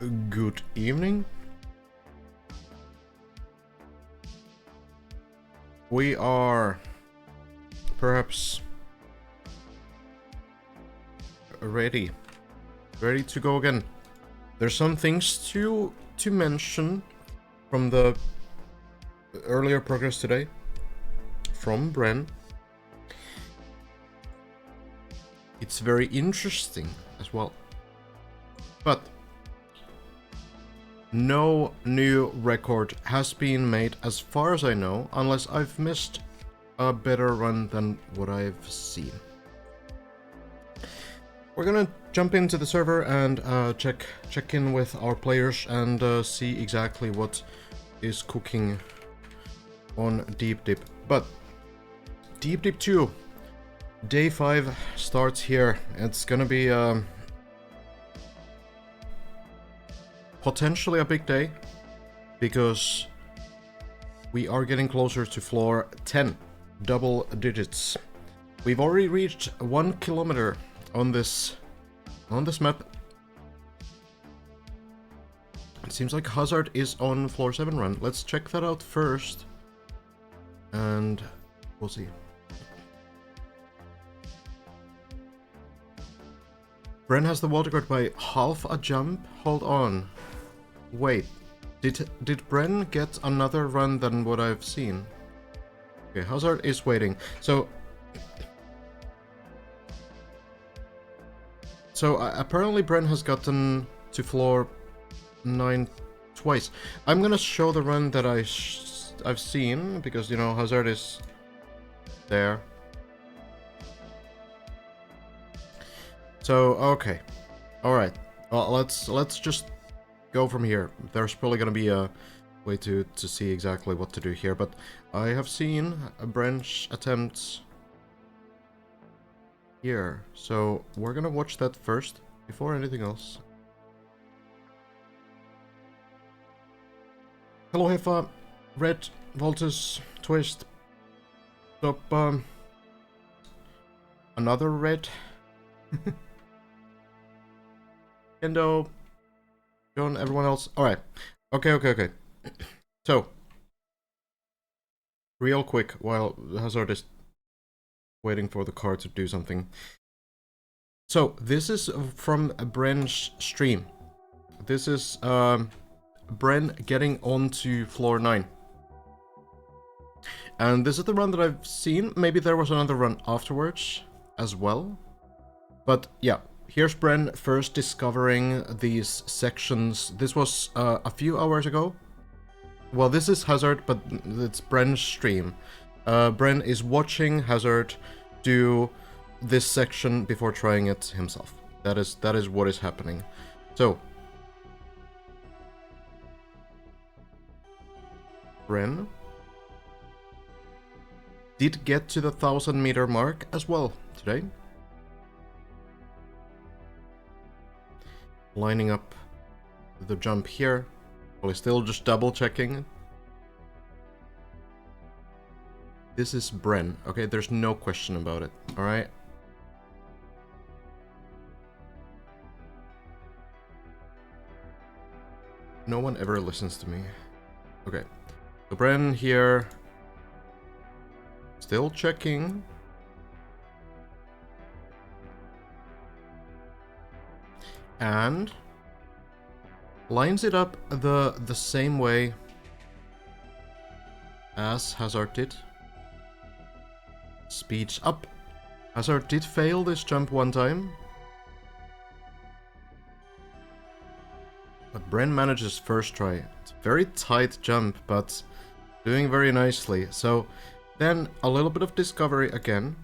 Good evening. We are perhaps ready to go again. There's some things to mention from the earlier progress today from Bren. It's very interesting as well. But no new record has been made as far as I know, unless I've missed a better run than what I've seen. We're gonna jump into the server and check in with our players and see exactly what is cooking on Deep Dip. But Deep Dip 2, day 5 starts here. It's gonna be potentially a big day, because we are getting closer to floor 10, double digits. We've already reached 1 kilometer on this map. It seems like Hazard is on floor 7 run. Let's check that out first, and we'll see. Bren has the wall record by half a jump. Hold on. Wait, did Bren get another run than what I've seen? Okay, Hazard is waiting. So apparently Bren has gotten to floor 9 twice. I'm gonna show the run that I've seen, because, you know, Hazard is there. So, okay. Alright. Well, let's just go from here. There's probably gonna be a way to see exactly what to do here, but I have seen a branch attempts here, so we're gonna watch that first before anything else. Hello Hefa, Red, Voltus, Twist, Stop, another Red, Endo, John, everyone else. Alright. Okay. So, real quick, while Hazard is waiting for the car to do something. So, this is from Bren's stream. This is Bren getting onto floor 9. And this is the run that I've seen. Maybe there was another run afterwards as well. But yeah. Here's Bren first discovering these sections. This was a few hours ago. Well, this is Hazard, but it's Bren's stream. Bren is watching Hazard do this section before trying it himself. That is what is happening. So, Bren did get to the 1,000-meter mark as well today. Lining up the jump here. Well, still just double checking. This is Bren, okay? There's no question about it, alright? No one ever listens to me. Okay, so Bren here. Still checking. And lines it up the same way as Hazard did. Speeds up. Hazard did fail this jump one time, but Bren manages first try. It's a very tight jump, but doing very nicely. So then a little bit of discovery again,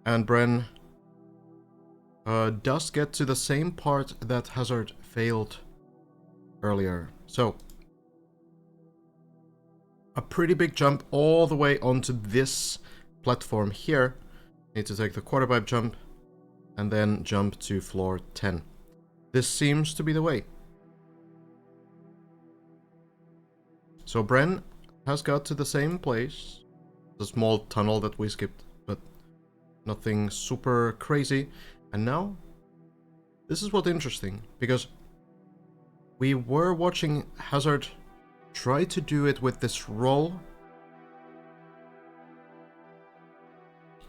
and Bren does get to the same part that Hazard failed earlier. So, a pretty big jump all the way onto this platform here. Need to take the quarter pipe jump and then jump to floor 10. This seems to be the way. So Bren has got to the same place. The small tunnel that we skipped, but nothing super crazy. And now This is what's interesting, because we were watching Hazard try to do it with this roll,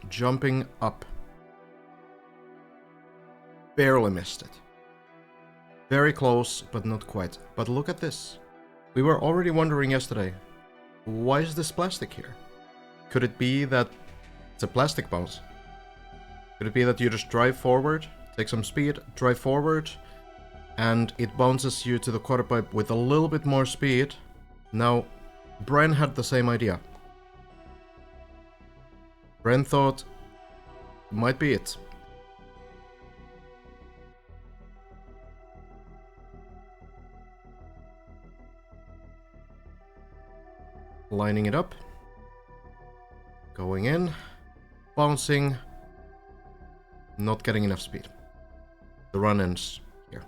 jumping up. Barely missed it. Very close, but not quite. But look at this. We were already wondering yesterday, why is this plastic here? Could it be that it's a plastic bounce? Could it be that you just drive forward, take some speed, drive forward, and it bounces you to the quarter pipe with a little bit more speed? Now, Bren had the same idea. Bren thought, might be it. Lining it up. Going in. Bouncing. Not getting enough speed. The run ends here.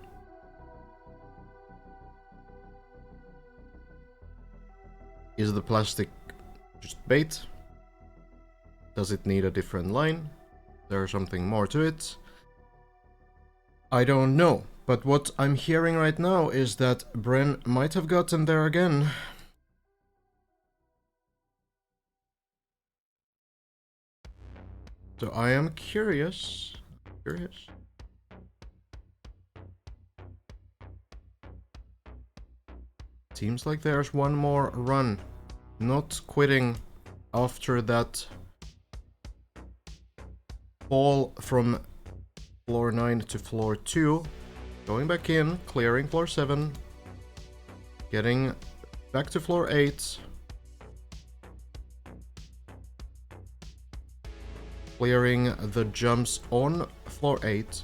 Is the plastic just bait? Does it need a different line? There's something more to it. I don't know, but what I'm hearing right now is that Bren might have gotten there again. So I am curious. Seems like there's one more run. Not quitting after that fall from floor 9 to floor 2. Going back in, clearing floor 7. Getting back to floor 8. Clearing the jumps on floor 8.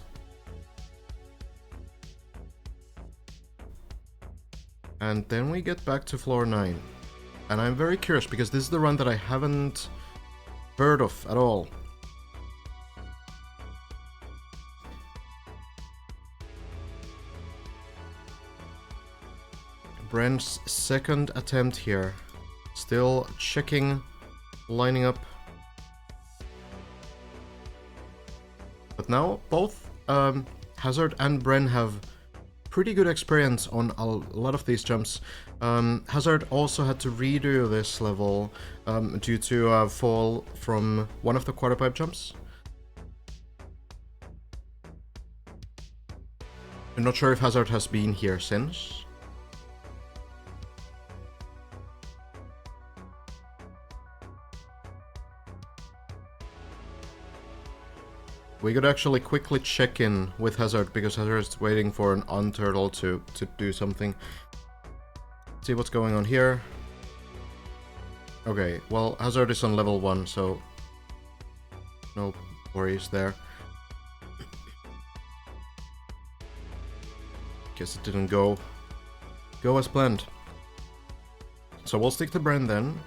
And then we get back to floor 9. And I'm very curious because this is the run that I haven't heard of at all. Bren's second attempt here. Still checking, lining up. But now both Hazard and Bren have pretty good experience on a lot of these jumps. Hazard also had to redo this level due to a fall from one of the quarter pipe jumps. I'm not sure if Hazard has been here since. We could actually quickly check in with Hazard because Hazard is waiting for an unturtle to do something. See what's going on here. Okay, well, Hazard is on level 1, so no worries there. Guess it didn't go as planned. So we'll stick to Bren then.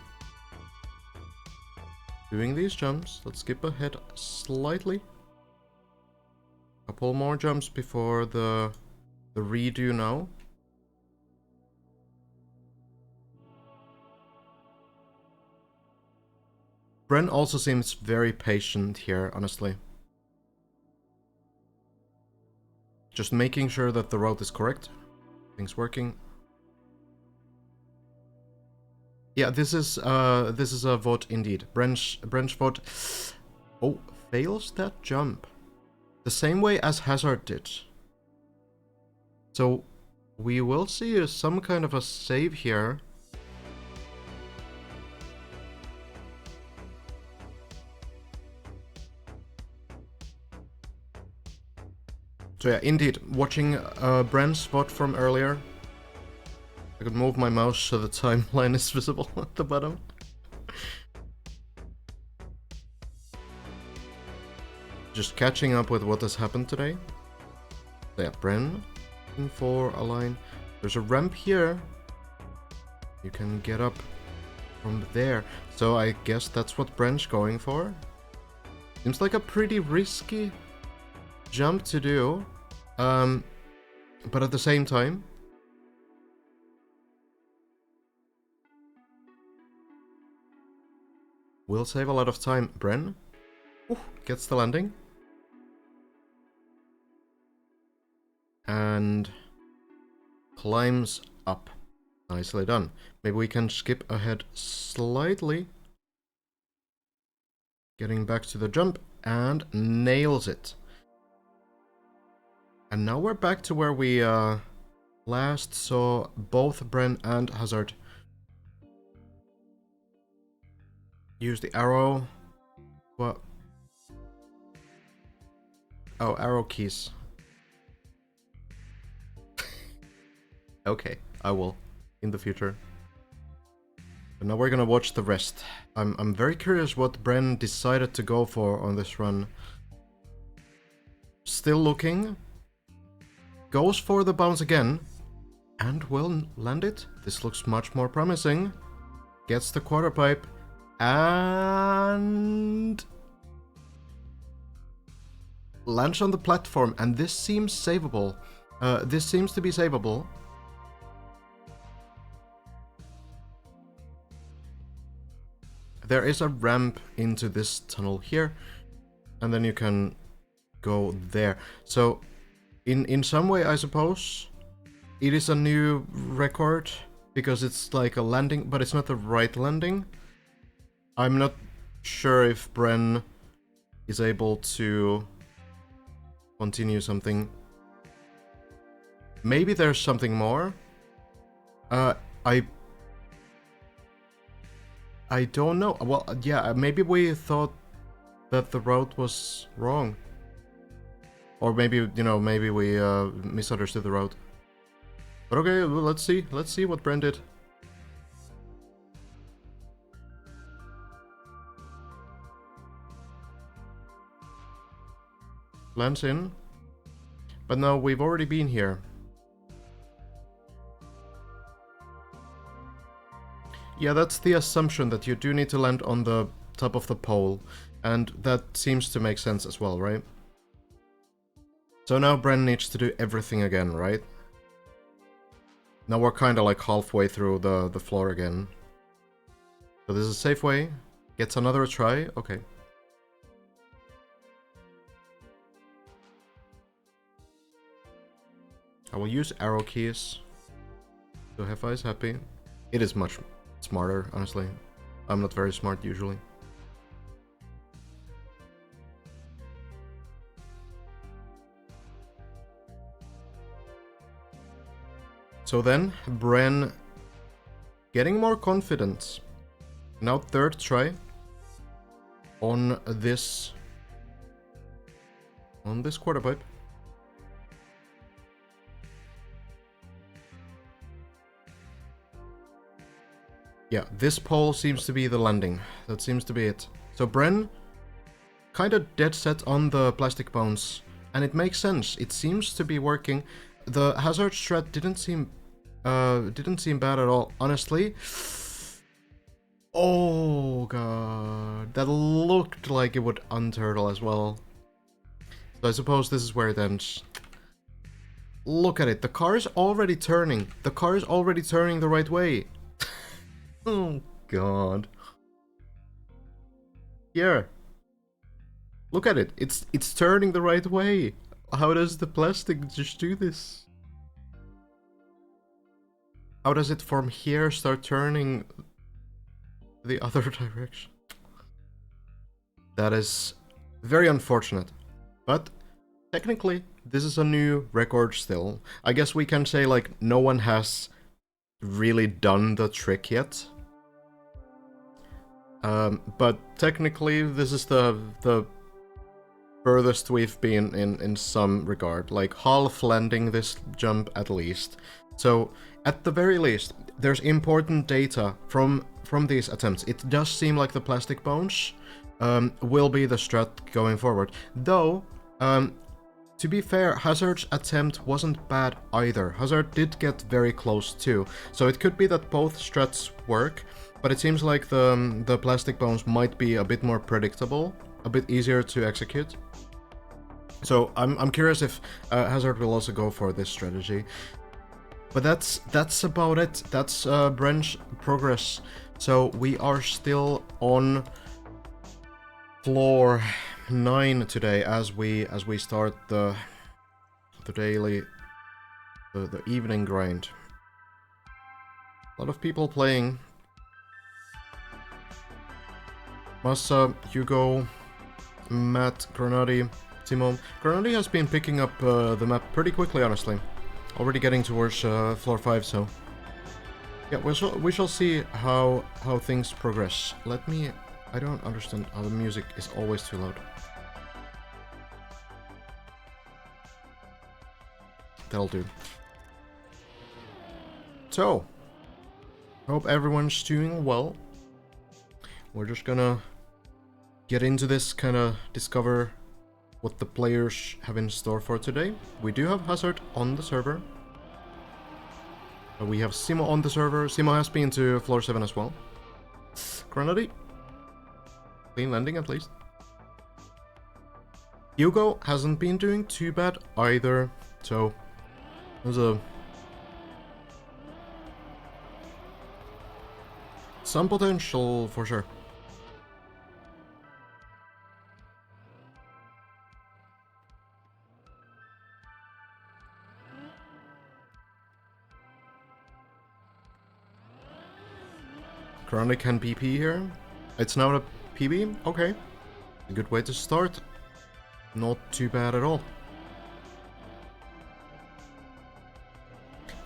Doing these jumps. Let's skip ahead slightly. Couple more jumps before the redo now. Bren also seems very patient here, honestly. Just making sure that the route is correct. Things working. Yeah, this is a VOD indeed. Bren's VOD. Oh, fails that jump. The same way as Hazard did. So we will see some kind of a save here. So yeah, indeed, watching Bren's VOD from earlier. I could move my mouse so the timeline is visible at the bottom. Just catching up with what has happened today. So yeah, Bren looking for a line. There's a ramp here. You can get up from there. So I guess that's what Bren's going for. Seems like a pretty risky jump to do. But at the same time, will save a lot of time. Bren gets the landing. and climbs up. Nicely done. Maybe we can skip ahead slightly. Getting back to the jump, and nails it. And now we're back to where we last saw both Bren and Hazard use the arrow. What? Oh, arrow keys. Okay, I will in the future. But now we're gonna watch the rest. I'm very curious what Bren decided to go for on this run. Still looking. Goes for the bounce again. And will land it. This looks much more promising. Gets the quarter pipe. And lands on the platform. And this seems savable. This seems to be savable. There is a ramp into this tunnel here, and then you can go there. So, in some way, I suppose, it is a new record, because it's like a landing, but it's not the right landing. I'm not sure if Bren is able to continue something. Maybe there's something more. I don't know. Well, yeah, maybe we thought that the route was wrong. Or maybe, you know, maybe we misunderstood the route. But okay, well, let's see. Let's see what Bren did. Lands in. But no, we've already been here. Yeah, that's the assumption, that you do need to land on the top of the pole. And that seems to make sense as well, right? So now Bren needs to do everything again, right? Now we're kinda like halfway through the floor again. So this is a safe way. Gets another try. Okay. I will use arrow keys so Hefa is happy. It is much smarter, honestly. I'm not very smart usually. So then, Bren getting more confidence. Now third try on this quarter pipe. Yeah, this pole seems to be the landing. That seems to be it. So Bren kinda dead set on the plastic bones, and it makes sense. It seems to be working. The hazard strat didn't seem bad at all, honestly. Oh god, that looked like it would unturtle as well. So I suppose this is where it ends. Look at it, the car is already turning. The car is already turning the right way. Oh god. Here. Look at it. It's turning the right way. How does the plastic just do this? How does it from here start turning the other direction? That is very unfortunate. But technically, this is a new record still. I guess we can say like no one has really done the trick yet. But technically this is the furthest we've been in some regard, like half landing this jump at least. So at the very least, there's important data from these attempts. It does seem like the plastic bones will be the strat going forward. Though, to be fair, Hazard's attempt wasn't bad either. Hazard did get very close too. So it could be that both strats work, but it seems like the plastic bones might be a bit more predictable, a bit easier to execute. So I'm curious if Hazard will also go for this strategy. But that's about it. That's Bren's progress. So we are still on floor 9 today as we start the daily the evening grind. A lot of people playing. Massa, Hugo, Matt, Granadi, Timo. Granadi has been picking up the map pretty quickly, honestly. Already getting towards floor 5, so... Yeah, we shall see how things progress. Let me... I don't understand how the music is always too loud. That'll do. So, hope everyone's doing well. We're just gonna get into this, kind of discover what the players have in store for today. We do have Hazard on the server. We have Simo on the server. Simo has been to floor 7 as well. Granadi. Clean landing at least. Hugo hasn't been doing too bad either, so there's some potential for sure. Chronic can BP here. It's now a PB? Okay. A good way to start. Not too bad at all.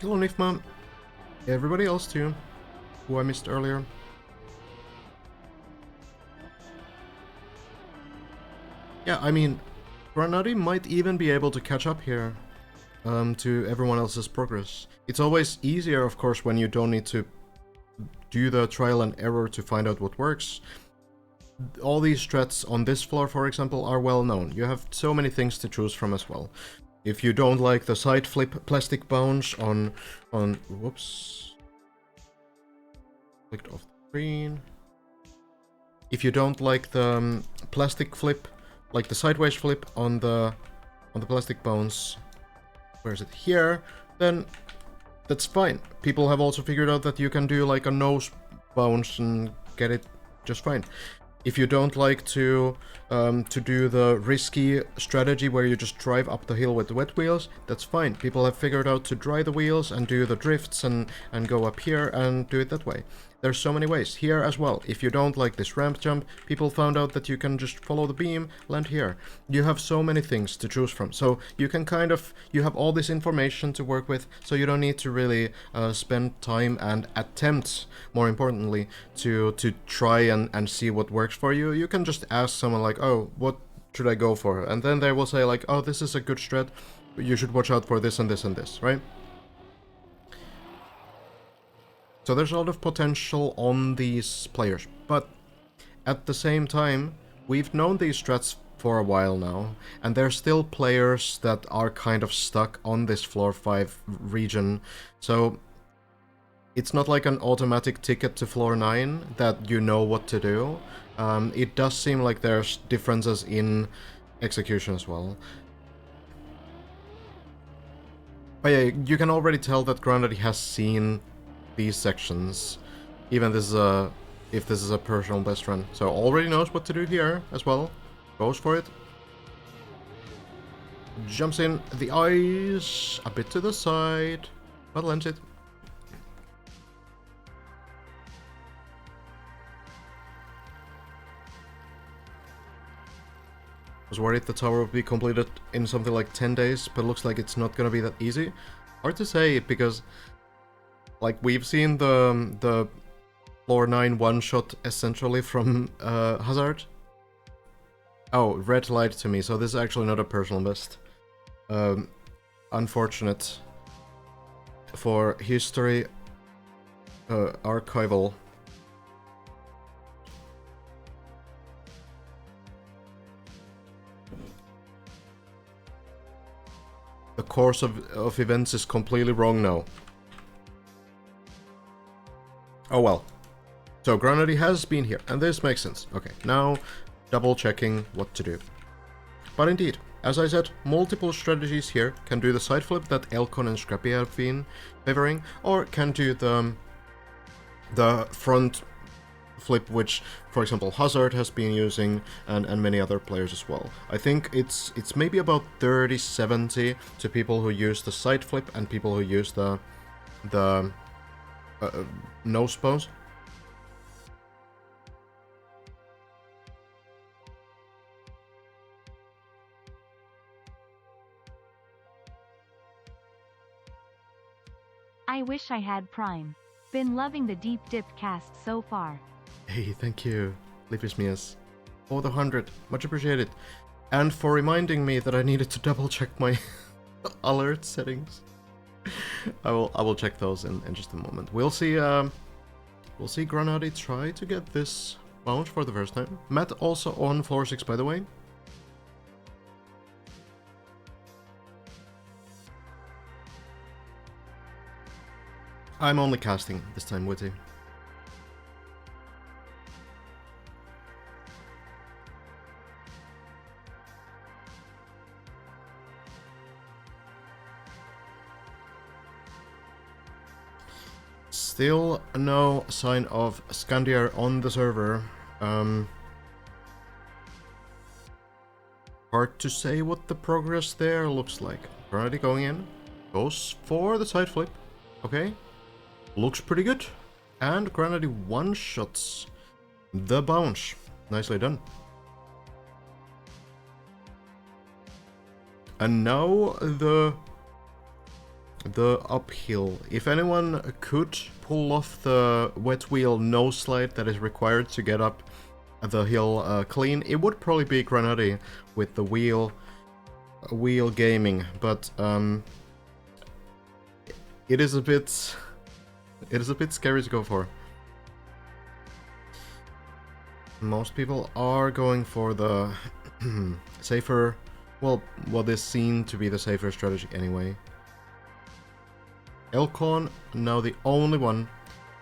Hello Nifma. Everybody else too, who I missed earlier. Yeah, I mean, Granadi might even be able to catch up here to everyone else's progress. It's always easier, of course, when you don't need to do the trial and error to find out what works. All these strats on this floor, for example, are well known. You have so many things to choose from as well. If you don't like the side flip plastic bounce on whoops. Clicked off the screen. If you don't like the plastic flip, like the sideways flip on the plastic bounce, where is it? Here, then that's fine. People have also figured out that you can do like a nose bounce and get it just fine. If you don't like to do the risky strategy where you just drive up the hill with the wet wheels, that's fine. People have figured out to dry the wheels and do the drifts and go up here and do it that way. There's so many ways. Here as well, if you don't like this ramp jump, people found out that you can just follow the beam, land here. You have so many things to choose from. So you can kind of, you have all this information to work with, so you don't need to really spend time and attempt, more importantly, to try and see what works for you. You can just ask someone like, oh, what should I go for? And then they will say like, oh, this is a good strat, but you should watch out for this and this and this, right? So there's a lot of potential on these players, but at the same time, we've known these strats for a while now, and there's still players that are kind of stuck on this floor 5 region, so it's not like an automatic ticket to floor 9 that you know what to do. It does seem like there's differences in execution as well. But yeah, you can already tell that Granadi has seen these sections, even this is if this is a personal best run, so already knows what to do here as well. Goes for it, jumps in the eyes a bit to the side, but lands it. I was worried the tower would be completed in something like 10 days, but looks like it's not gonna be that easy. Hard to say, because like, we've seen the floor 9 one-shot essentially from Hazard. Oh, red lied to me, so this is actually not a personal best. Unfortunate for history archival. The course of events is completely wrong now. Oh well. So Granadi has been here, and this makes sense. Okay, now double checking what to do. But indeed, as I said, multiple strategies here. Can do the side flip that Elcon and Scrappy have been favoring, or can do the front flip, which, for example, Hazard has been using, and many other players as well. I think it's maybe about 30-70 to people who use the side flip and people who use the nose pose. I wish I had Prime. Been loving the deep dip cast so far. Hey, thank you, Livismias, for the 100. Much appreciated. And for reminding me that I needed to double check my alert settings. I will check those in just a moment. We'll see Granadi try to get this bounce for the first time. Matt also on floor 6, by the way. I'm only casting this time, Witty. Still no sign of Scandiar on the server. Hard to say what the progress there looks like. Granadi going in. Goes for the side flip. Okay. Looks pretty good. And Granadi one-shots the bounce. Nicely done. And now the uphill. If anyone could pull off the wet wheel nose slide that is required to get up the hill clean, it would probably be Granadi with the wheel gaming. But it is a bit scary to go for. Most people are going for the safer, well, what is seen to be the safer strategy anyway. Elcon now the only one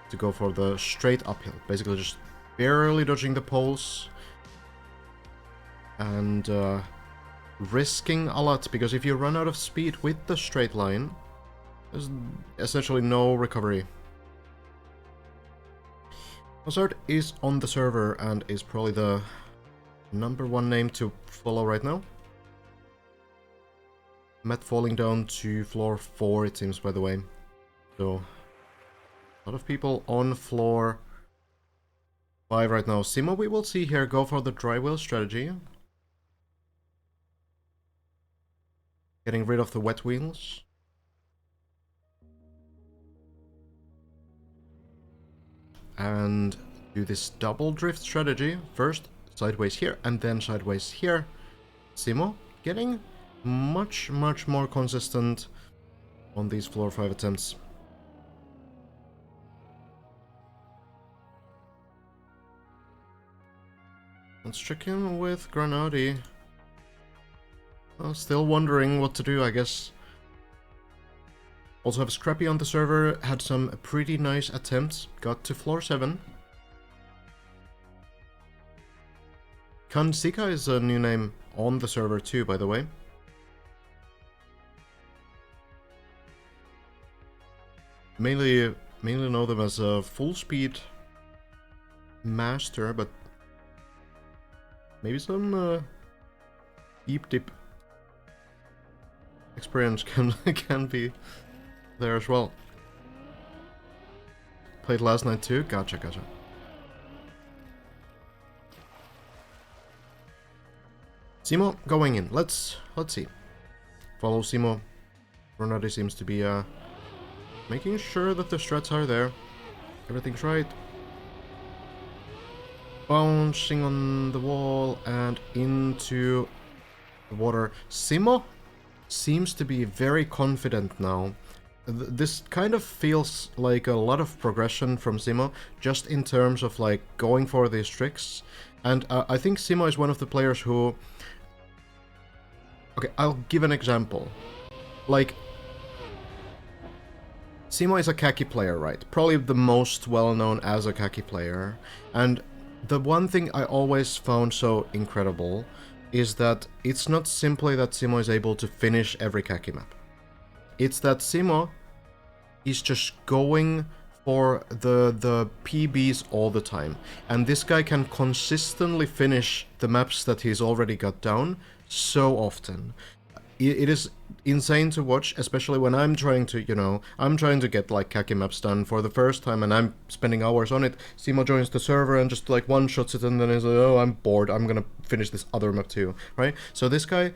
to go for the straight uphill, basically just barely dodging the poles and risking a lot, because if you run out of speed with the straight line, there's essentially no recovery. Hazard is on the server and is probably the #1 name to follow right now. Matt falling down to floor 4, it seems, by the way. So, a lot of people on floor 5 right now. Simo, we will see here, go for the dry wheel strategy. Getting rid of the wet wheels. And do this double drift strategy. First sideways here and then sideways here. Simo getting much more consistent on these floor 5 attempts. Let's check in with Granadi. Still wondering what to do, I guess. Also have Scrappy on the server, had some pretty nice attempts, got to floor 7. Kansika is a new name on the server too, by the way. Mainly know them as a full speed master, but maybe some deep dip experience can be there as well. Played last night too? Gotcha. Simo going in. Let's see. Follow Simo. Granadi seems to be making sure that the strats are there. Everything's right. Bouncing on the wall and into the water. Simo seems to be very confident now. This kind of feels like a lot of progression from Simo, just in terms of like going for these tricks. And I think Simo is one of the players who... Okay, I'll give an example. Like, Simo is a Kaki player, right? Probably the most well-known as a Kaki player. And the one thing I always found so incredible is that it's not simply that Simo is able to finish every Kaki map. It's that Simo is just going for the PBs all the time. And this guy can consistently finish the maps that he's already got down so often. It is insane to watch, especially when I'm trying to, I'm trying to get like khaki maps done for the first time and I'm spending hours on it. Simo joins the server and just like one-shots it and then he's like, oh, I'm bored, I'm gonna finish this other map too, right? So this guy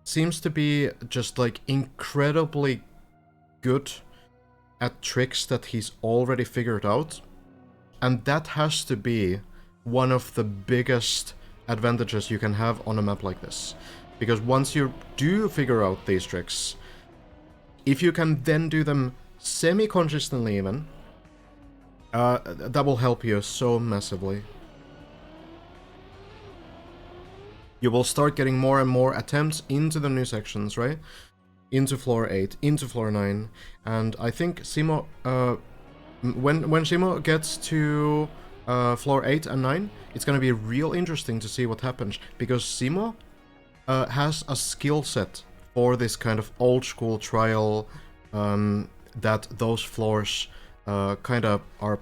seems to be just like incredibly good at tricks that he's already figured out. And that has to be one of the biggest advantages you can have on a map like this. Because once you do figure out these tricks, if you can then do them semi-consistently even, that will help you so massively. You will start getting more and more attempts into the new sections, right? Into floor 8, into floor 9, and I think Simo, when Simo gets to floor 8 and 9, it's gonna be real interesting to see what happens, because Simo has a skill set for this kind of old school trial that those floors kind of are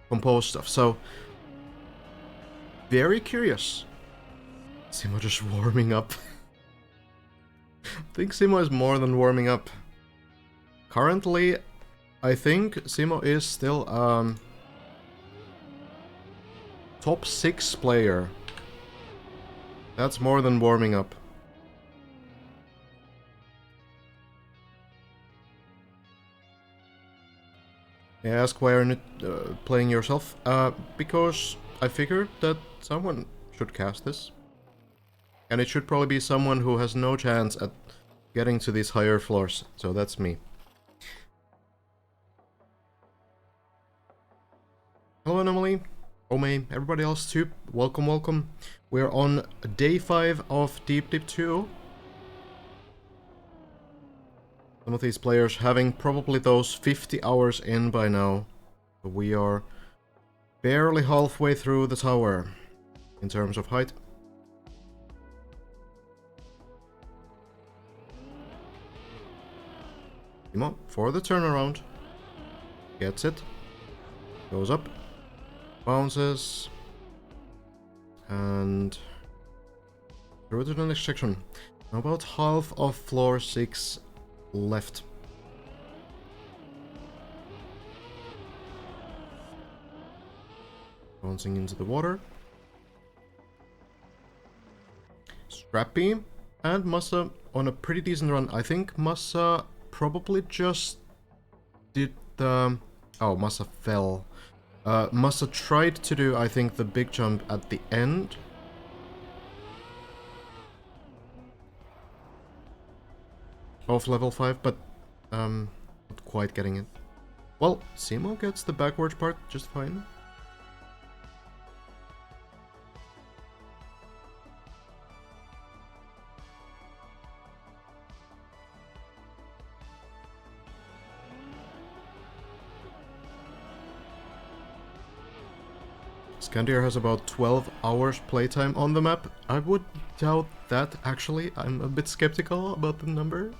composed of. So, very curious. Simo just warming up. I think Simo is more than warming up. Currently, I think Simo is still top 6 player. That's more than warming up. I ask why you're not playing yourself? Because I figured that someone should cast this. And it should probably be someone who has no chance at getting to these higher floors. So that's me. Hello Anomaly, Ome, everybody else too. Welcome, welcome. We're on day 5 of Deep Dip 2. Some of these players having probably those 50 hours in by now. But we are barely halfway through the tower in terms of height. Simo for the turnaround. Gets it. Goes up. Bounces. And through to the next section. About half of floor 6 left. Bouncing into the water. Scrappy and Massa on a pretty decent run. I think Massa probably just did the... Oh, Massa fell. Massa tried to do, I think, the big jump at the end. Of level 5, but not quite getting it. Well, Simo gets the backwards part just fine. Scandier has about 12 hours playtime on the map. I would doubt that, actually. I'm a bit skeptical about the number.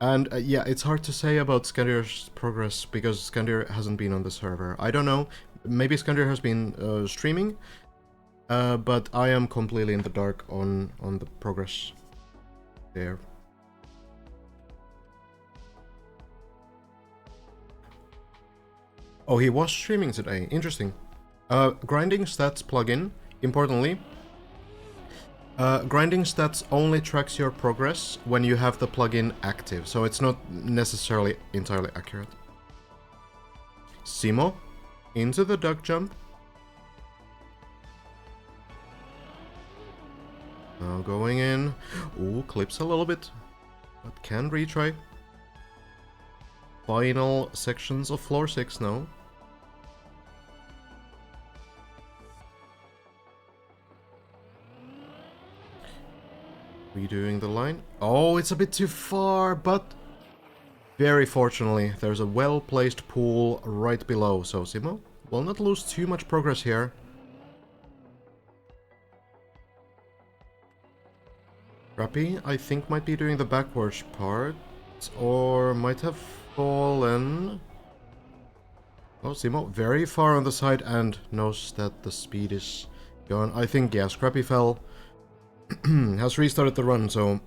And yeah, it's hard to say about Scandier's progress because Scandier hasn't been on the server. I don't know. Maybe Scandier has been streaming, but I am completely in the dark on the progress there. Oh, he was streaming today. Interesting. Grinding stats plugin, importantly. Grinding stats only tracks your progress when you have the plugin active, so it's not necessarily entirely accurate. Simo, into the duck jump. Now going in. Ooh, clips a little bit, but can retry. Final sections of floor 6 now. Redoing the line. Oh, it's a bit too far, but very fortunately, there's a well-placed pool right below, so Simo will not lose too much progress here. Rappy, I think, might be doing the backwards part. or might have fallen. Oh, Simo very far on the side and knows that the speed is gone. I think, yeah, Scrappy fell. Has restarted the run, so...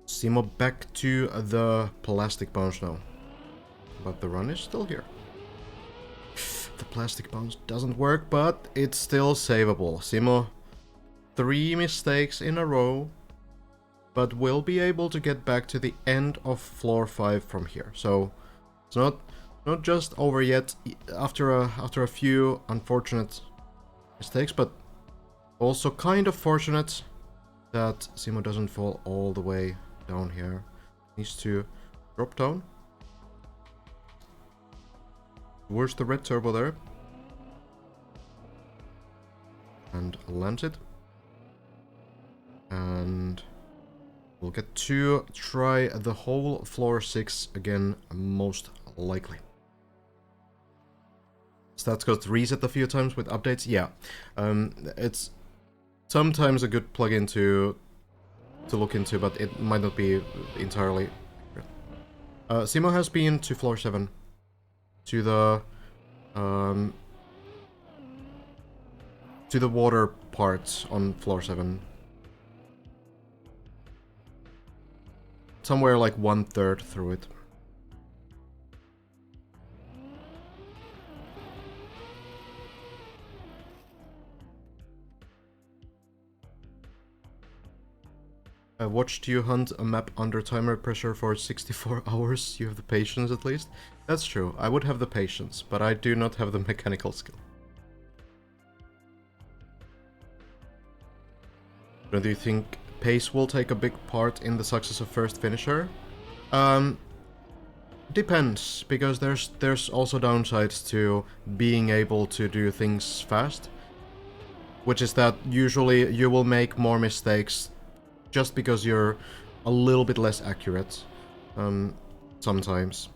Simo back to the plastic bounce now. But the run is still here. The plastic bounce doesn't work, but it's still savable. Simo, 3 mistakes in a row, but will be able to get back to the end of floor 5 from here. So it's not just over yet after a few unfortunate mistakes, but also kind of fortunate that Simo doesn't fall all the way down here. Needs to drop down. Where's the red turbo there? And lands it. And we'll get to try the whole floor 6 again, most likely. Stats got reset a few times with updates. Yeah, it's sometimes a good plugin to look into, but it might not be entirely accurate. Simo has been to floor 7, to the water part on floor 7. Somewhere like 1/3 through it. I watched you hunt a map under timer pressure for 64 hours. You have the patience at least. That's true. I would have the patience, but I do not have the mechanical skill. Do you think pace will take a big part in the success of First Finisher? Depends, because there's also downsides to being able to do things fast. Which is that usually you will make more mistakes just because you're a little bit less accurate, sometimes.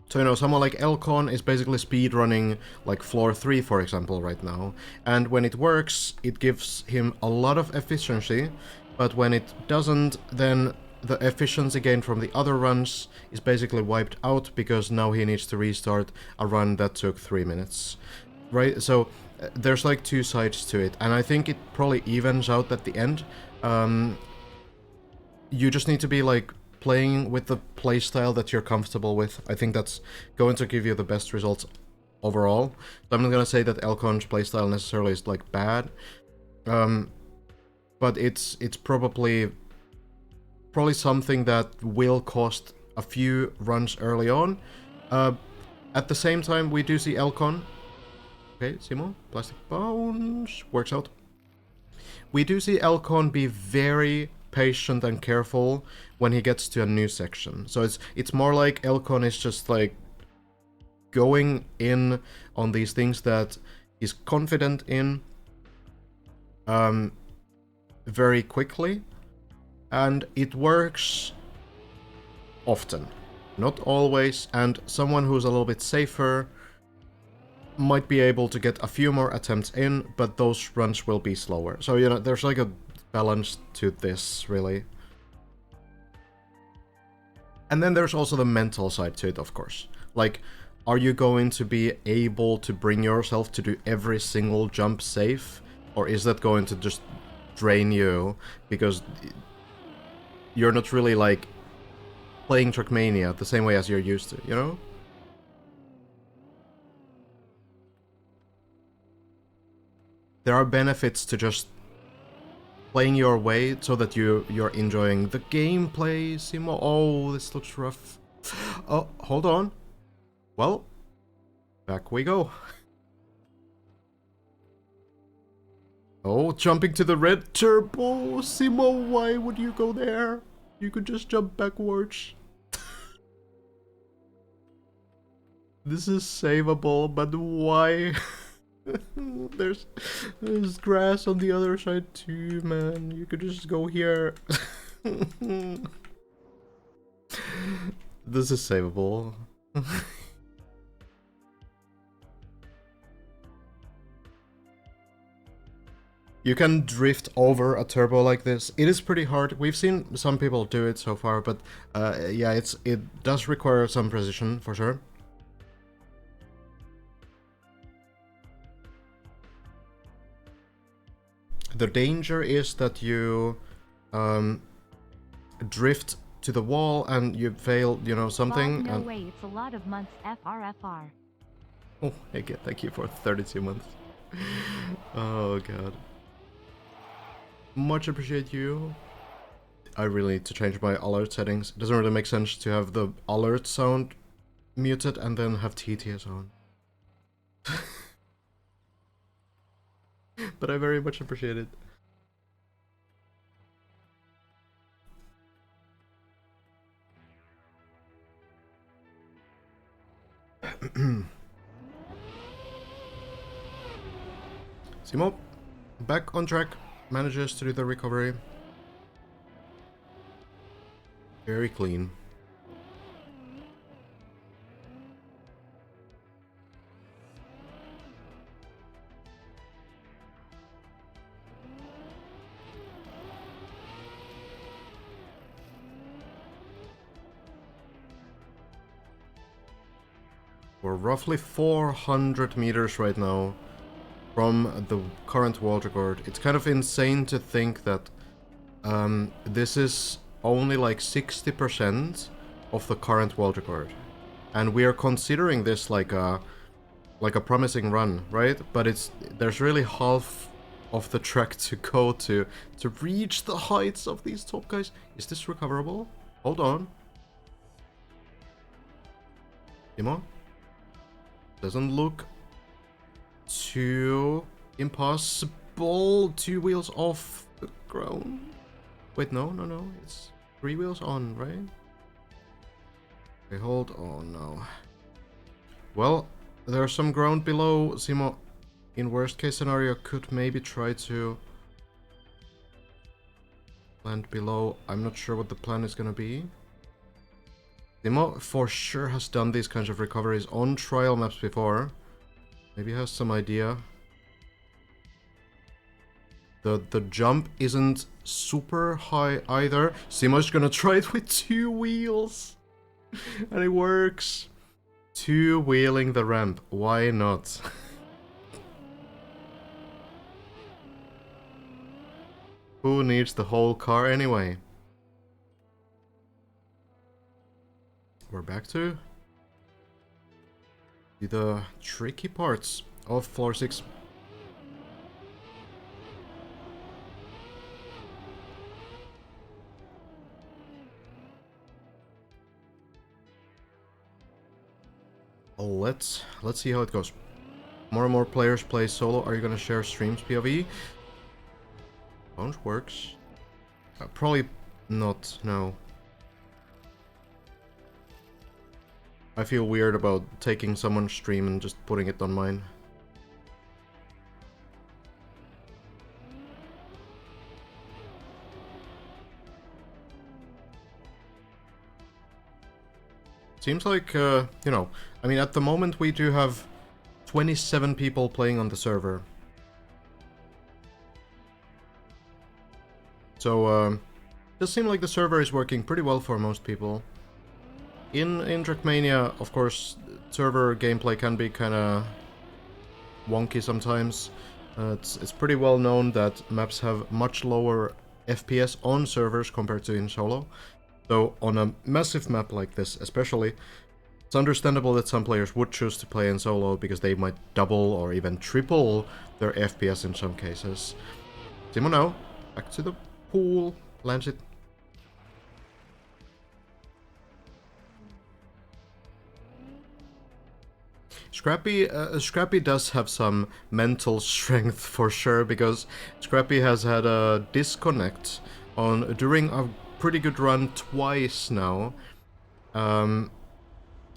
So, you know, someone like Elcon is basically speedrunning like floor 3, for example, right now. And when it works, it gives him a lot of efficiency, but when it doesn't, then the efficiency gain from the other runs is basically wiped out, because now he needs to restart a run that took 3 minutes. Right, so there's like 2 sides to it, and I think it probably evens out at the end. You just need to be like playing with the playstyle that you're comfortable with. I think that's going to give you the best results overall. So I'm not gonna say that Elcon's playstyle necessarily is like bad, but it's probably something that will cost a few runs early on. At the same time, we do see Elcon. Okay, Simo, plastic bones, works out. We do see Elcon be very patient and careful when he gets to a new section. So it's more like Elcon is just like going in on these things that he's confident in very quickly, and it works often, not always, and someone who's a little bit safer might be able to get a few more attempts in, but those runs will be slower. So, you know, there's like a balance to this, really. And then there's also the mental side to it, of course. Like, are you going to be able to bring yourself to do every single jump safe? Or is that going to just drain you because you're not really, like, playing Trackmania the same way as you're used to, you know? There are benefits to just playing your way so that you're enjoying the gameplay, Simo. Oh, this looks rough. Oh, hold on. Well, back we go. Oh, jumping to the red turbo. Simo, why would you go there? You could just jump backwards. This is savable, but why? There's grass on the other side too, man. You could just go here. This is savable. You can drift over a turbo like this. It is pretty hard. We've seen some people do it so far, but yeah, it does require some precision for sure. The danger is that you drift to the wall and you fail, you know, something. Bob, no and... way, it's a lot of months. FRFR. Oh, again, thank you for 32 months. Oh god. Much appreciate you. I really need to change my alert settings. It doesn't really make sense to have the alert sound muted and then have TTS on. But I very much appreciate it. Simo, back on track, manages to do the recovery. Very clean. We're roughly 400 meters right now from the current world record. It's kind of insane to think that this is only like 60% of the current world record. And we are considering this like a promising run, right? But there's really half of the track to go to reach the heights of these top guys. Is this recoverable? Hold on. Timo? Doesn't look too impossible. 2 wheels off the ground. Wait, no. It's 3 wheels on, right? Okay, hold on now. Well, there's some ground below. Simo, in worst case scenario, could maybe try to land below. I'm not sure what the plan is gonna be. Simo for sure has done these kinds of recoveries on trial maps before. Maybe has some idea. The jump isn't super high either. Simo's gonna try it with 2 wheels. And it works. 2-wheeling the ramp. Why not? Who needs the whole car anyway? We're back to the tricky parts of floor 6. Let's see how it goes. More and more players play solo. Are you gonna share streams POV? Bones works. Probably not, no. I feel weird about taking someone's stream and just putting it on mine. Seems like, you know, I mean, at the moment we do have 27 people playing on the server. So, it does seem like the server is working pretty well for most people. In Trackmania, of course, server gameplay can be kinda wonky sometimes. It's pretty well known that maps have much lower FPS on servers compared to in solo. So on a massive map like this especially, it's understandable that some players would choose to play in solo because they might double or even triple their FPS in some cases. Timo now, back to the pool, lands it. Scrappy does have some mental strength for sure, because Scrappy has had a disconnect during a pretty good run twice now.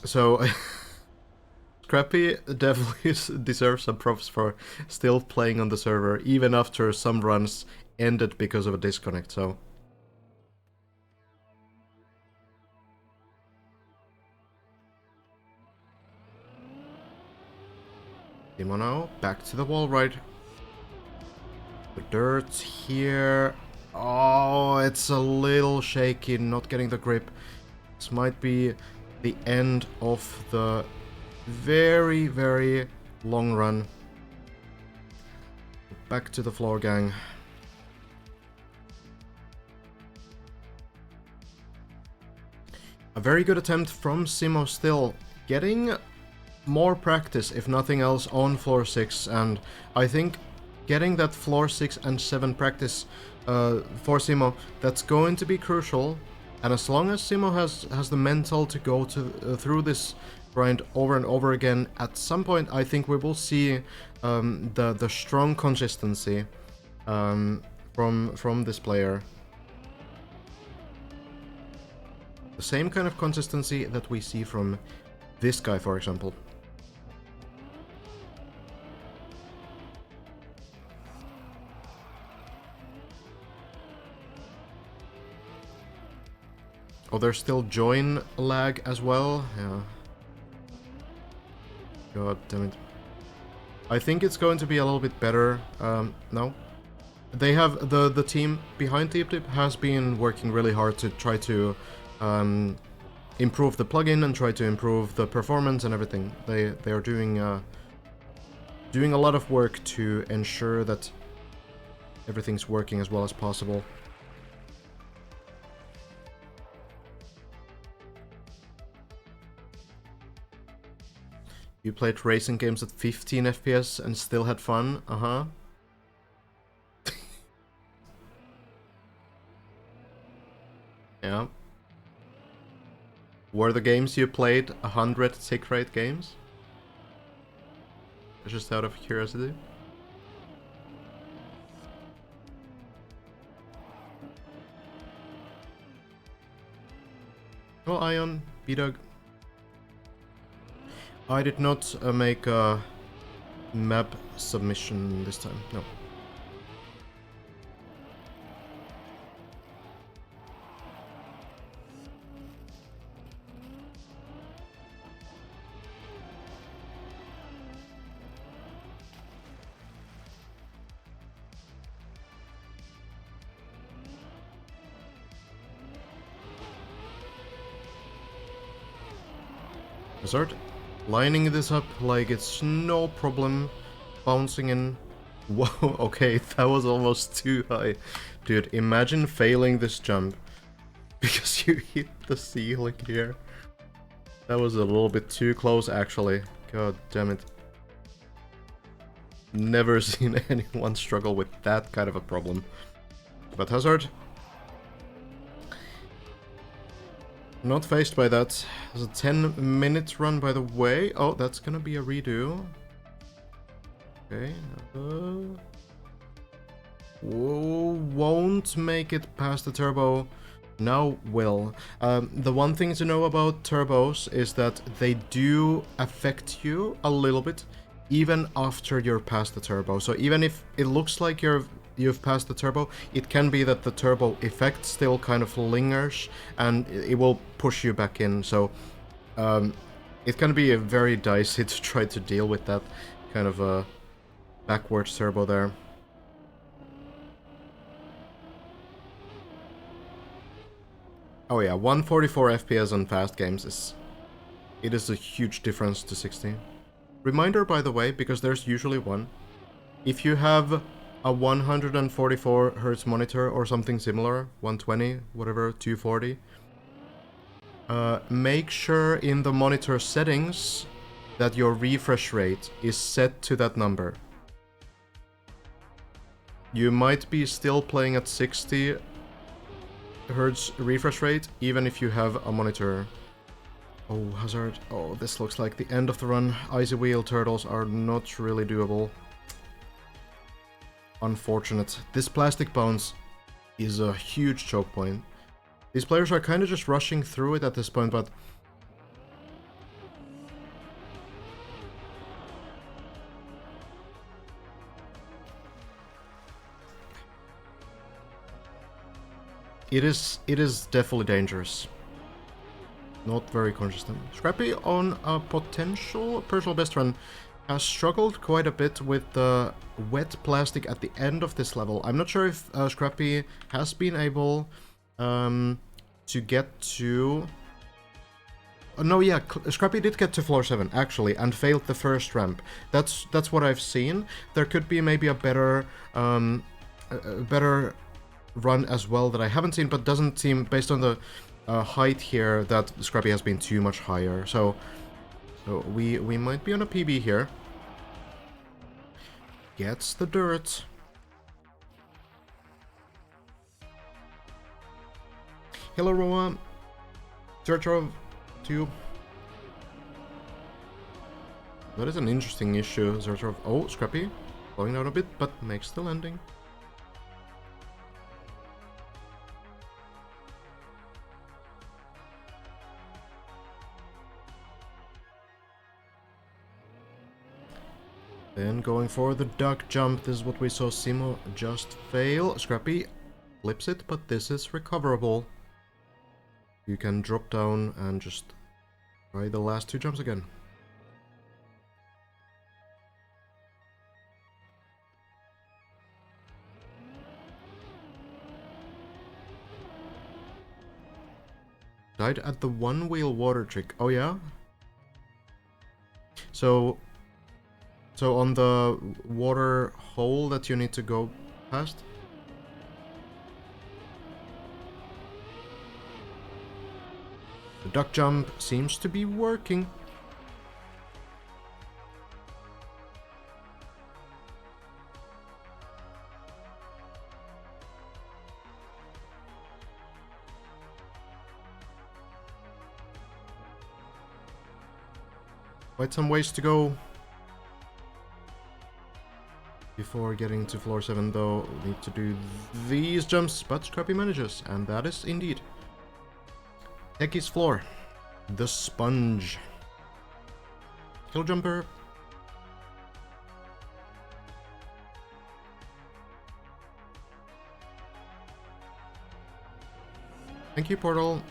So Scrappy definitely deserves some props for still playing on the server, even after some runs ended because of a disconnect, so... Timo now, back to the wall ride. The dirt here. Oh, it's a little shaky, not getting the grip. This might be the end of the very, very long run. Back to the floor, gang. A very good attempt from Simo still. Getting more practice, if nothing else, on floor 6, and I think getting that floor 6 and 7 practice for Simo, that's going to be crucial. And as long as Simo has the mental to go through this grind over and over again, at some point I think we will see the strong consistency from this player. The same kind of consistency that we see from this guy, for example. Oh, there's still join lag as well. Yeah. God damn it. I think it's going to be a little bit better. No. They have the team behind Deep Dip has been working really hard to try to improve the plugin and try to improve the performance and everything. They are doing a lot of work to ensure that everything's working as well as possible. You played racing games at 15 FPS and still had fun? Uh-huh. Yeah. Were the games you played 100 tick rate games? Just out of curiosity. Oh, Ion, B-Dog. I did not make a map submission this time, no. Hazard, lining this up like it's no problem, bouncing in. Whoa, okay, that was almost too high. Dude, imagine failing this jump because you hit the ceiling here. That was a little bit too close, actually. God damn it. Never seen anyone struggle with that kind of a problem. But Hazard, not faced by that. There's a 10-minute run, by the way. Oh, that's gonna be a redo. Okay. Whoa, won't make it past the turbo. Now will. The one thing to know about turbos is that they do affect you a little bit, even after you're past the turbo. So even if it looks like you've passed the turbo, it can be that the turbo effect still kind of lingers and it will push you back in. So it can be very dicey to try to deal with that kind of a backwards turbo there. Oh yeah, 144 FPS on fast games is a huge difference to 60. Reminder, by the way, because there's usually one. If you have a 144 Hz monitor or something similar, 120, whatever, 240, make sure in the monitor settings that your refresh rate is set to that number. You might be still playing at 60 Hz refresh rate, even if you have a monitor. Oh, Hazard. Oh, this looks like the end of the run. Icy wheel turtles are not really doable. Unfortunate. This plastic bounce is a huge choke point. These players are kind of just rushing through it at this point, but it is definitely dangerous. Not very consistent. Scrappy on a potential personal best run. has struggled quite a bit with the wet plastic at the end of this level. I'm not sure if Scrappy has been able to get to... no, yeah, Scrappy did get to floor 7, actually, and failed the first ramp. That's what I've seen. There could be maybe a better run as well that I haven't seen, but doesn't seem, based on the height here, that Scrappy has been too much higher. So we might be on a PB here. Gets the dirt. Hello, Roa. Turtle to... that is an interesting issue. Zertrov. Oh, Scrappy. Slowing down a bit, but makes the landing. Then going for the duck jump. This is what we saw Simo just fail. Scrappy flips it, but this is recoverable. You can drop down and just try the last 2 jumps again. Died at the 1-wheel water trick. Oh yeah? So on the water hole that you need to go past? The duck jump seems to be working. Quite some ways to go before getting to floor 7, though. Need to do these jumps, but Scrappy manages, and that is indeed Techie's floor. The sponge. Hill jumper. Thank you, Portal.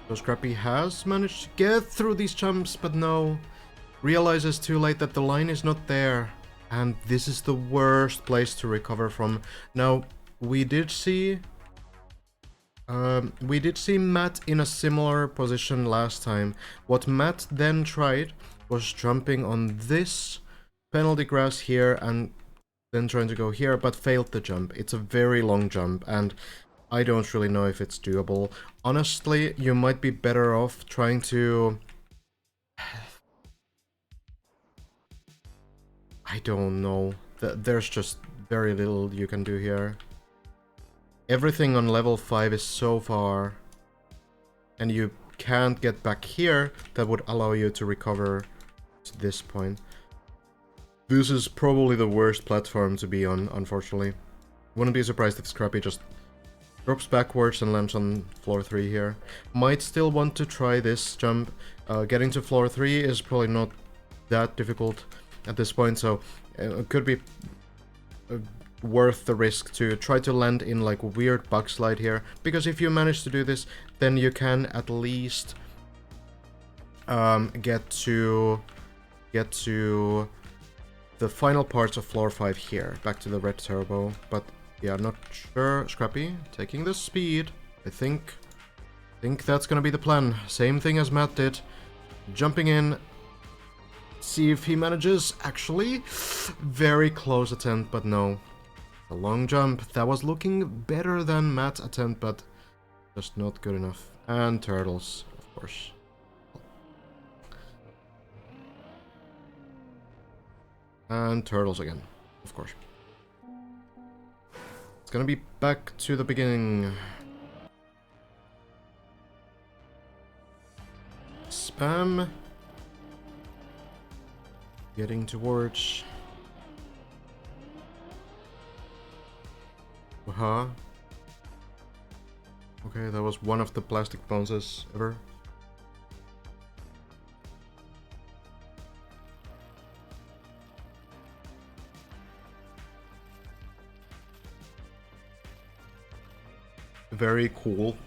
So Scrappy has managed to get through these jumps, but no. Realizes too late that the line is not there. And this is the worst place to recover from. Now, we did see Matt in a similar position last time. What Matt then tried was jumping on this penalty grass here and then trying to go here, but failed the jump. It's a very long jump, and I don't really know if it's doable. Honestly, you might be better off trying to... I don't know. There's just very little you can do here. Everything on level 5 is so far, and you can't get back here that would allow you to recover to this point. This is probably the worst platform to be on, unfortunately. Wouldn't be surprised if Scrappy just drops backwards and lands on floor 3 here. Might still want to try this jump. Getting to floor 3 is probably not that difficult at this point, so it could be worth the risk to try to land in like a weird bug slide here, because if you manage to do this, then you can at least get to the final parts of floor 5 here, back to the red turbo. But yeah, not sure. Scrappy taking the speed. I think that's gonna be the plan. Same thing as Matt did, jumping in. See if he manages. Actually, very close attempt, but no. A long jump. That was looking better than Matt's attempt, but just not good enough. And turtles, of course. And turtles again, of course. It's gonna be back to the beginning. Spam. Getting towards... Uh-huh. Okay, that was one of the plastic bounces ever. Very cool.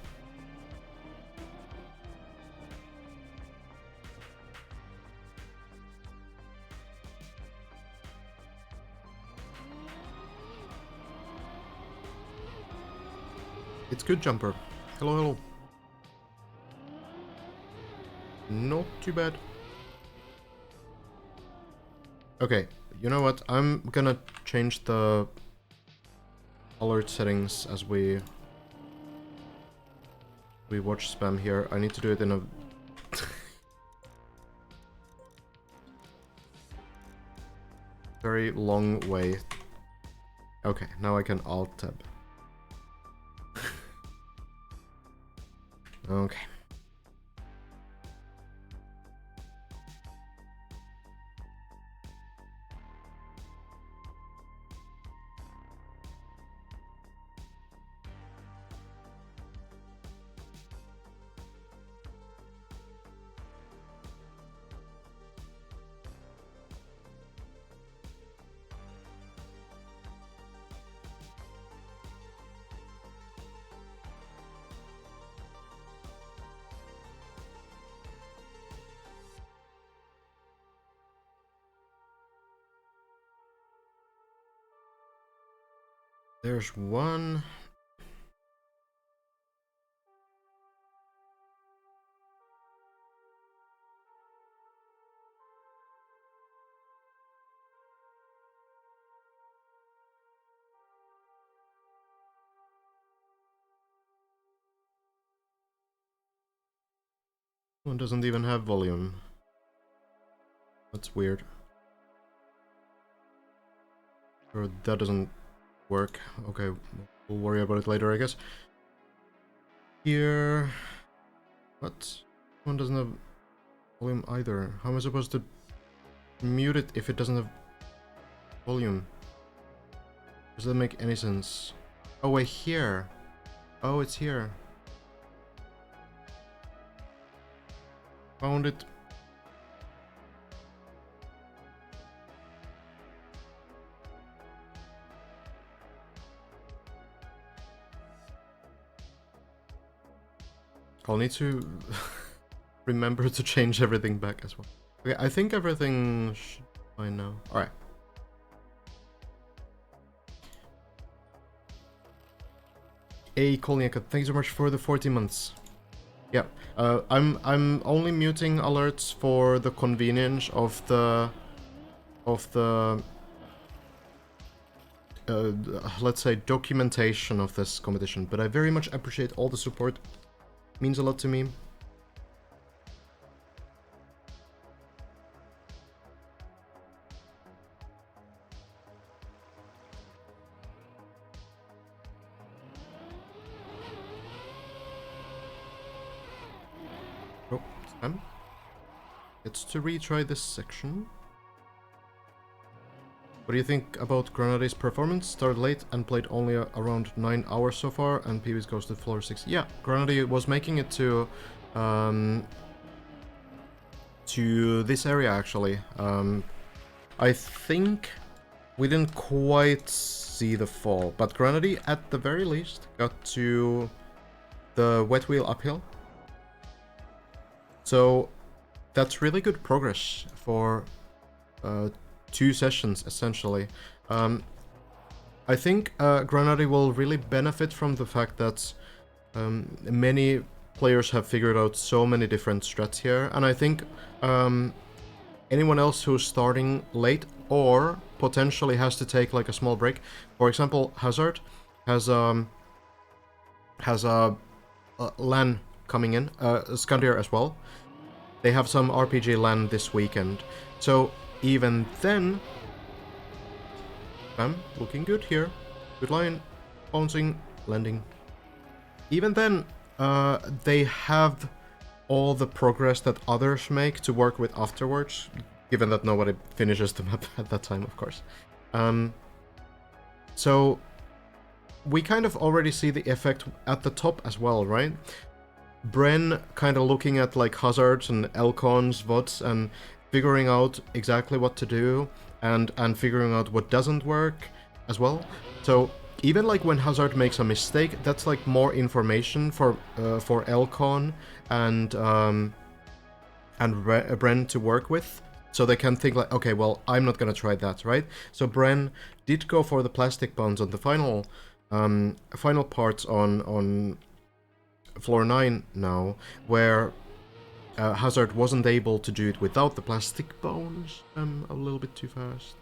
It's good, Jumper. Hello, hello. Not too bad. Okay, you know what? I'm gonna change the alert settings as we watch spam here. I need to do it in a very long way. Okay, now I can alt tab. Okay. There's one. One doesn't even have volume. That's weird. Or that doesn't work. Okay, we'll worry about it later, I guess. Here... What? One doesn't have volume either. How am I supposed to mute it if it doesn't have volume? Does that make any sense? Oh, wait, here. Oh, it's here. Found it. I'll need to remember to change everything back as well. Okay, I think everything should be fine now. Alright. Hey, Kolniaka, thanks so much for the 40 months. Yeah, I'm only muting alerts for the convenience of the let's say documentation of this competition, but I very much appreciate all the support. Means a lot to me. Oh, spam. It's to retry this section. What do you think about Granada's performance? Started late and played only around 9 hours so far, and PBs goes to floor 6. Yeah, Granada was making it to this area actually. I think we didn't quite see the fall, but Granada at the very least got to the wet wheel uphill. So that's really good progress for 2 sessions, essentially. I think Granada will really benefit from the fact that many players have figured out so many different strats here, and I think anyone else who's starting late or potentially has to take like a small break, for example, Hazard has a LAN coming in, Scandier as well. They have some RPG LAN this weekend, so even then, bam, looking good here. Good line, bouncing, landing. Even then, they have all the progress that others make to work with afterwards, given that nobody finishes the map at that time, of course. So we kind of already see the effect at the top as well, right? Bren kind of looking at like hazards and Elcon's VODs and figuring out exactly what to do and figuring out what doesn't work as well. So even like when Hazard makes a mistake, that's like more information for Elcon and Bren to work with. So they can think like, okay, well, I'm not gonna try that, right? So Bren did go for the plastic bones on the final final parts on floor 9 now, where Hazard wasn't able to do it without the plastic bones. A little bit too fast.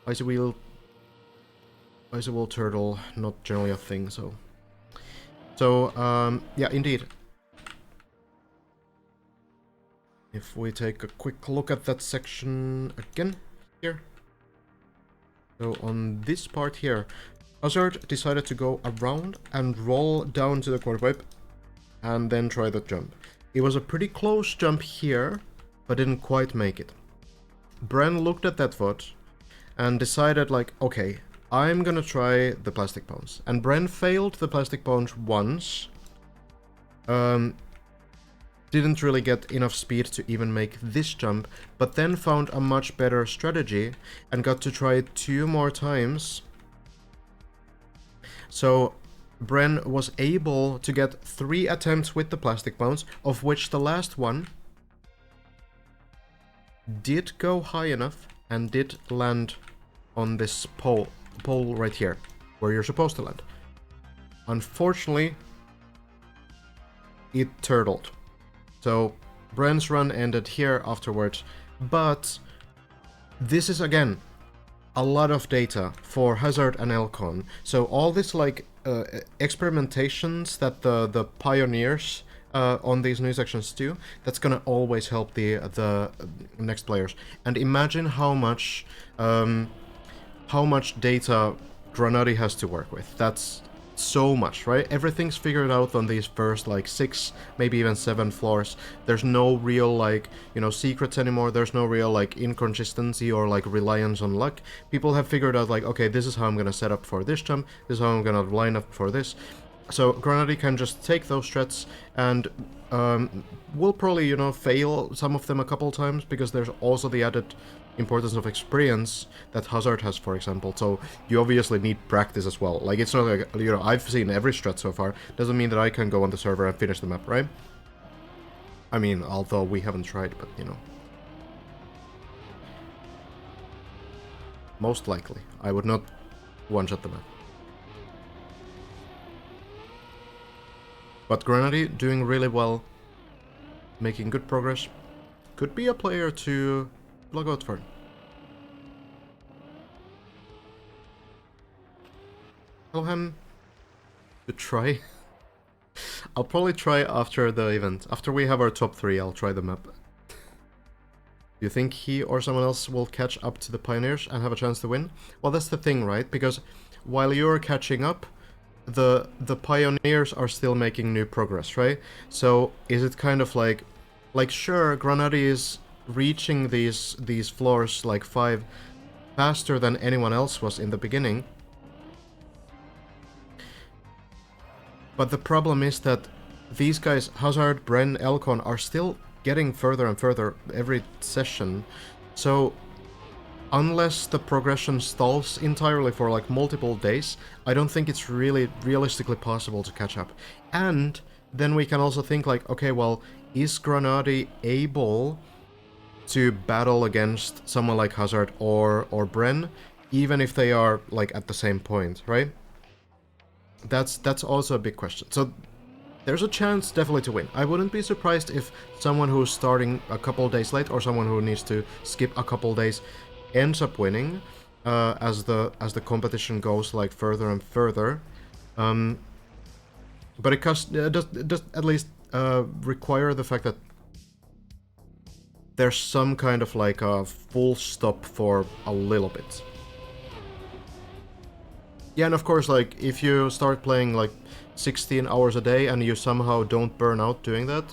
Icy Wheel Turtle, not generally a thing, so... So, yeah, indeed. If we take a quick look at that section again, here. So on this part here, Hazard decided to go around and roll down to the quarter pipe, and then try the jump. It was a pretty close jump here, but didn't quite make it. Bren looked at that VOD, and decided like, okay, I'm gonna try the plastic bones. And Bren failed the plastic bones once. Didn't really get enough speed to even make this jump, but then found a much better strategy and got to try it 2 more times. So Bren was able to get 3 attempts with the plastic bones, of which the last one did go high enough and did land on this pole right here, where you're supposed to land. Unfortunately, it turtled. So Bren's run ended here afterwards, but this is again a lot of data for Hazard and Elcon. So all this like experimentations that the pioneers on these new sections do, that's gonna always help the next players. And imagine how much data Granati has to work with. That's so much, right? Everything's figured out on these first like 6, maybe even 7 floors. There's no real like, you know, secrets anymore. There's no real like inconsistency or like reliance on luck. People have figured out like, okay, this is how I'm gonna set up for this jump, this is how I'm gonna line up for this. So Granati can just take those strats and will probably, you know, fail some of them a couple times, because there's also the added importance of experience that Hazard has, for example. So you obviously need practice as well. Like, it's not like, you know, I've seen every strat so far. Doesn't mean that I can go on the server and finish the map, right? I mean, although we haven't tried, but, you know. Most likely. I would not one-shot the map. But Granati doing really well, making good progress. Could be a player to look out for. Tell him to try. I'll probably try after the event. After we have our top 3, I'll try the map. Do you think he or someone else will catch up to the Pioneers and have a chance to win? Well, that's the thing, right? Because while you're catching up, the Pioneers are still making new progress, right? So is it kind of like sure, Granati is reaching these floors like 5 faster than anyone else was in the beginning. But the problem is that these guys, Hazard, Bren, Elcon, are still getting further and further every session. So unless the progression stalls entirely for like multiple days, I don't think it's really realistically possible to catch up. And then we can also think like, okay, well, is Granati able to battle against someone like Hazard or Bren, even if they are like at the same point, right? That's also a big question. So there's a chance definitely to win. I wouldn't be surprised if someone who's starting a couple days late or someone who needs to skip a couple days ends up winning as the competition goes like further and further. But it does at least require the fact that there's some kind of like a full stop for a little bit. Yeah, and of course, like, if you start playing like 16 hours a day and you somehow don't burn out doing that,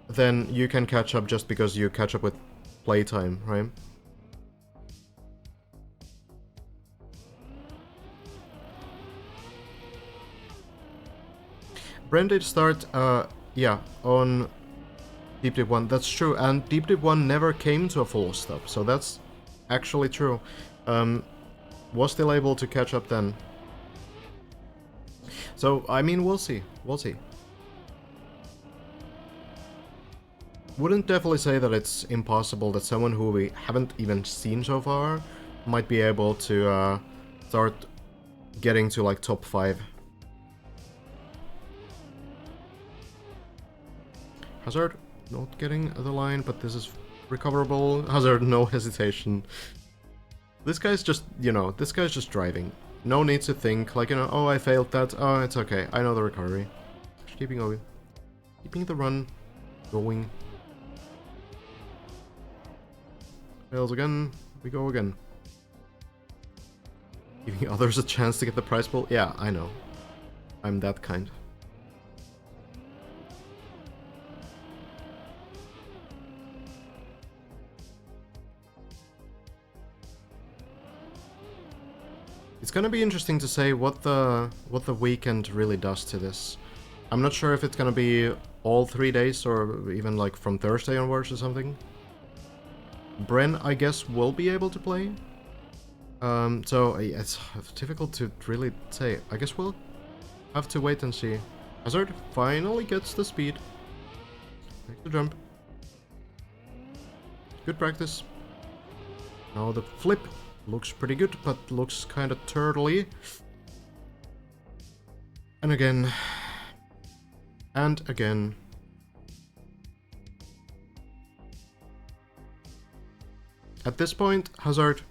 then you can catch up just because you catch up with playtime, right? Bren did start, yeah, on Deep Dip 1, that's true, and Deep Dip 1 never came to a full stop, so that's actually true. Was still able to catch up then. So, I mean, we'll see. We'll see. Wouldn't definitely say that it's impossible that someone who we haven't even seen so far might be able to start getting to like top 5. Hazard not getting the line, but this is recoverable. Hazard, no hesitation. This guy's just, you know, this guy's just driving. No need to think, like, you know, oh, I failed that. Oh, it's okay. I know the recovery. Just keeping going. Keeping the run going. Fails again. We go again. Giving others a chance to get the prize pool. Yeah, I know. I'm that kind. It's gonna be interesting to say what the weekend really does to this. I'm not sure if it's gonna be all 3 days or even like from Thursday onwards or something. Bren, I guess, will be able to play. So it's difficult to really say. I guess we'll have to wait and see. Hazard finally gets the speed. Makes the jump. Good practice. Now the flip. Looks pretty good, but looks kind of turtly. And again. And again. At this point, Hazard,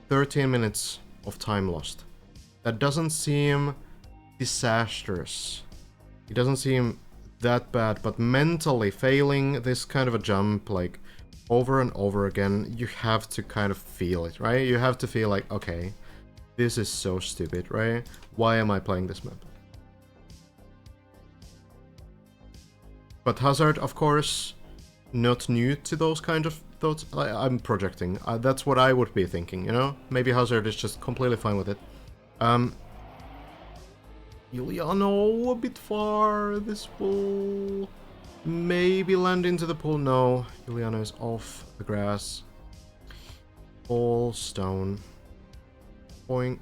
13 minutes of time lost. That doesn't seem disastrous. It doesn't seem that bad, but mentally failing this kind of a jump, like, over and over again, you have to kind of feel it, right? You have to feel like, okay, this is so stupid, right? Why am I playing this map? But Hazard, of course, not new to those kind of thoughts. I'm projecting. That's what I would be thinking, you know? Maybe Hazard is just completely fine with it. Juliano, a bit far. This will maybe land into the pool. No, Juliano is off the grass. All stone. Boing.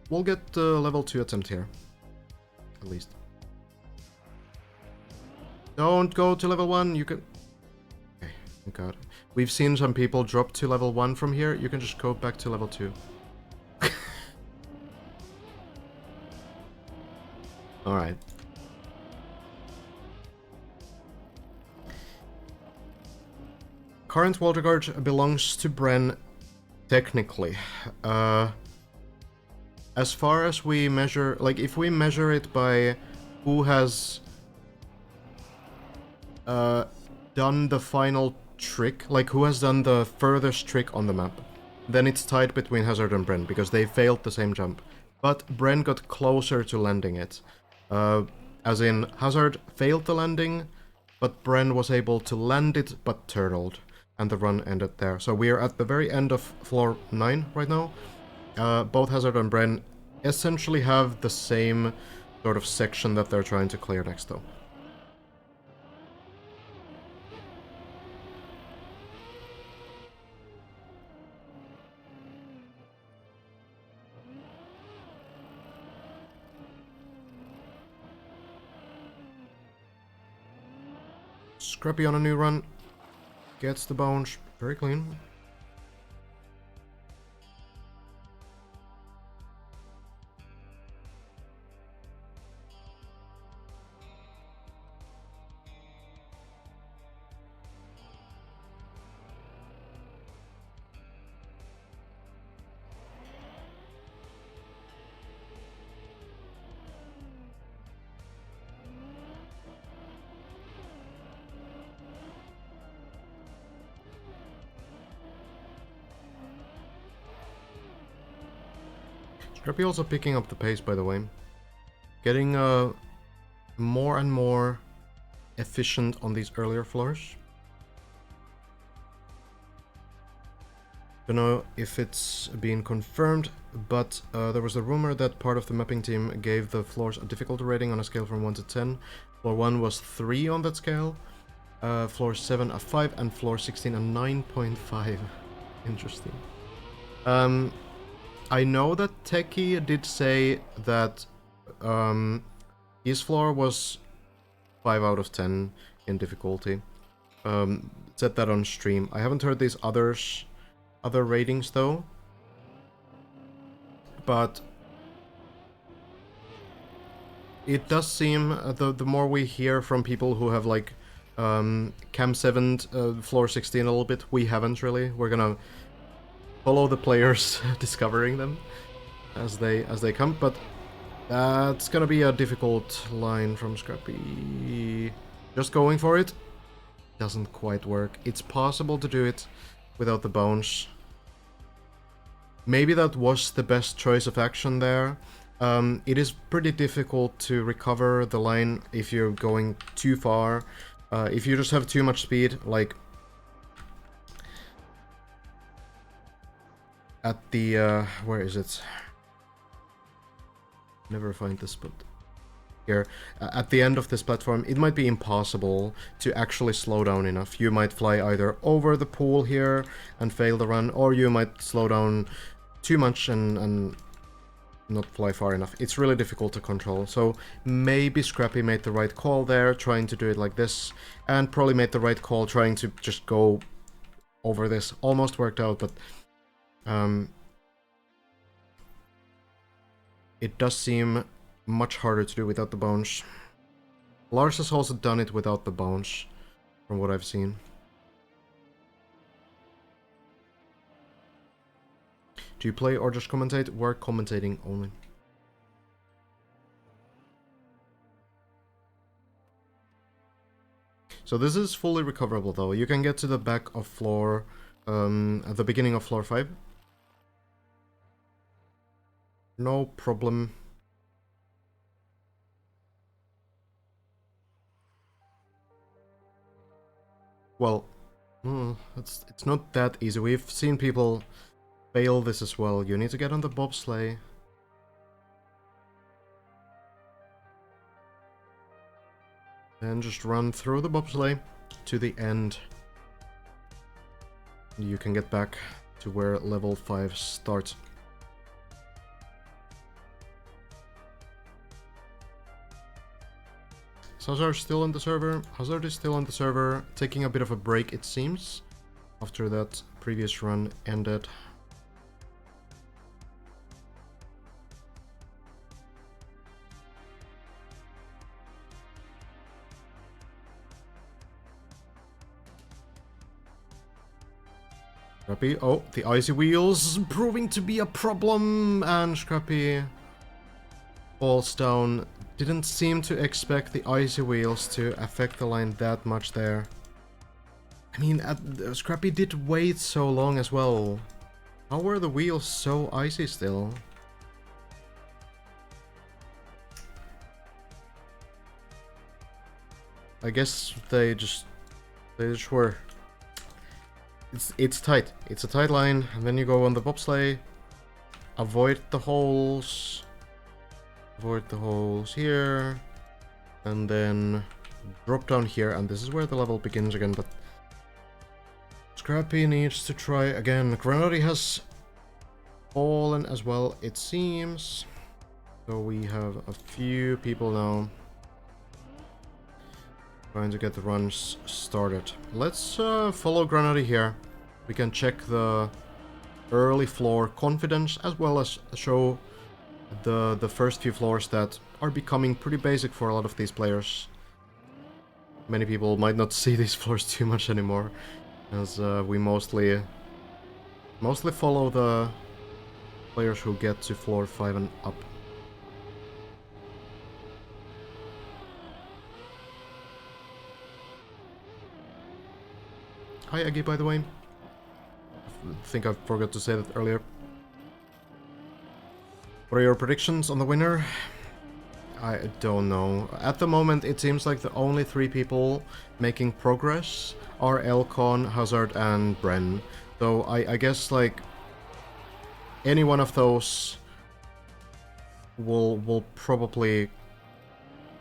We'll get the level 2 attempt here. At least. Don't go to level 1, you can... Okay, thank god. We've seen some people drop to level 1 from here, you can just go back to level 2. Alright. Current world record belongs to Bren, technically. As far as we measure, like, if we measure it by who has done the final trick, like who has done the furthest trick on the map, then it's tied between Hazard and Bren, because they failed the same jump. But Bren got closer to landing it. As in, Hazard failed the landing, but Bren was able to land it, but turtled. And the run ended there. So we are at the very end of floor 9 right now. Both Hazard and Bren essentially have the same sort of section that they're trying to clear next, though. Scrappy on a new run. Gets the bones. Very clean. Scrappy also picking up the pace, by the way. Getting more and more efficient on these earlier floors. Don't know if it's been confirmed, but there was a rumor that part of the mapping team gave the floors a difficulty rating on a scale from 1 to 10. Floor 1 was 3 on that scale, floor 7 a 5, and floor 16 a 9.5. Interesting. I know that Techie did say that his floor was 5 out of 10 in difficulty. Said that on stream. I haven't heard these other ratings though. But It does seem, the more we hear from people who have like Cam 7, floor 16 a little bit, we haven't really. We're gonna follow the players discovering them as they come, but that's gonna be a difficult line from Scrappy. Just going for it doesn't quite work. It's possible to do it without the bones. Maybe that was the best choice of action there. It is pretty difficult to recover the line if you're going too far. If you just have too much speed, like at the, where is it? Never find this spot. Here, at the end of this platform, it might be impossible to actually slow down enough. You might fly either over the pool here and fail the run, or you might slow down too much and not fly far enough. It's really difficult to control, so maybe Scrappy made the right call there, trying to do it like this, and probably made the right call trying to just go over this. Almost worked out, but it does seem much harder to do without the bones. Lars has also done it without the bones, from what I've seen. Do you play or just commentate? We're commentating only. So this is fully recoverable though. You can get to the back of floor, at the beginning of floor 5. No problem. Well, it's not that easy. We've seen people fail this as well. You need to get on the bobsleigh. And just run through the bobsleigh to the end. You can get back to where level 5 starts. Hazard still on the server. Hazard is still on the server, taking a bit of a break it seems, after that previous run ended. Scrappy, oh, the icy wheels proving to be a problem, and Scrappy falls down. Didn't seem to expect the icy wheels to affect the line that much there. I mean, Scrappy did wait so long as well. How were the wheels so icy still? I guess they just were. It's tight. It's a tight line, and then you go on the bobsleigh. Avoid the holes. Avoid the holes here, and then drop down here, and this is where the level begins again, but Scrappy needs to try again. Granati has fallen as well, it seems. So we have a few people now trying to get the runs started. Let's follow Granati here. We can check the early floor confidence, as well as show the first few floors that are becoming pretty basic for a lot of these players. Many people might not see these floors too much anymore, as we mostly follow the players who get to floor 5 and up. Hi Aggie, by the way. I think I forgot to say that earlier. What are your predictions on the winner? I don't know. At the moment, it seems like the only 3 people making progress are Elcon, Hazard, and Bren. So I guess like any one of those will probably.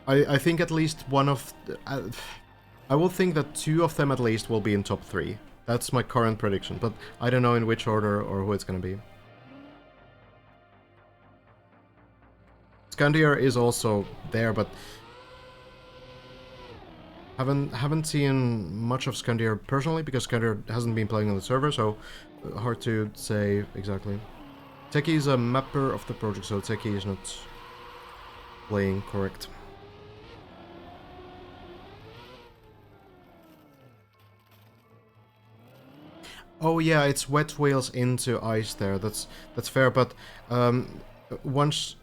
I think at least one of. I will think that 2 of them at least will be in top 3. That's my current prediction, but I don't know in which order or who it's gonna be. Scandier is also there, but haven't seen much of Scandier personally, because Scandier hasn't been playing on the server, so hard to say exactly. Techie is a mapper of the project, so Techie is not playing correct. Oh yeah, it's wet wheels into ice there. That's fair, but once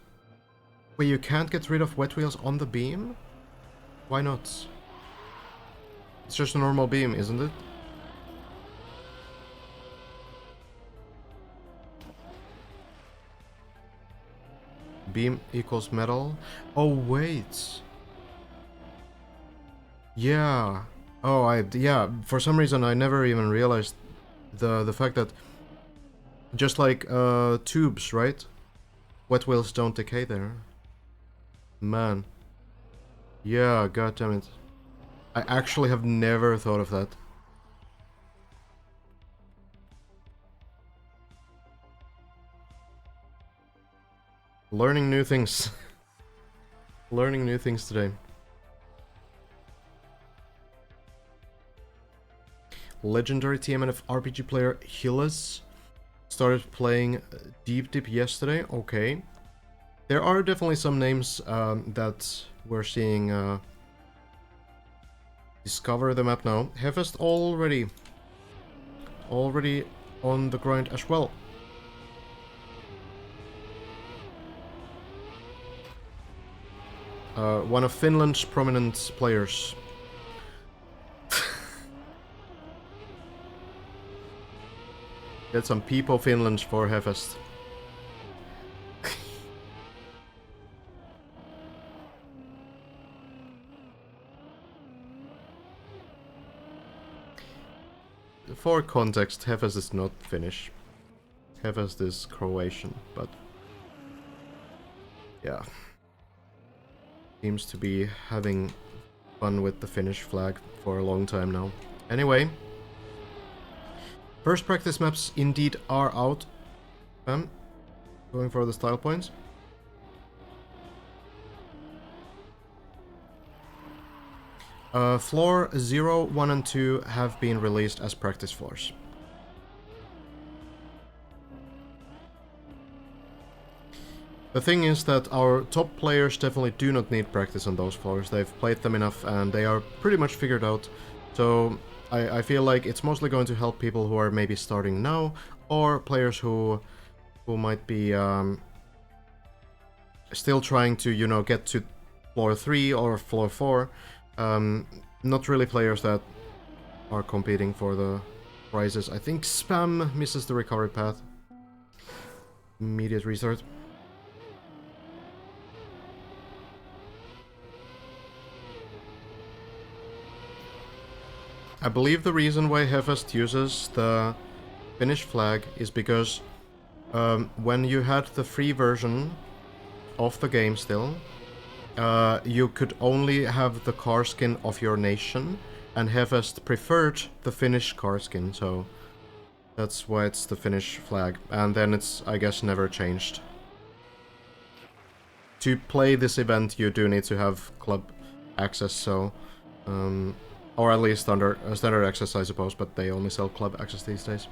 wait, you can't get rid of wet wheels on the beam? Why not? It's just a normal beam, isn't it? Beam equals metal. Oh wait. Yeah. Oh, yeah. For some reason, I never even realized the fact that just like tubes, right? Wet wheels don't decay there. Man. Yeah. God damn it. I actually have never thought of that. Learning new things. Learning new things today. Legendary TMNF RPG player Hillis started playing Deep Dip yesterday. Okay. There are definitely some names that we're seeing discover the map now. Hefest already on the grind as well. One of Finland's prominent players. Get some people Finland for Hefest. For context, Hefest is not Finnish. Hefest is Croatian, but yeah. Seems to be having fun with the Finnish flag for a long time now. Anyway, first practice maps indeed are out. Going for the style points. Floor 0, 1 and 2 have been released as practice floors. The thing is that our top players definitely do not need practice on those floors. They've played them enough and they are pretty much figured out. So I feel like it's mostly going to help people who are maybe starting now, or players who might be still trying to, you know, get to floor 3 or floor 4. Not really players that are competing for the prizes. I think Spam misses the recovery path. Immediate restart. I believe the reason why Hefest uses the Finnish flag is because when you had the free version of the game still, you could only have the car skin of your nation, and Hefest preferred the Finnish car skin, so that's why it's the Finnish flag. And then it's, I guess, never changed. To play this event, you do need to have club access, so... or at least standard access, I suppose, but they only sell club access these days.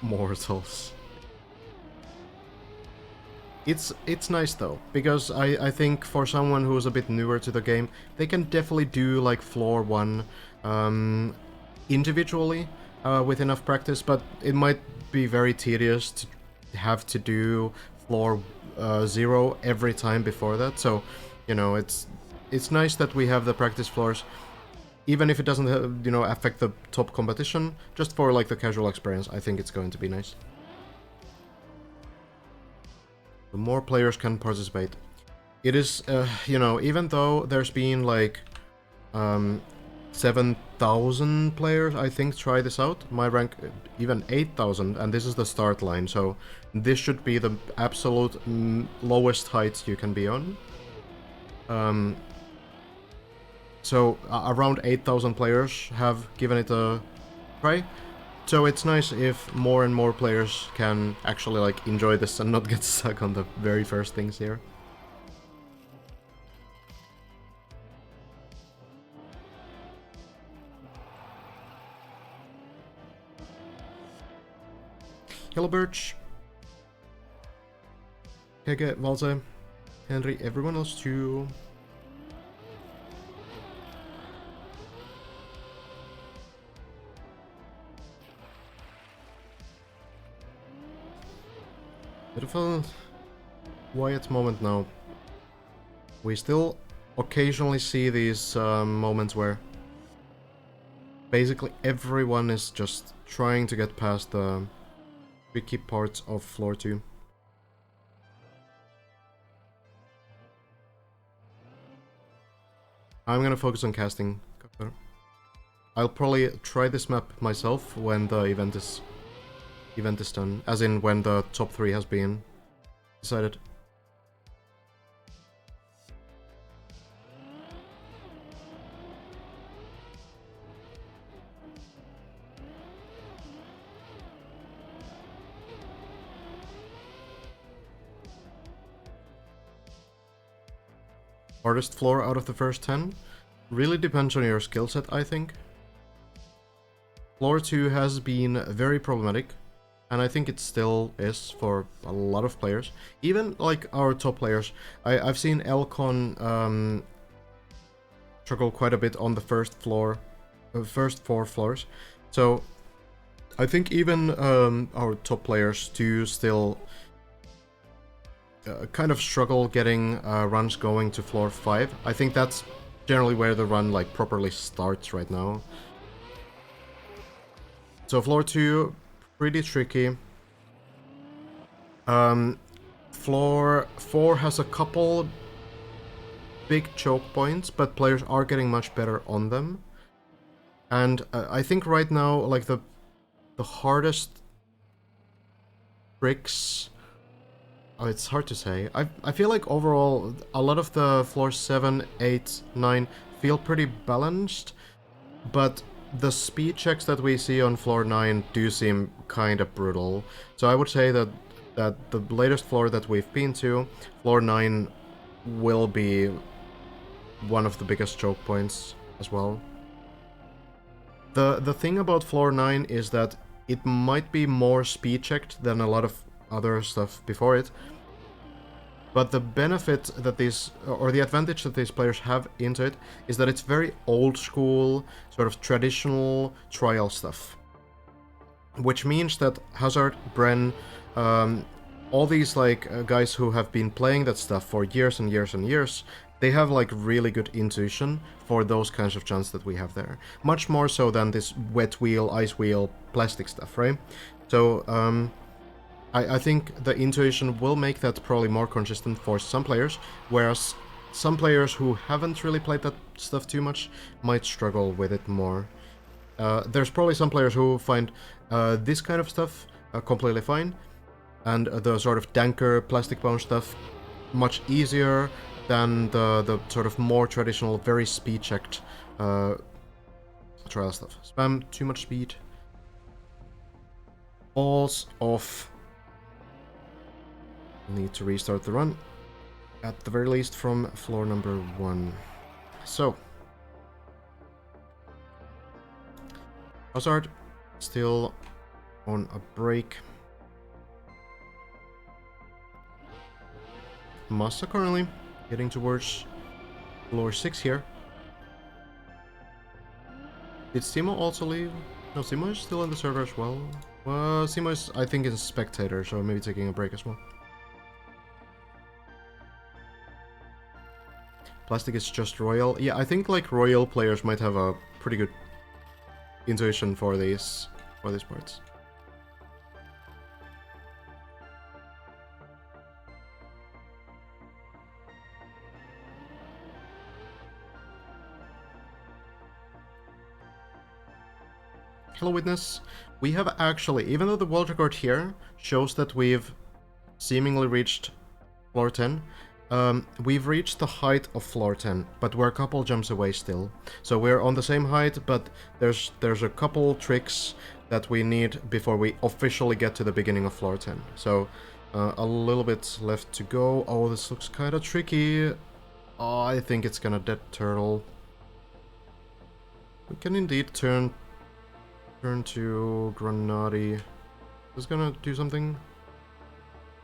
Mortals. It's nice though, because I think for someone who's a bit newer to the game, they can definitely do like floor 1 individually with enough practice, but it might be very tedious to have to do floor 0 every time before that. So, you know, it's nice that we have the practice floors, even if it doesn't, you know, affect the top competition. Just for like the casual experience, I think it's going to be nice. The more players can participate. It is, you know, even though there's been like 7,000 players, I think, try this out. My rank, even 8,000, and this is the start line, so this should be the absolute lowest height you can be on. So around 8,000 players have given it a try. So it's nice if more and more players can actually like enjoy this and not get stuck on the very first things here. Hello Birch. Hege, Valse. Henry, everyone else too. Bit of a quiet moment now. We still occasionally see these moments where basically everyone is just trying to get past the tricky parts of floor 2. I'm gonna focus on casting. I'll probably try this map myself when the event is done, as in when the top 3 has been decided. Hardest floor out of the first 10? Really depends on your skill set, I think. Floor 2 has been very problematic, and I think it still is for a lot of players. Even like our top players. I've seen Elcon struggle quite a bit on the first 4 floors. So I think even our top players do still kind of struggle getting runs going to floor 5. I think that's generally where the run like properly starts right now. So floor 2, pretty tricky. Floor 4 has a couple big choke points, but players are getting much better on them. And I think right now, like the hardest tricks. Oh, it's hard to say. I feel like overall, a lot of the floor 7, 8, 9 feel pretty balanced, but the speed checks that we see on floor 9 do seem kind of brutal. So I would say that the latest floor that we've been to, floor 9, will be one of the biggest choke points as well. The thing about floor 9 is that it might be more speed checked than a lot of other stuff before it, but the benefit that these, or the advantage that these players have into it, is that it's very old school, sort of traditional trial stuff. Which means that Hazard, Bren, all these like guys who have been playing that stuff for years and years and years, they have like really good intuition for those kinds of jumps that we have there. Much more so than this wet wheel, ice wheel, plastic stuff, right? So I think the intuition will make that probably more consistent for some players, whereas some players who haven't really played that stuff too much might struggle with it more. There's probably some players who find this kind of stuff completely fine, and the sort of danker plastic bound stuff much easier than the sort of more traditional, very speed-checked trial stuff. Spam too much speed. Balls off. Need to restart the run, at the very least from floor number 1. So, Hazard still on a break. Massa currently getting towards floor 6 here. Did Simo also leave? No, Simo is still in the server as well. Well, Simo is, I think, is a spectator, so maybe taking a break as well. Plastic is just Royal. Yeah, I think like Royal players might have a pretty good intuition for these parts. Hello, Witness. We have actually, even though the world record here shows that we've seemingly reached floor 10, we've reached the height of floor 10, but we're a couple jumps away still. So we're on the same height, but there's a couple tricks that we need before we officially get to the beginning of floor 10. So a little bit left to go. Oh, this looks kind of tricky. Oh, I think it's gonna dead turtle. We can indeed turn to Granati. Is this gonna do something?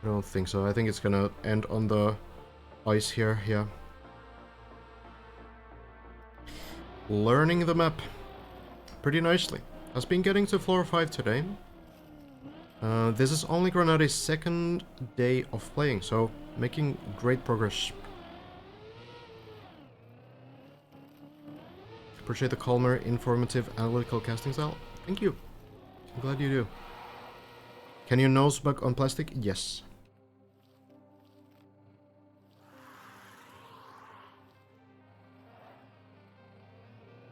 I don't think so. I think it's gonna end on the ice here, yeah. Learning the map pretty nicely. Has been getting to floor 5 today. This is only Granada's second day of playing, so making great progress. Appreciate the calmer, informative, analytical casting style. Thank you. I'm glad you do. Can you nose bug on plastic? Yes.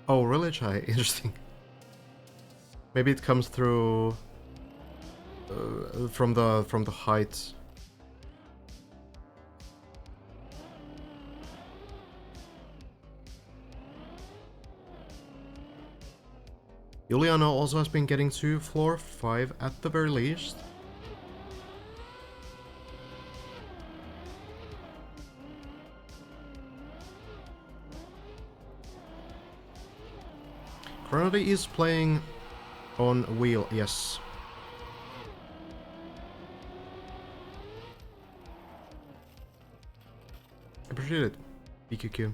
Oh, really, Chai? Interesting. Maybe it comes through from the height. Juliana also has been getting to floor 5 at the very least. Granada is playing on wheel, yes. Appreciate it, BQQ.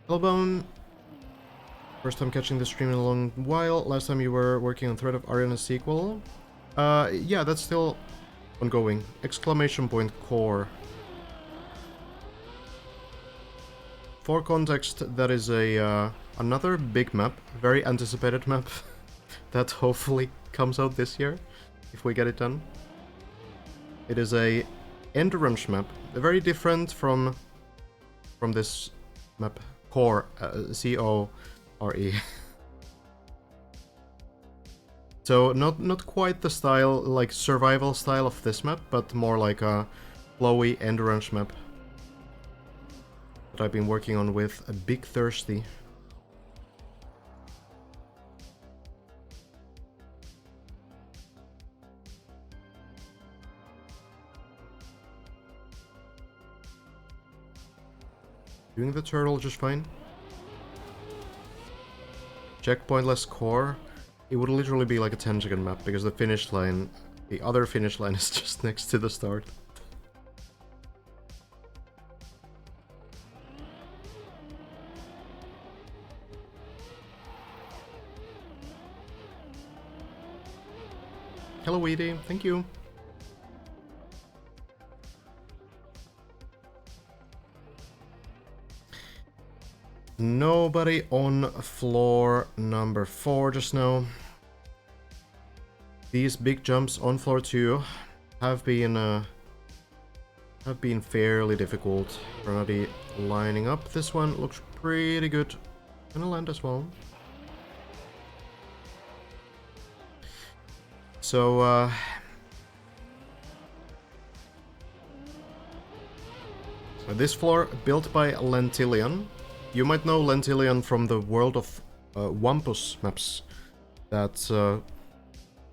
Hello, Bone. First time catching the stream in a long while. Last time you were working on Thread of Ariana sequel. Yeah, that's still ongoing. Exclamation point core. For context, that is a another big map, very anticipated map, that hopefully comes out this year, if we get it done. It is a endurance map, very different from this map, core, C-O-R-E. So not quite the style, like survival style of this map, but more like a flowy endurance map that I've been working on with a Big Thirsty. Doing the turtle just fine. Checkpointless core. It would literally be like a 10-second map because the finish line, the other finish line is just next to the start. Hello, Weedy. Thank you. Nobody on floor number 4 just now. These big jumps on floor 2 have been fairly difficult. We're already lining up. This one looks pretty good. Gonna land as well. So this floor built by Lentillion. You might know Lentillion from the World of Wampus maps that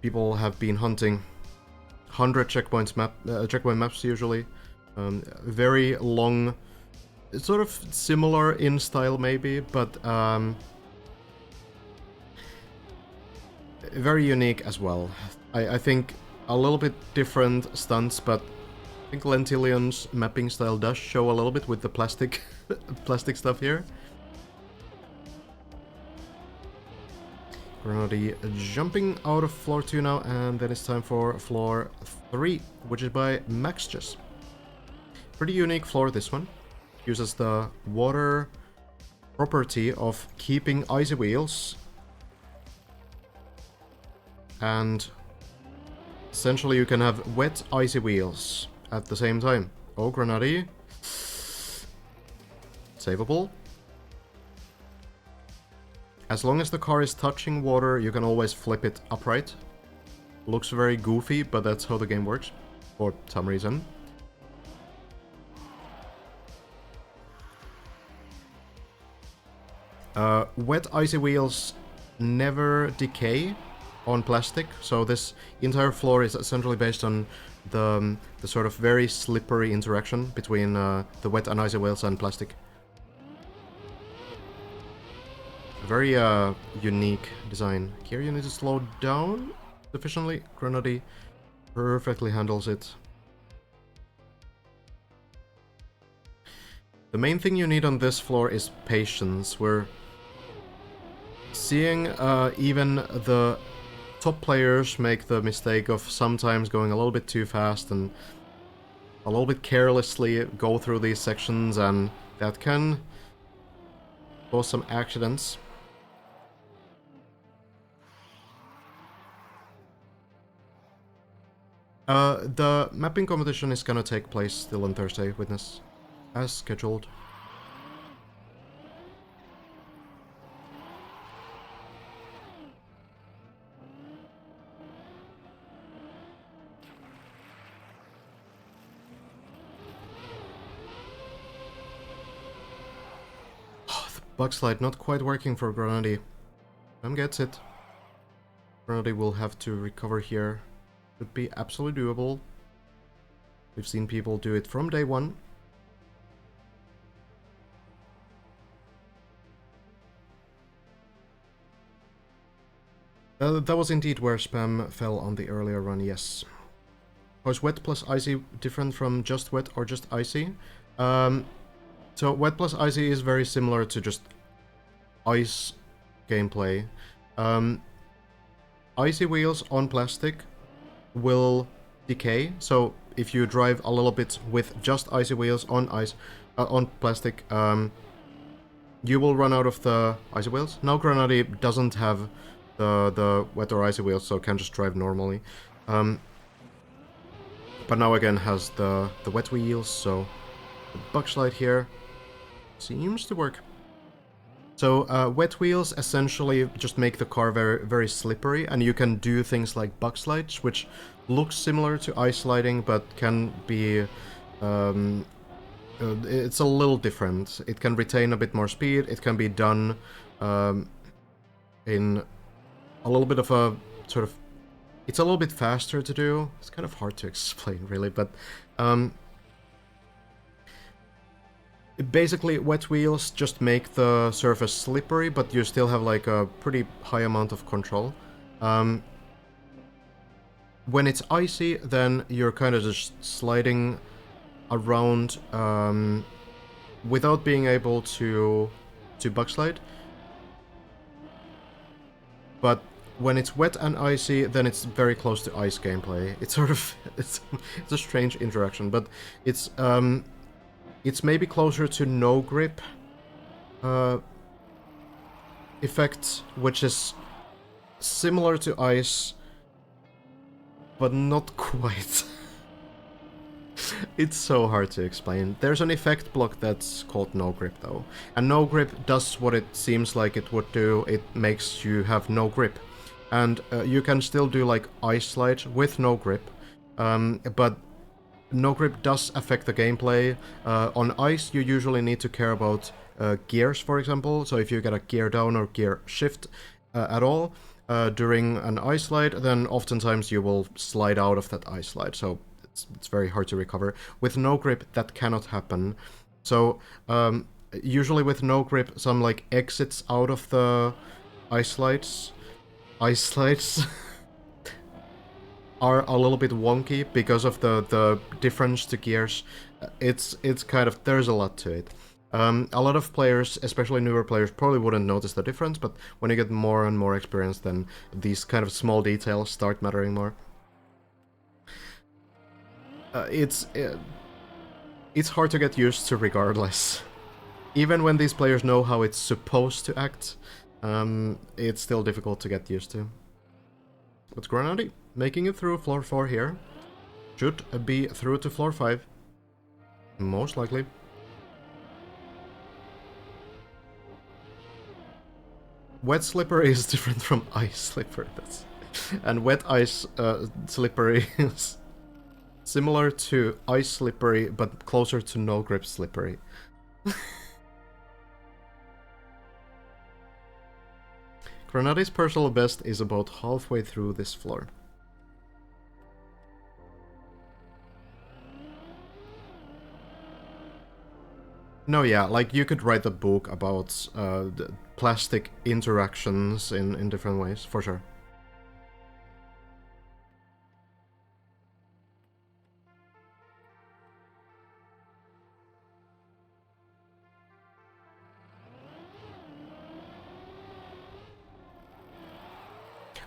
people have been hunting. 100 checkpoint maps usually. Very long, sort of similar in style maybe, but very unique as well. I think a little bit different stunts, but I think Lentillion's mapping style does show a little bit with the plastic plastic stuff here. We're already jumping out of floor 2 now, and then it's time for floor 3, which is by MaxJess. Pretty unique floor, this one. Uses the water property of keeping icy wheels, and essentially you can have wet icy wheels at the same time. Oh, Grenade. Saveable. As long as the car is touching water, you can always flip it upright. Looks very goofy, but that's how the game works, for some reason. Wet icy wheels never decay on plastic, so this entire floor is essentially based on the sort of very slippery interaction between the wet and icy wheels and plastic. Very unique design. Here you need to slow down sufficiently. Grenade perfectly handles it. The main thing you need on this floor is patience. We're seeing even the top players make the mistake of sometimes going a little bit too fast and a little bit carelessly go through these sections, and that can cause some accidents. The mapping competition is gonna take place still on Thursday, Witness, as scheduled. Oh, the bug slide not quite working for Grenady. Gets it. Grenady will have to recover here. Could be absolutely doable. We've seen people do it from day one. That was indeed where spam fell on the earlier run, yes. Was wet plus icy different from just wet or just icy? So wet plus icy is very similar to just ice gameplay. Icy wheels on plastic will decay, so if you drive a little bit with just icy wheels on on plastic, you will run out of the icy wheels. Now Grenady doesn't have the wet or icy wheels, so can just drive normally. But now again has the wet wheels, so the bug slide here seems to work. So wet wheels essentially just make the car very, very slippery, and you can do things like bug slides, which looks similar to ice sliding, but can be... it's a little different. It can retain a bit more speed, it can be done in a little bit of a sort of... It's a little bit faster to do. It's kind of hard to explain, really, but... basically, wet wheels just make the surface slippery, but you still have like a pretty high amount of control. When it's icy, then you're kind of just sliding around without being able to bug slide. But when it's wet and icy, then it's very close to ice gameplay. It's sort of it's a strange interaction, but it's maybe closer to no grip effect, which is similar to ice, but not quite. It's so hard to explain. There's an effect block that's called no grip though, and no grip does what it seems like it would do. It makes you have no grip, and you can still do like ice slide with no grip, but no grip does affect the gameplay. On ice, you usually need to care about gears, for example. So if you get a gear down or gear shift at all during an ice slide, then oftentimes you will slide out of that ice slide. So it's very hard to recover. With no grip, that cannot happen. So usually with no grip, some like exits out of the ice slides are a little bit wonky because of the difference to gears. It's kind of, there's a lot to it. A lot of players, especially newer players, probably wouldn't notice the difference, but when you get more and more experience, then these kind of small details start mattering more. It's hard to get used to regardless. Even when these players know how it's supposed to act, it's still difficult to get used to. But Grenady making it through floor 4 here. Should be through to floor 5. Most likely. Wet slippery is different from ice slippery. And wet ice slippery is similar to ice slippery, but closer to no grip slippery. Grenady's personal best is about halfway through this floor. No, yeah, like you could write a book about the plastic interactions in different ways, for sure.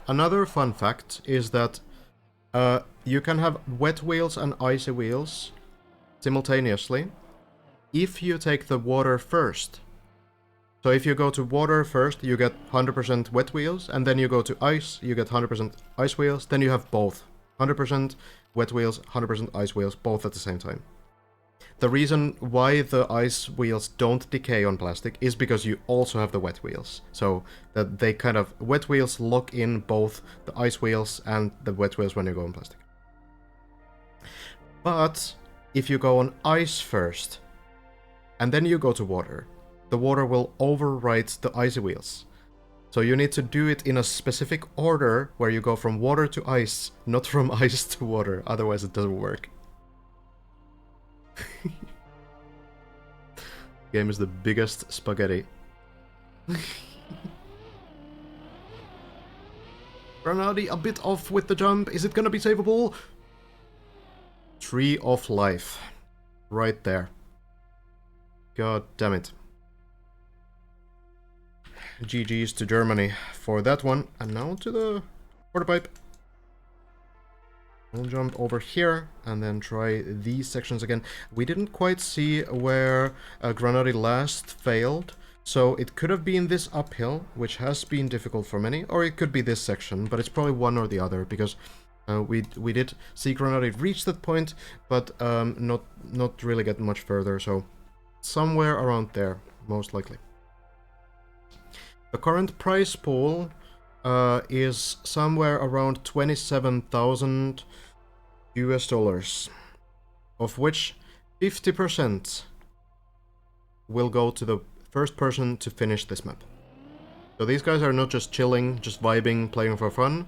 another fun fact is that you can have wet wheels and icy wheels simultaneously if you take the water first. So if you go to water first, you get 100% wet wheels, and then you go to ice, you get 100% ice wheels, then you have both. 100% wet wheels, 100% ice wheels, both at the same time. The reason why the ice wheels don't decay on plastic is because you also have the wet wheels. So that they kind of, wet wheels lock in both the ice wheels and the wet wheels when you go on plastic. But if you go on ice first, and then you go to water, the water will overwrite the icy wheels. So you need to do it in a specific order where you go from water to ice, not from ice to water, otherwise it doesn't work. Game is the biggest spaghetti. Granadi a bit off with the jump. Is it gonna be savable? Tree of Life. Right there. God damn it. GG's to Germany for that one. And now to the quarter pipe. We'll jump over here and then try these sections again. We didn't quite see where Granadi last failed, so it could have been this uphill, which has been difficult for many, or it could be this section, but it's probably one or the other, because we did see Granadi reach that point, but not really get much further, so somewhere around there, most likely. The current prize pool is somewhere around 27,000 US dollars, of which 50% will go to the first person to finish this map. So these guys are not just chilling, just vibing, playing for fun.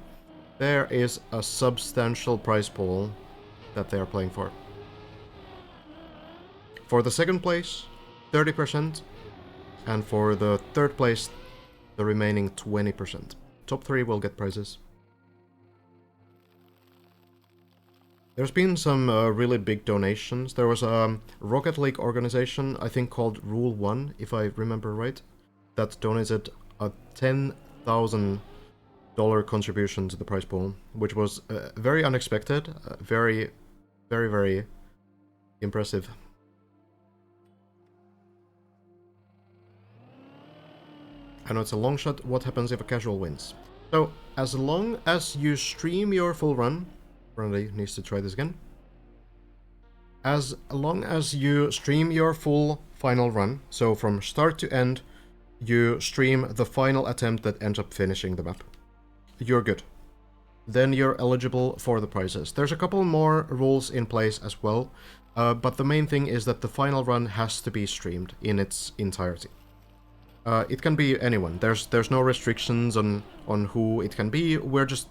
There is a substantial prize pool that they are playing for. For the second place, 30%, and for the third place, the remaining 20%. Top 3 will get prizes. There's been some really big donations. There was a Rocket League organization, I think called Rule 1, if I remember right, that donated a $10,000 contribution to the prize pool, which was very unexpected, very, very, very impressive. I know it's a long shot. What happens if a casual wins? So, as long as you stream your full run, Randy needs to try this again. As long as you stream your full final run, so from start to end, you stream the final attempt that ends up finishing the map, you're good. Then you're eligible for the prizes. There's a couple more rules in place as well, but the main thing is that the final run has to be streamed in its entirety. It can be anyone. There's no restrictions on who it can be. We're just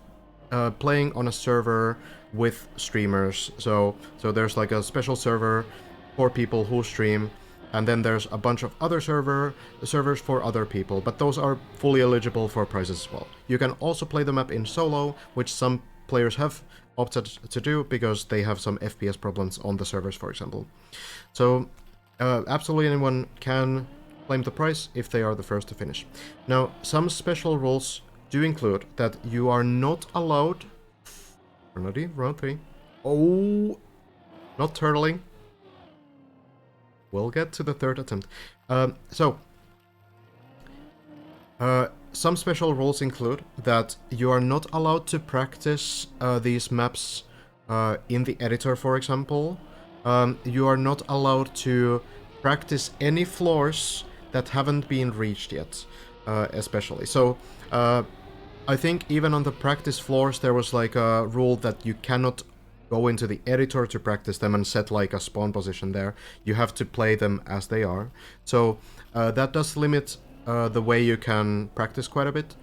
playing on a server with streamers. So there's like a special server for people who stream, and then there's a bunch of other servers for other people, but those are fully eligible for prizes as well. You can also play the map in solo, which some players have opted to do because they have some FPS problems on the servers, for example. So absolutely anyone can claim the prize if they are the first to finish. Now, some special rules do include that you are not allowed... Ready? Round 3. Oh! Not turtling. We'll get to the third attempt. Some special rules include that you are not allowed to practice these maps in the editor, for example. You are not allowed to practice any floors that haven't been reached yet, especially. So, I think even on the practice floors there was like a rule that you cannot go into the editor to practice them and set like a spawn position there. You have to play them as they are. So that does limit the way you can practice quite a bit.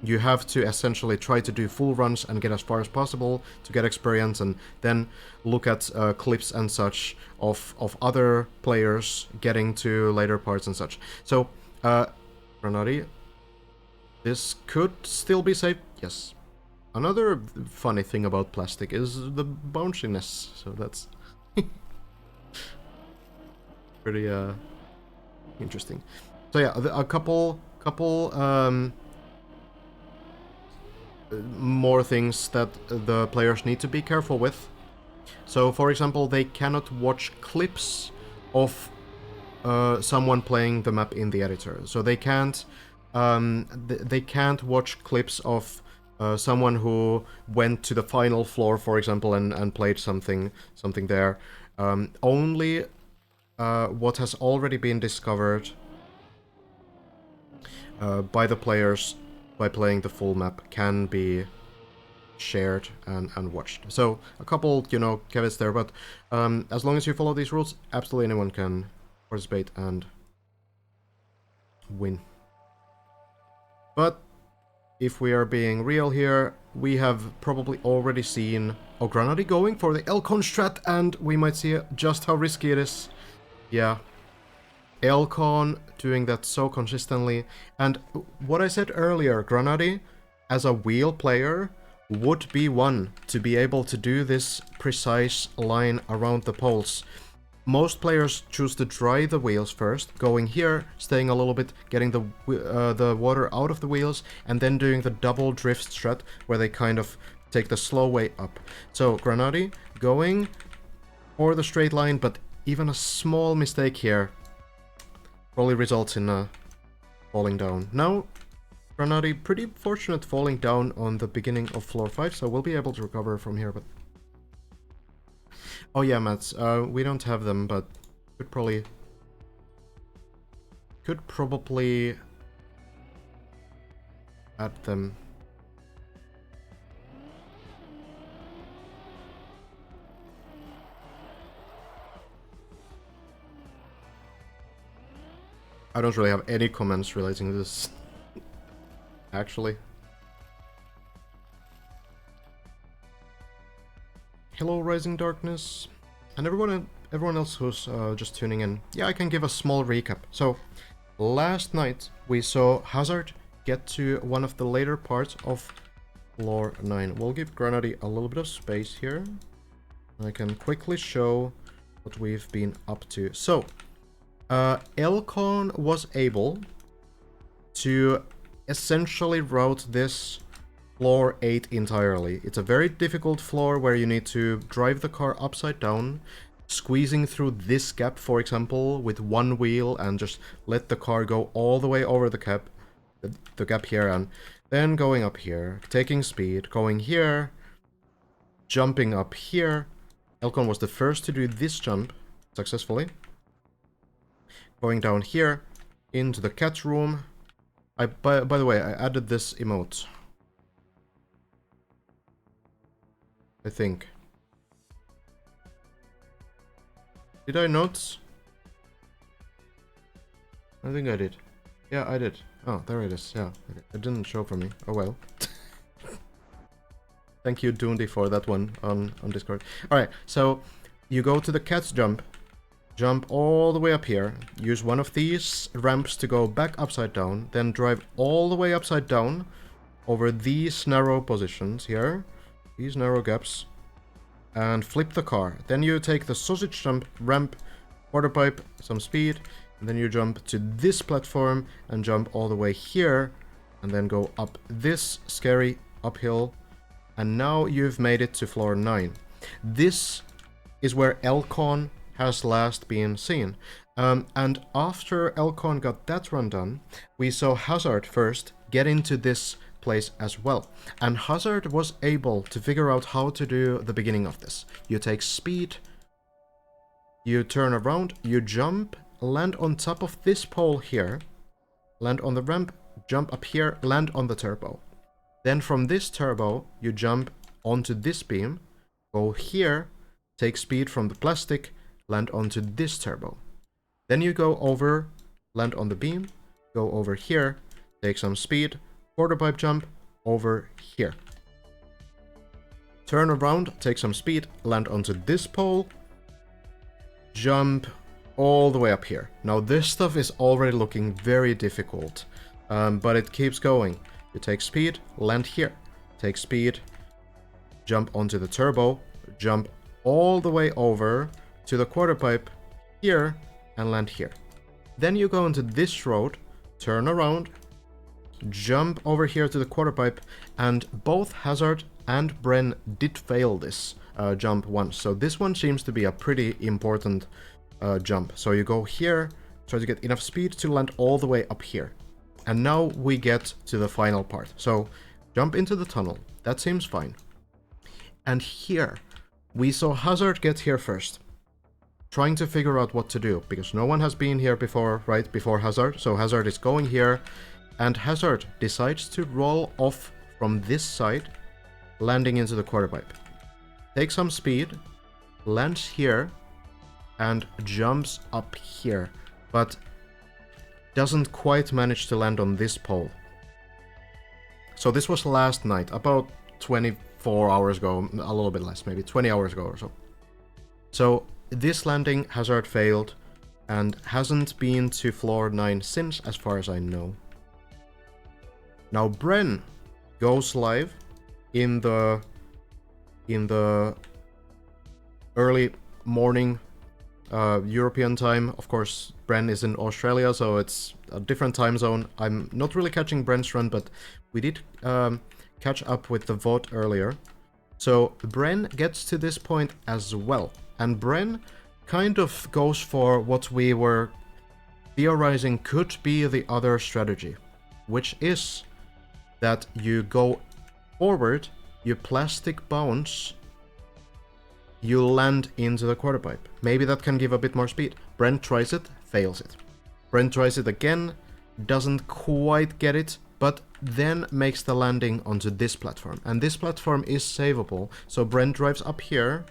You have to essentially try to do full runs and get as far as possible to get experience, and then look at clips and such of other players getting to later parts and such. So, Granadi, this could still be safe. Yes. Another funny thing about plastic is the bounciness, so that's pretty interesting. So yeah, a couple more things that the players need to be careful with. So, for example, they cannot watch clips of someone playing the map in the editor. So they can't watch clips of someone who went to the final floor, for example, and played something there. Only what has already been discovered by the players by playing the full map can be shared and watched. So a couple, caveats there, but as long as you follow these rules, absolutely anyone can participate and win. But if we are being real here, we have probably already seen Granadi going for the Elcon strat, and we might see just how risky it is. Yeah. Elcon doing that so consistently. And what I said earlier, Granadi, as a wheel player, would be one to be able to do this precise line around the poles. Most players choose to dry the wheels first, going here, staying a little bit, getting the water out of the wheels, and then doing the double drift strat, where they kind of take the slow way up. So Granadi going for the straight line, but even a small mistake here probably results in falling down. Now, Granadi pretty fortunate falling down on the beginning of floor 5, so we'll be able to recover from here, but... Oh yeah, mats. We don't have them, but could probably add them. I don't really have any comments relating to this, actually. Hello, Rising Darkness, and everyone else who's just tuning in. Yeah, I can give a small recap. So, last night we saw Hazard get to one of the later parts of floor 9. We'll give Granadi a little bit of space here. I can quickly show what we've been up to. So, Elcon was able to essentially route this floor 8 entirely. It's a very difficult floor where you need to drive the car upside down, squeezing through this gap, for example, with one wheel, and just let the car go all the way over the gap here, and then going up here, taking speed, going here, jumping up here. Elcon was the first to do this jump successfully. Going down here, into the cat room. By the way, I added this emote. I think. Did I not? I think I did. Yeah, I did. Oh, there it is. Yeah, it didn't show for me. Oh well. Thank you, Doondy, for that one on Discord. Alright, so you go to the cat's jump. Jump all the way up here. Use one of these ramps to go back upside down. Then drive all the way upside down over these narrow positions here. These narrow gaps, and flip the car. Then you take the sausage jump, ramp, quarter pipe, some speed, and then you jump to this platform and jump all the way here, and then go up this scary uphill, and now you've made it to floor 9. This is where Elcon has last been seen. And after Elcon got that run done, we saw Hazard first get into this place as well. And Hazard was able to figure out how to do the beginning of this. You take speed, you turn around, you jump, land on top of this pole here, land on the ramp, jump up here, land on the turbo. Then from this turbo, you jump onto this beam, go here, take speed from the plastic, land onto this turbo. Then you go over, land on the beam, go over here, take some speed, quarter pipe jump over here. Turn around, take some speed, land onto this pole, jump all the way up here. Now this stuff is already looking very difficult, but it keeps going. You take speed, land here, take speed, jump onto the turbo, jump all the way over to the quarter pipe here, and land here. Then you go into this road, turn around, jump over here to the quarter pipe, and both Hazard and Bren did fail this jump once. So this one seems to be a pretty important jump. So you go here, try to get enough speed to land all the way up here. And now we get to the final part. So jump into the tunnel. That seems fine. And here, we saw Hazard get here first, trying to figure out what to do, because no one has been here before, right before Hazard. So Hazard is going here, and Hazard decides to roll off from this side, landing into the quarter pipe. Takes some speed, lands here, and jumps up here, but doesn't quite manage to land on this pole. So this was last night, about 24 hours ago, a little bit less, maybe 20 hours ago or so. So this landing Hazard failed, and hasn't been to floor 9 since, as far as I know. Now Bren goes live in the early morning European time. Of course, Bren is in Australia, so it's a different time zone. I'm not really catching Bren's run, but we did catch up with the VOD earlier. So Bren gets to this point as well, and Bren kind of goes for what we were theorizing could be the other strategy, which is that you go forward, you plastic bounce, you land into the quarter pipe. Maybe that can give a bit more speed. Bren tries it, fails it. Bren tries it again, doesn't quite get it, but then makes the landing onto this platform. And this platform is savable, so Bren drives up here,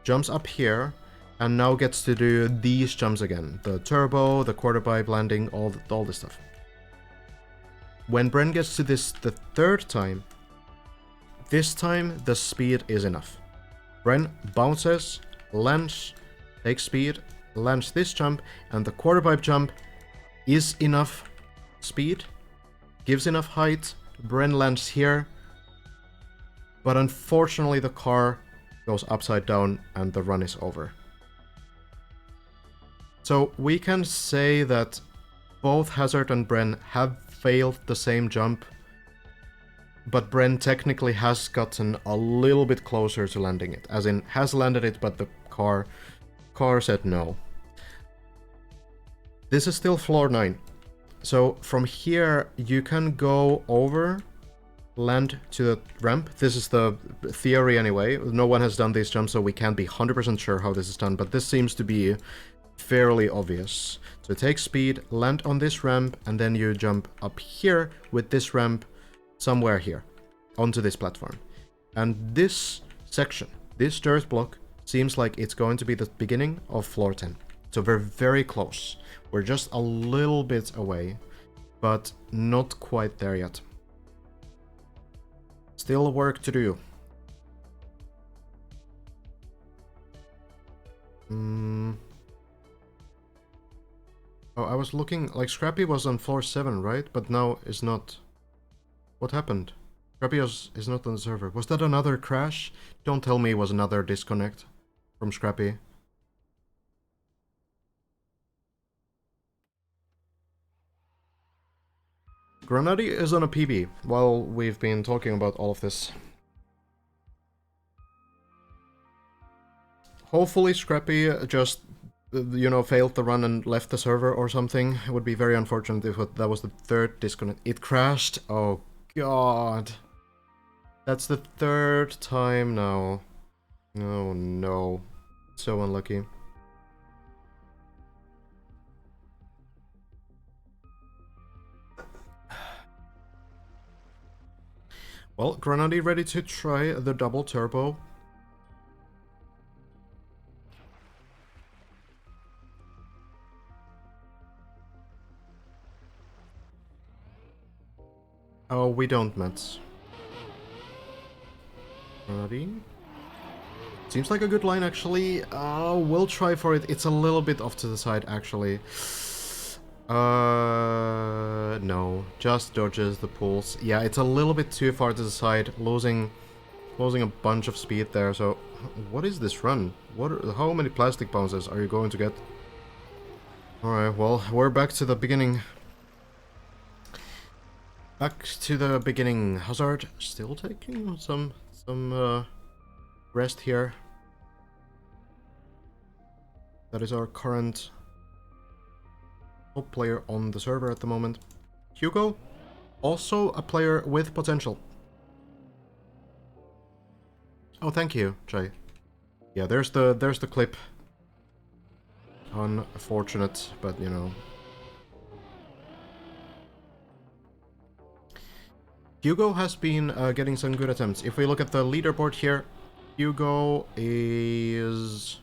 jumps up here, and now gets to do these jumps again. The turbo, the quarter pipe landing, all this stuff. When Bren gets to this the third time, this time the speed is enough. Bren bounces, lands, takes speed, lands this jump, and the quarter pipe jump is enough speed, gives enough height. Bren lands here, but unfortunately the car goes upside down and the run is over. So we can say that both Hazard and Bren have failed the same jump, but Bren technically has gotten a little bit closer to landing it, as in has landed it, but the car said no. This is still floor 9. So from here you can go over, land to the ramp. This is the theory anyway. No one has done these jumps, so we can't be 100% sure how this is done, but this seems to be fairly obvious. So take speed, land on this ramp, and then you jump up here with this ramp somewhere here onto this platform. And this section, this dirt block, seems like it's going to be the beginning of floor 10. So we're very close. We're just a little bit away, but not quite there yet. Still work to do. Oh, I was looking, like Scrappy was on floor 7, right? But now is not. What happened? Scrappy is not on the server. Was that another crash? Don't tell me it was another disconnect from Scrappy. Granadi is on a PB while we've been talking about all of this. Hopefully Scrappy just, you know, failed the run and left the server or something. It would be very unfortunate if that was the third disconnect. It crashed? Oh god. That's the third time now. Oh no. So unlucky. Well, Granadi ready to try the double turbo. Oh, we don't, Mets. Granadi. Seems like a good line, actually. We'll try for it. It's a little bit off to the side, actually. No. Just dodges the pulls. Yeah, it's a little bit too far to the side. Losing a bunch of speed there. So, what is this run? How many plastic bounces are you going to get? Alright, well, we're back to the beginning. Back to the beginning. Hazard still taking some rest here. That is our current top player on the server at the moment. Hugo, also a player with potential. Oh, thank you, Jay. Yeah, there's the clip. Unfortunate, but you know. Hugo has been getting some good attempts. If we look at the leaderboard here, Hugo is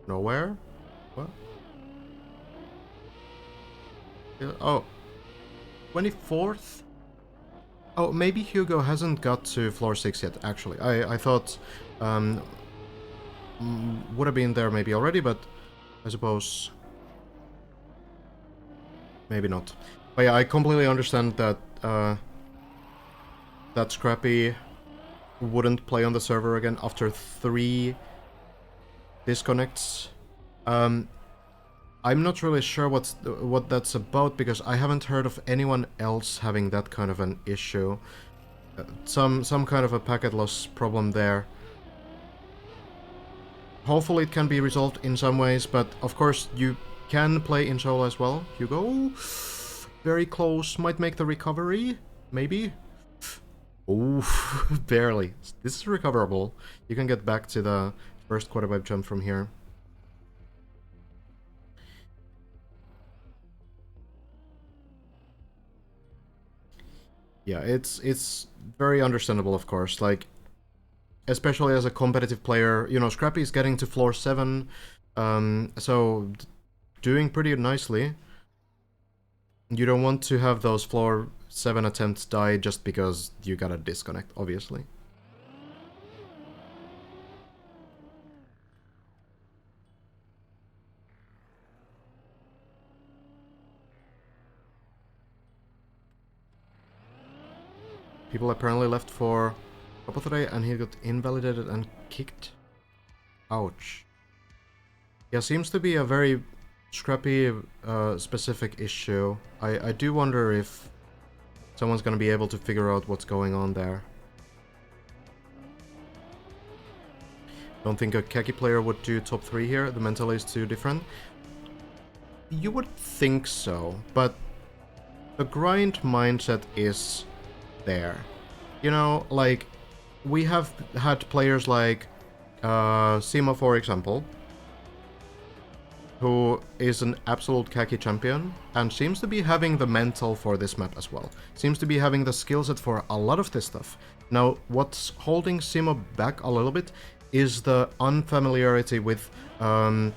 nowhere. What? Oh, 24th? Oh, maybe Hugo hasn't got to floor 6 yet, actually. I thought would have been there maybe already, but I suppose maybe not. But yeah, I completely understand that that Scrappy wouldn't play on the server again after 3 disconnects. I'm not really sure what that's about, because I haven't heard of anyone else having that kind of an issue. Some kind of a packet loss problem there. Hopefully it can be resolved in some ways, but of course you can play in solo as well. Hugo, very close, might make the recovery, maybe? Oh, barely. This is recoverable. You can get back to the first quarter pipe jump from here. Yeah, it's very understandable, of course, like, especially as a competitive player, you know, Scrappy is getting to floor 7, so doing pretty nicely. You don't want to have those floor 7 attempts die just because you got a disconnect, obviously. People apparently left for Couple today and he got invalidated and kicked. Ouch. Yeah, seems to be a very Scrappy specific issue. I do wonder if someone's gonna be able to figure out what's going on there. Don't think a Khaki player would do top 3 here, the mental is too different. You would think so, but the grind mindset is there. You know, like, we have had players like Simo, for example, who is an absolute Khaki champion and seems to be having the mental for this map as well. Seems to be having the skill set for a lot of this stuff. Now, what's holding Simo back a little bit is the unfamiliarity with the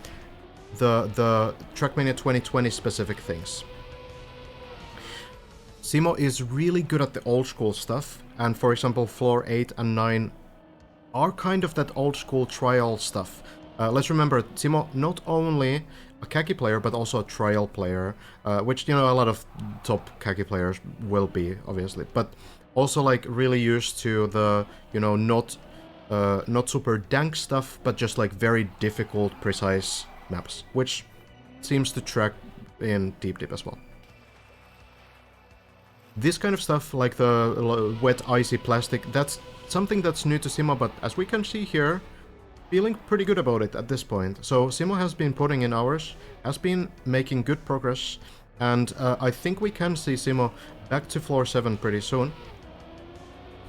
Trackmania 2020 specific things. Simo is really good at the old school stuff, and for example, floor 8 and 9 are kind of that old school trial stuff. Let's remember, Simo not only a Khaki player, but also a trial player, which, you know, a lot of top Khaki players will be, obviously, but also, like, really used to the, you know, not super dank stuff, but just, like, very difficult, precise maps, which seems to track in Deep as well. This kind of stuff, like the wet, icy plastic, that's something that's new to Simo, but as we can see here, feeling pretty good about it at this point. So Simo has been putting in hours, has been making good progress, and I think we can see Simo back to floor 7 pretty soon.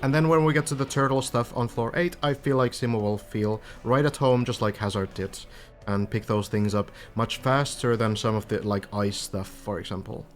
And then when we get to the turtle stuff on floor 8, I feel like Simo will feel right at home, just like Hazard did, and pick those things up much faster than some of the, like, ice stuff, for example.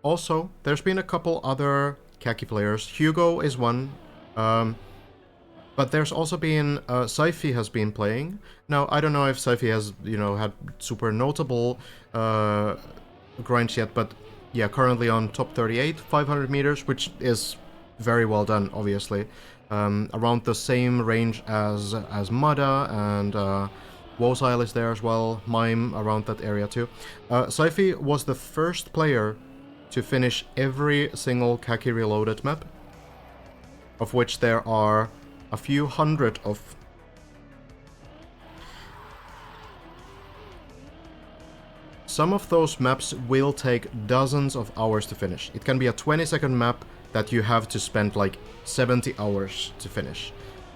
Also, there's been a couple other Khaki players. Hugo is one, but there's also been Saifi has been playing. Now, I don't know if Saifi has, you know, had super notable grinds yet, but yeah, currently on top 38, 500 meters, which is very well done, obviously. Around the same range as Mada, and Wosile is there as well, Mime around that area too. Saifi was the first player to finish every single Khaki Reloaded map. of which there are a few hundred of. Some of those maps will take dozens of hours to finish. It can be a 20-second map that you have to spend like 70 hours to finish.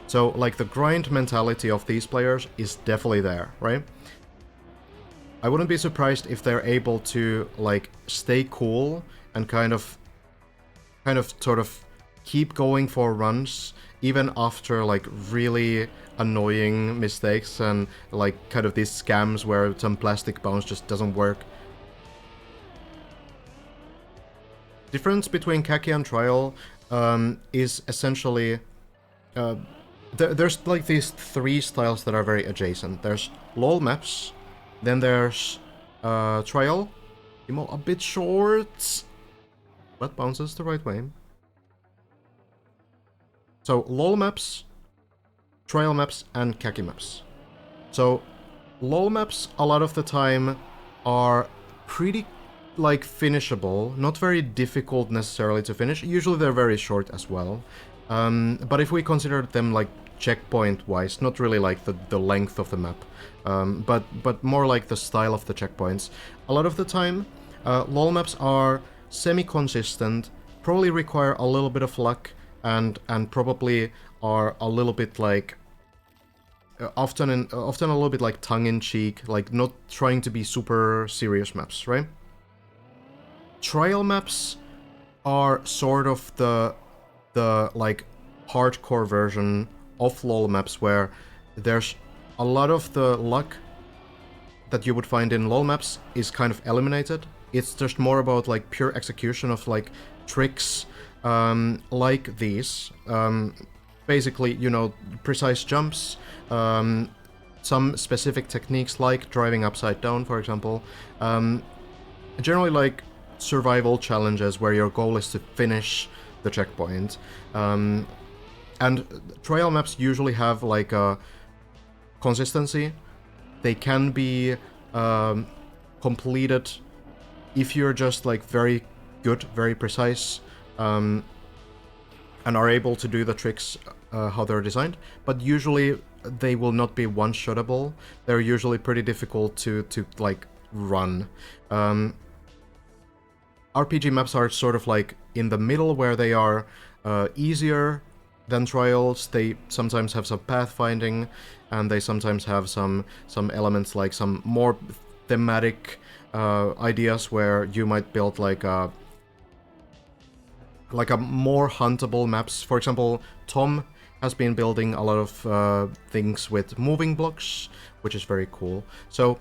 So like the grind mentality of these players is definitely there, right? I wouldn't be surprised if they're able to like stay cool and kind of sort of keep going for runs even after like really annoying mistakes and like kind of these scams where some plastic bounce just doesn't work. Difference between Kaki and Trial is essentially there's like these three styles that are very adjacent. There's LOL maps, then there's Trial, a bit short, but bounces the right way. So LOL maps, Trial maps, and Kaki maps. So LOL maps a lot of the time are pretty like finishable, not very difficult necessarily to finish. Usually they're very short as well. But if we consider them like checkpoint wise, not really like the length of the map, but more like the style of the checkpoints, a lot of the time LOL maps are semi-consistent, probably require a little bit of luck, and probably are a little bit like often a little bit like tongue-in-cheek, like not trying to be super serious maps, right? Trial maps are sort of the like hardcore version of LOL maps, where there's a lot of the luck that you would find in LOL maps is kind of eliminated. It's just more about like pure execution of like tricks like these. Basically, precise jumps, some specific techniques like driving upside down, for example. Generally like survival challenges where your goal is to finish the checkpoint. And trial maps usually have like a consistency. They can be completed if you're just like very good, very precise, and are able to do the tricks how they're designed. But usually they will not be one-shottable. They're usually pretty difficult to like run. RPG maps are sort of like in the middle, where they are easier than trials. They sometimes have some pathfinding, and they sometimes have some elements like some more thematic ideas where you might build like a more huntable maps. For example, Tom has been building a lot of things with moving blocks, which is very cool. So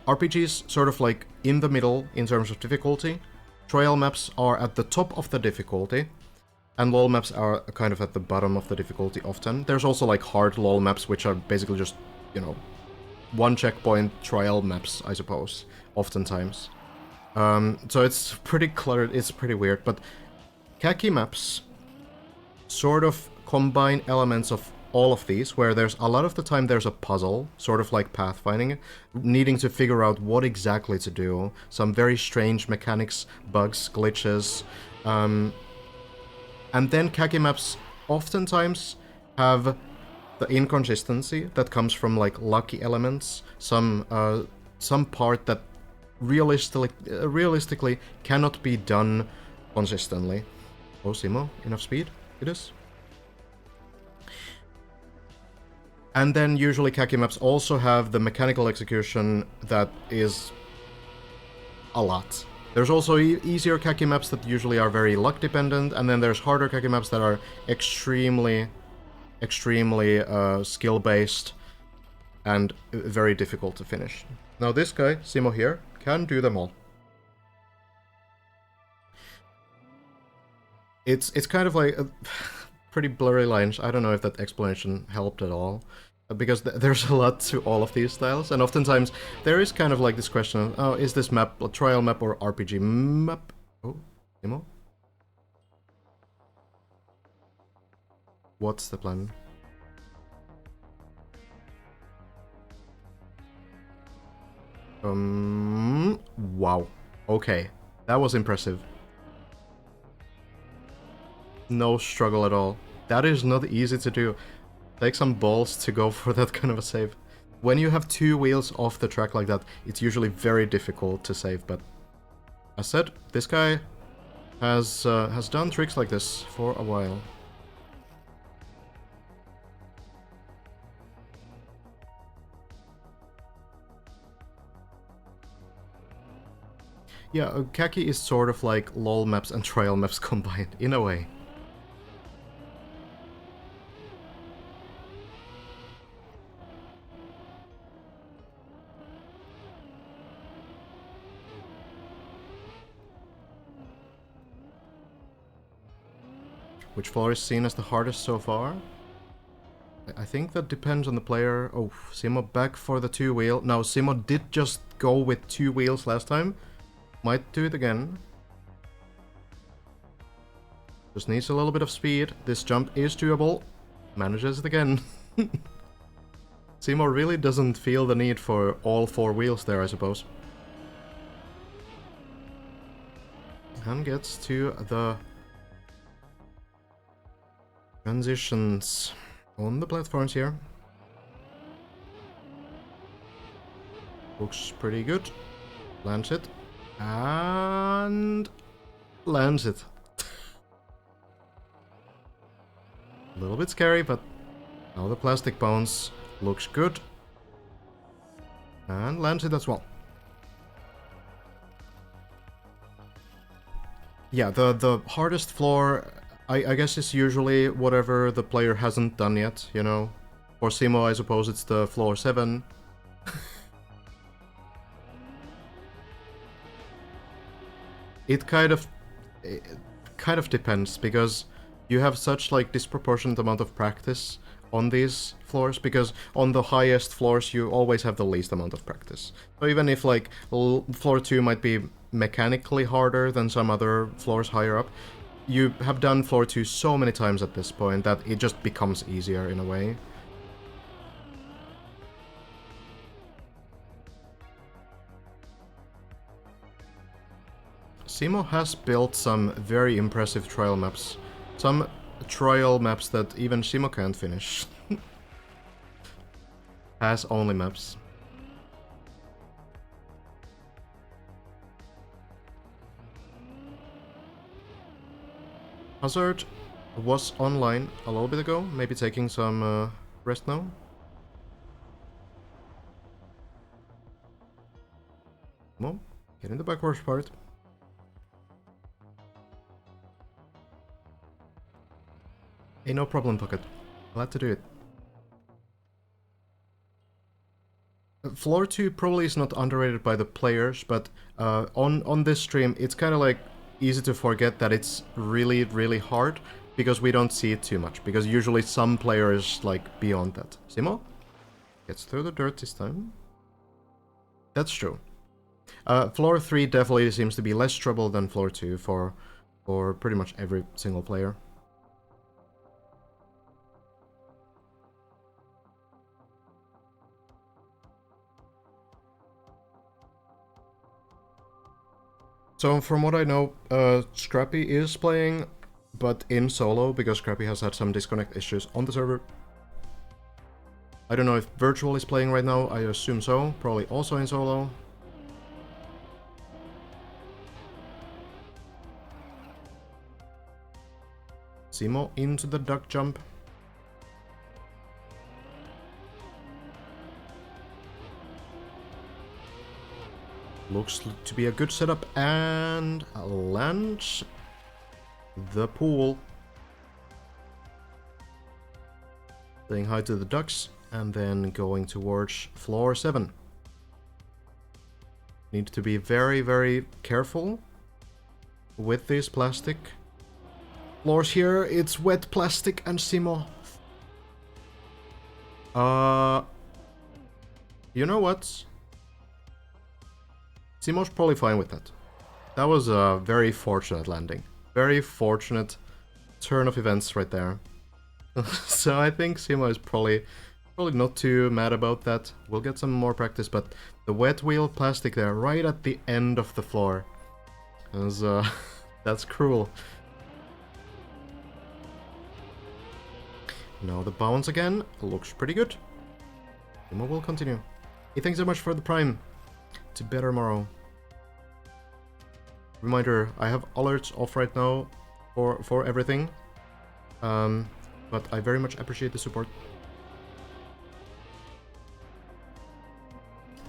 RPGs sort of like in the middle in terms of difficulty. Trial maps are at the top of the difficulty, and LOL maps are kind of at the bottom of the difficulty often. There's also like hard LOL maps, which are basically just, one checkpoint trial maps, I suppose, oftentimes. So it's pretty cluttered, it's pretty weird, but Kaki maps sort of combine elements of all of these, where there's a lot of the time there's a puzzle, sort of like pathfinding, needing to figure out what exactly to do, some very strange mechanics, bugs, glitches, and then Kaki maps oftentimes have the inconsistency that comes from like lucky elements, some part that realistically cannot be done consistently. Oh, Simo, enough speed? It is. And then usually Kaki maps also have the mechanical execution that is a lot. There's also easier Kaki maps that usually are very luck dependent, and then there's harder Kaki maps that are extremely skill based and very difficult to finish. Now this guy, Simo here, can do them all. It's kind of like pretty blurry lines. I don't know if that explanation helped at all, because there's a lot to all of these styles, and oftentimes there is kind of like this question of, oh, is this map a trial map or RPG map? Oh, Nemo? What's the plan? Wow. Okay, that was impressive. no struggle at all. That is not easy to do. Take some balls to go for that kind of a save. When you have 2 wheels off the track like that, it's usually very difficult to save, but as said, this guy has done tricks like this for a while. Yeah, Khaki is sort of like LoL maps and trial maps combined, in a way. Which floor is seen as the hardest so far? I think that depends on the player. Oh, Simo back for the 2 wheel. Now, Simo did just go with 2 wheels last time. Might do it again. Just needs a little bit of speed. This jump is doable. Manages it again. Simo really doesn't feel the need for all 4 wheels there, I suppose. And gets to the transitions on the platforms here. Looks pretty good. Lands it. And lands it. A little bit scary, but now the plastic bones looks good. And lands it as well. Yeah, the hardest floor, I guess, is usually whatever the player hasn't done yet, you know. For Simo, I suppose it's the floor 7. It kind of depends, because you have such like disproportionate amount of practice on these floors, because on the highest floors you always have the least amount of practice. So even if like floor 2 might be mechanically harder than some other floors higher up, you have done floor 2 so many times at this point that it just becomes easier in a way. Simo has built some very impressive trial maps. Some trial maps that even Simo can't finish. Has only maps. Hazard was online a little bit ago, maybe taking some rest now. Come on, get in the backwards part. Hey, no problem, Pocket. Glad to do it. Floor 2 probably is not underrated by the players, but on this stream it's kind of like easy to forget that it's really, really hard, because we don't see it too much, because usually some players like beyond that. Simo gets through the dirt this time. That's true. Floor 3 definitely seems to be less trouble than floor 2 for pretty much every single player. So from what I know, Scrappy is playing, but in solo, because Scrappy has had some disconnect issues on the server. I don't know if Virtual is playing right now, I assume so, probably also in solo. Simo into the duck jump. Looks to be a good setup, and lands the pool. Saying hi to the ducks, and then going towards floor 7. Need to be very, very careful with these plastic floors here. It's wet plastic and Simo. You know what? Simo's probably fine with that. That was a very fortunate landing. Very fortunate turn of events right there. So I think Simo is probably not too mad about that. We'll get some more practice, but the wet wheel plastic there, right at the end of the floor, is, that's cruel. Now the bounce again. Looks pretty good. Simo will continue. Hey, thanks so much for the Prime. To better tomorrow. Reminder, I have alerts off right now for everything. But I very much appreciate the support.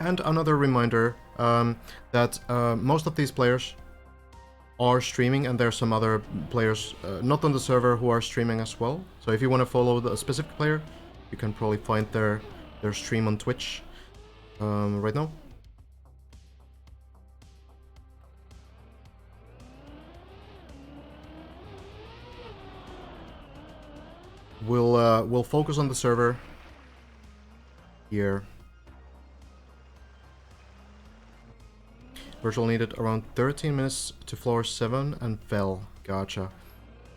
And another reminder that most of these players are streaming, and there's some other players not on the server who are streaming as well. So if you want to follow the specific player, you can probably find their stream on Twitch right now. We'll focus on the server here. Virtual needed around 13 minutes to floor 7 and fell. Gotcha.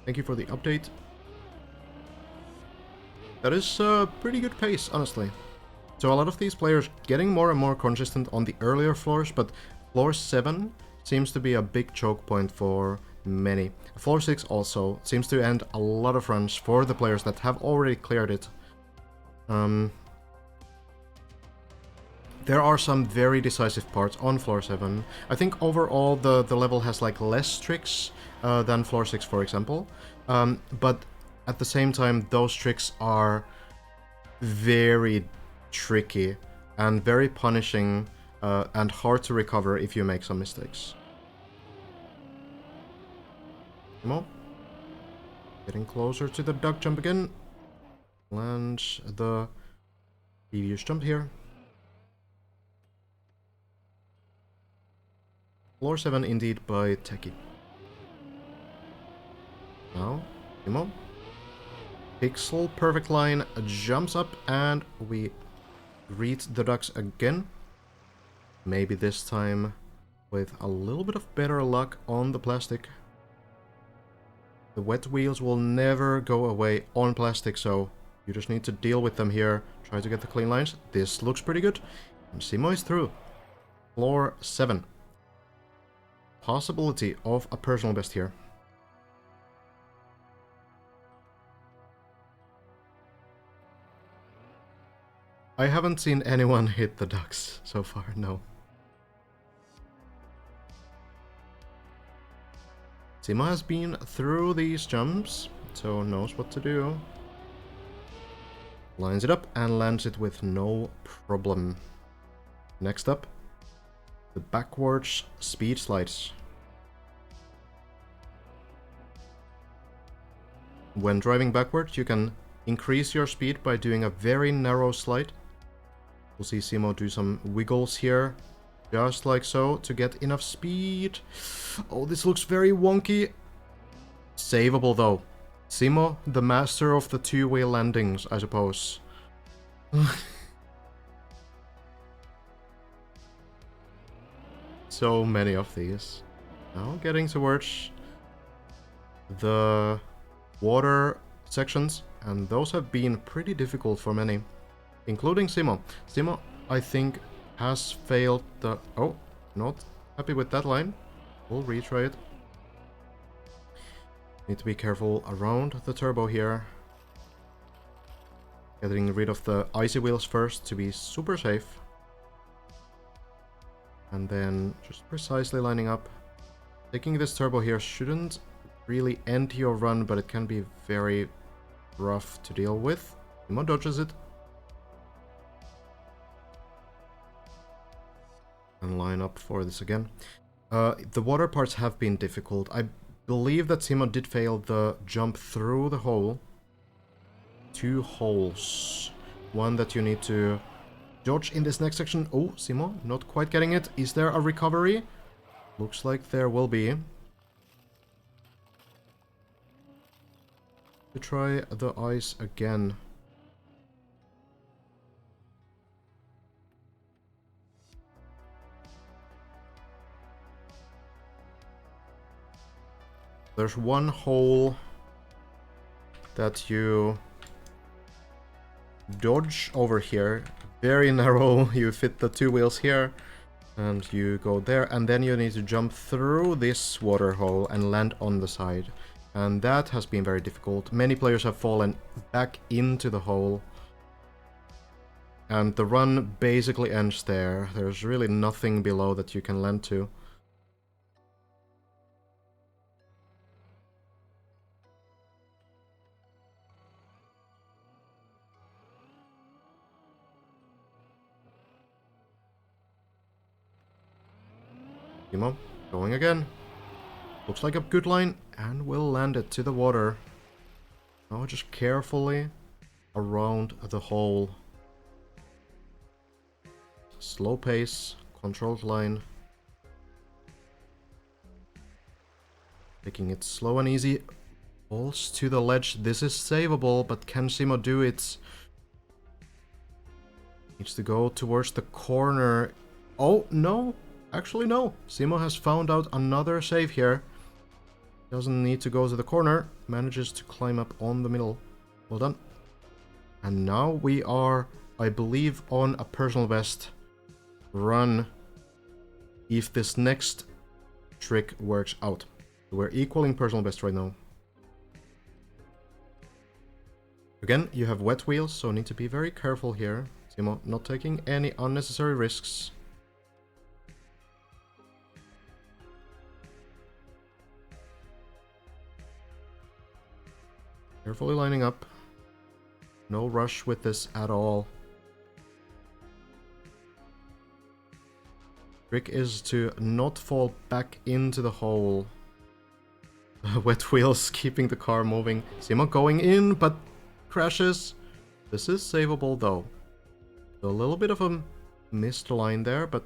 Thank you for the update. That is a pretty good pace, honestly. So a lot of these players getting more and more consistent on the earlier floors, but floor 7 seems to be a big choke point for many. Floor 6 also seems to end a lot of runs for the players that have already cleared it. There are some very decisive parts on floor 7. I think overall the level has like less tricks than floor 6, for example. But at the same time, those tricks are very tricky and very punishing and hard to recover if you make some mistakes. Come on. Getting closer to the duck jump again. Lands the previous jump here. Floor 7 indeed by Techie. Now, Timo. Pixel perfect line jumps up and we read the ducks again. Maybe this time with a little bit of better luck on the plastic. The wet wheels will never go away on plastic, so you just need to deal with them here. Try to get the clean lines. This looks pretty good. And Simo is through. Floor 7. Possibility of a personal best here. I haven't seen anyone hit the ducks so far, no. Simo has been through these jumps, so knows what to do. Lines it up and lands it with no problem. Next up, the backwards speed slides. When driving backwards, you can increase your speed by doing a very narrow slide. We'll see Simo do some wiggles here, just like so, to get enough speed. Oh, this looks very wonky. Savable though. Simo, the master of the two-wheel landings, I suppose. So many of these. Now getting towards the water sections, and those have been pretty difficult for many, including Simo. Simo, I think, has failed the... Oh, not happy with that line. We'll retry it. Need to be careful around the turbo here. Getting rid of the icy wheels first to be super safe. And then just precisely lining up. Taking this turbo here shouldn't really end your run, but it can be very rough to deal with. Simo dodges it. And line up for this again. The water parts have been difficult. I believe that Simo did fail the jump through the hole. 2 holes. One that you need to dodge in this next section. Oh, Simo, not quite getting it. Is there a recovery? Looks like there will be. To try the ice again. There's one hole that you dodge over here. Very narrow. You fit the 2 wheels here and you go there, and then you need to jump through this water hole and land on the side. And that has been very difficult. Many players have fallen back into the hole. And the run basically ends there. There's really nothing below that you can land to. Timo, going again. Looks like a good line, and we'll land it to the water. Now just carefully around the hole. Slow pace, controlled line. Taking it slow and easy. Falls to the ledge. This is savable, but can Simo do it? Needs to go towards the corner. Oh, no. Actually, no. Simo has found out another save here. Doesn't need to go to the corner. Manages to climb up on the middle. Well done. And now we are, I believe, on a personal best run if this next trick works out. We're equaling personal best right now. Again, you have wet wheels, so need to be very careful here. Simo not taking any unnecessary risks. Carefully lining up. No rush with this at all. Trick is to not fall back into the hole. Wet wheels keeping the car moving. Simo going in, but crashes. This is savable though. A little bit of a missed line there, but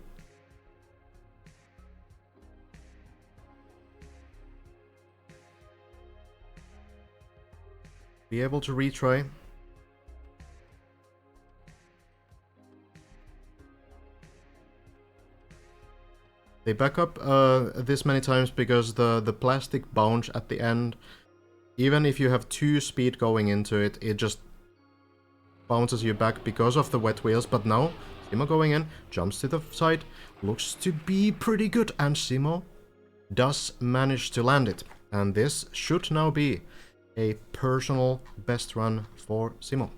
be able to retry. They back up this many times because the plastic bounce at the end, even if you have 2 speed going into it, it just bounces you back because of the wet wheels. But now, Simo going in, jumps to the side, looks to be pretty good, and Simo does manage to land it. And this should now be a personal best run for Simo.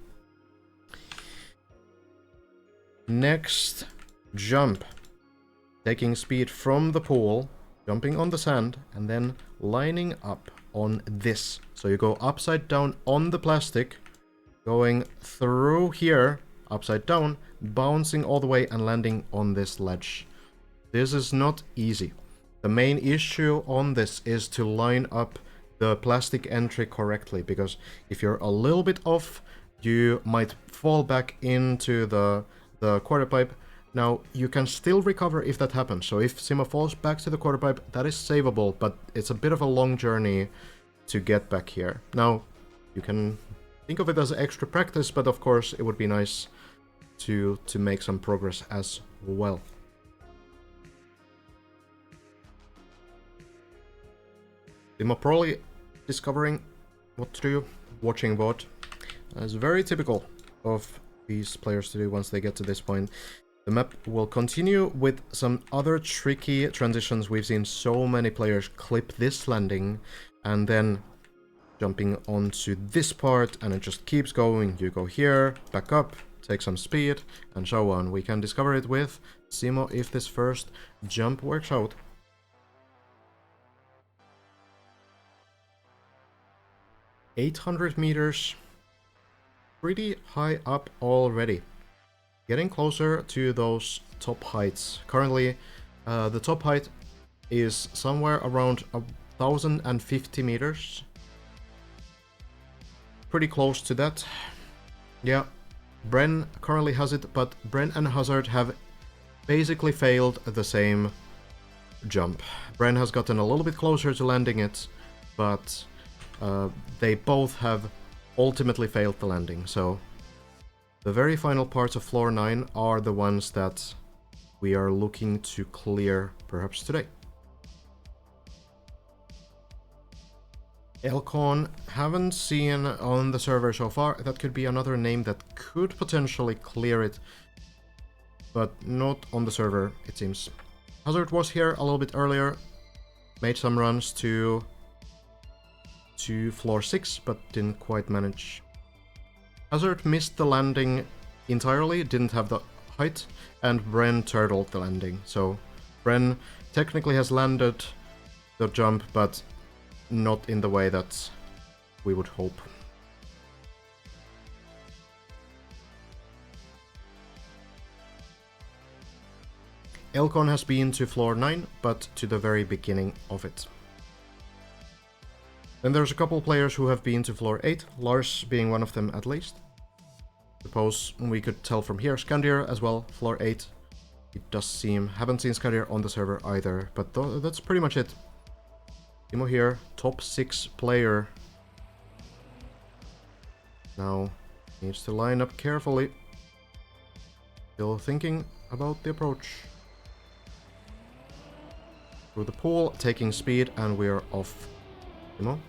Next jump. Taking speed from the pool, jumping on the sand, and then lining up on this. So you go upside down on the plastic, going through here, upside down, bouncing all the way and landing on this ledge. This is not easy. The main issue on this is to line up the plastic entry correctly, because if you're a little bit off, you might fall back into the quarter pipe. Now, you can still recover if that happens, so if Simo falls back to the quarter pipe, that is savable, but it's a bit of a long journey to get back here. Now, you can think of it as extra practice, but of course it would be nice to make some progress as well. Simo probably discovering what to do, watching VOD. It's very typical of these players to do once they get to this point. The map will continue with some other tricky transitions. We've seen so many players clip this landing and then jumping onto this part, and it just keeps going. You go here, back up, take some speed, and so on. We can discover it with Simo if this first jump works out. $800 meters. Pretty high up already. Getting closer to those top heights. Currently, the top height is somewhere around 1,050 meters. Pretty close to that. Yeah, Bren currently has it, but Bren and Hazard have basically failed the same jump. Bren has gotten a little bit closer to landing it, but they both have ultimately failed the landing, so the very final parts of floor 9 are the ones that we are looking to clear perhaps today. Elcon, haven't seen on the server so far. That could be another name that could potentially clear it, but not on the server, it seems. Hazard was here a little bit earlier, made some runs to to floor 6, but didn't quite manage. Hazard missed the landing entirely, didn't have the height, and Bren turtled the landing. So Bren technically has landed the jump, but not in the way that we would hope. Elcon has been to floor 9, but to the very beginning of it. Then there's a couple players who have been to floor 8, Lars being one of them at least. Suppose we could tell from here, Scandir as well, floor 8. It does seem, haven't seen Scandir on the server either, but that's pretty much it. Timo here, top 6 player. Now, needs to line up carefully. Still thinking about the approach. Through the pool, taking speed, and we're off. Timo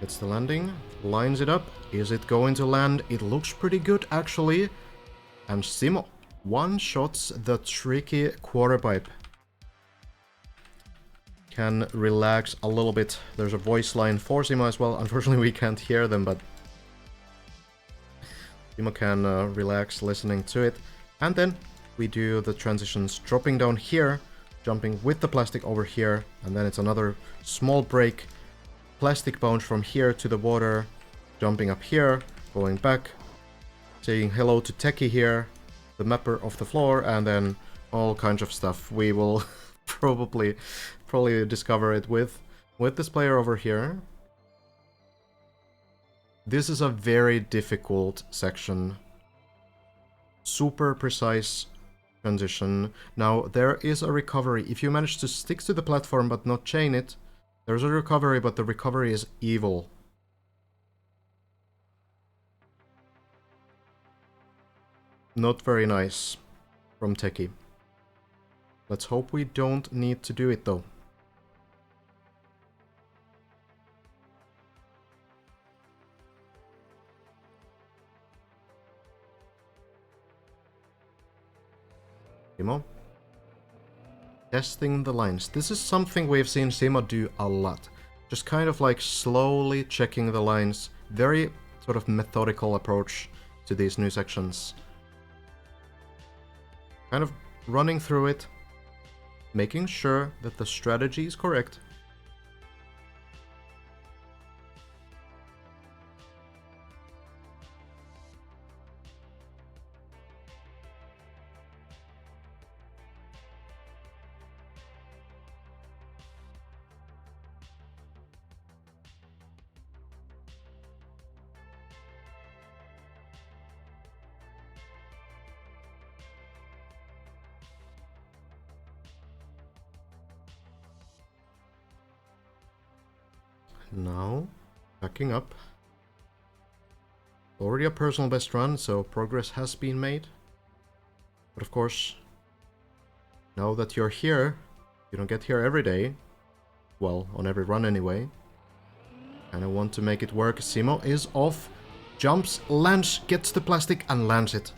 gets the landing, lines it up. Is it going to land? It looks pretty good actually. And Simo one-shots the tricky quarter pipe. Can relax a little bit. There's a voice line for Simo as well. Unfortunately we can't hear them, but Simo can relax listening to it. And then we do the transitions, dropping down here, jumping with the plastic over here, and then it's another small break. Plastic bounce from here to the water, jumping up here, going back, saying hello to Techie here, the mapper of the floor, and then all kinds of stuff. We will probably discover it with this player over here. This is a very difficult section. Super precise transition. Now, there is a recovery. If you manage to stick to the platform but not chain it, there's a recovery, but the recovery is evil. Not very nice from Techie. Let's hope we don't need to do it though. Simo. Testing the lines. This is something we've seen Simo do a lot. Just kind of like slowly checking the lines. Very sort of methodical approach to these new sections. Kind of running through it, making sure that the strategy is correct. Now, backing up. Already a personal best run, so progress has been made. But of course, now that you're here, you don't get here every day. Well, on every run anyway. And I want to make it work. Simo is off, jumps, lands, gets the plastic and lands it.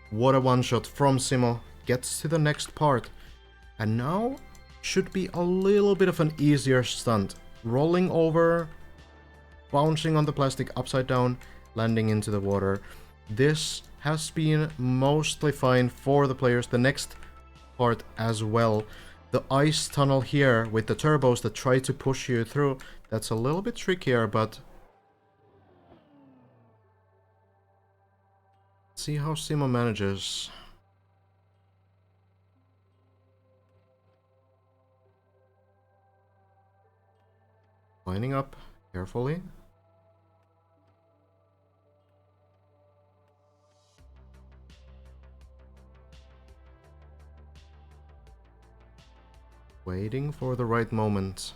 What a one-shot from Simo. Gets to the next part. And now should be a little bit of an easier stunt. Rolling over, bouncing on the plastic upside down, landing into the water. This has been mostly fine for the players. The next part as well. The ice tunnel here with the turbos that try to push you through, that's a little bit trickier, but let's see how Simo manages. Lining up carefully. Waiting for the right moment.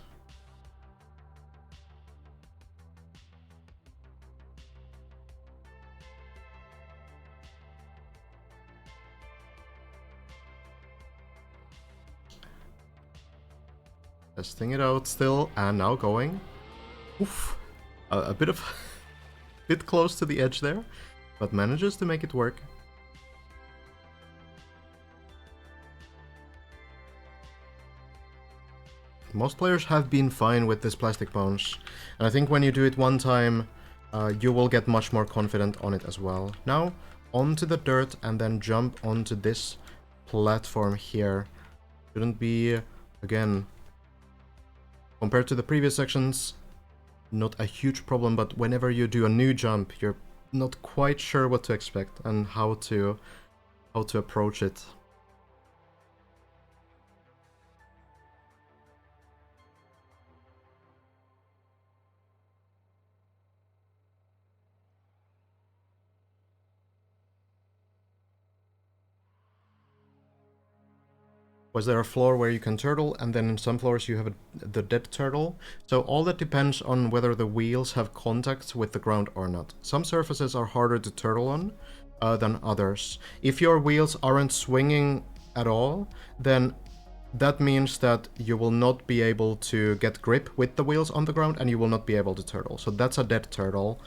Testing it out still, and now going. Oof. A bit of... bit close to the edge there, but manages to make it work. Most players have been fine with this plastic bounce, and I think when you do it one time, you will get much more confident on it as well. Now, onto the dirt and then jump onto this platform here. Shouldn't be, again, compared to the previous sections, not a huge problem, but whenever you do a new jump, you're not quite sure what to expect and how to approach it. Was there a floor where you can turtle, and then in some floors you have the dead turtle? So all that depends on whether the wheels have contact with the ground or not. Some surfaces are harder to turtle on than others. If your wheels aren't swinging at all, then that means that you will not be able to get grip with the wheels on the ground, and you will not be able to turtle. So that's a dead turtle.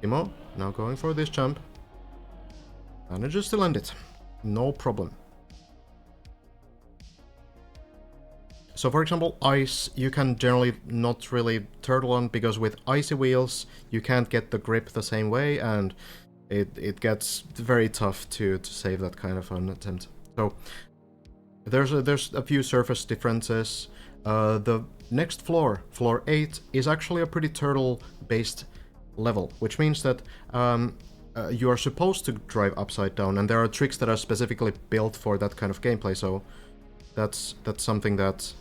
Timo, now going for this jump. Manages to land it. No problem. So for example, ice, you can generally not really turtle on, because with icy wheels, you can't get the grip the same way, and it gets very tough to save that kind of an attempt. So there's a few surface differences. The next floor, floor 8, is actually a pretty turtle-based level, which means that you are supposed to drive upside down, and there are tricks that are specifically built for that kind of gameplay, so that's something that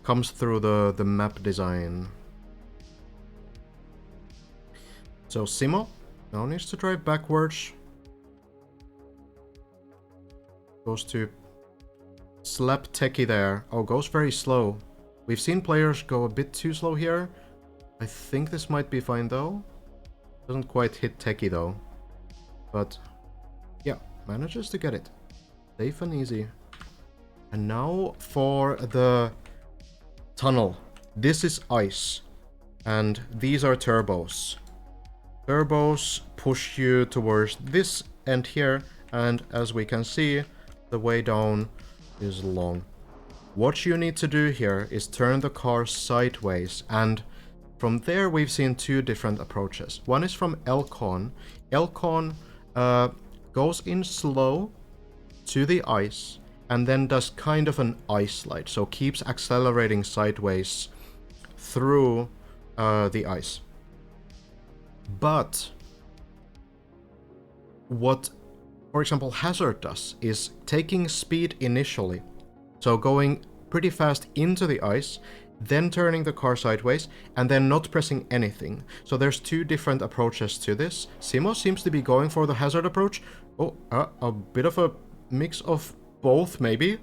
comes through the map design. So Simo now needs to drive backwards. Goes to slap Techie there. Oh, goes very slow. We've seen players go a bit too slow here. I think this might be fine though. Doesn't quite hit Techie though. But yeah, manages to get it. Safe and easy. And now for the tunnel. This is ice, and these are turbos. Turbos push you towards this end here, and as we can see, the way down is long. What you need to do here is turn the car sideways, and from there we've seen two different approaches. One is from Elcon. Elcon goes in slow to the ice, and then does kind of an ice slide, so keeps accelerating sideways through the ice. But what, for example, Hazard does is taking speed initially, so going pretty fast into the ice, then turning the car sideways, and then not pressing anything. So there's two different approaches to this. Simo seems to be going for the Hazard approach. Oh, a bit of a mix of both, maybe.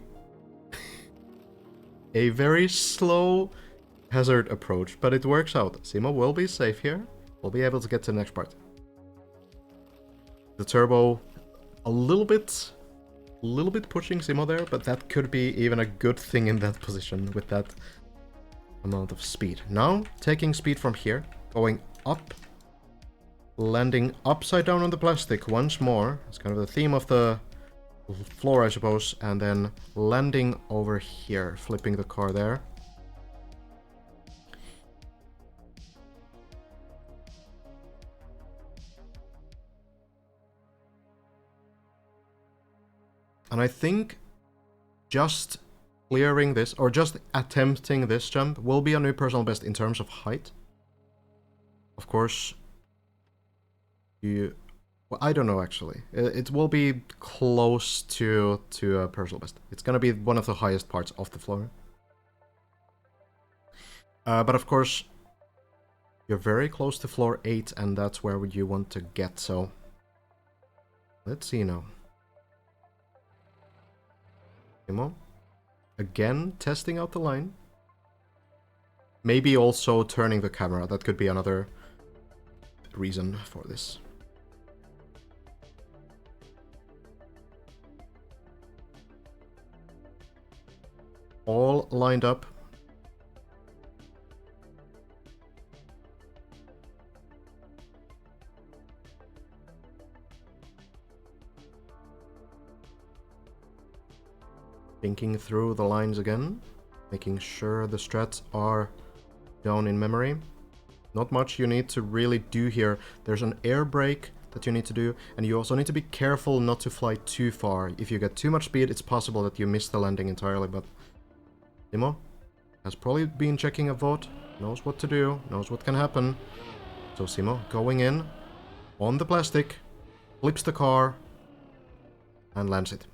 A very slow Hazard approach, but it works out. Simo will be safe here. We'll be able to get to the next part. The turbo, a little bit pushing Simo there, but that could be even a good thing in that position with that amount of speed. Now, taking speed from here, going up, landing upside down on the plastic once more. It's kind of the theme of the floor, I suppose, and then landing over here, flipping the car there. And I think just clearing this, or just attempting this jump, will be a new personal best in terms of height. Of course, well, I don't know actually. It will be close to a personal best. It's gonna be one of the highest parts of the floor. But of course, you're very close to floor 8, and that's where you want to get, so let's see now. Timo, again, testing out the line. Maybe also turning the camera. That could be another reason for this. All lined up. Thinking through the lines again. Making sure the strats are down in memory. Not much you need to really do here. There's an air brake that you need to do, and you also need to be careful not to fly too far. If you get too much speed, it's possible that you miss the landing entirely, but Simo has probably been checking a VOD, knows what to do, knows what can happen. So Simo going in on the plastic, flips the car, and lands it.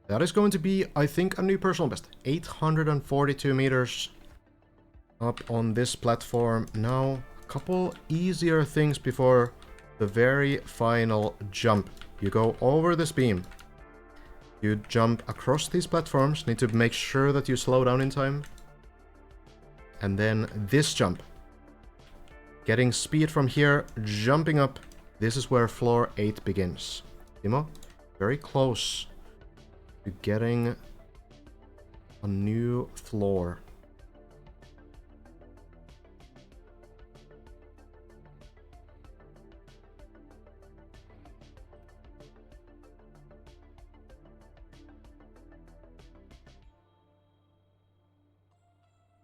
That is going to be, I think, a new personal best. 842 meters up on this platform. Now, a couple easier things before the very final jump. You go over this beam. You jump across these platforms. Need to make sure that you slow down in time. And then this jump. Getting speed from here, jumping up. This is where floor 8 begins. Simo, very close to getting a new floor.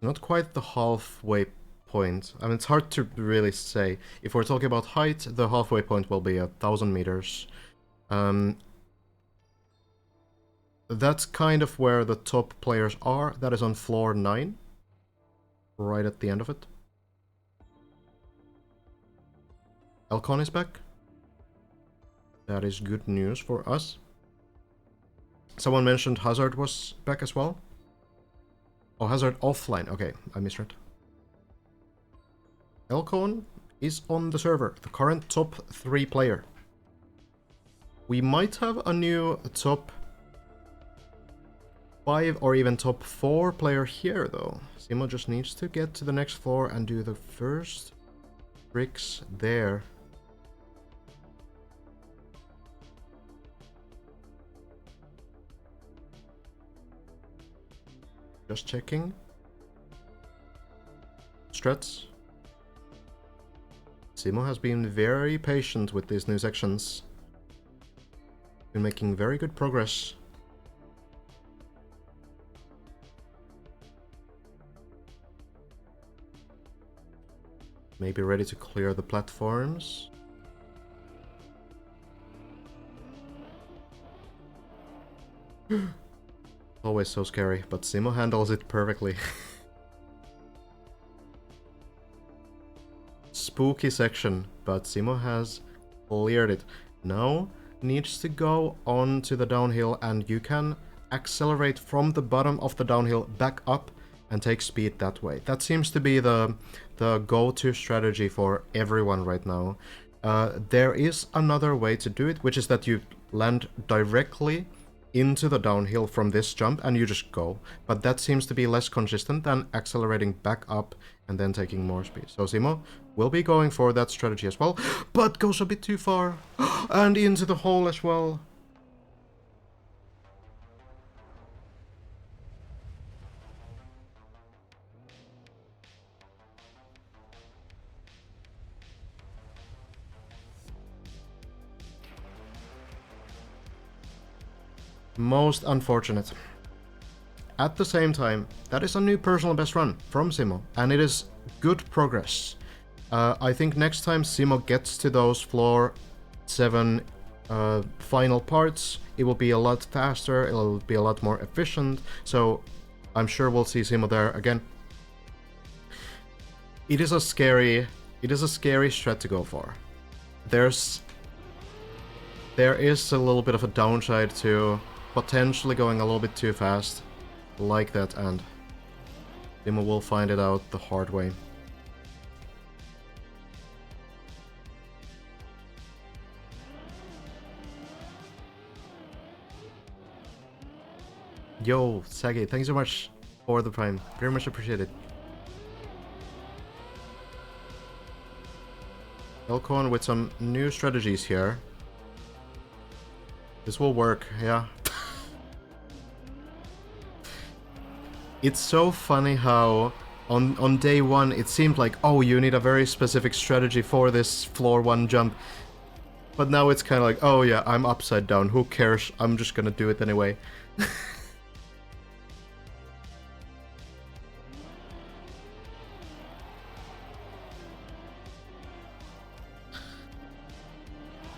Not quite the halfway point. I mean, it's hard to really say. If we're talking about height, the halfway point will be 1,000 meters. That's kind of where the top players are. That is on floor 9. Right at the end of it. Elcon is back. That is good news for us. Someone mentioned Hazard was back as well. Oh, Hazard offline. Okay, I misread. Elcon is on the server, the current top 3 player. We might have a new top 5 or even top 4 player here, though. Simo just needs to get to the next floor and do the first tricks there. Just checking. Struts. Simo has been very patient with these new sections. Been making very good progress. Maybe ready to clear the platforms. Always so scary, but Simo handles it perfectly. Spooky section, but Simo has cleared it. Now needs to go on to the downhill, and you can accelerate from the bottom of the downhill back up and take speed that way. That seems to be the go-to strategy for everyone right now. There is another way to do it, which is that you land directly into the downhill from this jump and you just go. But that seems to be less consistent than accelerating back up and then taking more speed. So Simo will be going for that strategy as well, but goes a bit too far and into the hole as well. Most unfortunate. At the same time, that is a new personal best run from Simo, and it is good progress. I think next time Simo gets to those floor 7 final parts, it will be a lot faster, it will be a lot more efficient, so I'm sure we'll see Simo there again. It is a scary strat to go for. There is a little bit of a downside to potentially going a little bit too fast like that, and Simo will find it out the hard way. Yo, Sagi, thank you so much for the Prime. Very much appreciated. Elcon with some new strategies here. This will work, yeah. It's so funny how on day 1 it seemed like, oh, you need a very specific strategy for this floor 1 jump. But now it's kind of like, oh yeah, I'm upside down, who cares, I'm just gonna do it anyway.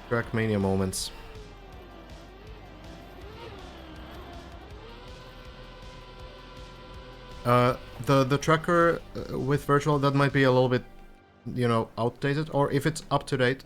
Trackmania moments. The tracker with virtual, that might be a little bit, you know, outdated, or if it's up to date,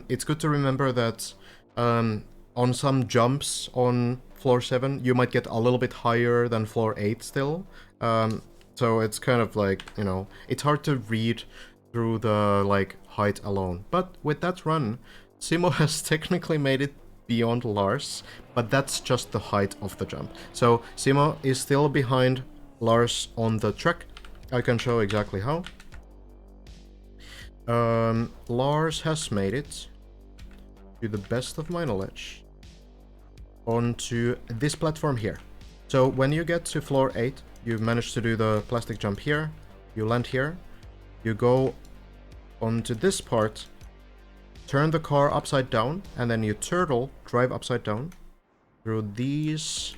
it's good to remember that on some jumps on floor 7, you might get a little bit higher than floor 8 still. So it's kind of like, you know, it's hard to read through the, like, height alone. But with that run, Simo has technically made it beyond Lars, but that's just the height of the jump. So Simo is still behind Lars on the track. I can show exactly how. Lars has made it, to the best of my knowledge, onto this platform here. So when you get to floor 8, you manage to do the plastic jump here, you land here, you go onto this part, turn the car upside down, and then you turtle, drive upside down through these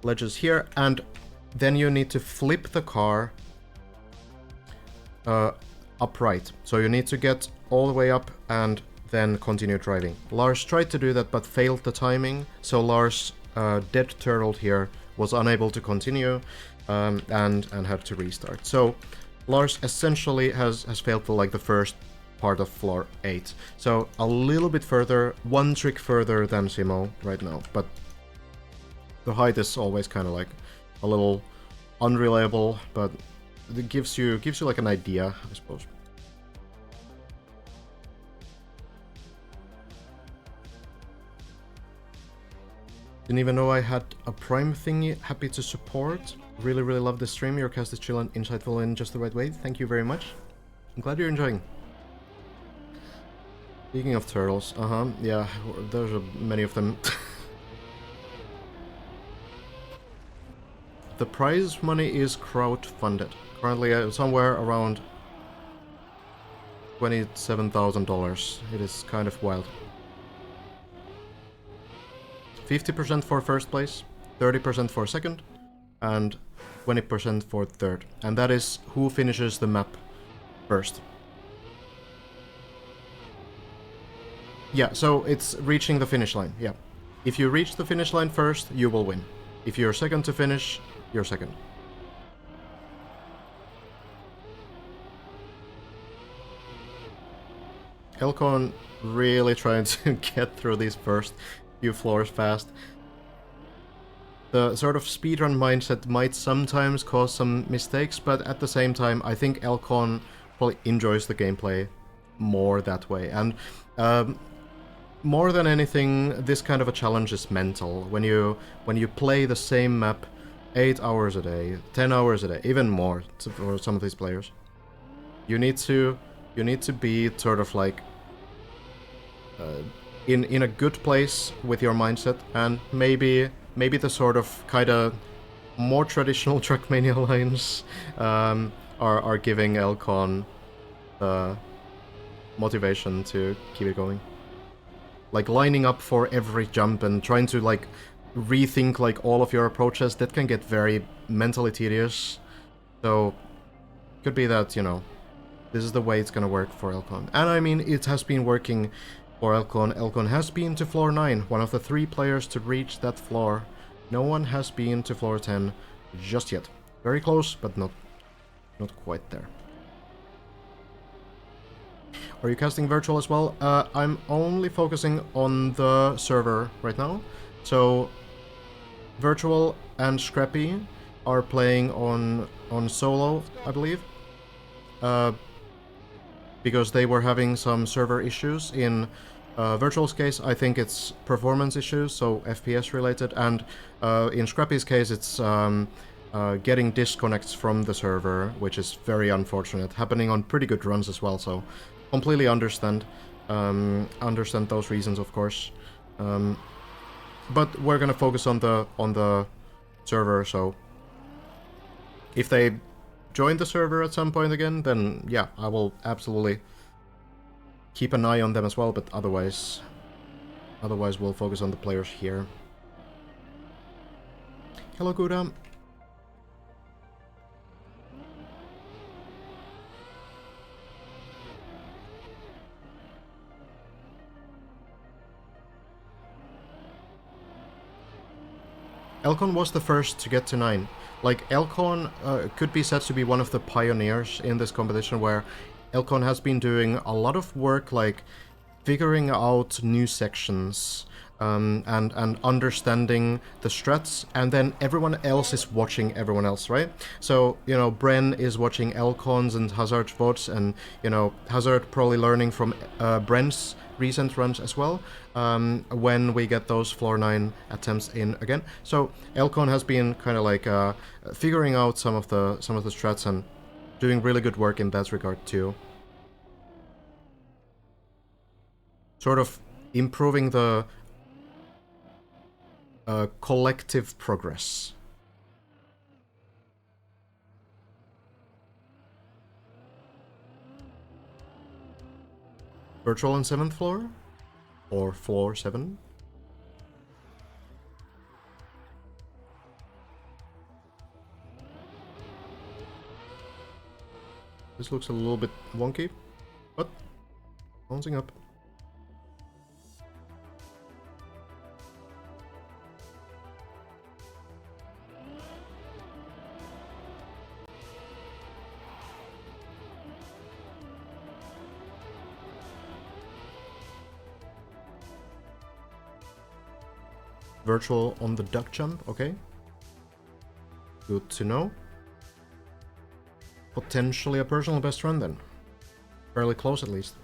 ledges here, and then you need to flip the car upright. So you need to get all the way up and then continue driving. Lars tried to do that but failed the timing, so Lars dead turtled here, was unable to continue, and had to restart. So Lars essentially has failed to, like, the first part of floor 8. So a little bit further, one trick further than Simo right now, but the height is always kind of like a little unreliable, but it gives you like an idea, I suppose. Didn't even know I had a Prime thingy. Happy to support. Really, really love the stream. Your cast is chill and insightful in just the right way. Thank you very much. I'm glad you're enjoying. Speaking of turtles, yeah, there's many of them. The prize money is crowd-funded. Currently somewhere around $27,000. It is kind of wild. 50% for first place, 30% for second, and 20% for third. And that is who finishes the map first. Yeah, so it's reaching the finish line, yeah. If you reach the finish line first, you will win. If you're second to finish, you're second. Elcon really trying to get through these first few floors fast. The sort of speedrun mindset might sometimes cause some mistakes, but at the same time, I think Elcon probably enjoys the gameplay more that way. And more than anything, this kind of a challenge is mental. When you play the same map 8 hours a day, 10 hours a day, even more for some of these players, you need to be sort of like in a good place with your mindset, and maybe the sort of kind of more traditional Trackmania lines are giving Elcon the motivation to keep it going. Like lining up for every jump and trying to like rethink like all of your approaches, that can get very mentally tedious. So could be that, you know, this is the way it's gonna work for Elcon. And I mean, it has been working for Elcon. Elcon has been to floor 9, one of the 3 players to reach that floor. No one has been to floor 10 just yet. Very close, but not quite there. Are you casting virtual as well? I'm only focusing on the server right now. So virtual and Scrappy are playing on solo, I believe. Because they were having some server issues. In Virtual's case, I think it's performance issues, so FPS related, and in Scrappy's case, it's getting disconnects from the server, which is very unfortunate, happening on pretty good runs as well, so completely understand those reasons, of course. But we're gonna focus on the server, so if they join the server at some point again, then yeah, I will absolutely keep an eye on them as well, but otherwise we'll focus on the players here. Hello, Gouda. Elcon was the first to get to 9. Like, Elcon could be said to be one of the pioneers in this competition, where Elcon has been doing a lot of work, like, figuring out new sections, and understanding the strats, and then everyone else is watching everyone else, right? So, you know, Bren is watching Elcon's and Hazard's VODs, and, you know, Hazard probably learning from Bren's recent runs as well, when we get those floor 9 attempts in again. So Elcon has been kind of like figuring out some of the strats and doing really good work in that regard too. Sort of improving the collective progress. Virtual on 7th floor? Or floor 7? This looks a little bit wonky, but bouncing up. Virtual on the duck jump, okay. Good to know. Potentially a personal best run then. Fairly close at least.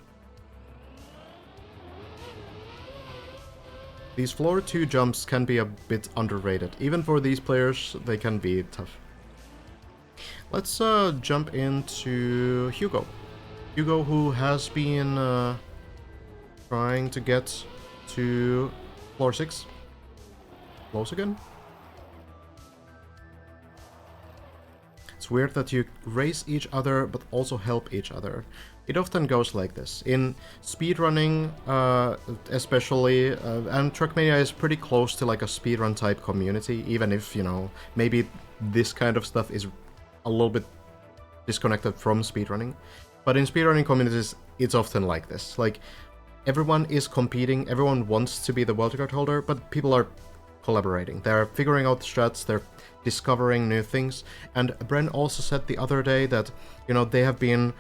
These floor 2 jumps can be a bit underrated. Even for these players, they can be tough. Let's jump into Hugo. Hugo, who has been trying to get to floor 6. Close again. It's weird that you race each other but also help each other. It often goes like this. In speedrunning, especially, and Trackmania is pretty close to like a speedrun type community, even if, you know, maybe this kind of stuff is a little bit disconnected from speedrunning. But in speedrunning communities, it's often like this. Like, everyone is competing, everyone wants to be the world record holder, but people are collaborating. They're figuring out strats, they're discovering new things. And Bren also said the other day that, you know, they have been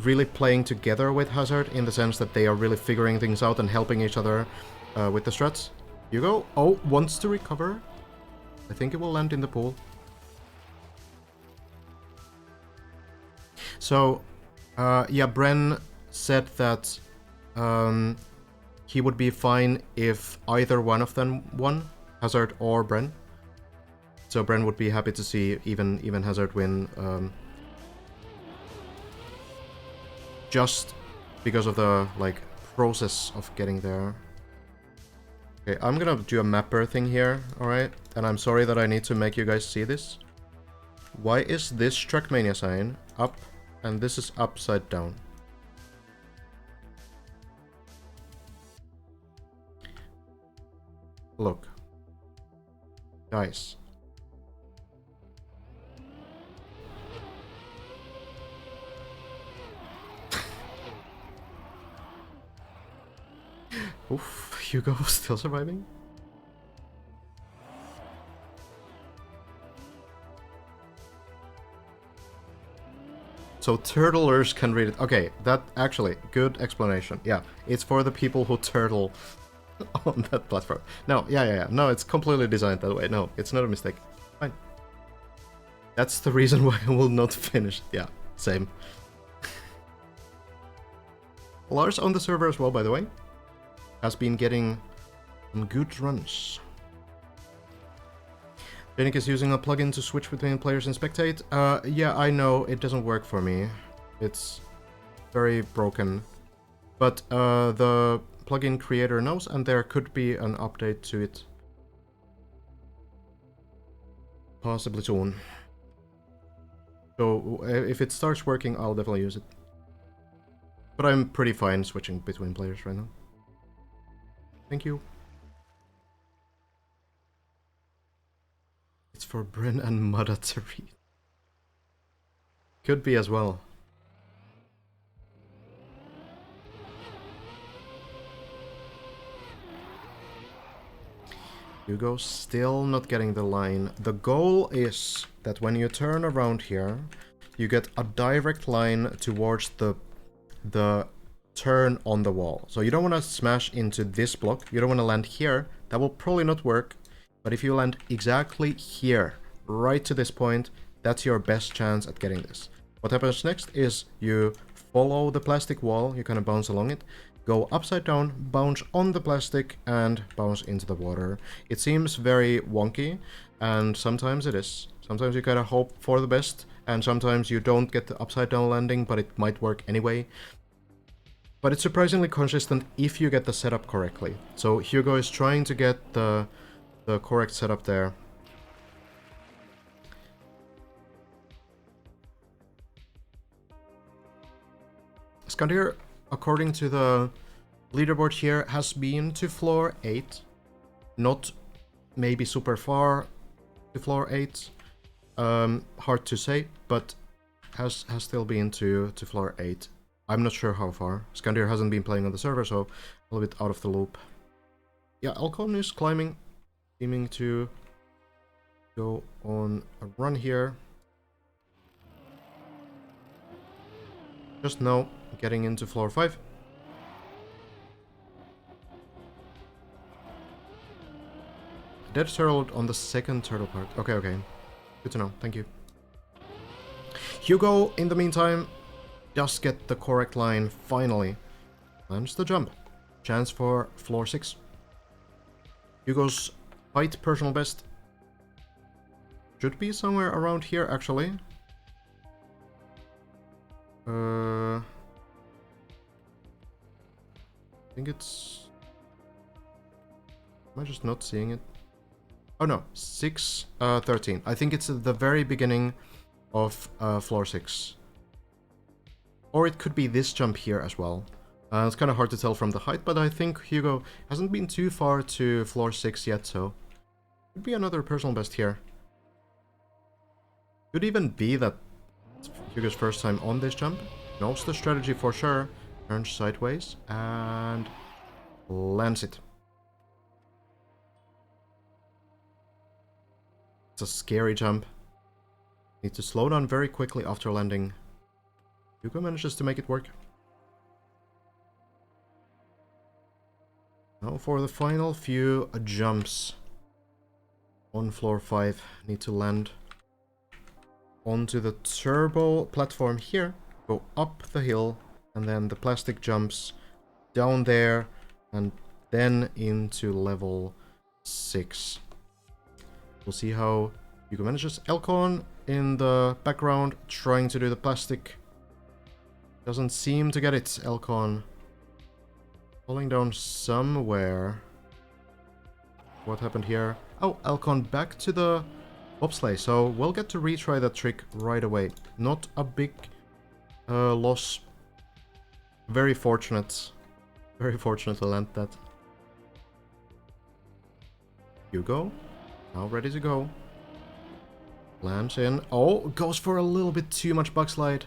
really playing together with Hazard, in the sense that they are really figuring things out and helping each other with the strats. Hugo, oh, wants to recover. I think it will land in the pool. So, yeah, Bren said that he would be fine if either one of them won, Hazard or Bren. So Bren would be happy to see even Hazard win, just because of the like process of getting there. Okay, I'm gonna do a mapper thing here, alright? And I'm sorry that I need to make you guys see this. Why is this Trackmania sign up and this is upside down? Look. Guys. Oof, Hugo still surviving? So turtlers can read it. Okay, that actually, good explanation. Yeah, it's for the people who turtle on that platform. No, yeah. No, it's completely designed that way. No, it's not a mistake. Fine. That's the reason why I will not finish. Yeah, same. Lars on the server as well, by the way, has been getting some good runs. Janik is using a plugin to switch between players and spectate. Yeah, I know, it doesn't work for me. It's very broken. But the plugin creator knows, and there could be an update to it. Possibly soon. So if it starts working, I'll definitely use it. But I'm pretty fine switching between players right now. Thank you. It's for Bren and Mudda to read. Could be as well. Hugo still not getting the line. The goal is that when you turn around here, you get a direct line towards the turn on the wall. So you don't want to smash into this block. You don't want to land here. That will probably not work. But if you land exactly here, right to this point, that's your best chance at getting this. What happens next is you follow the plastic wall. You kind of bounce along it. Go upside down, bounce on the plastic, and bounce into the water. It seems very wonky, and sometimes it is. Sometimes you gotta hope for the best, and sometimes you don't get the upside down landing, but it might work anyway. But it's surprisingly consistent if you get the setup correctly. So Hugo is trying to get the correct setup there. Skandir, according to the leaderboard here, has been to floor 8. Not maybe super far to floor 8. Hard to say, but has still been to floor 8. I'm not sure how far. Skandir hasn't been playing on the server, so a little bit out of the loop. Yeah, Alcon is climbing, seeming to go on a run here. Just now, getting into floor 5. Dead turtle on the second turtle part. Okay. Good to know. Thank you. Hugo, in the meantime, does get the correct line, finally. Lands the jump. Chance for floor 6. Hugo's height personal best should be somewhere around here, actually. I think it's... Am I just not seeing it? Oh no, 6:13. I think it's at the very beginning of floor 6. Or it could be this jump here as well. It's kind of hard to tell from the height, but I think Hugo hasn't been too far to floor 6 yet, so... Could be another personal best here. Could even be that it's Hugo's first time on this jump. Knows the strategy for sure. Turns sideways and lands it. It's a scary jump. Need to slow down very quickly after landing. Hugo manages to make it work. Now for the final few jumps. On floor 5, need to land onto the turbo platform here, go up the hill, and then the plastic jumps down there, and then into level 6. We'll see how Hugo manages. Elcon in the background trying to do the plastic. Doesn't seem to get it, Elcon. Falling down somewhere. What happened here? Oh, Elcon back to the bobsleigh, so we'll get to retry that trick right away. Not a big loss. Very fortunate. Very fortunate to land that. Hugo, now ready to go. Lands in. Oh, goes for a little bit too much bugslide.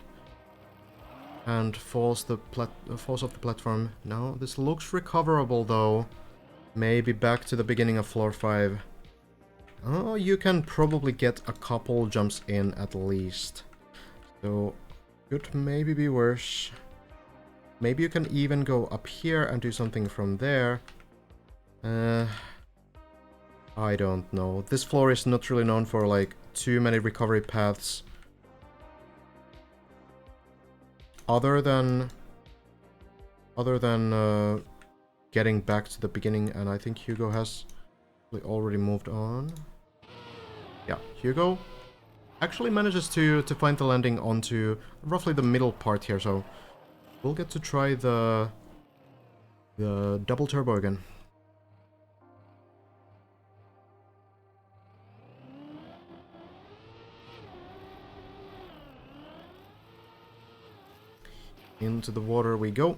And falls off the platform. Now, this looks recoverable though. Maybe back to the beginning of floor 5. Oh, you can probably get a couple jumps in at least. So, could maybe be worse. Maybe you can even go up here and do something from there. I don't know. This floor is not really known for like too many recovery paths. Other than getting back to the beginning, and I think Hugo has already moved on. Yeah, Hugo actually manages to find the landing onto roughly the middle part here, so we'll get to try the double turbo again. Into the water we go.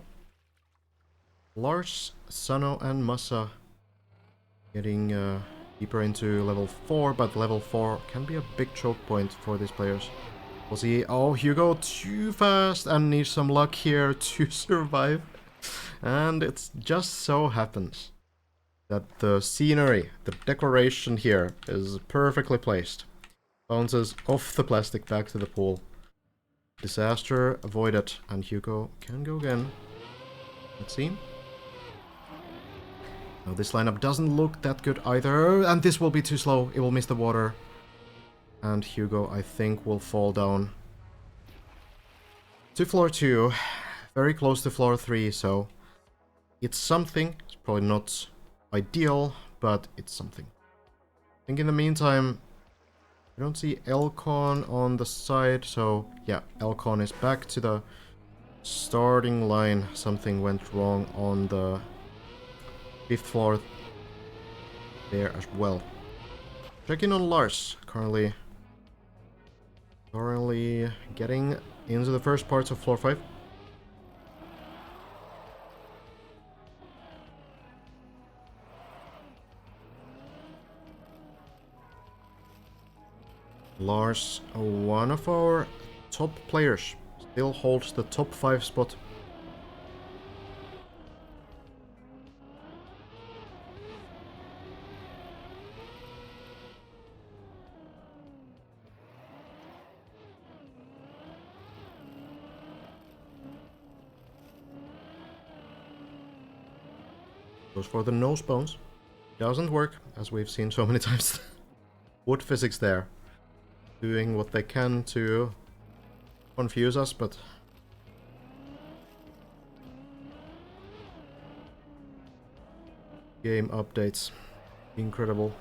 Lars, Sano, and Massa getting deeper into level 4, but level 4 can be a big choke point for these players. We'll see. Oh, Hugo too fast and needs some luck here to survive. And it just so happens that the scenery, the decoration here is perfectly placed. Bounces off the plastic back to the pool. Disaster avoided, and Hugo can go again. Let's see. Now this lineup doesn't look that good either, and this will be too slow. It will miss the water. And Hugo, I think, will fall down to floor 2. Very close to floor 3, so it's something. It's probably not ideal, but it's something. I think in the meantime, I don't see Elcon on the side, so yeah, Elcon is back to the starting line. Something went wrong on the 5th floor there as well. Checking on Lars, currently getting into the first parts of floor 5. Lars, one of our top players, still holds the top 5 spot. Goes for the nose bones. Doesn't work, as we've seen so many times. Wood physics there. Doing what they can to confuse us, but game updates. Incredible.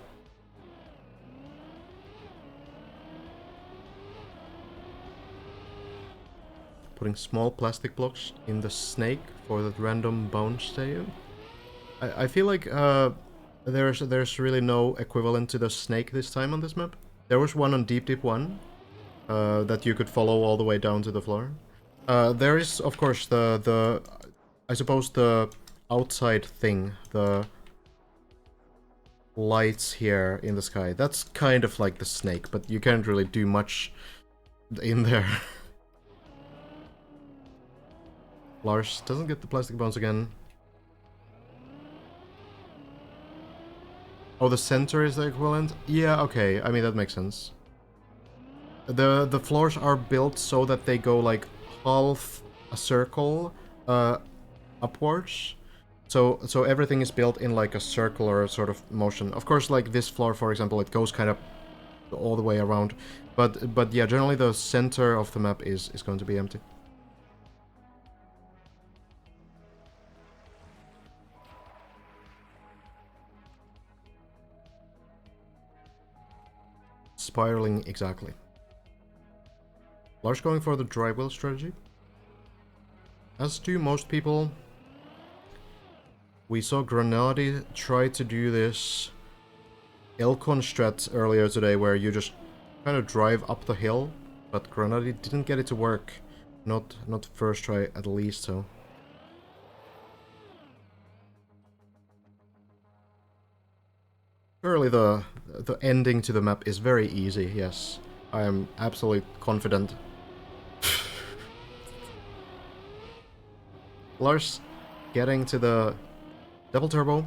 Putting small plastic blocks in the snake for that random bone save. I feel like there's really no equivalent to the snake this time on this map. There was one on Deep Deep 1 that you could follow all the way down to the floor. There is, of course, I suppose the outside thing, the lights here in the sky. That's kind of like the snake, but you can't really do much in there. Lars doesn't get the plastic bones again. Oh, the center is the equivalent? Yeah, okay. I mean, that makes sense. The floors are built so that they go like half a circle upwards. So everything is built in like a circular sort of motion. Of course, like this floor, for example, it goes kind of all the way around. But yeah, generally the center of the map is going to be empty. Spiraling, exactly. Lars going for the dry wheel strategy. As do most people. We saw Granadi try to do this Elcon strat earlier today, where you just kind of drive up the hill, but Granadi didn't get it to work. Not first try, at least, so. Surely the ending to the map is very easy, yes. I am absolutely confident. Lars getting to the double turbo.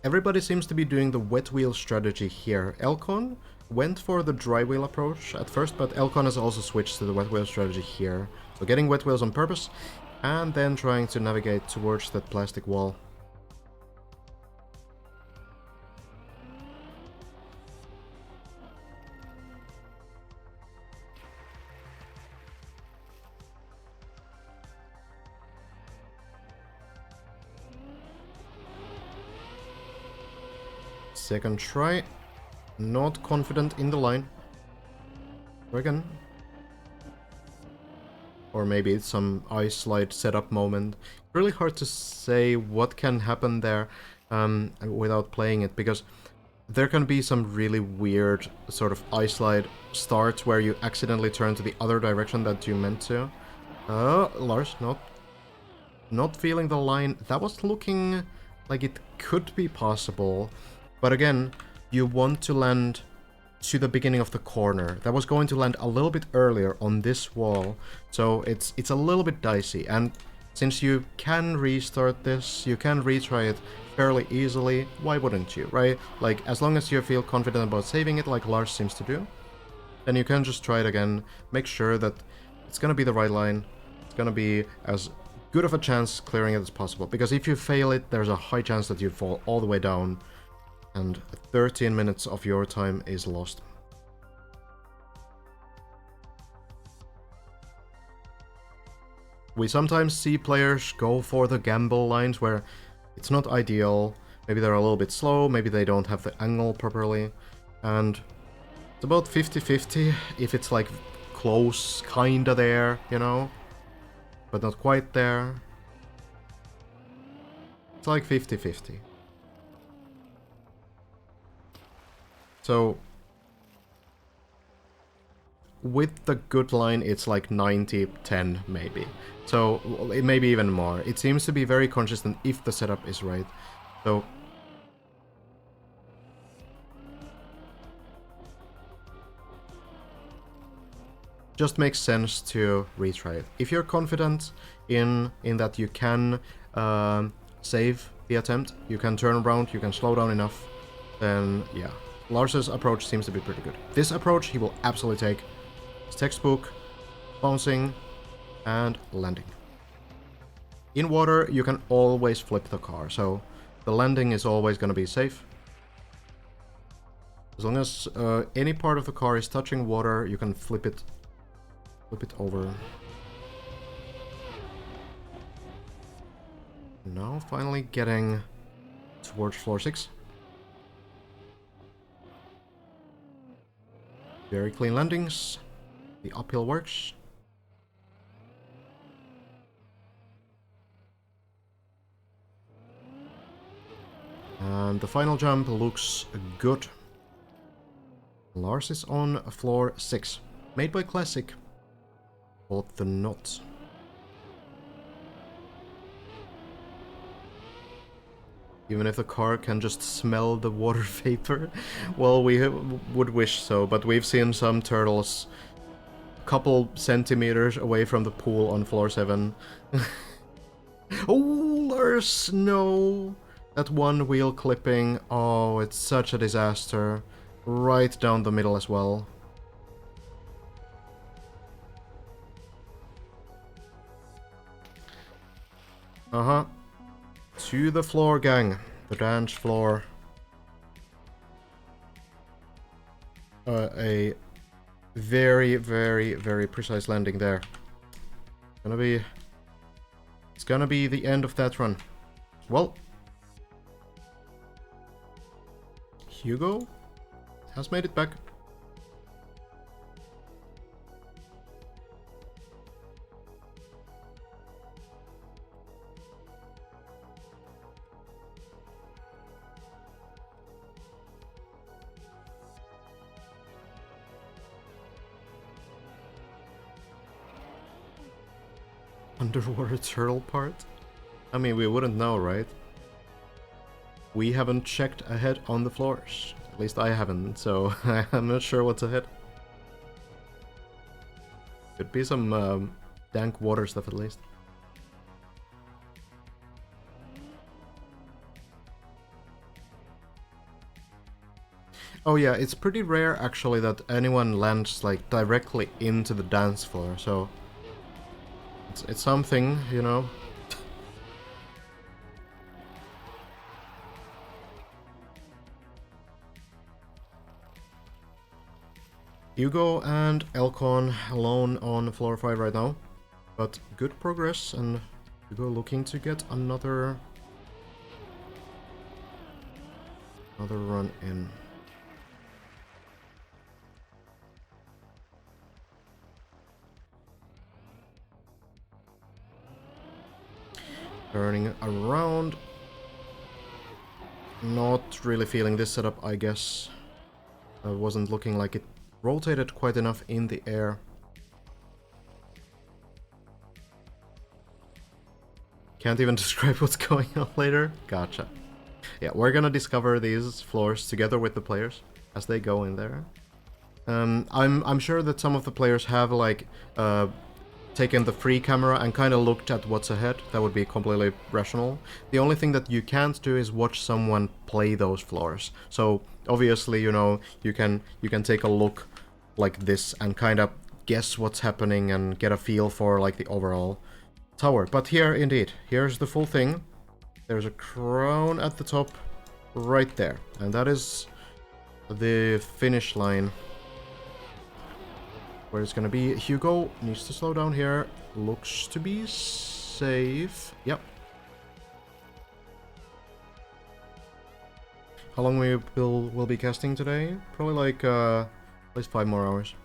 Everybody seems to be doing the wet wheel strategy here. Elcon went for the dry wheel approach at first, but Elcon has also switched to the wet wheel strategy here. So getting wet wheels on purpose, and then trying to navigate towards that plastic wall. Second try. Not confident in the line. Again. Or maybe it's some ice slide setup moment. Really hard to say what can happen there without playing it, because there can be some really weird sort of ice slide starts where you accidentally turn to the other direction that you meant to. Lars, not feeling the line. That was looking like it could be possible. But again, you want to land to the beginning of the corner. That was going to land a little bit earlier on this wall, so it's a little bit dicey. And since you can restart this, you can retry it fairly easily, why wouldn't you, right? Like, as long as you feel confident about saving it, like Lars seems to do, then you can just try it again, make sure that it's gonna be the right line, it's gonna be as good of a chance clearing it as possible, because if you fail it, there's a high chance that you fall all the way down, and 13 minutes of your time is lost. We sometimes see players go for the gamble lines where it's not ideal, maybe they're a little bit slow, maybe they don't have the angle properly, and it's about 50-50 if it's like close, kinda there, you know, but not quite there. It's like 50-50. So with the good line, it's like 90-10 maybe. So it may be even more. It seems to be very consistent if the setup is right. So just makes sense to retry it. If you're confident in that you can save the attempt, you can turn around, you can slow down enough, then yeah. Lars's approach seems to be pretty good. This approach he will absolutely take. It's textbook, bouncing, and landing. In water, you can always flip the car, so the landing is always going to be safe. As long as any part of the car is touching water, you can flip it over. Now finally getting towards floor 6. Very clean landings. The uphill works. And the final jump looks good. Lars is on floor 6. Made by Classic. Called the Knot. Even if the car can just smell the water vapor, well, we would wish so, but we've seen some turtles a couple centimeters away from the pool on floor 7. Oh, Lars, no! That one wheel clipping, oh, it's such a disaster. Right down the middle as well. Uh-huh. To the floor, gang. The dance floor. A very, very, very precise landing there. It's gonna be the end of that run. Well, Hugo has made it back. Underwater turtle part? I mean, we wouldn't know, right? We haven't checked ahead on the floors. At least I haven't, so I'm not sure what's ahead. Could be some dank water stuff at least. Oh yeah, it's pretty rare actually that anyone lands like directly into the dance floor, so it's something, you know. Hugo and Elcon alone on floor 5 right now, but good progress, and Hugo looking to get another run in. Turning around. Not really feeling this setup, I guess. Wasn't looking like it rotated quite enough in the air. Can't even describe what's going on later. Gotcha. Yeah, we're gonna discover these floors together with the players as they go in there. I'm sure that some of the players have like taken the free camera and kind of looked at what's ahead. That would be completely rational. The only thing that you can't do is watch someone play those floors. So obviously, you know, you can take a look like this and kind of guess what's happening and get a feel for like the overall tower. But here, indeed, here's the full thing. There's a crown at the top right there, and that is the finish line where it's gonna be. Hugo needs to slow down here. Looks to be safe. Yep. How long we'll be casting today? Probably like at least 5 more hours.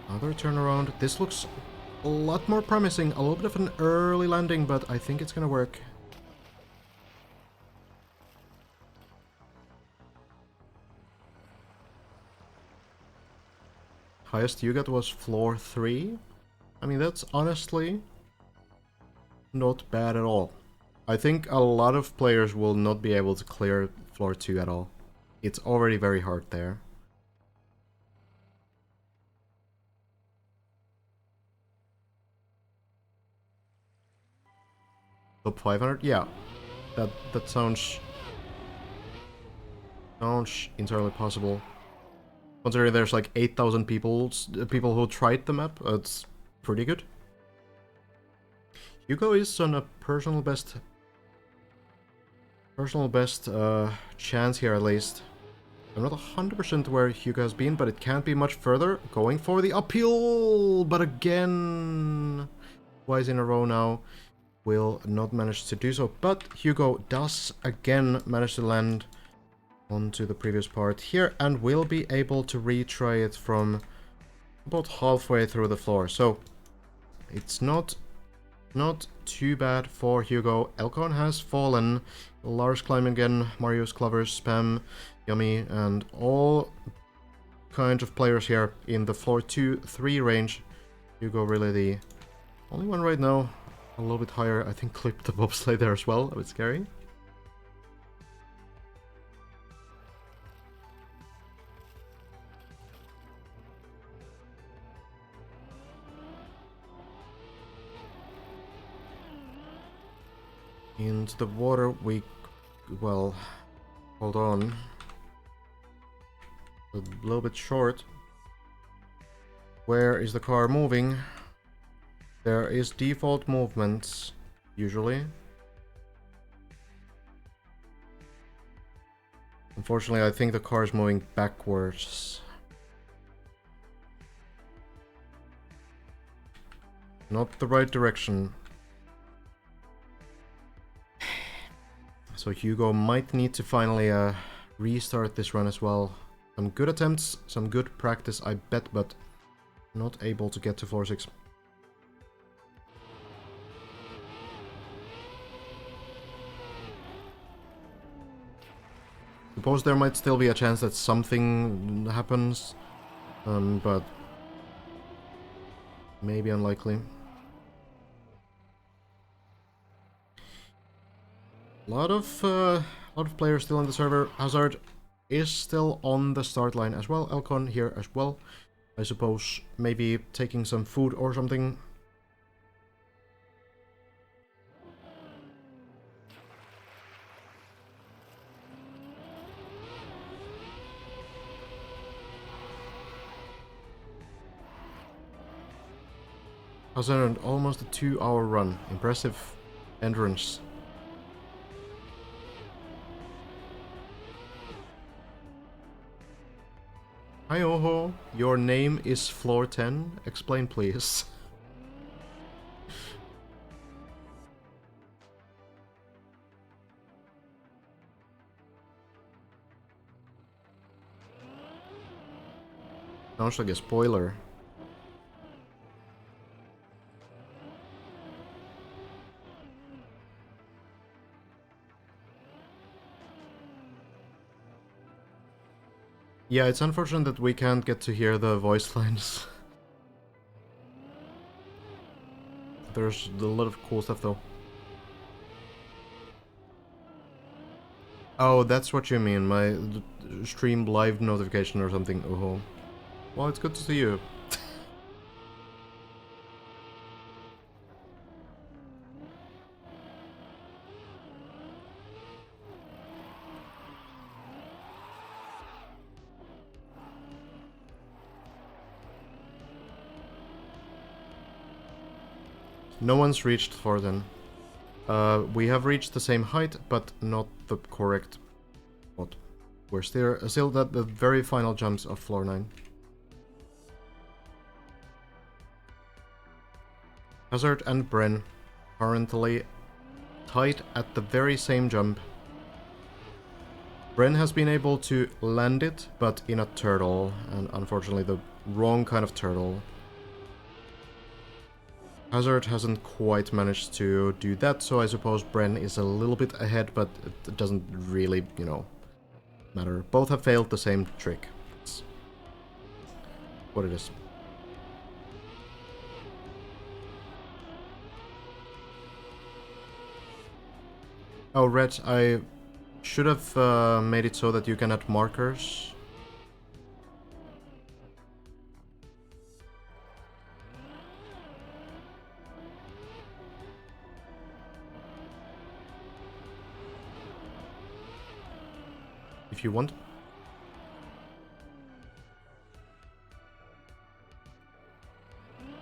Another turnaround. This looks a lot more promising. A little bit of an early landing, but I think it's gonna work. Highest you got was floor 3. I mean, that's honestly not bad at all. I think a lot of players will not be able to clear floor 2 at all. It's already very hard there. Top 500? Yeah. That sounds entirely possible. Considering there's like 8,000 people who tried the map, it's pretty good. Hugo is on a personal best chance here at least. I'm not 100% where Hugo has been, but it can't be much further. Going for the uphill, but again, twice in a row now, will not manage to do so. But Hugo does again manage to land onto the previous part here and will be able to retry it from about halfway through the floor. So it's not too bad for Hugo. Elcon has fallen. Lars climbing again, Marius, Clovers, Spam, Yummy, and all kinds of players here in the floor 2-3 range. Hugo really the only one right now. A little bit higher, I think, clipped the bobsleigh there as well. A bit scary. Into the water we... well... hold on. A little bit short. Where is the car moving? There is default movements, usually. Unfortunately, I think the car is moving backwards. Not the right direction. So Hugo might need to finally restart this run as well. Some good attempts, some good practice, I bet, but not able to get to floor 6. Suppose there might still be a chance that something happens, but maybe unlikely. A lot of players still on the server. Hazard is still on the start line as well. Elcon here as well. I suppose maybe taking some food or something. Hazard, almost a 2-hour run. Impressive endurance. Hi Oho, your name is floor 10. Explain please. Sounds like a spoiler. Yeah, it's unfortunate that we can't get to hear the voice lines. There's a lot of cool stuff though. Oh, that's what you mean, my stream live notification or something. Oh, well, it's good to see you. No one's reached floor then. We have reached the same height, but not the correct spot. We're still at the very final jumps of floor 9. Hazard and Bren currently tied at the very same jump. Bren has been able to land it, but in a turtle, and unfortunately the wrong kind of turtle. Hazard hasn't quite managed to do that, so I suppose Bren is a little bit ahead, but it doesn't really, you know, matter. Both have failed the same trick. It's what it is. Oh, Red, I should have made it so that you can add markers. If you want.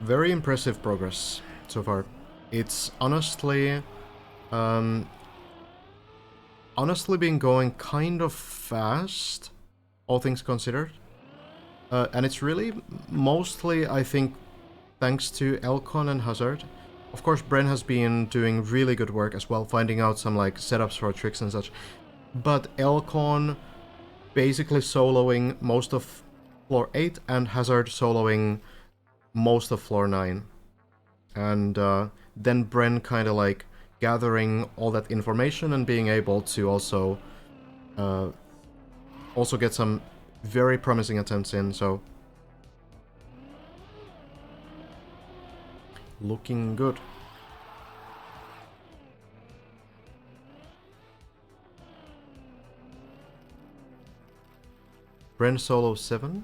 Very impressive progress so far. It's honestly been going kind of fast, all things considered. And it's really mostly, I think, thanks to Elcon and Hazard. Of course, Bren has been doing really good work as well, finding out some like setups for tricks and such. But Elcon basically soloing most of floor 8 and Hazard soloing most of floor 9. And then Bren kind of like gathering all that information and being able to also get some very promising attempts in, so looking good. Bren solo 7?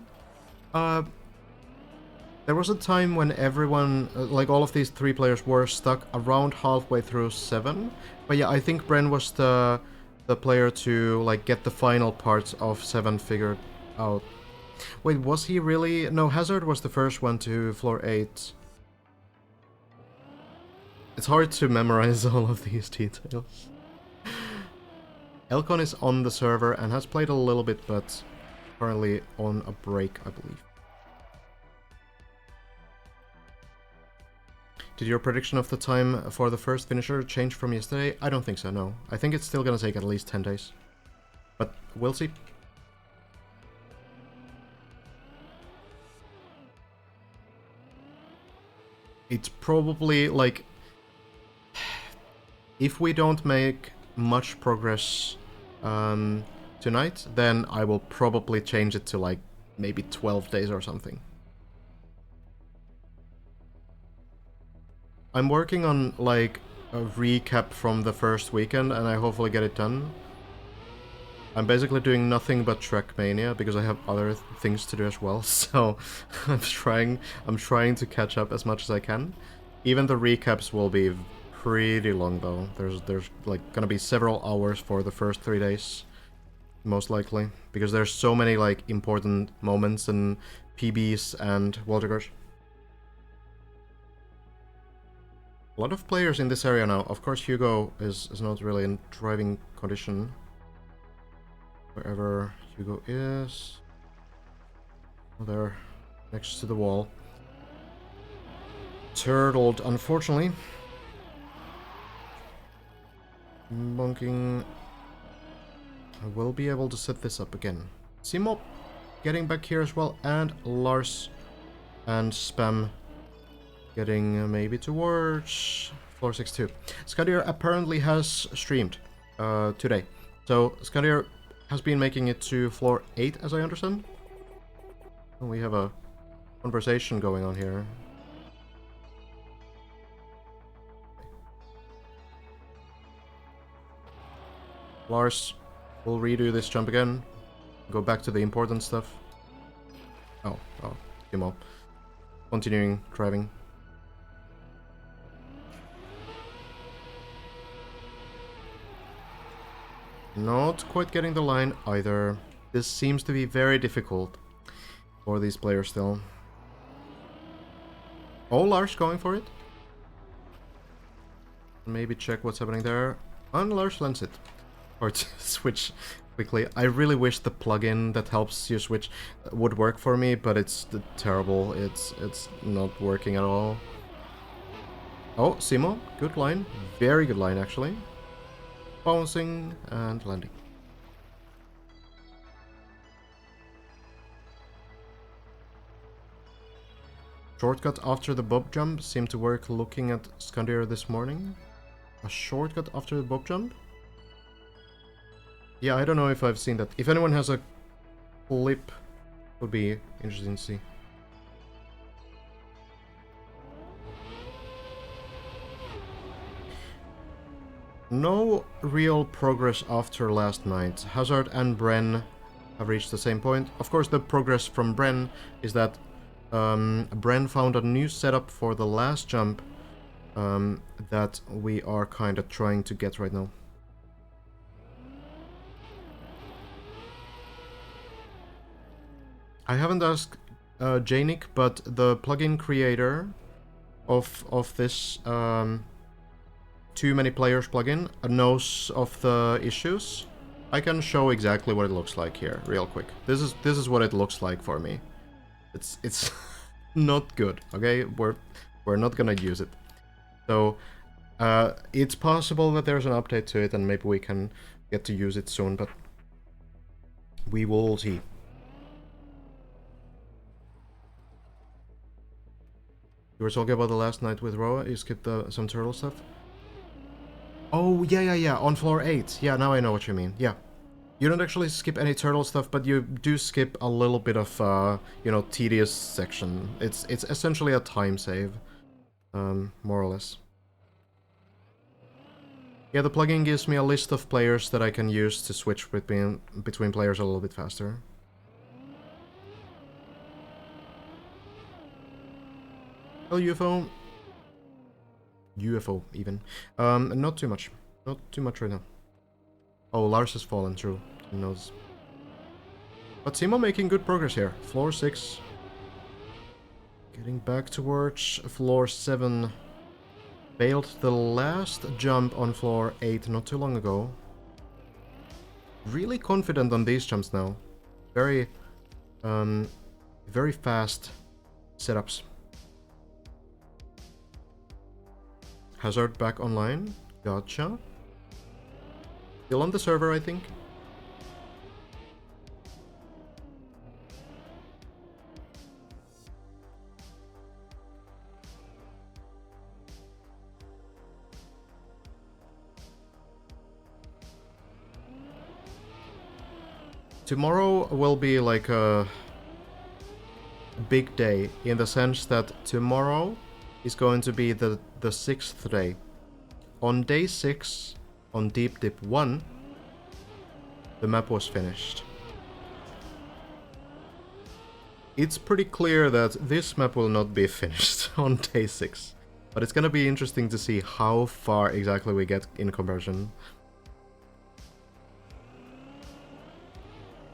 There was a time when everyone, like all of these 3 players were stuck around halfway through 7. But yeah, I think Bren was the player to like get the final parts of 7 figured out. Wait, was he really? No, Hazard was the first one to floor 8. It's hard to memorize all of these details. Elcon is on the server and has played a little bit, but currently on a break, I believe. Did your prediction of the time for the first finisher change from yesterday? I don't think so, no. I think it's still gonna take at least 10 days. But we'll see. It's probably like... if we don't make much progress tonight, then I will probably change it to like maybe 12 days or something. I'm working on like a recap from the first weekend and I hopefully get it done. I'm basically doing nothing but Trackmania because I have other things to do as well, so I'm trying to catch up as much as I can. Even the recaps will be pretty long though. There's like gonna be several hours for the first 3 days, most likely, because there's so many like important moments and PBs and wall triggers. A lot of players in this area now. Of course, Hugo is not really in driving condition. Wherever Hugo is. Oh, there, next to the wall. Turtled, unfortunately. Bonking. I will be able to set this up again. Simo getting back here as well, and Lars and Spam getting maybe towards floor 6-2. Skadir apparently has streamed today. So Skadir has been making it to floor 8, as I understand. We have a conversation going on here. Lars, we'll redo this jump again. Go back to the important stuff. Oh, Timo. Continuing driving. Not quite getting the line either. This seems to be very difficult for these players still. Oh, Lars going for it. Maybe check what's happening there. And Lars lands it. Or to switch quickly. I really wish the plugin that helps you switch would work for me, but it's terrible. It's not working at all. Oh, Simo, good line. Very good line, actually. Bouncing and landing. Shortcut after the bob jump seemed to work looking at Skandir this morning. A shortcut after the bob jump? Yeah, I don't know if I've seen that. If anyone has a clip, would be interesting to see. No real progress after last night. Hazard and Bren have reached the same point. Of course, the progress from Bren is that Bren found a new setup for the last jump that we are kind of trying to get right now. I haven't asked Janik, but the plugin creator of this too many players plugin knows of the issues. I can show exactly what it looks like here, real quick. This is what it looks like for me. It's not good. Okay, we're not gonna use it. So it's possible that there's an update to it, and maybe we can get to use it soon. But we will see. You were talking about the last night with Roa. You skipped some turtle stuff. Oh, yeah, on floor 8. Yeah, now I know what you mean. Yeah. You don't actually skip any turtle stuff, but you do skip a little bit of, you know, tedious section. It's essentially a time save, more or less. Yeah, the plugin gives me a list of players that I can use to switch between players a little bit faster. Well, UFO, even. Not too much. Not too much right now. Oh, Lars has fallen through. Who knows? But Simo making good progress here. Floor 6. Getting back towards floor 7. Failed the last jump on floor 8 not too long ago. Really confident on these jumps now. Very fast setups. Hazard back online. Gotcha. Still on the server, I think. Tomorrow will be like a big day in the sense that tomorrow is going to be the 6th day. On day 6, on Deep Dip 1, the map was finished. It's pretty clear that this map will not be finished on day 6. But it's gonna be interesting to see how far exactly we get in comparison.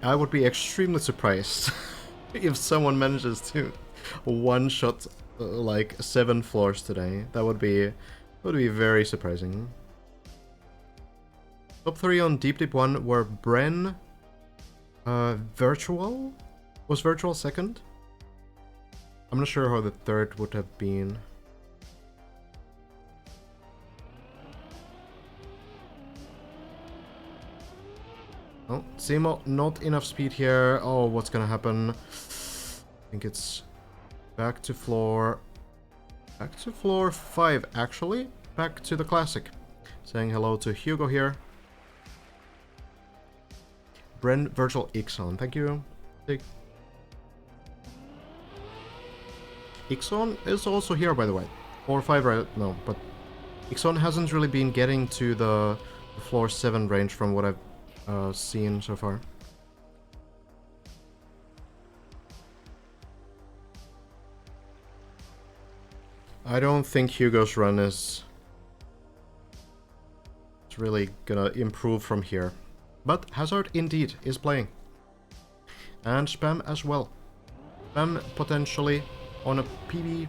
I would be extremely surprised if someone manages to one-shot like 7 floors today. That would be very surprising. Top 3 on Deep Dip 1 were Bren, Virtual? Was Virtual second? I'm not sure how the third would have been. Oh, Simo, not enough speed here. Oh, what's gonna happen? I think it's back to floor 5, actually. Back to the classic. Saying hello to Hugo here. Bren Virtual Ixon, thank you. Ixon is also here, by the way. 4 or 5 right now, but Ixon hasn't really been getting to the floor 7 range from what I've seen so far. I don't think Hugo's run is really gonna improve from here. But Hazard indeed is playing. And Spam as well. Spam potentially on a PB.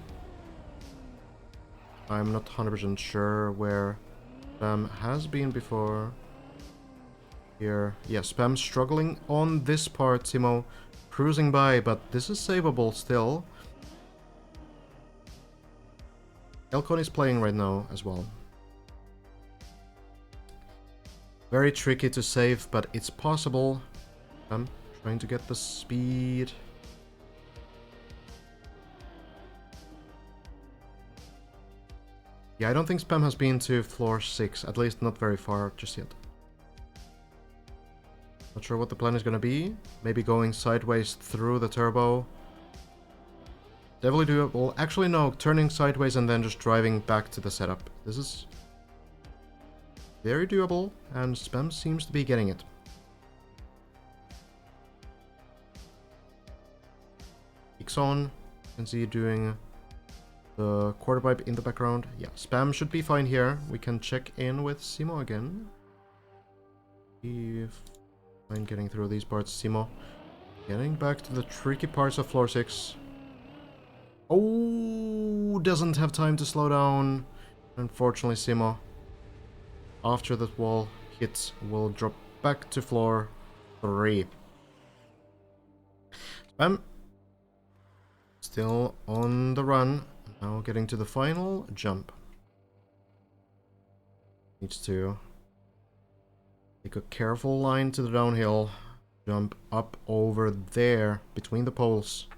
I'm not 100% sure where Spam has been before. Here. Yeah, Spam struggling on this part. Simo cruising by, but this is savable still. Elcon is playing right now as well. Very tricky to save, but it's possible. I'm trying to get the speed. Yeah, I don't think Spam has been to floor 6, at least not very far just yet. Not sure what the plan is gonna be. Maybe going sideways through the turbo. Definitely doable. Actually, no, turning sideways and then just driving back to the setup. This is very doable, and Spam seems to be getting it. Ixon, you can see you doing the quarter pipe in the background. Yeah, Spam should be fine here. We can check in with Simo again. If I'm getting through these parts, Simo. Getting back to the tricky parts of floor 6. Oh, doesn't have time to slow down. Unfortunately, Simo, after that wall hits, will drop back to floor 3. Spam still on the run. Now getting to the final jump. Needs to take a careful line to the downhill. Jump up over there between the poles.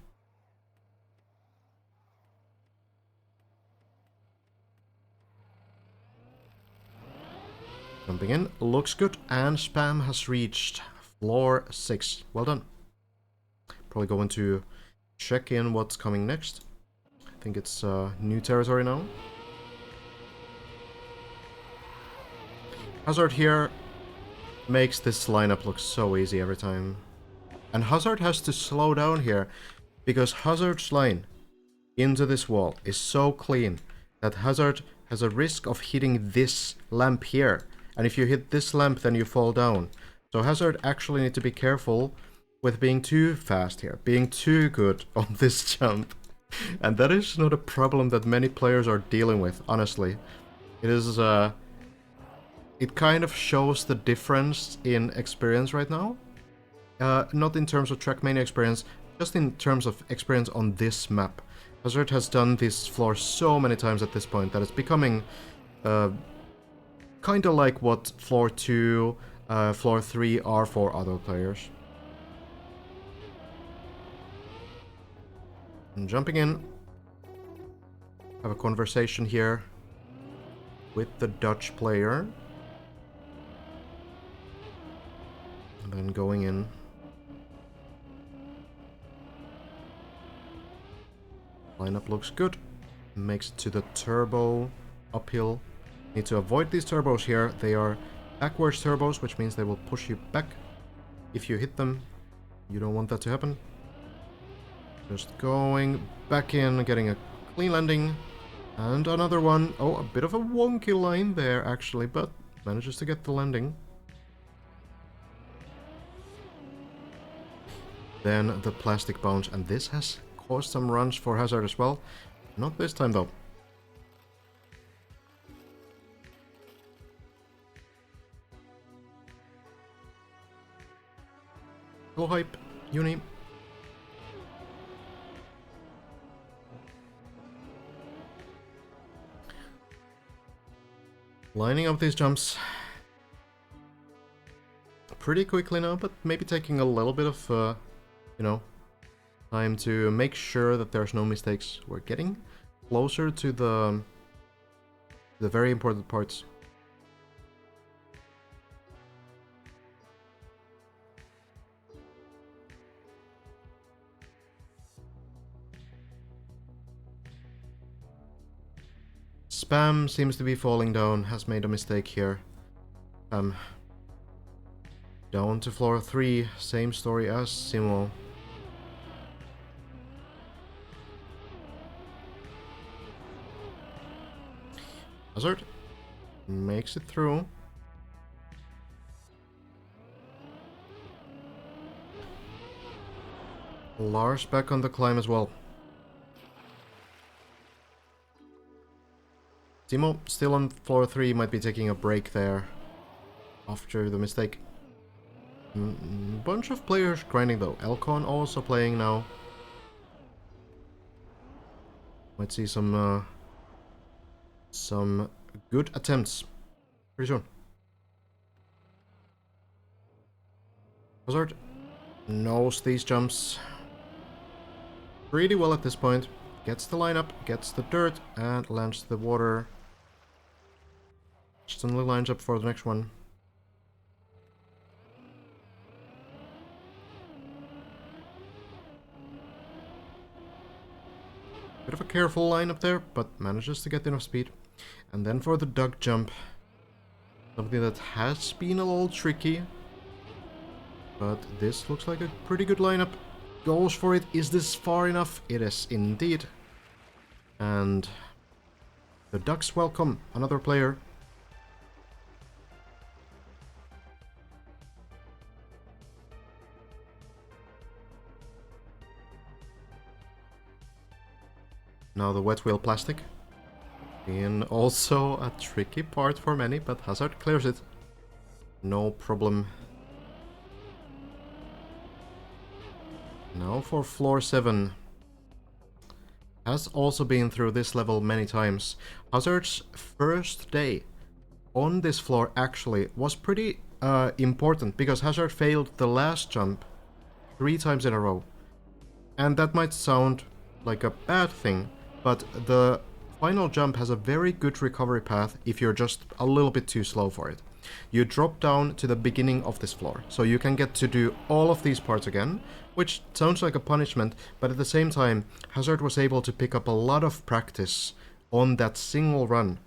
Jumping in, looks good, and Spam has reached floor 6. Well done. Probably going to check in what's coming next. I think it's new territory now. Hazard here makes this lineup look so easy every time. And Hazard has to slow down here, because Hazard's line into this wall is so clean that Hazard has a risk of hitting this lamp here. And if you hit this lamp, then you fall down. So Hazard actually needs to be careful with being too fast here, being too good on this jump. And that is not a problem that many players are dealing with, honestly. It is, it kind of shows the difference in experience right now. Not in terms of Trackmania experience, just in terms of experience on this map. Hazard has done this floor so many times at this point that it's becoming kind of like what floor 2, floor 3 are for other players. And jumping in, have a conversation here with the Dutch player. And then going in. Lineup looks good. Makes it to the turbo uphill. Need to avoid these turbos here. They are backwards turbos, which means they will push you back if you hit them. You don't want that to happen. Just going back in, getting a clean landing. And another one. Oh, a bit of a wonky line there, actually, but manages to get the landing. Then the plastic bounce, and this has caused some runs for Hazard as well. Not this time, though. Hello, hype, Uni. Lining up these jumps pretty quickly now, but maybe taking a little bit of, you know, time to make sure that there's no mistakes. We're getting closer to the very important parts. Spam seems to be falling down, has made a mistake here. Down to floor 3, same story as Simo. Hazard makes it through. Lars back on the climb as well. Timo still on floor 3, might be taking a break there after the mistake. Bunch of players grinding though. Elcon also playing now. Might see some good attempts pretty soon. Hazard knows these jumps pretty well at this point. Gets the line up, gets the dirt, and lands the water. Suddenly lines up for the next one. Bit of a careful line up there, but manages to get enough speed. And then for the duck jump. Something that has been a little tricky. But this looks like a pretty good lineup. Goes for it. Is this far enough? It is indeed. And the ducks welcome another player. Now the wet wheel plastic. Being also a tricky part for many, but Hazard clears it. No problem. Now for floor 7. Has also been through this level many times. Hazard's first day on this floor actually was pretty important, because Hazard failed the last jump 3 times in a row. And that might sound like a bad thing, but the final jump has a very good recovery path if you're just a little bit too slow for it. You drop down to the beginning of this floor, so you can get to do all of these parts again, which sounds like a punishment, but at the same time, Hazard was able to pick up a lot of practice on that single run.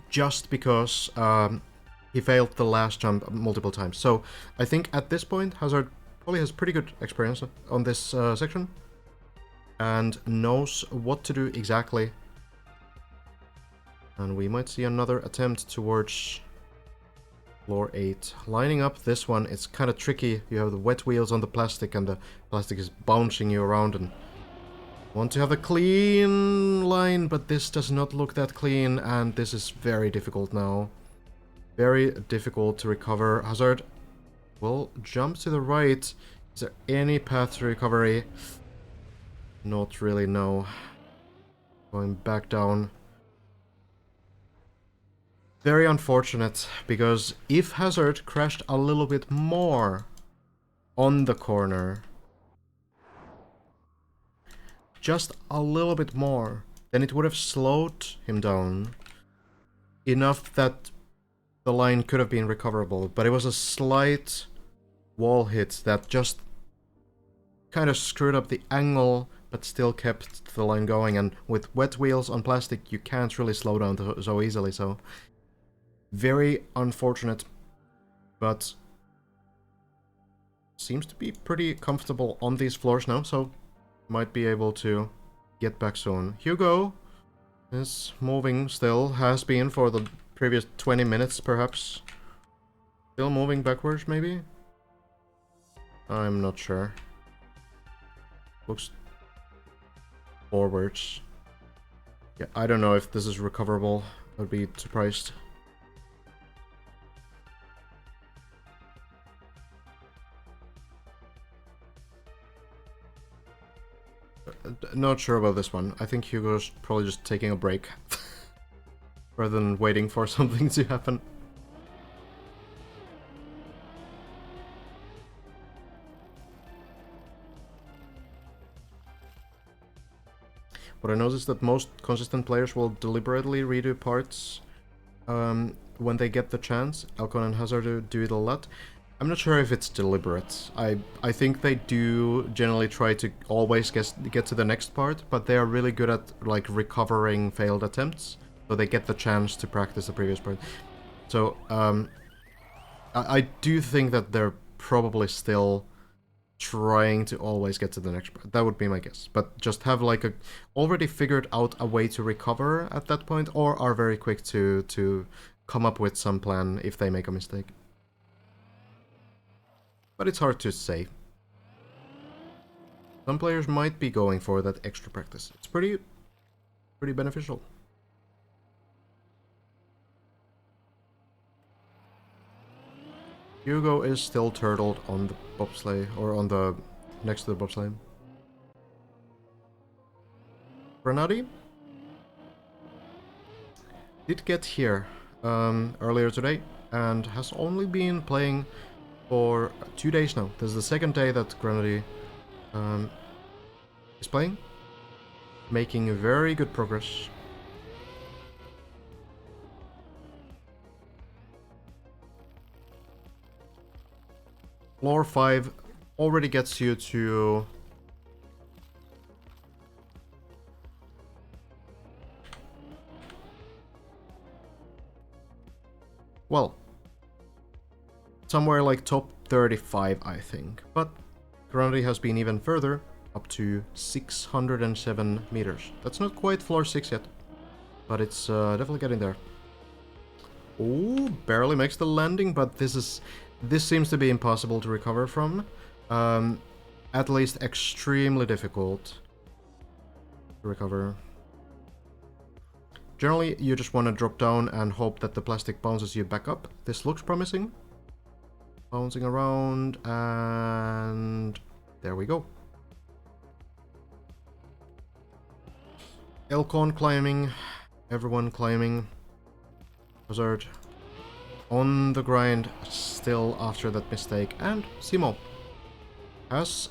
Just because he failed the last jump multiple times. So I think at this point, Hazard probably has pretty good experience on this section. And knows what to do exactly. And we might see another attempt towards floor 8. Lining up this one, it's kind of tricky. You have the wet wheels on the plastic, and the plastic is bouncing you around, and want to have a clean line, but this does not look that clean, and this is very difficult now. Very difficult to recover. Hazard will jump to the right. Is there any path to recovery? Not really, no. Going back down. Very unfortunate, because if Hazard crashed a little bit more on the corner, just a little bit more, then it would have slowed him down enough that the line could have been recoverable. But it was a slight wall hit that just kind of screwed up the angle, but still kept the line going. And with wet wheels on plastic, you can't really slow down so easily, so very unfortunate, but seems to be pretty comfortable on these floors now, so might be able to get back soon. Hugo is moving still, has been for the previous 20 minutes perhaps. Still moving backwards maybe? I'm not sure. Looks forwards. Yeah, I don't know if this is recoverable. I'd be surprised. Not sure about this one. I think Hugo's probably just taking a break rather than waiting for something to happen. What I noticed that most consistent players will deliberately redo parts when they get the chance. Elcon and Hazard do it a lot. I'm not sure if it's deliberate. I think they do generally try to always get to the next part, but they are really good at like recovering failed attempts, so they get the chance to practice the previous part. So, I do think that they're probably still trying to always get to the next part. That would be my guess. But just have like a already figured out a way to recover at that point, or are very quick to come up with some plan if they make a mistake. But it's hard to say. Some players might be going for that extra practice. It's pretty beneficial. Hugo is still turtled on the bobsleigh, or on the next to the bobsleigh. Granati did get here earlier today and has only been playing for 2 days now. This is the second day that Granati is playing, making very good progress. Floor 5 already gets you to... well, somewhere like top 35, I think. But Granati has been even further, up to 607 meters. That's not quite floor 6 yet, but it's definitely getting there. Oh, barely makes the landing, but this seems to be impossible to recover from. At least extremely difficult to recover. Generally, you just want to drop down and hope that the plastic bounces you back up. This looks promising. Bouncing around, and there we go. Elcon climbing, everyone climbing. Hazard on the grind still after that mistake, and Simo has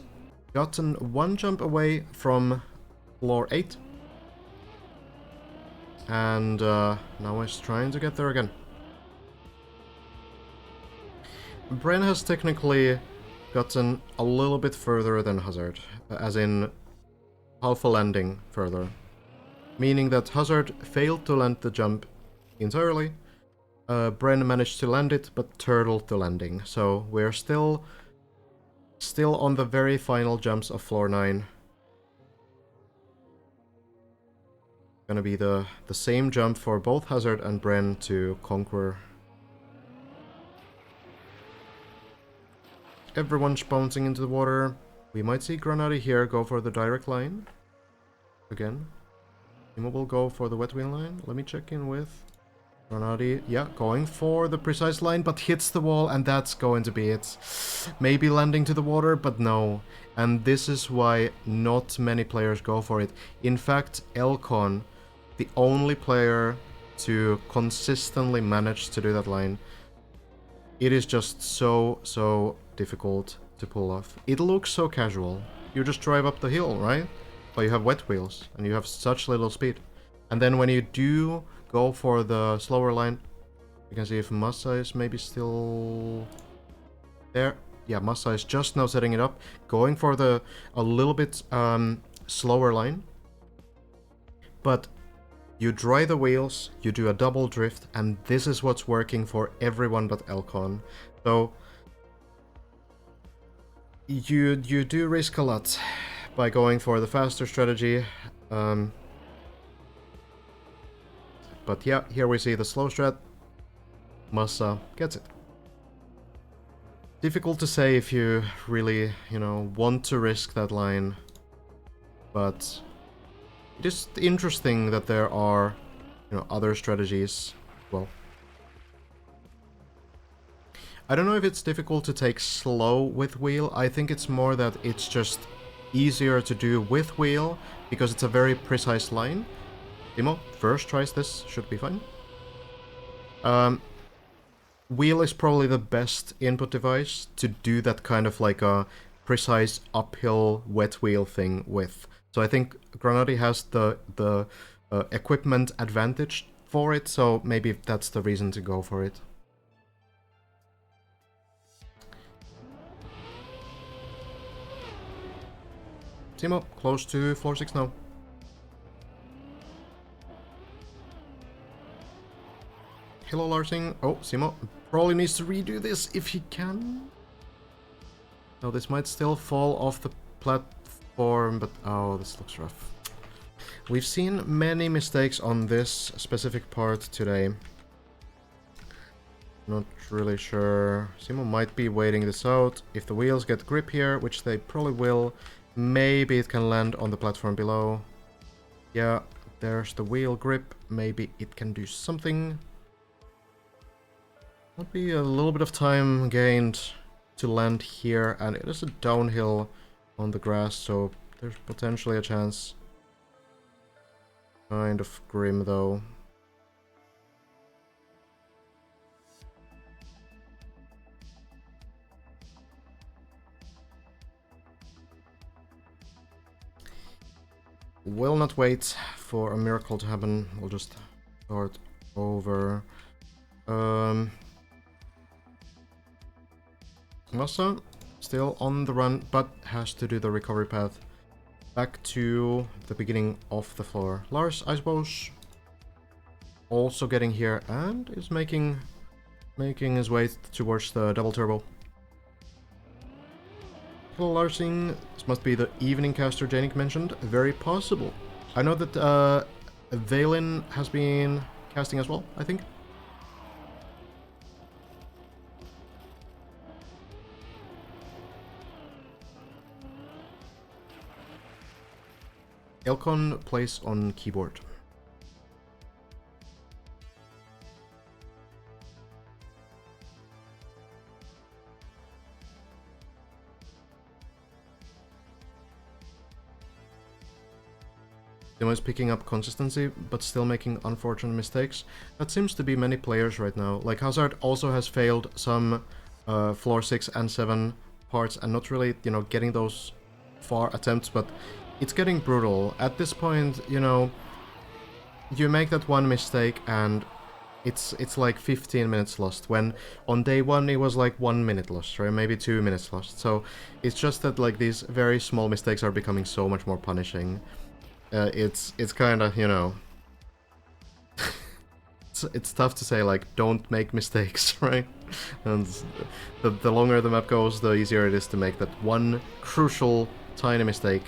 gotten one jump away from floor 8, and now he's trying to get there again. Bren has technically gotten a little bit further than Hazard, as in half a landing further, meaning that Hazard failed to land the jump entirely. Bren managed to land it, but turtled the landing. So we're still on the very final jumps of floor 9. Gonna be the same jump for both Hazard and Bren to conquer. Everyone's bouncing into the water. We might see Granati here go for the direct line. Again. Timo will go for the wet wheel line. Let me check in with Granati. Yeah, going for the precise line, but hits the wall, and that's going to be it. Maybe landing to the water, but no. And this is why not many players go for it. In fact, Elcon, the only player to consistently manage to do that line, it is just so difficult to pull off. It looks so casual. You just drive up the hill, right? But you have wet wheels, and you have such little speed. And then when you do go for the slower line, you can see if Massa is maybe still there. Yeah, Massa is just now setting it up, going for the a little bit slower line. But you dry the wheels, you do a double drift, and this is what's working for everyone but Elcon. So you do risk a lot by going for the faster strategy. But yeah, here we see the slow strat. Massa gets it. Difficult to say if you really, want to risk that line. But it is interesting that there are, other strategies. Well, I don't know if it's difficult to take slow with wheel. I think it's more that it's just easier to do with wheel because it's a very precise line. Timo first tries this, should be fine. Wheel is probably the best input device to do that kind of like a precise uphill wet wheel thing with. So I think Granati has the equipment advantage for it, so maybe that's the reason to go for it. Timo, close to floor 6 now. Hello, Larsing. Oh, Simo probably needs to redo this if he can. No, this might still fall off the platform, but oh, this looks rough. We've seen many mistakes on this specific part today. Not really sure. Simo might be waiting this out. If the wheels get grip here, which they probably will, maybe it can land on the platform below. Yeah, there's the wheel grip. Maybe it can do something. Might be a little bit of time gained to land here, and it is a downhill on the grass, so there's potentially a chance. Kind of grim, though. Will not wait for a miracle to happen. We'll just start over. Massa still on the run, but has to do the recovery path back to the beginning of the floor. Lars, I suppose, also getting here and is making his way towards the double turbo. Hello, Larsing. This must be the evening caster Janik mentioned. Very possible. I know that Valen has been casting as well, I think. Elcon plays on keyboard. Demo is picking up consistency, but still making unfortunate mistakes. That seems to be many players right now. Like, Hazard also has failed some floor 6 and 7 parts, and not really, you know, getting those far attempts, but it's getting brutal. At this point, you know, you make that one mistake and it's like 15 minutes lost, when on day 1 it was like 1 minute lost, right? Maybe 2 minutes lost. So it's just that, like, these very small mistakes are becoming so much more punishing. It's kind of, you know, it's tough to say, like, don't make mistakes, right? And the longer the map goes, the easier it is to make that one crucial tiny mistake.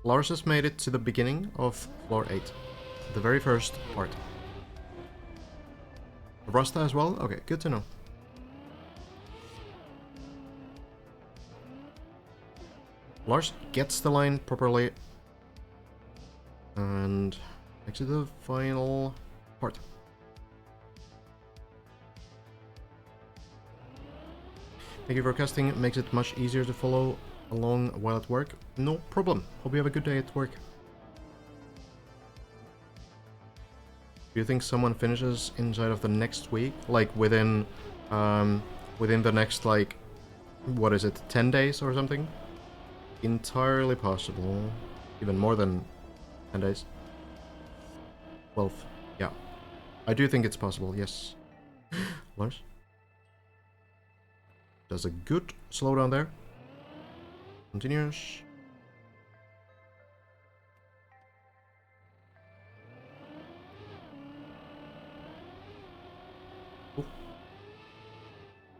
Lars has made it to the beginning of floor 8. The very first part. Rasta as well? Okay, good to know. Lars gets the line properly and makes it the final part. Thank you for casting, makes it much easier to follow along while at work. No problem. Hope you have a good day at work. Do you think someone finishes inside of the next week? Like within the next, like, what is it, 10 days or something? Entirely possible. Even more than 10 days. 12. Yeah. I do think it's possible, yes. Lars? Does a good slowdown there. Continues.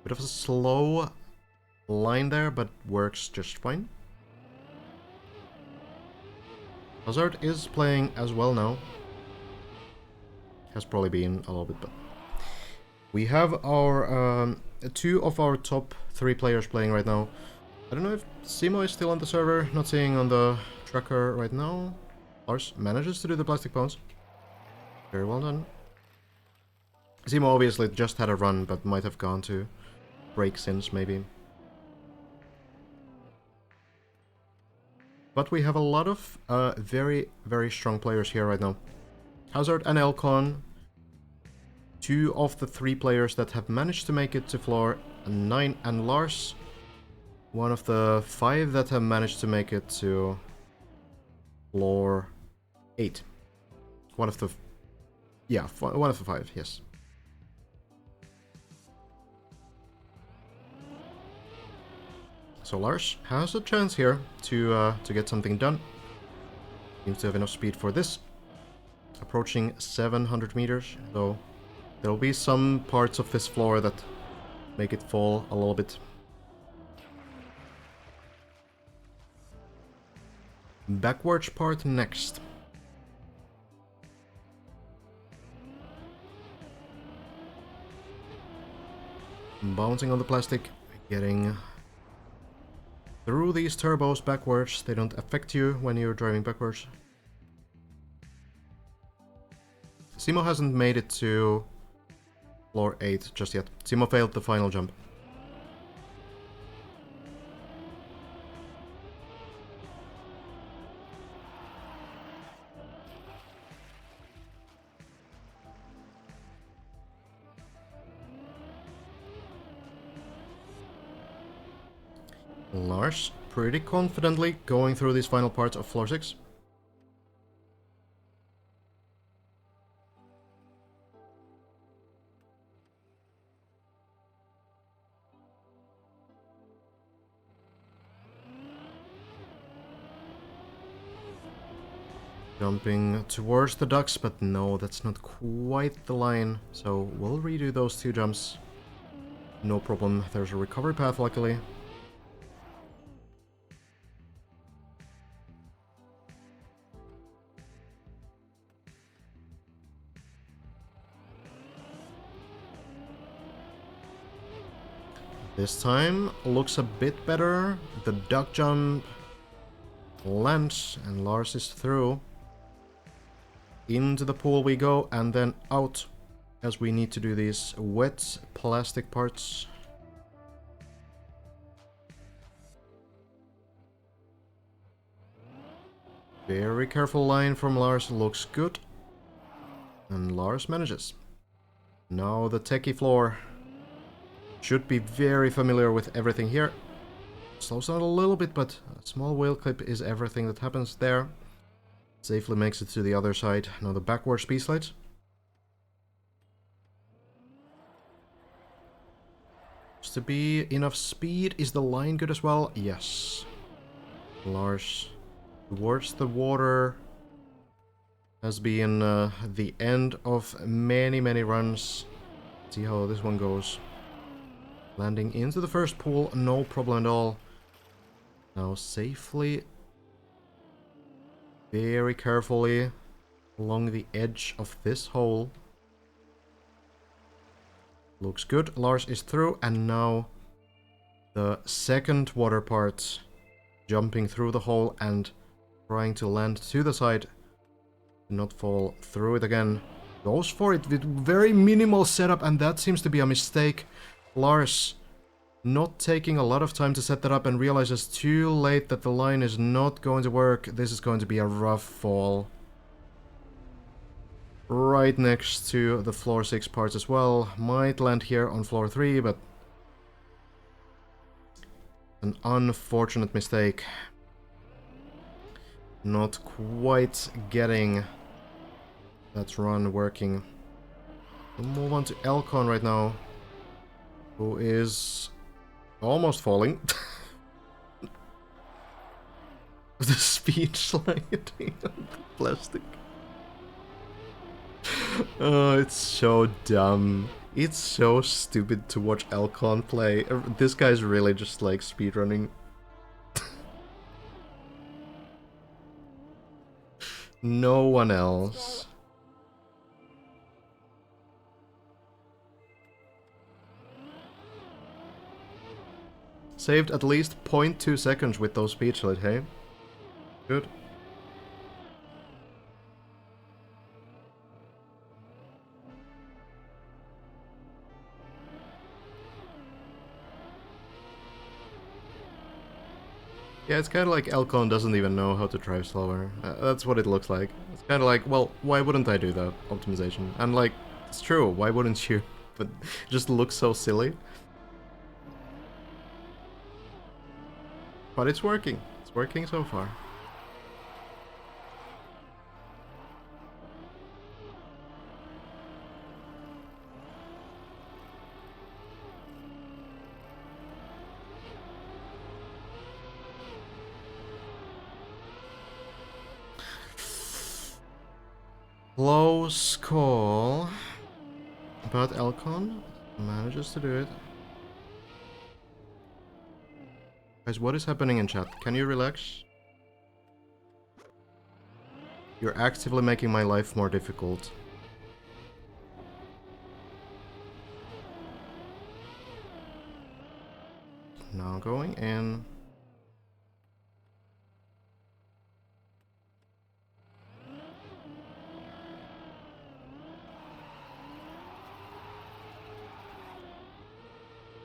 Bit of a slow line there, but works just fine. Hazard is playing as well now. Has probably been a little bit, but we have our 2 of our top 3 players playing right now. I don't know if Simo is still on the server, not seeing on the tracker right now. Lars manages to do the plastic bounce. Very well done. Simo obviously just had a run, but might have gone to break since, maybe. But we have a lot of very, very strong players here right now. Hazard and Elcon, 2 of the 3 players that have managed to make it to floor 9, and Lars, 1 of the 5 that have managed to make it to floor 8. One of the... yeah, one of the 5, yes. So Lars has a chance here to get something done. Seems to have enough speed for this. Approaching 700 meters, though there'll be some parts of this floor that make it fall a little bit. Backwards part next. Bouncing on the plastic, getting through these turbos backwards. They don't affect you when you're driving backwards. Simo hasn't made it to floor 8 just yet. Simo failed the final jump. Lars, pretty confidently going through these final parts of floor 6. Jumping towards the ducks, but no, that's not quite the line, so we'll redo those 2 jumps. No problem, there's a recovery path luckily. This time looks a bit better. The duck jump lands and Lars is through. Into the pool we go and then out as we need to do these wet plastic parts. Very careful line from Lars, looks good. And Lars manages. Now the techie floor. Should be very familiar with everything here. Slows down a little bit, but a small wheel clip is everything that happens there. Safely makes it to the other side. Now the backward speed slides. Just to be enough speed. Is the line good as well? Yes. Lars towards the water has been the end of many runs. Let's see how this one goes. Landing into the first pool, no problem at all. Now safely, very carefully, along the edge of this hole. Looks good, Lars is through, and now the second water part. Jumping through the hole and trying to land to the side. Not fall through it again. Goes for it with very minimal setup, and that seems to be a mistake. Lars not taking a lot of time to set that up and realizes too late that the line is not going to work. This is going to be a rough fall. Right next to the floor 6 parts as well. Might land here on floor 3, but an unfortunate mistake. Not quite getting that run working. We'll move on to Elcon right now, who is almost falling. The speed sliding on the plastic. Oh, it's so dumb. It's so stupid to watch Elcon play. This guy's really just like speedrunning. No one else. Saved at least 0.2 seconds with those speed slid, hey? Good. Yeah, it's kind of like Elcon doesn't even know how to drive slower. That's what it looks like. It's kind of like, well, why wouldn't I do that optimization? And like, it's true, why wouldn't you? But it just looks so silly. But it's working. It's working so far. Close call. But Elcon manages to do it. Guys, what is happening in chat? Can you relax? You're actively making my life more difficult. Now going in.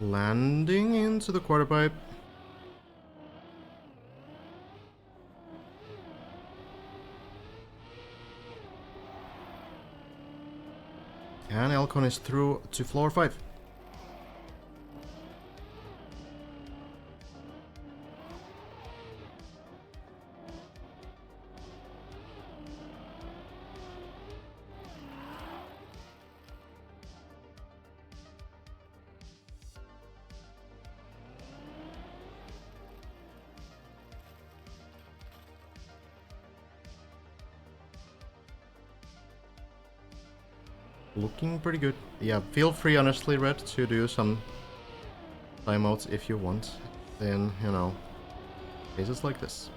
Landing into the quarter pipe. And Elcon is through to floor 5. Looking pretty good. Yeah, feel free, honestly, Red, to do some timeouts if you want. Then, you know, cases like this.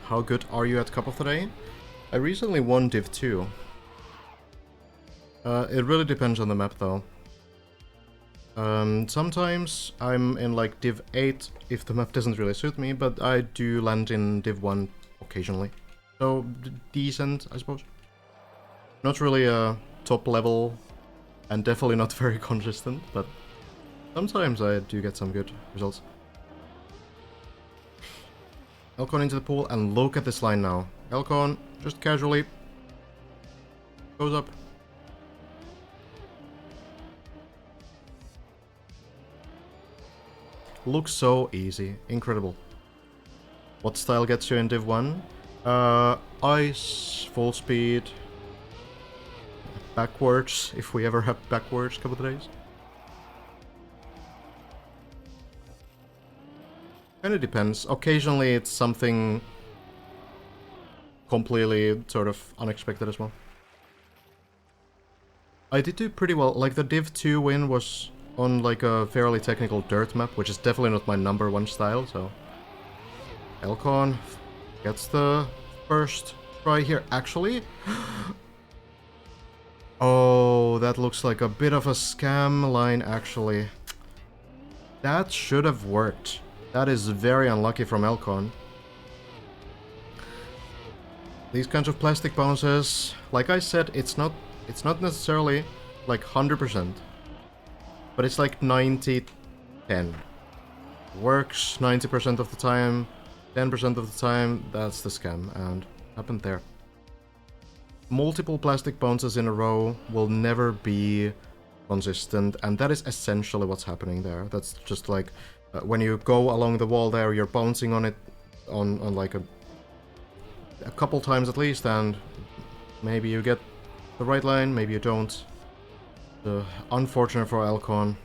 How good are you at Cup of the Day? I recently won Div 2. It really depends on the map, though. Sometimes I'm in, like, Div 8 if the map doesn't really suit me, but I do land in Div 1 occasionally. So, decent, I suppose. Not really a top level, and definitely not very consistent, but sometimes I do get some good results. Elcon into the pool, and look at this line now. Elcon, just casually, goes up. Looks so easy, incredible. What style gets you in Div 1? Ice, full speed, backwards, if we ever have backwards couple of days. Kinda depends. Occasionally it's something completely sort of unexpected as well. I did do pretty well. Like, the Div 2 win was on like a fairly technical dirt map, which is definitely not my number 1 style, so... Elcon gets the first try here. Actually... Oh, that looks like a bit of a scam line, actually. That should have worked. That is very unlucky from Elcon. These kinds of plastic bounces, like I said, it's not necessarily like 100%, but it's like 90-10. Works 90% of the time, 10% of the time, that's the scam, and happened there. Multiple plastic bounces in a row will never be consistent, and that is essentially what's happening there. That's just like when you go along the wall there, you're bouncing on it on like a couple times at least, and maybe you get the right line, maybe you don't. Unfortunate for Elcon.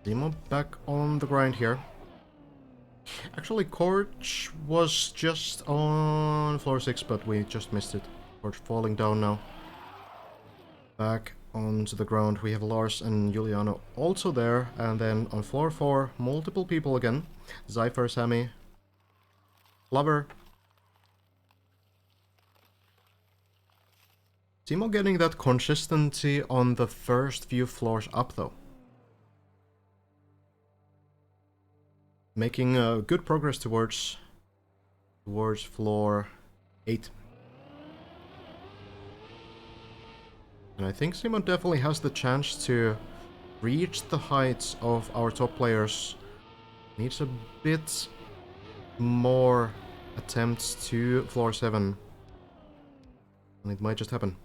Demo back on the grind here. Actually, Corch was just on floor 6, but we just missed it. Corch falling down now. Back onto the ground, we have Lars and Juliano also there, and then on floor 4, multiple people again. Zypher, Sammy, Lover. Timo getting that consistency on the first few floors up though. Making good progress towards floor 8. And I think Simon definitely has the chance to reach the heights of our top players. Needs a bit more attempts to floor 7. And it might just happen.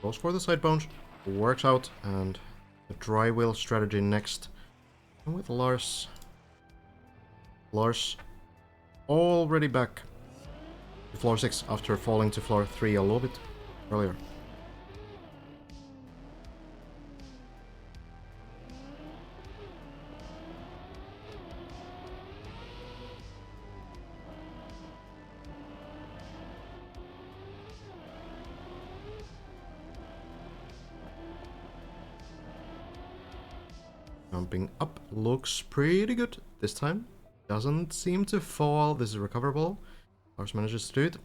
Goes for the side bounce, works out, and the dry wheel strategy next And with Lars. Lars already back to floor 6 after falling to floor 3 a little bit earlier. Jumping up looks pretty good this time. Doesn't seem to fall. This is recoverable. Lars manages to do it.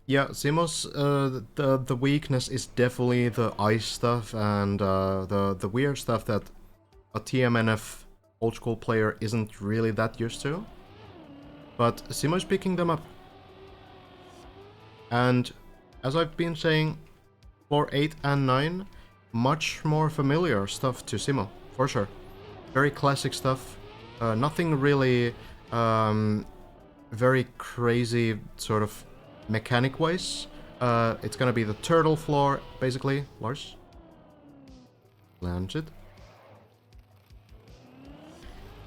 Yeah, Simo's the weakness is definitely the ice stuff and the weird stuff that a TMNF old school player isn't really that used to. But Simo's picking them up. And as I've been saying, floor 8 and 9, much more familiar stuff to Simo, for sure. Very classic stuff. Nothing really very crazy sort of mechanic-wise. It's gonna be the turtle floor, basically. Lars. Lands it.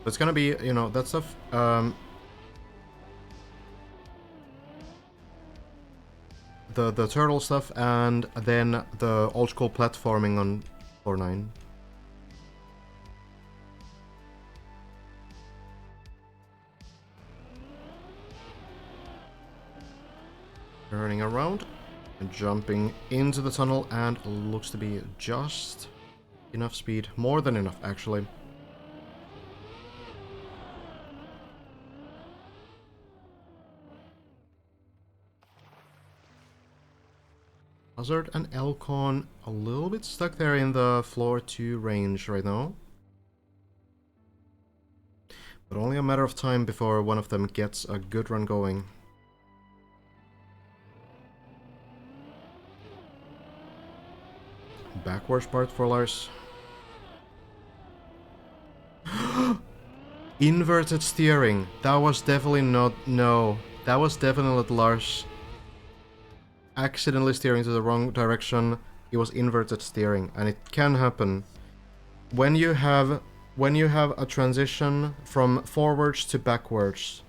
It's gonna be, you know, that stuff. The turtle stuff, and then the old school platforming on floor 9. Turning around and jumping into the tunnel, and looks to be just enough speed. More than enough, actually. Hazard and Elcon a little bit stuck there in the floor 2 range right now. But only a matter of time before one of them gets a good run going. Backwards part for Lars. Inverted steering. That was definitely not... No. That was definitely not Lars accidentally steering to the wrong direction. It was inverted steering, and it can happen. When you have a transition from forwards to backwards,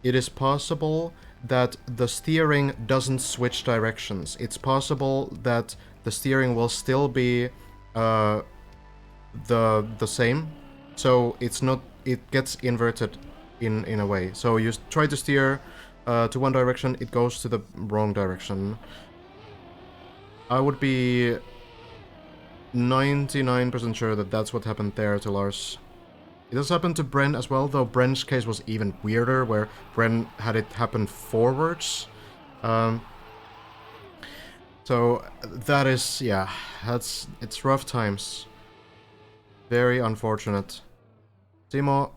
it is possible that the steering doesn't switch directions. It's possible that the steering will still be the same, so it's not, it gets inverted in a way. So you try to steer to one direction, it goes to the wrong direction. I would be 99% sure that that's what happened there to Lars. It does happen to Bren as well, though Bren's case was even weirder, where Bren had it happen forwards. So that is, yeah, it's rough times. Very unfortunate. Timo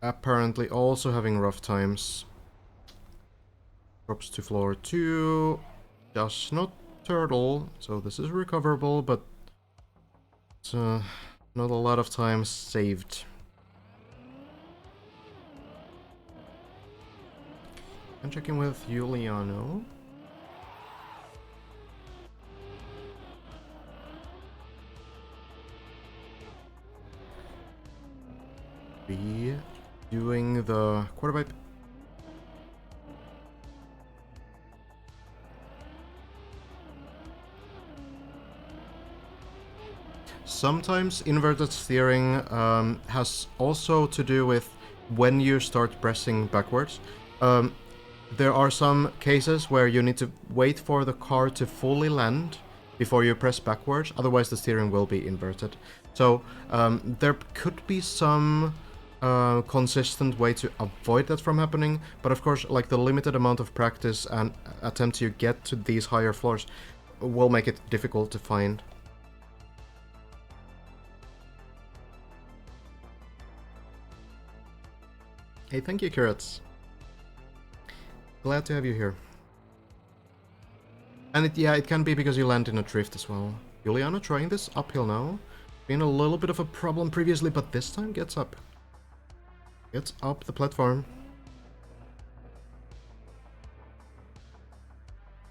apparently also having rough times. Drops to floor 2. Does not turtle, so this is recoverable, but it's not a lot of time saved. I'm checking with Giuliano. Be doing the quarter pipe. Sometimes inverted steering has also to do with when you start pressing backwards. There are some cases where you need to wait for the car to fully land before you press backwards, otherwise the steering will be inverted. So there could be some consistent way to avoid that from happening, but of course, like, the limited amount of practice and attempts you get to these higher floors will make it difficult to find. Hey, thank you, Curats. Glad to have you here. And it can be because you land in a drift as well. Juliana trying this uphill now. Been a little bit of a problem previously, but this time gets up. Gets up the platform.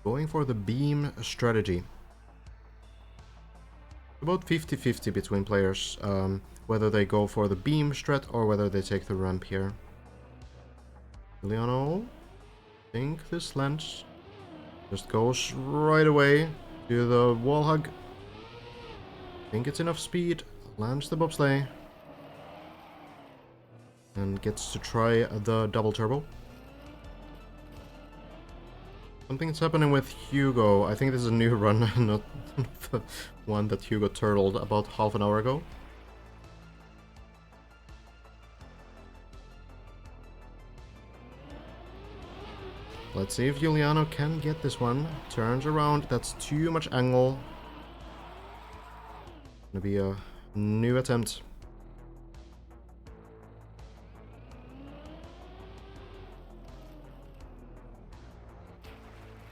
Going for the beam strategy. about 50-50 between players, whether they go for the beam strat or whether they take the ramp here. Juliano, I think this lands. Just goes right away to the wall hug. Think it's enough speed. Lands the bobsleigh. And gets to try the double turbo. Something's happening with Hugo. I think this is a new run, not the one that Hugo turtled about half an hour ago. Let's see if Giuliano can get this one. Turns around. That's too much angle. Gonna be a new attempt.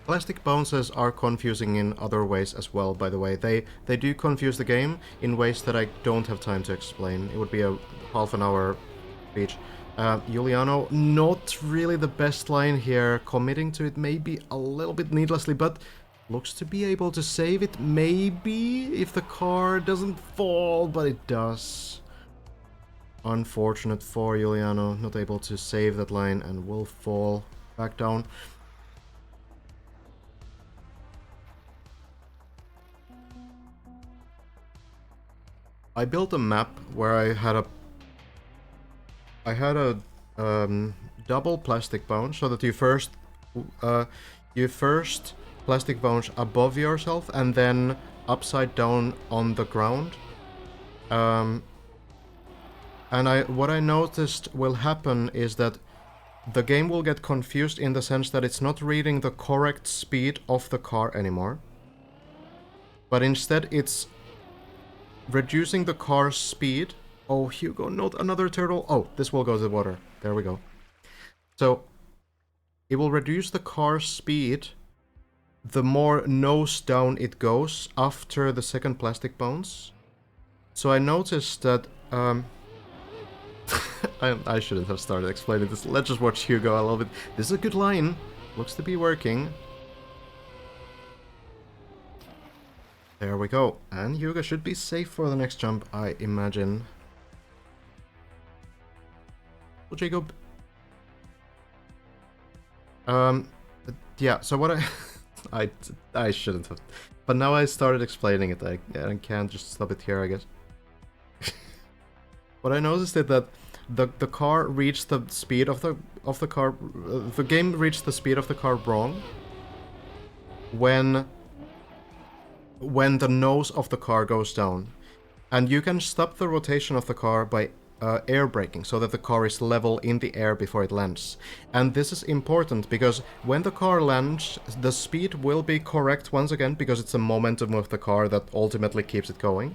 Plastic bounces are confusing in other ways as well, by the way. They do confuse the game in ways that I don't have time to explain. It would be a half an hour speech. Giuliano, not really the best line here. Committing to it maybe a little bit needlessly, but looks to be able to save it maybe if the car doesn't fall, but it does. Unfortunate for Giuliano, not able to save that line and will fall back down. I built a map where I had a double plastic bounce, so that you first plastic bounce above yourself and then upside down on the ground. And what I noticed will happen is that the game will get confused in the sense that it's not reading the correct speed of the car anymore, but instead it's reducing the car's speed. Oh, Hugo, not another turtle. Oh, this will go to the water. There we go. So, it will reduce the car's speed the more nose down it goes after the second plastic bounce. So I noticed that... I shouldn't have started explaining this. Let's just watch Hugo a little bit. This is a good line. Looks to be working. There we go. And Hugo should be safe for the next jump, I imagine. Oh, Jacob. Yeah, so what I shouldn't have. But now I started explaining it. I can't just stop it here, I guess. What I noticed is that the car reached the speed of the car. The game reached the speed of the car wrong when the nose of the car goes down, and you can stop the rotation of the car by air braking, so that the car is level in the air before it lands. And this is important because when the car lands, the speed will be correct once again, because it's the momentum of the car that ultimately keeps it going.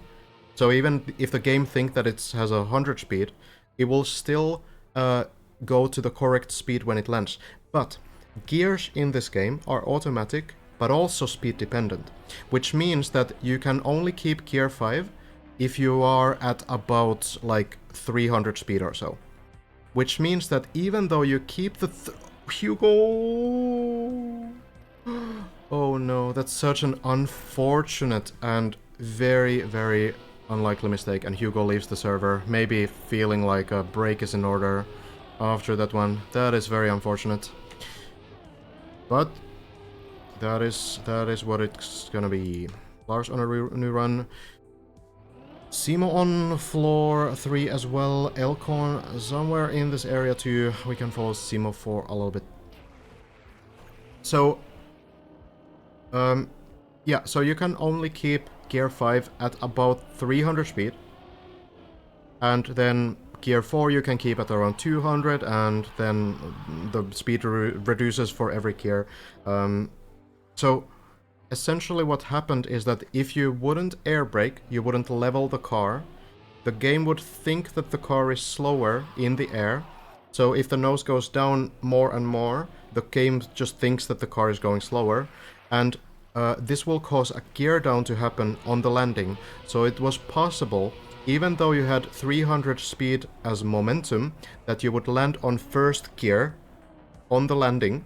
So even if the game thinks that it has 100 speed, it will still go to the correct speed when it lands. But gears in this game are automatic, but also speed dependent, which means that you can only keep gear 5 if you are at about like 300 speed or so. Which means that even though you keep the Hugo... Oh no, that's such an unfortunate and very, very unlikely mistake, and Hugo leaves the server, maybe feeling like a break is in order after that one. That is very unfortunate. But that is what it's gonna be. Lars on a new run. Simo on floor 3 as well. Elkhorn somewhere in this area too. We can follow Simo for a little bit. So, yeah, so you can only keep gear 5 at about 300 speed. And then gear 4 you can keep at around 200, and then the speed reduces for every gear. So, essentially what happened is that if you wouldn't air brake, you wouldn't level the car, the game would think that the car is slower in the air. So if the nose goes down more and more, the game just thinks that the car is going slower, and this will cause a gear down to happen on the landing. So it was possible, even though you had 300 speed as momentum, that you would land on first gear on the landing,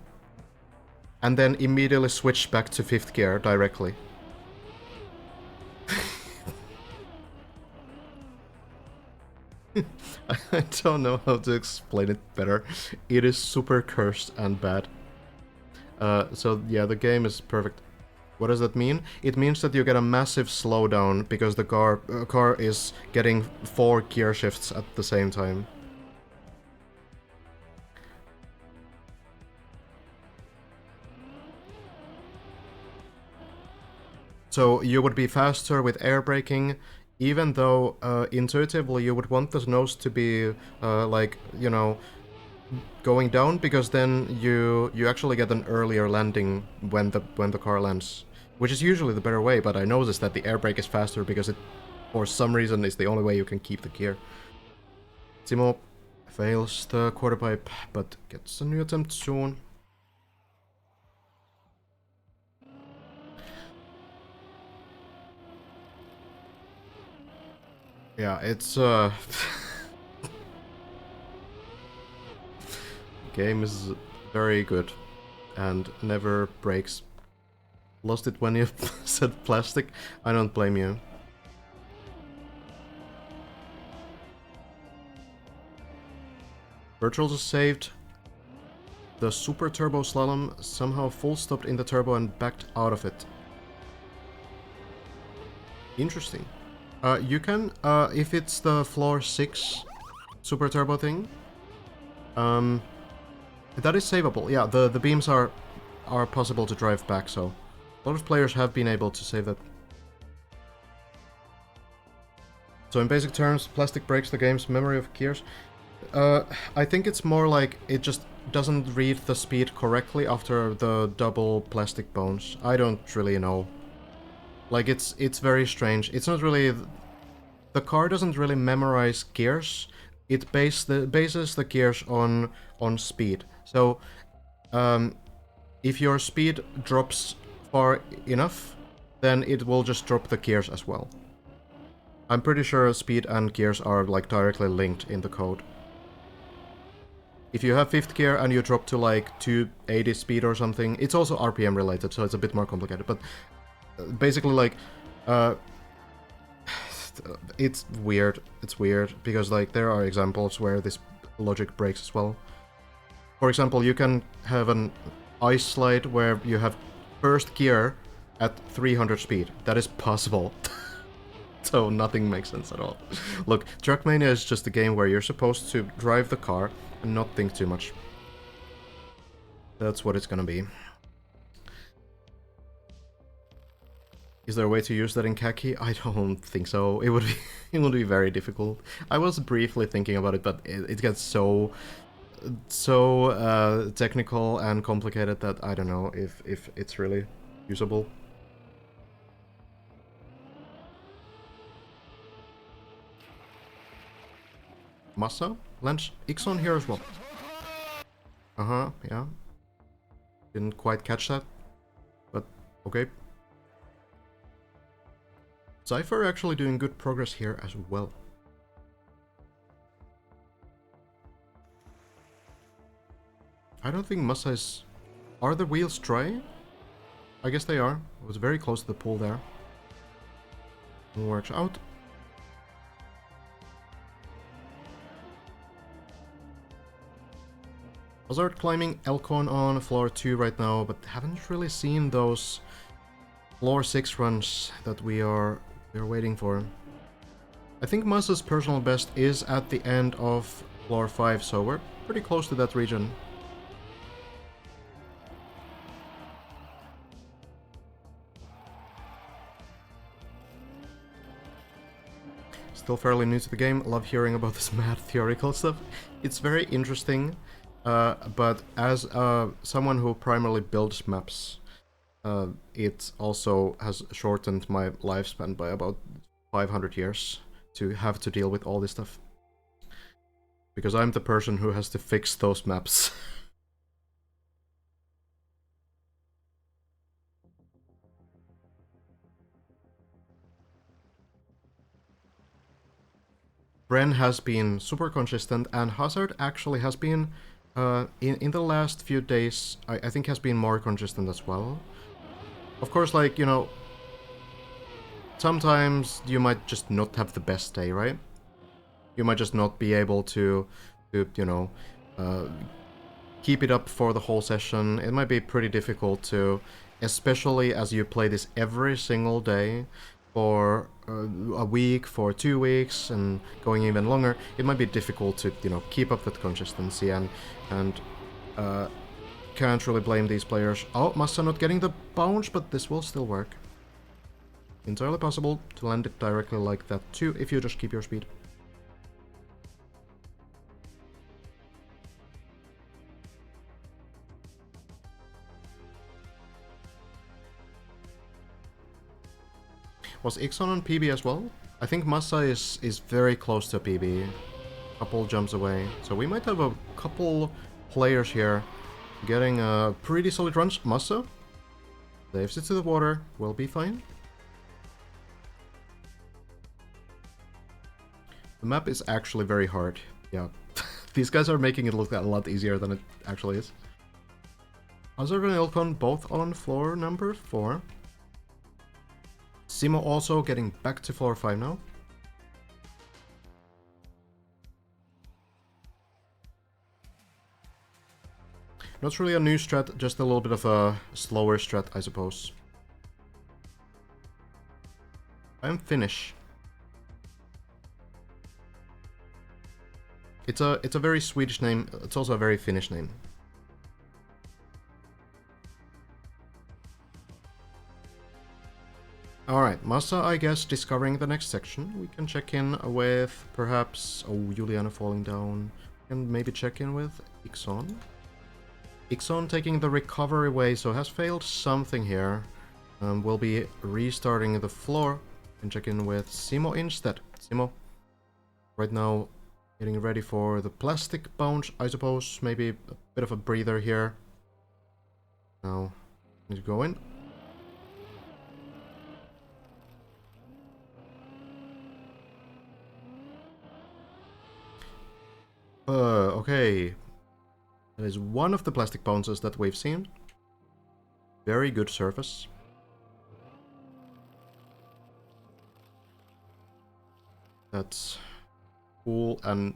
and then immediately switch back to 5th gear directly. I don't know how to explain it better. It is super cursed and bad. So yeah, the game is perfect. What does that mean? It means that you get a massive slowdown because the car is getting 4 gear shifts at the same time. So you would be faster with air braking, even though intuitively you would want the nose to be like, you know, going down, because then you actually get an earlier landing when the car lands, which is usually the better way. But I noticed that the air brake is faster because it, for some reason, is the only way you can keep the gear. Timo fails the quarter pipe, but gets a new attempt soon. Yeah, it's game is very good and never breaks. Lost it when you said plastic. I don't blame you. Virtual just saved the super turbo slalom, somehow full stopped in the turbo and backed out of it. Interesting. You can, if it's the floor 6 super turbo thing, that is savable. Yeah, the beams are possible to drive back, so a lot of players have been able to save that. So in basic terms, plastic breaks the game's memory of gears. I think it's more like it just doesn't read the speed correctly after the double plastic bones. I don't really know. Like, it's very strange. It's not really... The car doesn't really memorize gears. It bases the gears on speed. So, if your speed drops far enough, then it will just drop the gears as well. I'm pretty sure speed and gears are like directly linked in the code. If you have 5th gear and you drop to like 280 speed or something, it's also RPM related, so it's a bit more complicated, but basically like, it's weird, because like there are examples where this logic breaks as well. For example, you can have an ice slide where you have 1st gear at 300 speed. That is possible. So nothing makes sense at all. Look, Trackmania is just a game where you're supposed to drive the car and not think too much. That's what it's gonna be. Is there a way to use that in khaki? I don't think so. It would be it would be very difficult. I was briefly thinking about it, but it gets so technical and complicated that I don't know if it's really usable. Massa? Lands Ixon here as well. Uh-huh, yeah. Didn't quite catch that, but okay. Cypher actually doing good progress here as well. I don't think Massa is... Are the wheels dry? I guess they are. I was very close to the pool there. Works out. Hazard climbing Elcon on floor 2 right now, but haven't really seen those floor 6 runs that we're waiting for. I think Massa's personal best is at the end of floor 5, so we're pretty close to that region. Still fairly new to the game, love hearing about this mad theoretical stuff. It's very interesting. But as someone who primarily builds maps, it also has shortened my lifespan by about 500 years to have to deal with all this stuff. Because I'm the person who has to fix those maps. Bren has been super consistent, and Hazard actually has been... in the last few days, I think has been more consistent as well. Of course, like, you know, sometimes you might just not have the best day, right? You might just not be able to you know, keep it up for the whole session. It might be pretty difficult to, especially as you play this every single day for a week, for 2 weeks, and going even longer. It might be difficult to, you know, keep up that consistency, and can't really blame these players. Oh, Massa not getting the bounce, but this will still work. Entirely possible to land it directly like that too, if you just keep your speed. Was Ixon on PB as well? I think Massa is very close to a PB. Couple jumps away. So we might have a couple players here getting pretty solid runs. Massa saves it to the water. Will be fine. The map is actually very hard. Yeah. These guys are making it look a lot easier than it actually is. Hazard and Ilkon both on floor number 4. Simo also getting back to floor 5 now. Not really a new strat, just a little bit of a slower strat, I suppose. I'm Finnish. It's a very Swedish name. It's also a very Finnish name. Alright, Massa, I guess, discovering the next section. We can check in with perhaps... Oh, Juliana falling down. And maybe check in with Ixon. Ixon taking the recovery way, so has failed something here. We'll be restarting the floor and check in with Simo instead. Simo, right now, getting ready for the plastic bounce, I suppose. Maybe a bit of a breather here. Now, need to go in. Okay. That is one of the plastic bounces that we've seen. Very good surface. That's cool and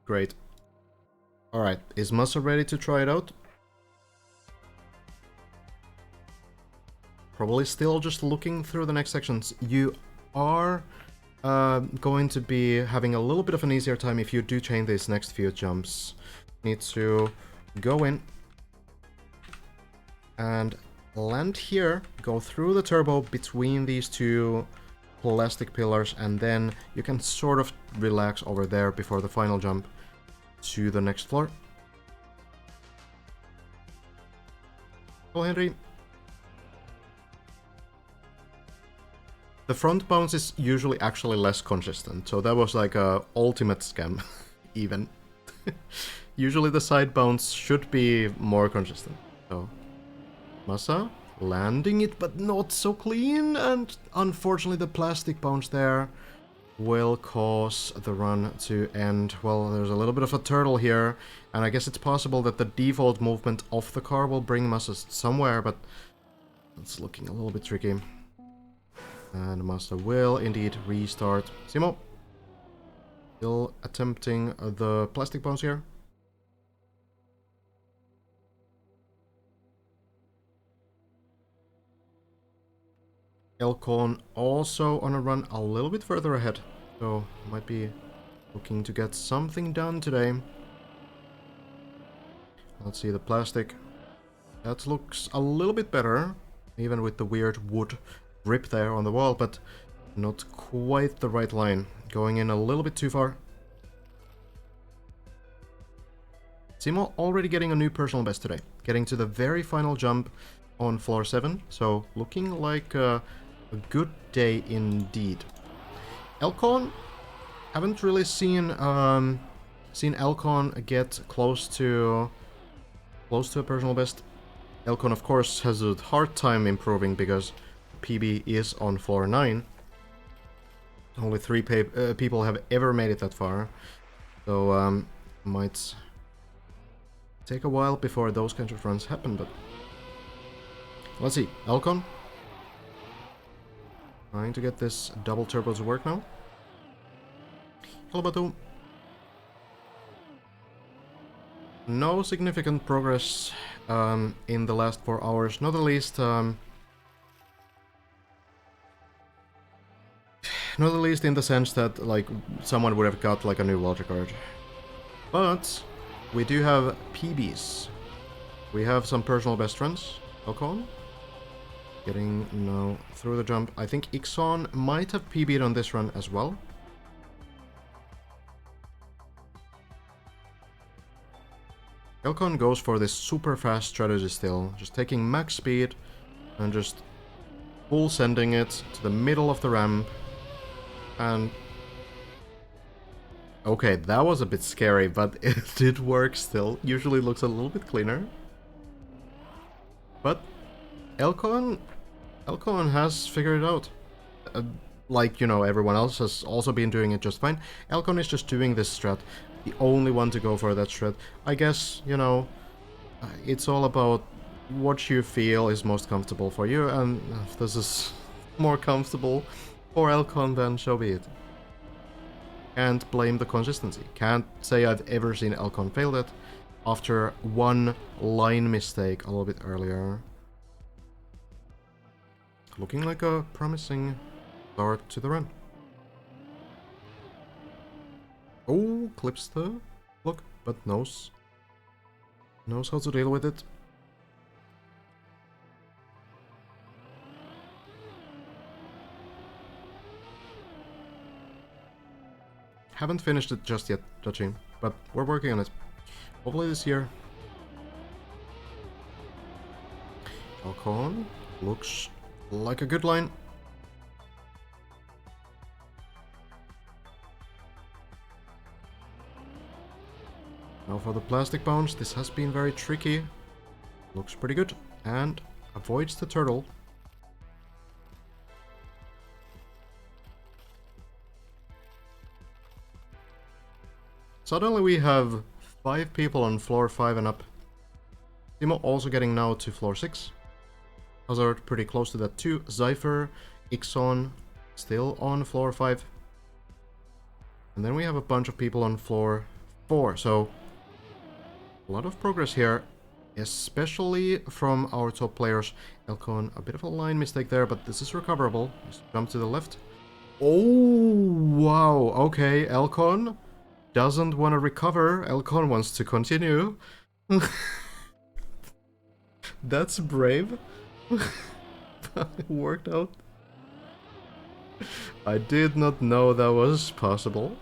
great. Alright, is Massa ready to try it out? Probably still just looking through the next sections. You are going to be having a little bit of an easier time if you do chain these next few jumps. Need to go in and land here, go through the turbo between these two plastic pillars, and then you can sort of relax over there before the final jump to the next floor. Oh, Henry. The front bounce is usually actually less consistent, so that was like a ultimate scam, even. Usually the side bounce should be more consistent. So, Massa landing it, but not so clean, and unfortunately the plastic bounce there will cause the run to end. Well, there's a little bit of a turtle here, and I guess it's possible that the default movement of the car will bring Massa somewhere, but it's looking a little bit tricky. And Massa will indeed restart. Simo still attempting the plastic bounce here. Elcon also on a run a little bit further ahead, so might be looking to get something done today. Let's see the plastic. That looks a little bit better, even with the weird wood rip there on the wall, but not quite the right line. Going in a little bit too far. Simo already getting a new personal best today, getting to the very final jump on floor 7, so looking like a good day indeed. Elcon, haven't really seen Elcon get close to a personal best. Elcon, of course, has a hard time improving because PB is on floor 9. Only 3 people have ever made it that far, so might take a while before those kinds of runs happen, but let's see. Elcon trying to get this double turbo to work now. Hello, no significant progress in the last 4 hours, not the least in the sense that like someone would have got like a new water card. But we do have PBs. We have some personal best friends. Ocon getting now through the jump. I think Ixon might have PB'd on this run as well. Elcon goes for this super fast strategy still, just taking max speed and just full sending it to the middle of the ramp. And okay, that was a bit scary, but it did work still. Usually looks a little bit cleaner. But Elcon has figured it out. Like, you know, everyone else has also been doing it just fine. Elcon is just doing this strat. The only one to go for that strat. I guess, you know, it's all about what you feel is most comfortable for you, and if this is more comfortable for Elcon, then so be it. Can't blame the consistency. Can't say I've ever seen Elcon fail that after one line mistake a little bit earlier. Looking like a promising start to the run. Oh, clips the block, but knows how to deal with it. Haven't finished it just yet, judging, but we're working on it. Hopefully this year. Alcon looks like a good line. Now for the plastic bounce, this has been very tricky. Looks pretty good, and avoids the turtle. Suddenly we have 5 people on floor 5 and up. Timo also getting now to floor 6. Hazard pretty close to that too. Zypher, Ixon still on floor 5. And then we have a bunch of people on floor 4, so a lot of progress here, especially from our top players. Elcon, a bit of a line mistake there, but this is recoverable. Just jump to the left. Oh, wow, okay, Elcon doesn't want to recover. Elcon wants to continue. That's brave. It worked out. I did not know that was possible.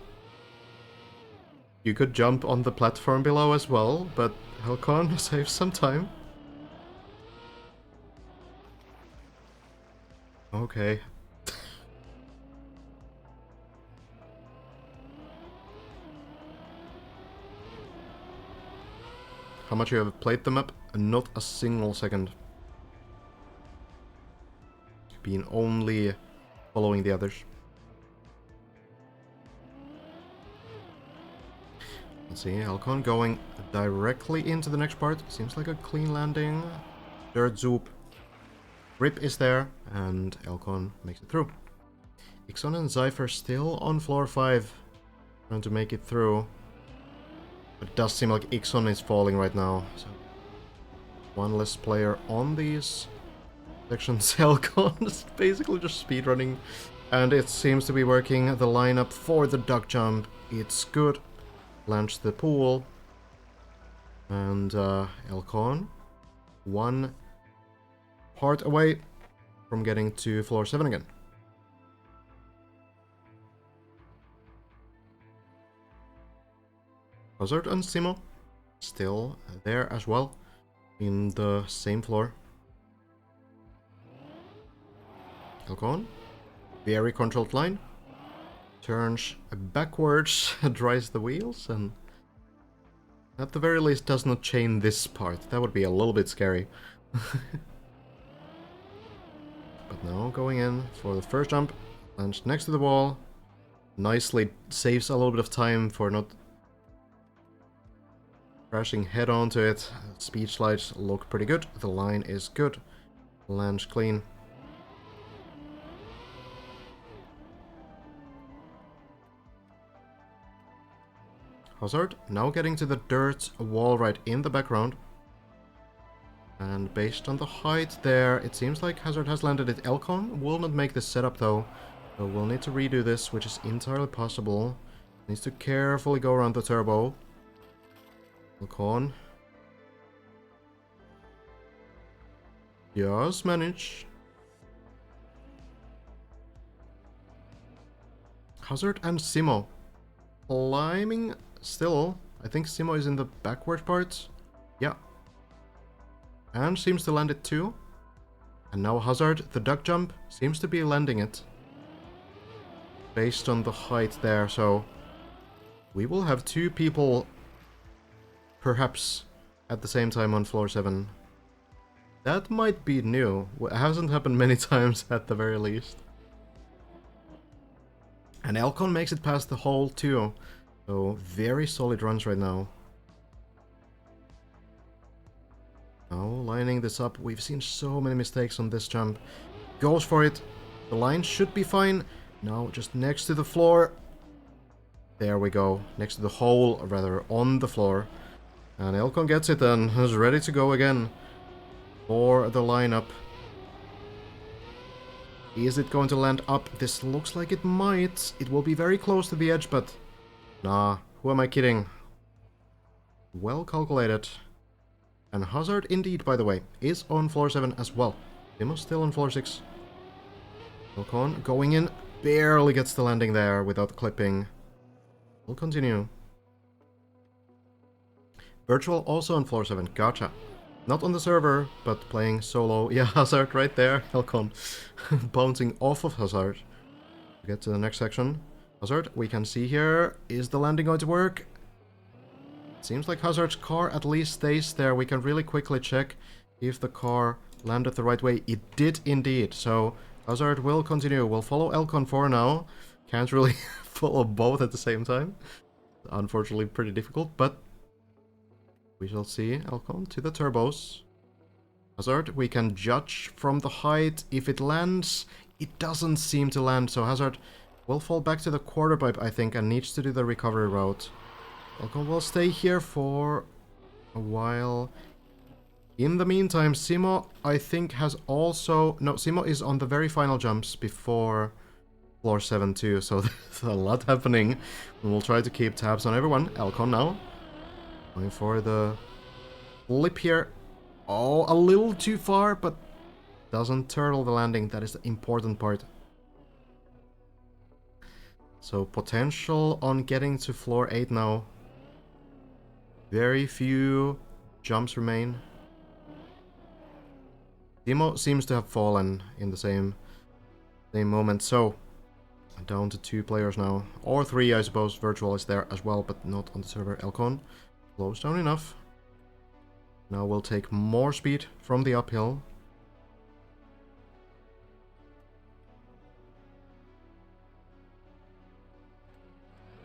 You could jump on the platform below as well, but Elcon saves some time. Okay. How much you have played the map? Not a single second. Been only following the others. Let's see, Elcon going directly into the next part. Seems like a clean landing. Dirt zoop. Rip is there, and Elcon makes it through. Ixon and Zypher still on floor 5, trying to make it through. But it does seem like Ixon is falling right now, so one less player on these sections. Elcon is basically just speedrunning, and it seems to be working. The lineup for the duck jump, it's good. Launch the pool, and Elcon, one part away from getting to floor 7 again. Hazard and Simo still there as well, in the same floor. Elcon, very controlled line. Turns backwards, dries the wheels, and at the very least does not chain this part. That would be a little bit scary. But now going in for the first jump, lands next to the wall. Nicely saves a little bit of time for not crashing head onto it. Speed slides look pretty good. The line is good. Lands clean. Hazard now getting to the dirt wall right in the background. And based on the height there, it seems like Hazard has landed it. Elcon will not make this setup though. So we'll need to redo this, which is entirely possible. Needs to carefully go around the turbo. Elcon. Just manage. Hazard and Simo. Climbing still. I think Simo is in the backward part. Yeah. And seems to land it too. And now Hazard, the duck jump, seems to be landing it. Based on the height there, so we will have two people perhaps at the same time on floor 7. That might be new. It hasn't happened many times at the very least. And Elcon makes it past the hole too. So very solid runs right now. Now lining this up. We've seen so many mistakes on this jump. Goes for it. The line should be fine. Now just next to the floor. There we go. Next to the hole, or rather on the floor. And Elcon gets it and is ready to go again for the lineup. Is it going to land up? This looks like it might. It will be very close to the edge, but nah, who am I kidding? Well calculated. And Hazard indeed, by the way, is on floor 7 as well. Simo's still on floor 6. Elcon going in, barely gets the landing there without clipping. We'll continue. Virtual also on floor 7, gotcha. Not on the server, but playing solo. Yeah, Hazard right there. Elcon bouncing off of Hazard. Get to the next section. Hazard, we can see here. Is the landing going to work? Seems like Hazard's car at least stays there. We can really quickly check if the car landed the right way. It did indeed. So Hazard will continue. We'll follow Elcon for now. Can't really follow both at the same time. Unfortunately, pretty difficult, but we shall see. Elcon to the turbos. Hazard, we can judge from the height if it lands. It doesn't seem to land, so Hazard will fall back to the quarter pipe, I think, and needs to do the recovery route. Elcon will stay here for a while. In the meantime, Simo, I think, has also... No, Simo is on the very final jumps before floor 7 too, so there's a lot happening. And we'll try to keep tabs on everyone. Elcon now. Going for the flip here. Oh, a little too far, but doesn't turtle the landing. That is the important part. So potential on getting to floor 8 now. Very few jumps remain. Timo seems to have fallen in the same moment. So down to 2 players now. Or 3, I suppose. Virtual is there as well, but not on the server. Elcon slows down enough. Now we'll take more speed from the uphill.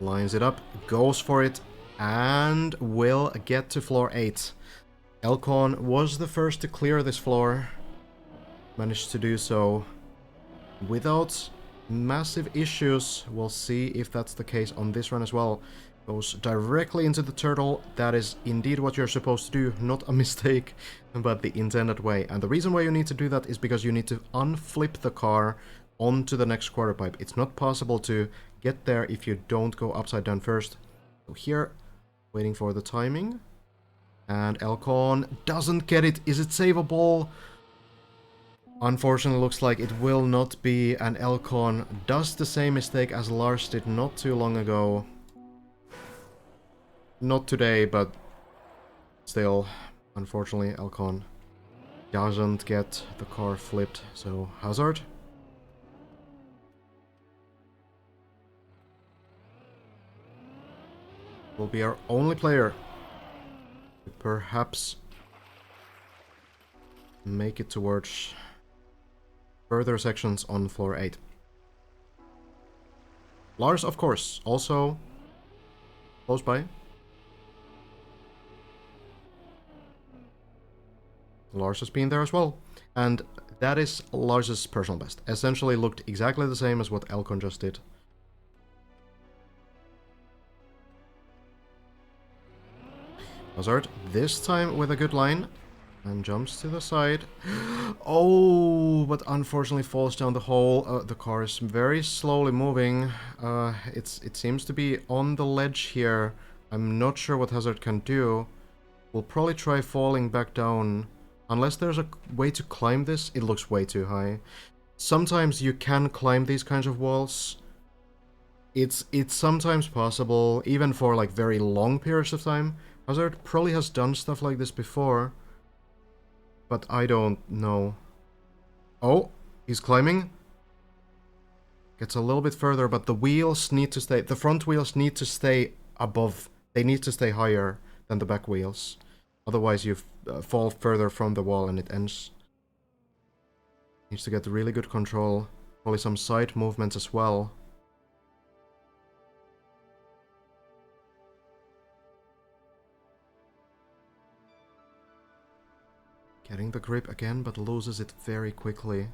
Lines it up, goes for it, and will get to floor 8. Elcon was the first to clear this floor. Managed to do so without massive issues. We'll see if that's the case on this run as well. Goes directly into the turtle. That is indeed what you're supposed to do. Not a mistake, but the intended way. And the reason why you need to do that is because you need to unflip the car onto the next quarter pipe. It's not possible to get there if you don't go upside down first. So here, waiting for the timing. And Elcon doesn't get it. Is it savable? Unfortunately, looks like it will not be. And Elcon does the same mistake as Lars did not too long ago. Not today, but still, unfortunately, Elcon doesn't get the car flipped. So, Hazard. Will be our only player to perhaps make it towards further sections on floor 8. Lars, of course, also close by. Lars has been there as well. And that is Lars's personal best. Essentially looked exactly the same as what Elcon just did. Hazard, this time with a good line. And jumps to the side. Oh, but unfortunately falls down the hole. The car is very slowly moving. It seems to be on the ledge here. I'm not sure what Hazard can do. We'll probably try falling back down. Unless there's a way to climb this. It looks way too high. Sometimes you can climb these kinds of walls. It's sometimes possible, even for like very long periods of time. Hazard probably has done stuff like this before. But I don't know. Oh, he's climbing. Gets a little bit further, but the wheels need to stay... The front wheels need to stay above. They need to stay higher than the back wheels. Otherwise you fall further from the wall and it ends. Needs to get really good control. Probably some side movements as well. Getting the grip again, but loses it very quickly.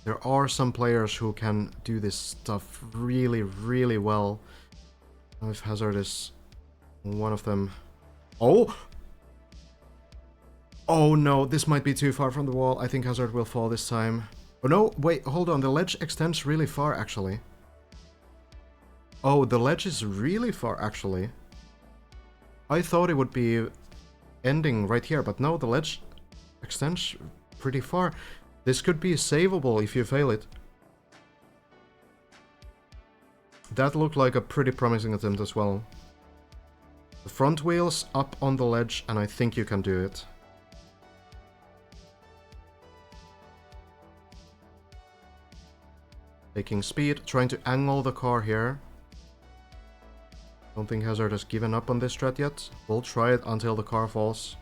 There are some players who can do this stuff really, really well. I don't know if Hazard is one of them. Oh! Oh no, this might be too far from the wall. I think Hazard will fall this time. Oh no, wait, hold on. The ledge extends really far, actually. Oh, the ledge is really far, actually. I thought it would be ending right here, but no, the ledge extends pretty far. This could be savable if you fail it. That looked like a pretty promising attempt as well. The front wheels up on the ledge, and I think you can do it. Taking speed, trying to angle the car here. Don't think Hazard has given up on this strat yet. We'll try it until the car falls.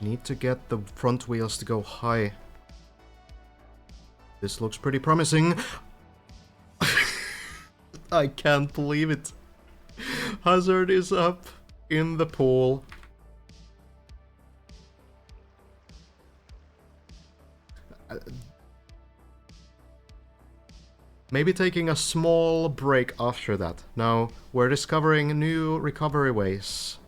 Need to get the front wheels to go high. This looks pretty promising. I can't believe it. Hazard is up in the pool. Maybe taking a small break after that. Now, we're discovering new recovery ways.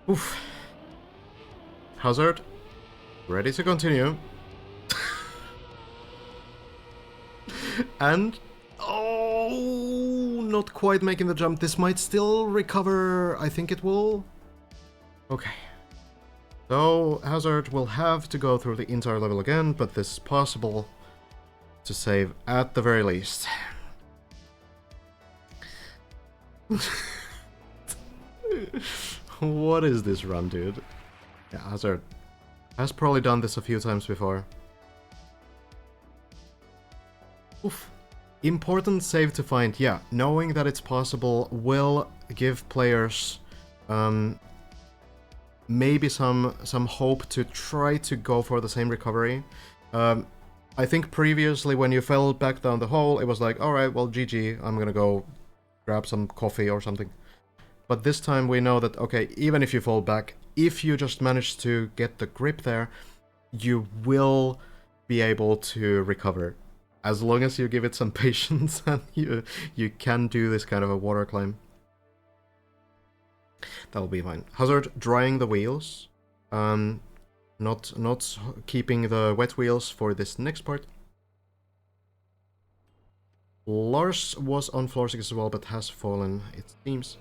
Oof. Hazard, ready to continue. And... oh, not quite making the jump. This might still recover. I think it will. Okay. So, Hazard will have to go through the entire level again, but this is possible to save at the very least. What is this run, dude? Yeah, Hazard has probably done this a few times before. Oof. Important save to find. Yeah, knowing that it's possible will give players maybe some hope to try to go for the same recovery. I think previously when you fell back down the hole, it was like, alright, well, GG, I'm gonna go grab some coffee or something. But this time we know that, okay, even if you fall back, if you just manage to get the grip there, you will be able to recover. As long as you give it some patience and you can do this kind of a water climb. That'll be fine. Hazard drying the wheels. Not keeping the wet wheels for this next part. Lars was on floor 6 as well, but has fallen, it seems.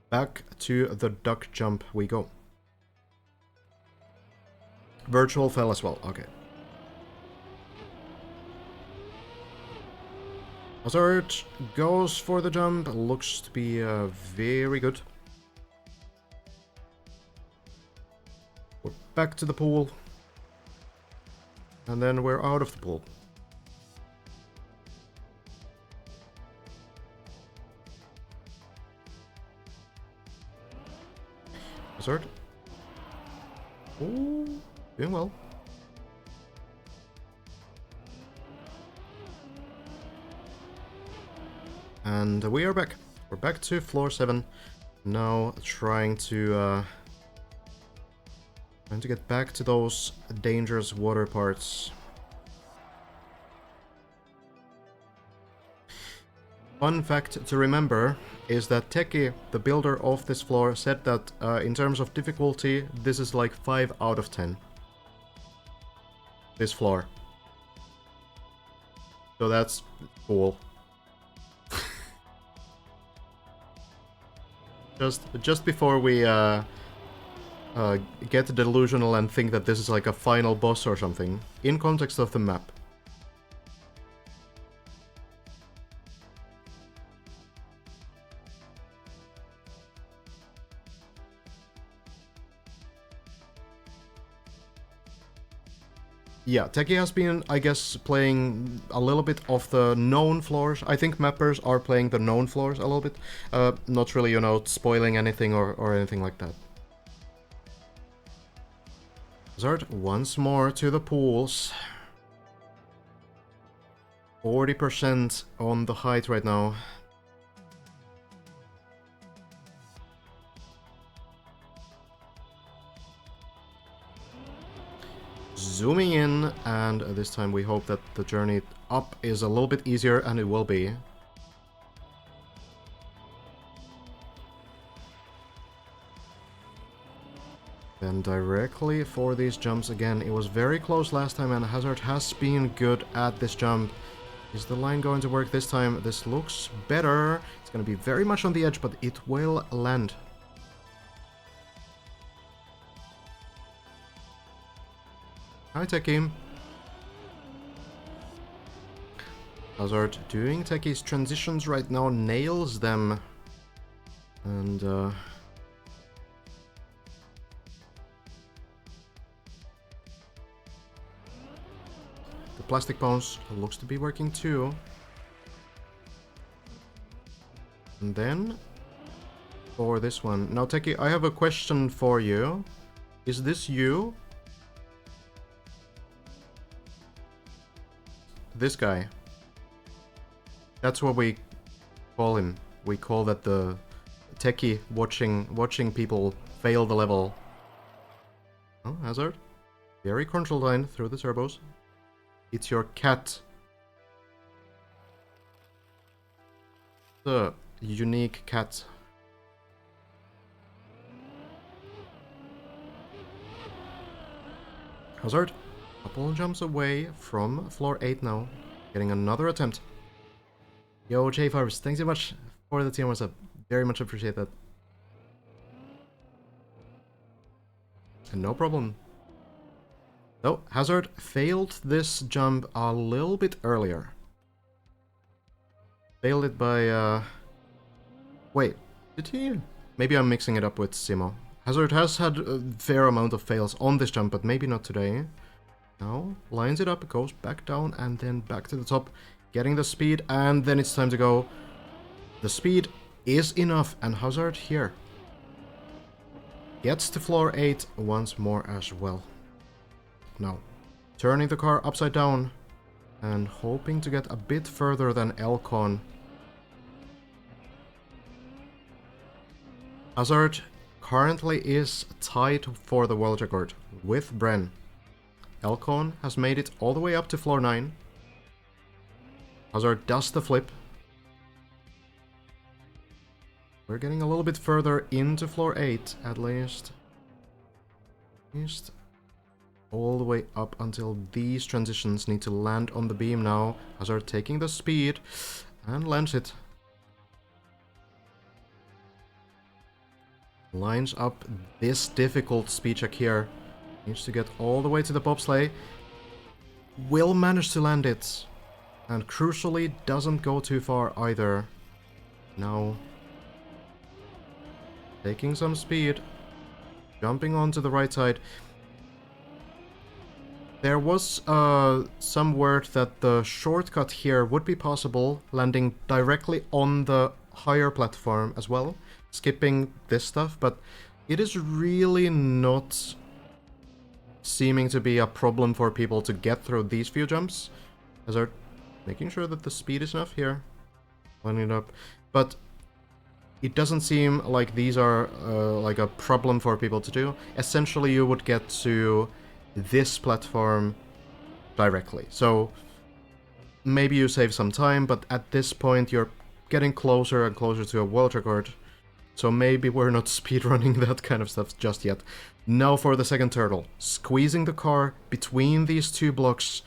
Back to the duck jump we go. Virtual fell as well, okay. Hazard goes for the jump, looks to be very good. back to the pool. And then we're out of the pool. Hazard. Ooh, doing well. And we are back. We're back to floor 7. Now trying to get back to those dangerous water parts. Fun fact to remember is that Teki, the builder of this floor, said that in terms of difficulty, this is like 5 out of 10. This floor. So that's cool. Just before we get delusional and think that this is like a final boss or something, in context of the map. Yeah, Teki has been, I guess, playing a little bit of the known floors. I think mappers are playing the known floors a little bit. Not really, you know, spoiling anything or anything like that. Hazard once more to the pools. 40% on the height right now. Zooming in, and this time we hope that the journey up is a little bit easier, and it will be. Then directly for these jumps again. It was very close last time, and Hazard has been good at this jump. Is the line going to work this time? This looks better. It's going to be very much on the edge, but it will land. Hi, Teki. Hazard doing Teki's transitions right now, nails them. And the plastic bones looks to be working too. And then for this one. Now, Teki, I have a question for you. Is this you? This guy. That's what we call him. We call that the Teki watching people fail the level. Oh, Hazard. Very control line through the turbos. It's your cat. The unique cat. Hazard. Couple jumps away from floor 8 now. Getting another attempt. Yo, J Farbs, thanks so much for the team. Very much appreciate that. And no problem. So, Hazard failed this jump a little bit earlier. Failed it by, wait, did he? Maybe I'm mixing it up with Simo. Hazard has had a fair amount of fails on this jump, but maybe not today. Now, lines it up, goes back down, and then back to the top, getting the speed, and then it's time to go. The speed is enough, and Hazard here gets to floor 8 once more as well. Now, turning the car upside down, and hoping to get a bit further than Elcon. Hazard currently is tied for the world record with Bren. Elcon has made it all the way up to floor 9. Hazard does the flip. We're getting a little bit further into floor 8, at least. All the way up until these transitions need to land on the beam now. Hazard taking the speed and lands it. Lines up this difficult speed check here. Needs to get all the way to the bobsleigh. Will manage to land it. And crucially, doesn't go too far either. Now, taking some speed. Jumping onto the right side. There was some word that the shortcut here would be possible, landing directly on the higher platform as well, skipping this stuff, but it is really not seeming to be a problem for people to get through these few jumps. As are making sure that the speed is enough here, lining it up, but it doesn't seem like these are like a problem for people to do. Essentially, you would get to this platform directly. So maybe you save some time, but at this point you're getting closer and closer to a world record. So maybe we're not speedrunning that kind of stuff just yet. Now for the second turtle. Squeezing the car between these two blocks,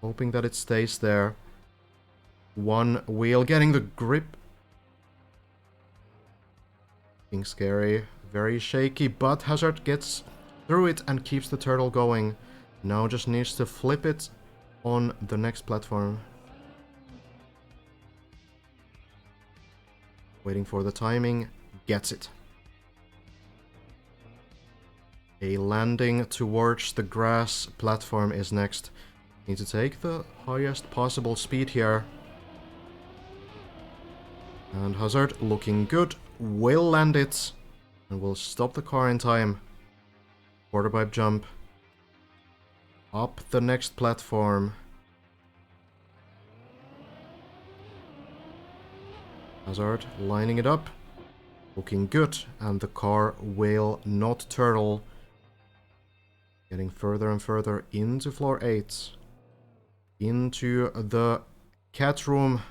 hoping that it stays there. One wheel getting the grip. Being scary, very shaky, but Hazard gets through it and keeps the turtle going. Now just needs to flip it on the next platform. Waiting for the timing, gets it. A landing towards the grass platform is next. Need to take the highest possible speed here. And Hazard looking good, will land it, and will stop the car in time. Quarter pipe jump. Up the next platform. Hazard lining it up. Looking good, and the car will not turtle. Getting further and further into floor 8. Into the cat room.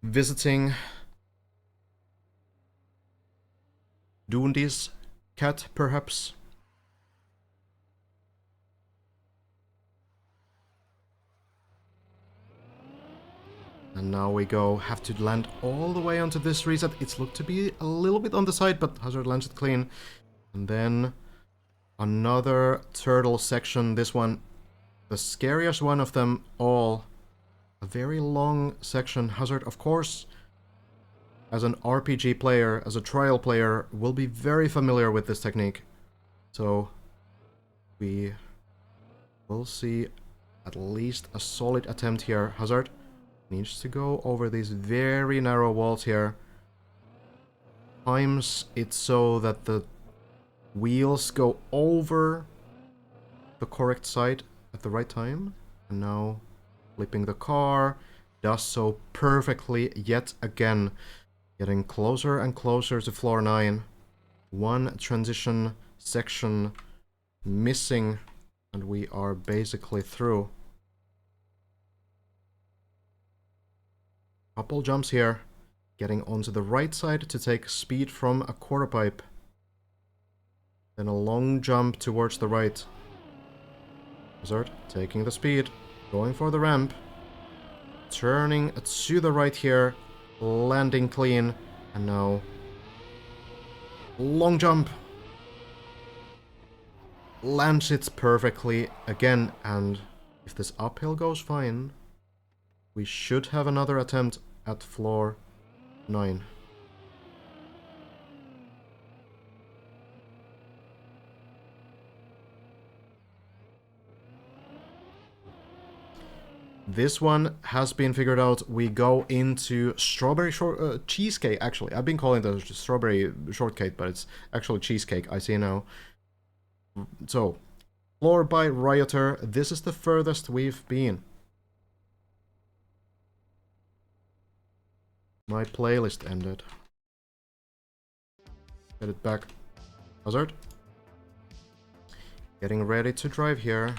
Visiting Dundi's cat, perhaps. And now we go, have to land all the way onto this reset. It's looked to be a little bit on the side, but Hazard lands it clean. And then another turtle section, this one, the scariest one of them all. A very long section. Hazard, of course, as an RPG player, as a trial player, will be very familiar with this technique. So we will see at least a solid attempt here. Hazard needs to go over these very narrow walls here. Times it so that the wheels go over the correct side at the right time. And now flipping the car, does so perfectly yet again. Getting closer and closer to floor 9. One transition section missing, and we are basically through. Couple jumps here. Getting onto the right side to take speed from a quarter pipe. Then a long jump towards the right. Hazard taking the speed. Going for the ramp. Turning to the right here. Landing clean. And now long jump. Lands it perfectly again. And if this uphill goes fine, we should have another attempt at floor 9. This one has been figured out. We go into strawberry cheesecake, actually. I've been calling it strawberry shortcake, but it's actually cheesecake, I see now. So, floor by Rioter. This is the furthest we've been. My playlist ended. Get it back. Hazard. Getting ready to drive here.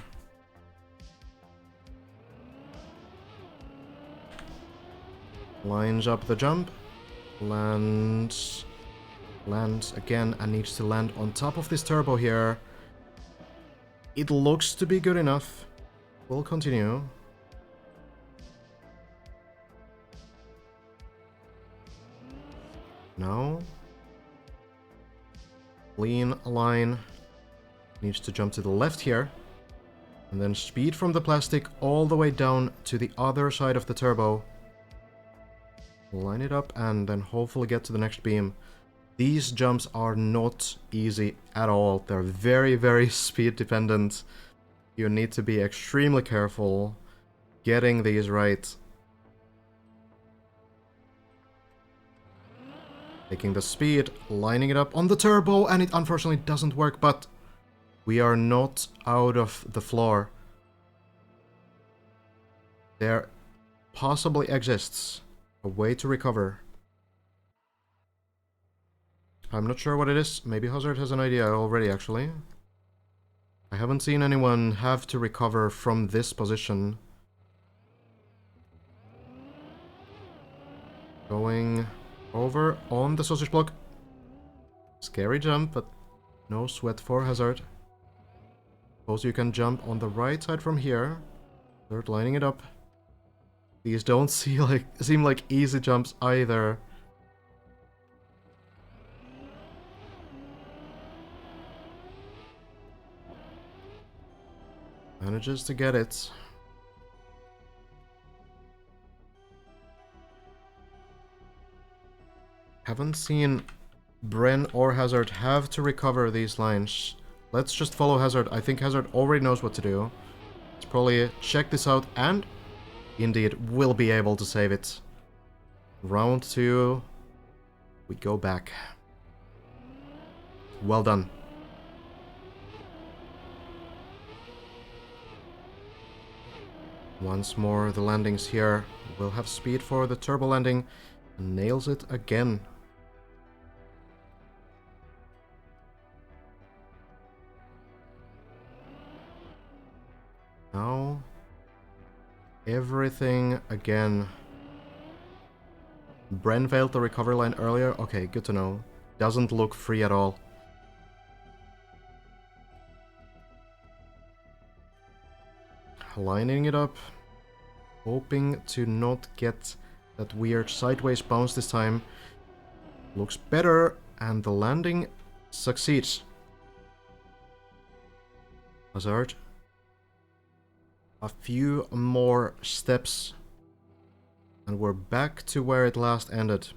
Lines up the jump. Lands again and needs to land on top of this turbo here. It looks to be good enough. We'll continue. Now. Clean line. Needs to jump to the left here. And then speed from the plastic all the way down to the other side of the turbo. Line it up and then hopefully get to the next beam. These jumps are not easy at all. They're very, very speed dependent. You need to be extremely careful getting these right. Taking the speed, lining it up on the turbo, and it unfortunately doesn't work, but we are not out of the floor. There possibly exists a way to recover. I'm not sure what it is. Maybe Hazard has an idea already, actually. I haven't seen anyone have to recover from this position. Going over on the sausage block. Scary jump, but no sweat for Hazard. Suppose you can jump on the right side from here. Start lining it up. These don't seem like easy jumps either. Manages to get it. Haven't seen Bren or Hazard have to recover these lines. Let's just follow Hazard. I think Hazard already knows what to do. Let's probably check this out and indeed will be able to save it. Round 2. We go back. Well done. Once more, the landings here. We'll have speed for the turbo landing. Nails it again. Now, everything again. Bren failed the recovery line earlier. Okay, good to know. Doesn't look free at all. Lining it up. Hoping to not get that weird sideways bounce this time. Looks better, and the landing succeeds. Hazard. A few more steps. And we're back to where it last ended.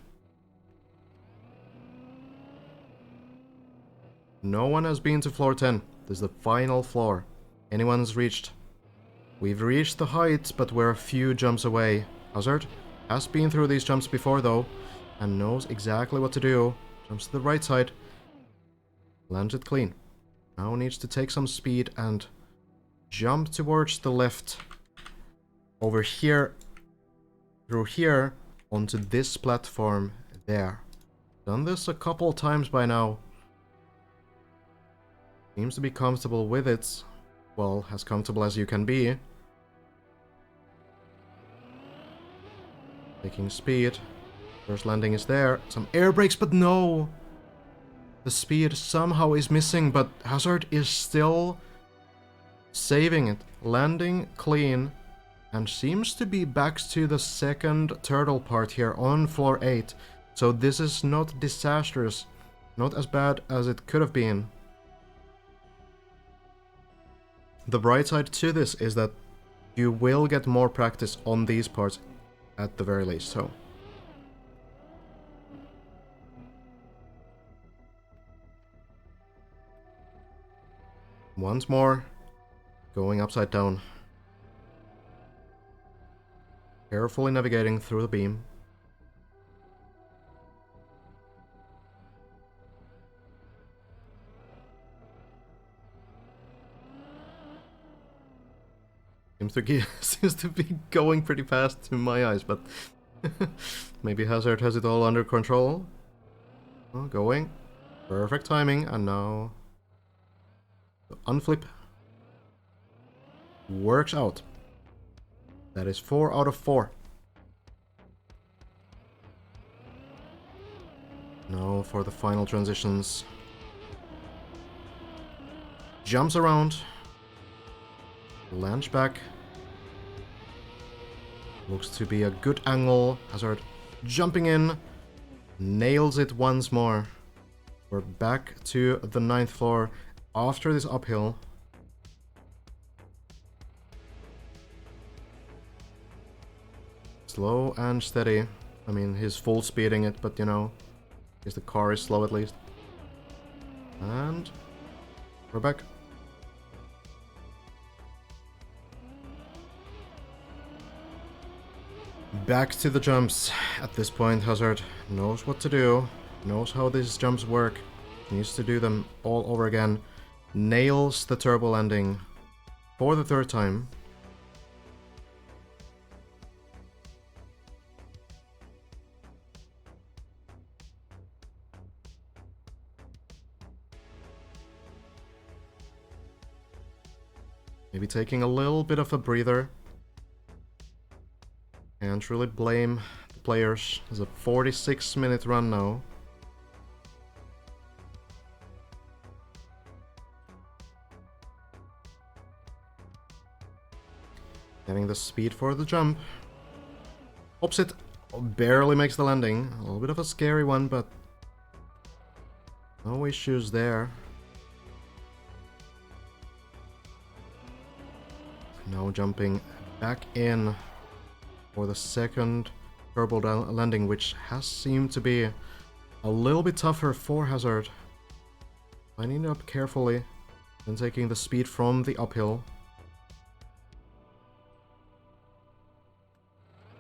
No one has been to floor 10. This is the final floor anyone's reached. We've reached the heights, but we're a few jumps away. Hazard has been through these jumps before, though, and knows exactly what to do. Jumps to the right side. Lands it clean. Now needs to take some speed and jump towards the left. Over here. Through here. Onto this platform there. Done this a couple times by now. Seems to be comfortable with it. Well, as comfortable as you can be. Taking speed. First landing is there. Some air brakes, but no! The speed somehow is missing, but Hazard is still saving it. Landing clean. And seems to be back to the second turtle part here on floor 8. So this is not disastrous. Not as bad as it could have been. The bright side to this is that you will get more practice on these parts at the very least, so. Once more, going upside down. Carefully navigating through the beam. Seems to be going pretty fast to my eyes, but maybe Hazard has it all under control. Oh, going. Perfect timing, and now the unflip works out. That is 4 out of 4. Now for the final transitions. Jumps around. Lands back. Looks to be a good angle. Hazard jumping in. Nails it once more. We're back to the 9th floor after this uphill. Slow and steady. I mean, he's full speeding it, but you know, Guess the car is slow at least. And we're back. Back to the jumps. At this point, Hazard knows what to do, knows how these jumps work, needs to do them all over again, nails the turbo landing for the third time. Maybe taking a little bit of a breather. Can't really blame the players. It's a 46-minute run now. Getting the speed for the jump. Hopes it barely makes the landing. A little bit of a scary one, but no issues there. Now jumping back in for the second turbo landing, which has seemed to be a little bit tougher for Hazard. Lining up carefully and taking the speed from the uphill.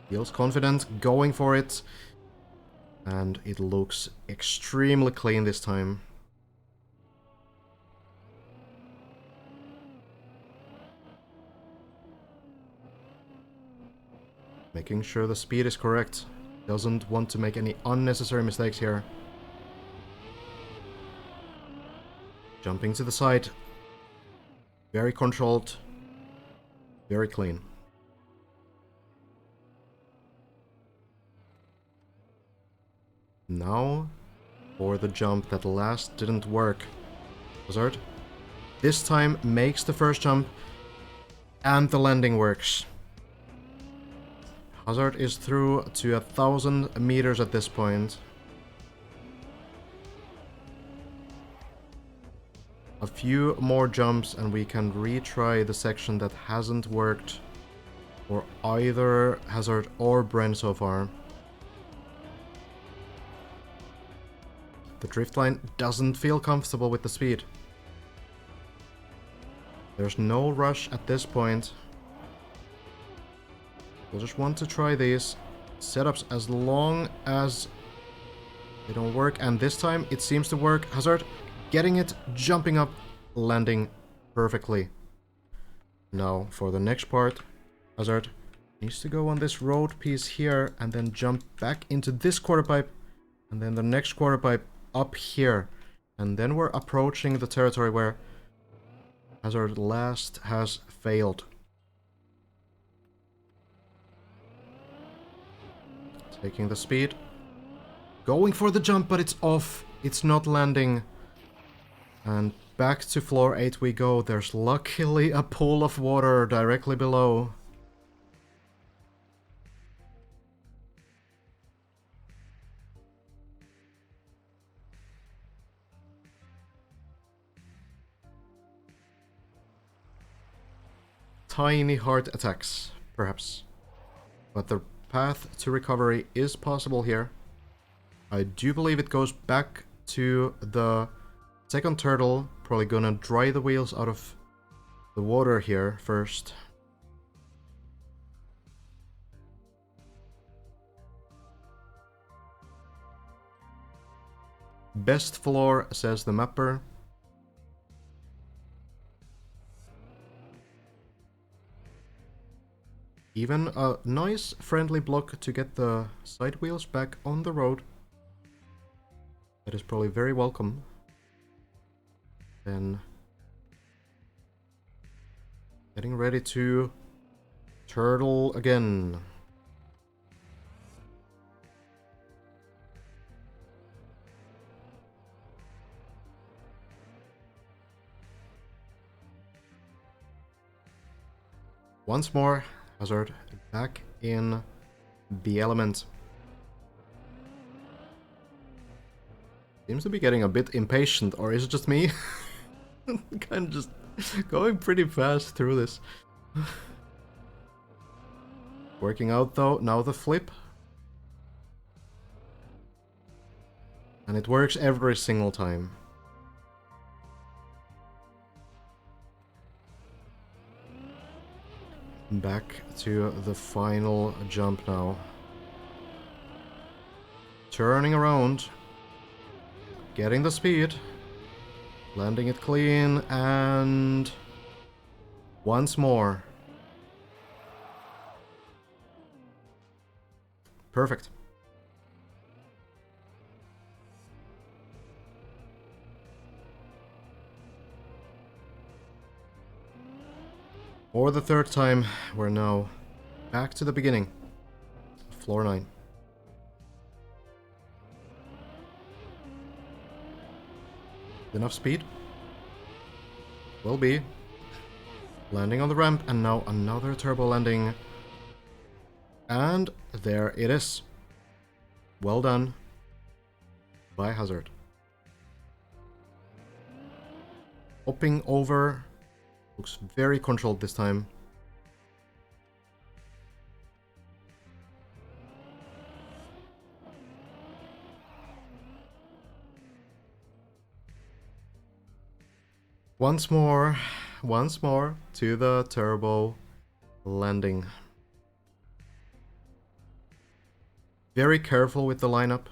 Feels confident, going for it. And it looks extremely clean this time. Making sure the speed is correct. Doesn't want to make any unnecessary mistakes here. Jumping to the side. Very controlled. Very clean. Now, for the jump that last didn't work. Hazard this time makes the first jump and the landing works. Hazard is through to 1,000 meters at this point. A few more jumps and we can retry the section that hasn't worked for either Hazard or Bren so far. The drift line doesn't feel comfortable with the speed. There's no rush at this point. We'll just want to try these setups as long as they don't work. And this time it seems to work. Hazard getting it, jumping up, landing perfectly. Now for the next part, Hazard needs to go on this road piece here and then jump back into this quarter pipe and then the next quarter pipe up here. And then we're approaching the territory where Hazard last has failed. Taking the speed. Going for the jump, but it's off. It's not landing. And back to floor 8 we go. There's luckily a pool of water directly below. Tiny heart attacks, perhaps. But the path to recovery is possible here. I do believe it goes back to the second turtle. Probably gonna dry the wheels out of the water here first. Best floor, says the mapper. Even a nice friendly block to get the side wheels back on the road. That is probably very welcome. Then getting ready to turtle again. Once more, Hazard back in the element. Seems to be getting a bit impatient, or is it just me? Kind of just going pretty fast through this. Working out though, now the flip. And it works every single time. Back to the final jump now. Turning around. Getting the speed. Landing it clean and... once more. Perfect. For the third time, we're now back to the beginning. Floor 9. Enough speed? Will be. Landing on the ramp, and now another turbo landing. And there it is. Well done. By Hazard. Hopping over. Looks very controlled this time. Once more to the turbo landing. Very careful with the lineup.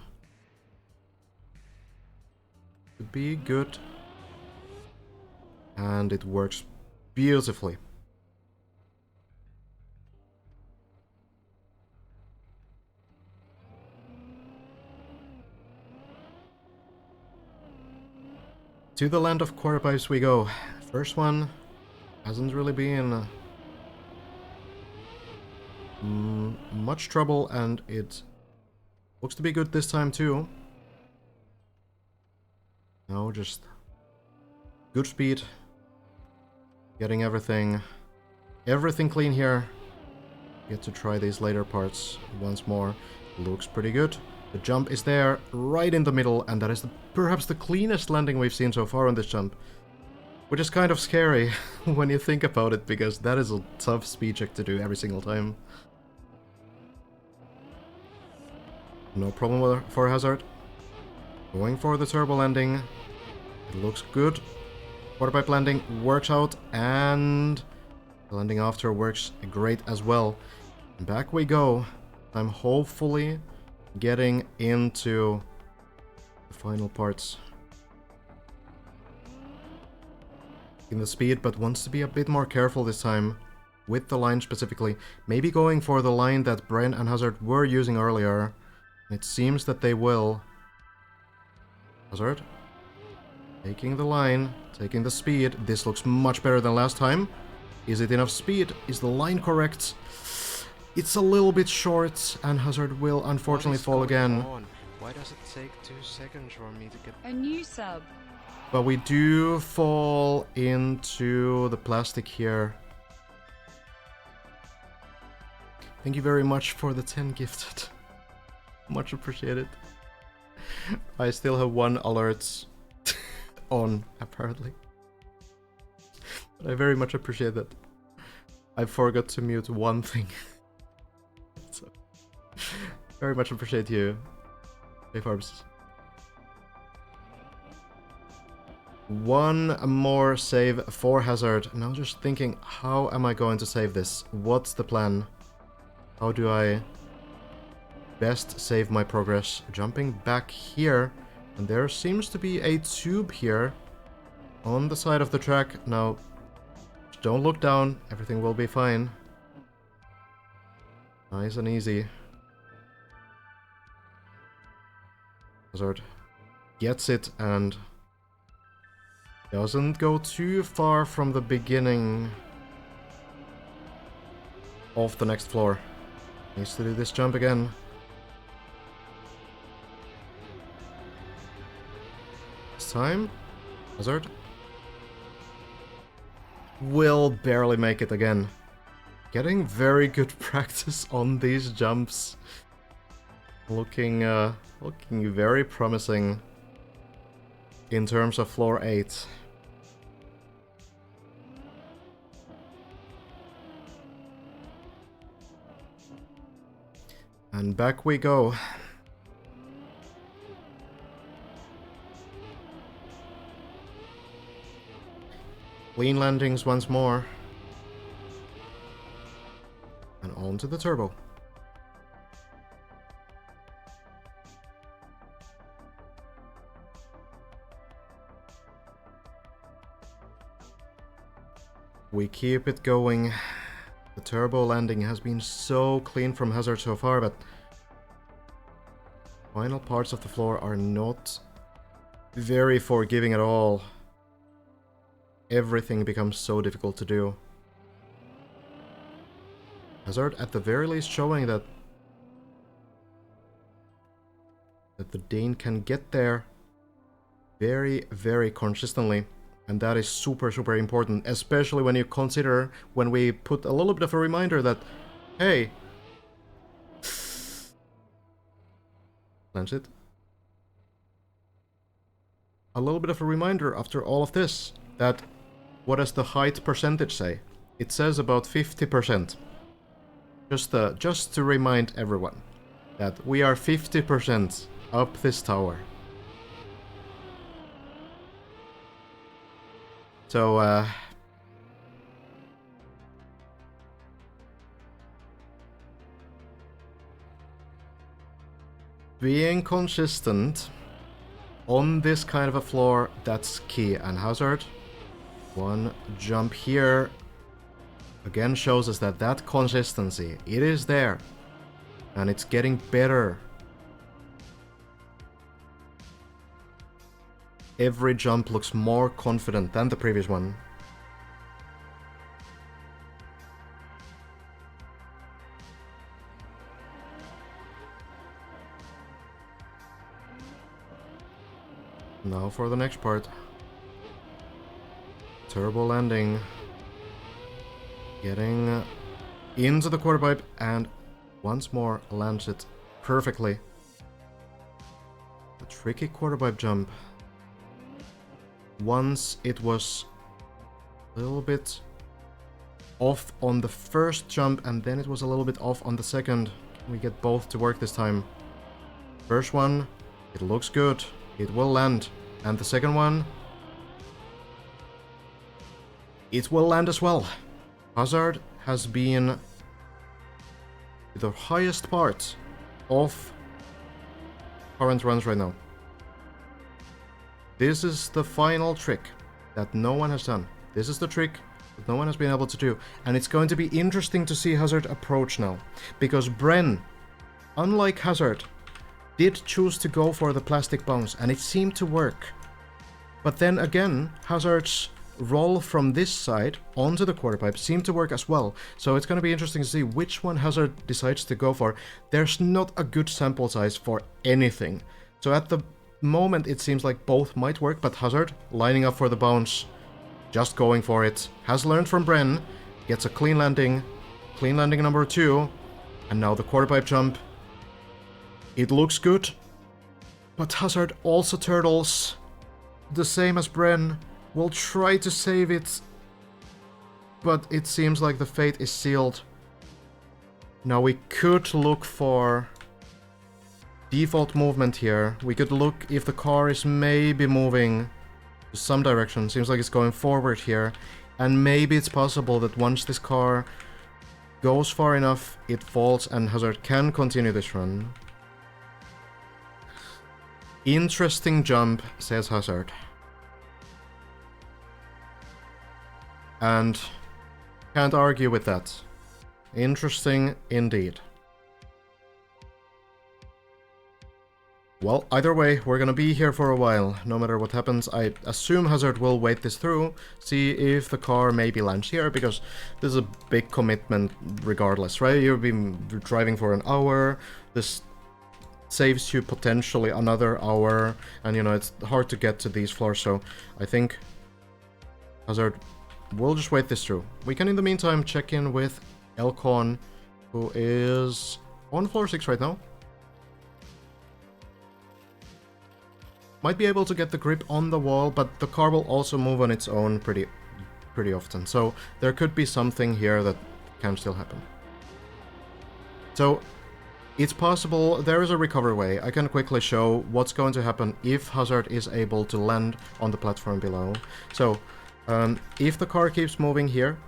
To be good. And it works beautifully. To the land of quarter pipes we go. First one hasn't really been much trouble, and it looks to be good this time too. Now just good speed. Getting everything clean here. Get to try these later parts once more. Looks pretty good. The jump is there, right in the middle, and that is perhaps the cleanest landing we've seen so far on this jump. Which is kind of scary when you think about it, because that is a tough speed check to do every single time. No problem for Hazard. Going for the turbo landing. It looks good. Quarter pipe landing works out, and the landing after works great as well. And back we go. I'm hopefully getting into the final parts. In the speed, but wants to be a bit more careful this time with the line specifically. Maybe going for the line that Bren and Hazard were using earlier. It seems that they will. Hazard taking the line, taking the speed. This looks much better than last time. Is it enough speed? Is the line correct? It's a little bit short, and Hazard will unfortunately fall again. Why does it take 2 seconds for me to get... A new sub. But we do fall into the plastic here. Thank you very much for the 10 gifted. Much appreciated. I still have 1 alert on, apparently. But I very much appreciate that. I forgot to mute one thing. So, very much appreciate you, Hey Farbs. One more save for Hazard. Now just thinking, how am I going to save this? What's the plan? How do I best save my progress? Jumping back here, and there seems to be a tube here on the side of the track. Now, don't look down, everything will be fine. Nice and easy. Hazard gets it and doesn't go too far from the beginning of the next floor. Needs to do this jump again. This time, Hazard will barely make it again. Getting very good practice on these jumps. Looking very promising in terms of floor 8. And back we go. Clean landings once more. And on to the turbo. We keep it going. The turbo landing has been so clean from Hazard so far, but final parts of the floor are not very forgiving at all. Everything becomes so difficult to do. Hazard at the very least showing that the Dane can get there very, very consistently. And that is super, super important, especially when you consider when we put a little bit of a reminder that, hey, lands it. A little bit of a reminder after all of this that what does the height percentage say? It says about 50%. Just to remind everyone that we are 50% up this tower. So, being consistent on this kind of a floor, that's key. And Hazard, one jump here, again shows us that that consistency, it is there. And it's getting better. Every jump looks more confident than the previous one. Now for the next part. Turbo landing. Getting into the quarter pipe and once more lands it perfectly. A tricky quarter pipe jump. Once it was a little bit off on the first jump and then it was a little bit off on the second. We get both to work this time. First one, it looks good. It will land. And the second one, it will land as well. Hazard has been the highest part of current runs right now. This is the final trick that no one has done. This is the trick that no one has been able to do. And it's going to be interesting to see Hazard approach now. Because Bren, unlike Hazard, did choose to go for the plastic bounce. And it seemed to work. But then again, Hazard's roll from this side onto the quarter pipe seemed to work as well. So it's going to be interesting to see which one Hazard decides to go for. There's not a good sample size for anything. So at the moment it seems like both might work, but Hazard lining up for the bounce, just going for it, has learned from Bren, gets a clean landing number 2, and now the quarter pipe jump. It looks good, but Hazard also turtles, the same as Bren, will try to save it, but it seems like the fate is sealed. Now we could look for default movement here. We could look if the car is maybe moving to some direction. Seems like it's going forward here. And maybe it's possible that once this car goes far enough, it falls and Hazard can continue this run. Interesting jump, says Hazard. And can't argue with that. Interesting indeed. Well, either way, we're gonna be here for a while, no matter what happens. I assume Hazard will wait this through, see if the car maybe lands here, because this is a big commitment regardless, right? You've been driving for an hour, this saves you potentially another hour, and you know, it's hard to get to these floors, so I think Hazard will just wait this through. We can in the meantime check in with Elcon, who is on floor 6 right now. Might be able to get the grip on the wall, but the car will also move on its own pretty often. So there could be something here that can still happen. So it's possible there is a recovery way. I can quickly show what's going to happen if Hazard is able to land on the platform below. So If the car keeps moving here,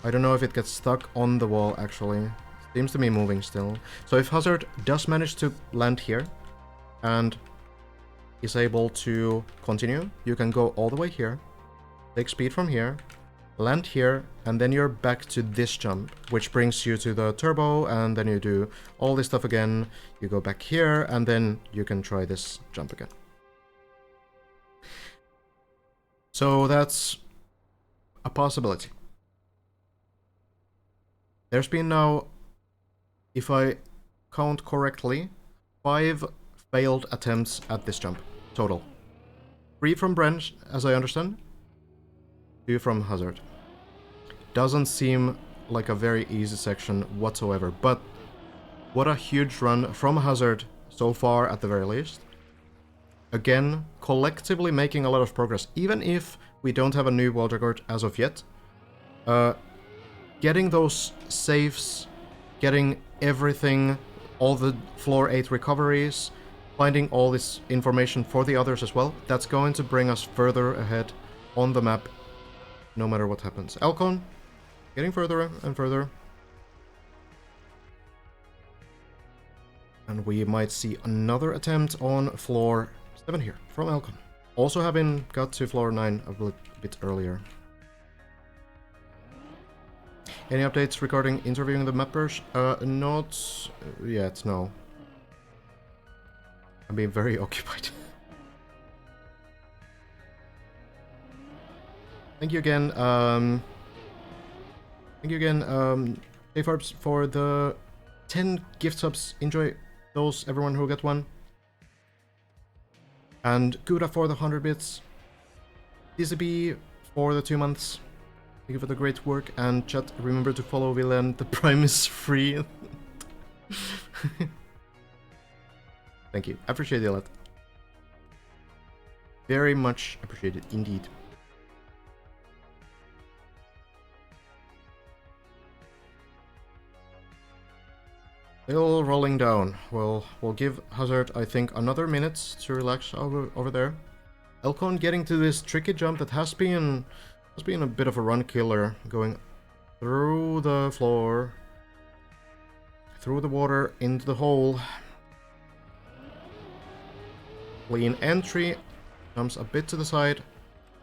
I don't know if it gets stuck on the wall, actually. Seems to be moving still. So if Hazard does manage to land here, and is able to continue, you can go all the way here, take speed from here, land here, and then you're back to this jump, which brings you to the turbo, and then you do all this stuff again, you go back here, and then you can try this jump again. So that's a possibility. There's been now, if I count correctly, 5 failed attempts at this jump, total. 3 from Brent, as I understand. 2 from Hazard. Doesn't seem like a very easy section whatsoever, but what a huge run from Hazard so far at the very least. Again, collectively making a lot of progress, even if we don't have a new world record as of yet. Getting those saves, getting everything, all the floor 8 recoveries, finding all this information for the others as well, that's going to bring us further ahead on the map, no matter what happens. Alcon, getting further and further. And we might see another attempt on floor 7 here, from Alcon. Also having got to floor 9 a bit earlier. Any updates regarding interviewing the mappers? Not yet, no. I'm being very occupied. Thank you again, Dayfarbs, for the 10 gift subs. Enjoy those, everyone who got one. And Gouda for the 100 bits. DCB for the 2 months. Thank you for the great work. And chat, remember to follow Willem. The Prime is free. Thank you. I appreciate it a lot. Very much appreciated indeed. Still rolling down. We'll give Hazard, I think, another minute to relax over there. Elcon getting to this tricky jump that has been a bit of a run killer, going through the floor, through the water, into the hole. Clean entry, jumps a bit to the side,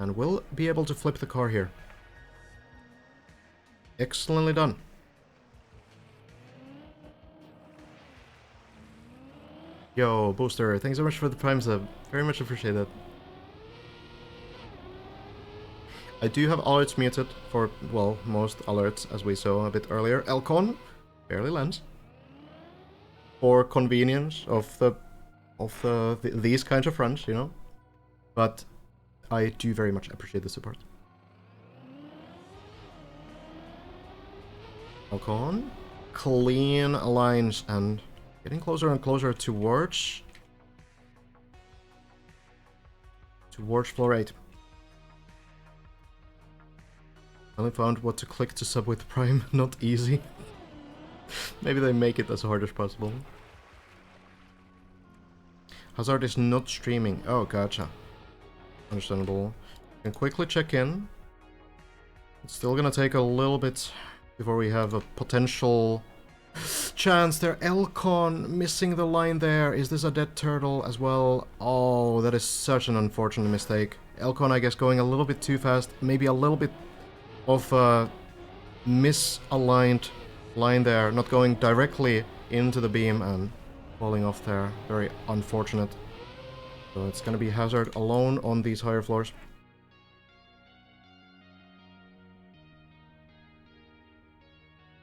and will be able to flip the car here. Excellently done. Yo, Booster, thanks so much for the Prime sub. Very much appreciated. I do have alerts muted for, well, most alerts, as we saw a bit earlier. Elcon barely lands. For convenience of these kinds of runs, you know. But I do very much appreciate the support. Elcon, clean lines and getting closer and closer towards floor 8. Finally found what to click to sub with Prime. Not easy. Maybe they make it as hard as possible. Hazard is not streaming. Oh, gotcha. Understandable. Can quickly check in. It's still gonna take a little bit before we have a potential chance there. Elcon missing the line there. Is this a dead turtle as well? Oh, that is such an unfortunate mistake. Elcon, I guess, going a little bit too fast. Maybe a little bit of a misaligned line there. Not going directly into the beam and falling off there. Very unfortunate. So it's gonna be Hazard alone on these higher floors.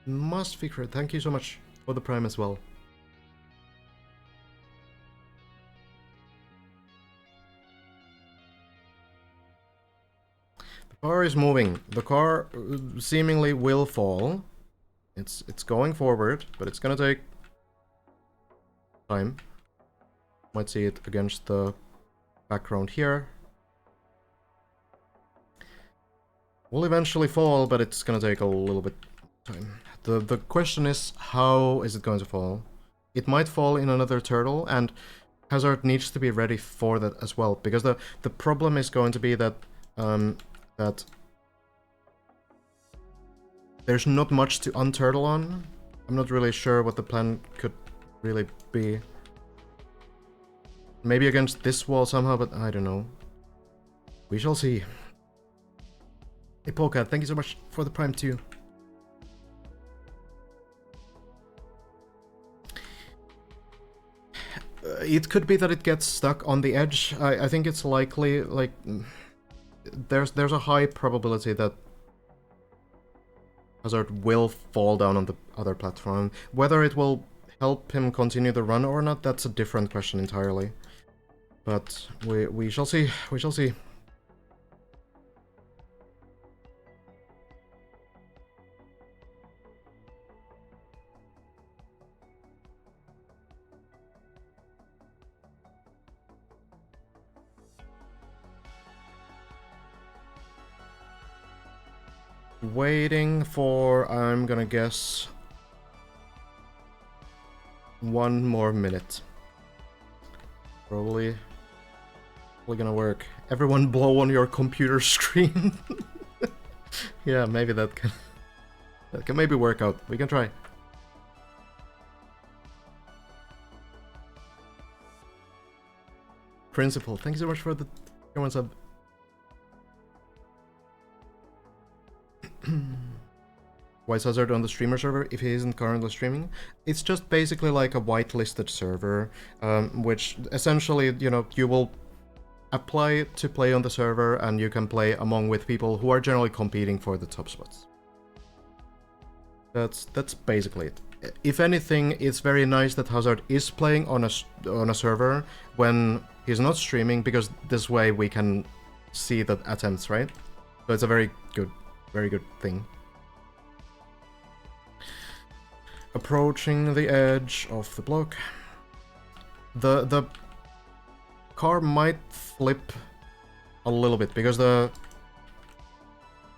Must Figure, thank you so much for the Prime as well. The car is moving. The car seemingly will fall. It's going forward, but it's gonna take time. Might see it against the background here. Will eventually fall, but it's gonna take a little bit of time. The question is, how is it going to fall? It might fall in another turtle, and Hazard needs to be ready for that as well, because the problem is going to be that that there's not much to unturtle on. I'm not really sure what the plan could really be. Maybe against this wall somehow, but I don't know. We shall see. Hey Polka, thank you so much for the Prime too. It could be that it gets stuck on the edge. I think it's likely, like, there's a high probability that Hazard will fall down on the other platform. Whether it will help him continue the run or not, that's a different question entirely. But we shall see. We shall see. Waiting for, I'm gonna guess, 1 more minute. Probably gonna work. Everyone blow on your computer screen. Yeah, maybe that can maybe work out. We can try. Principal, thank you so much for the comment sub. Why is Hazard on the streamer server if he isn't currently streaming? It's just basically like a whitelisted server, which essentially, you know, you will apply to play on the server and you can play among with people who are generally competing for the top spots. That's basically it. If anything, it's very nice that Hazard is playing on a server when he's not streaming, because this way we can see the attempts, right? So it's a very good thing. Approaching the edge of the block. The car might flip a little bit because the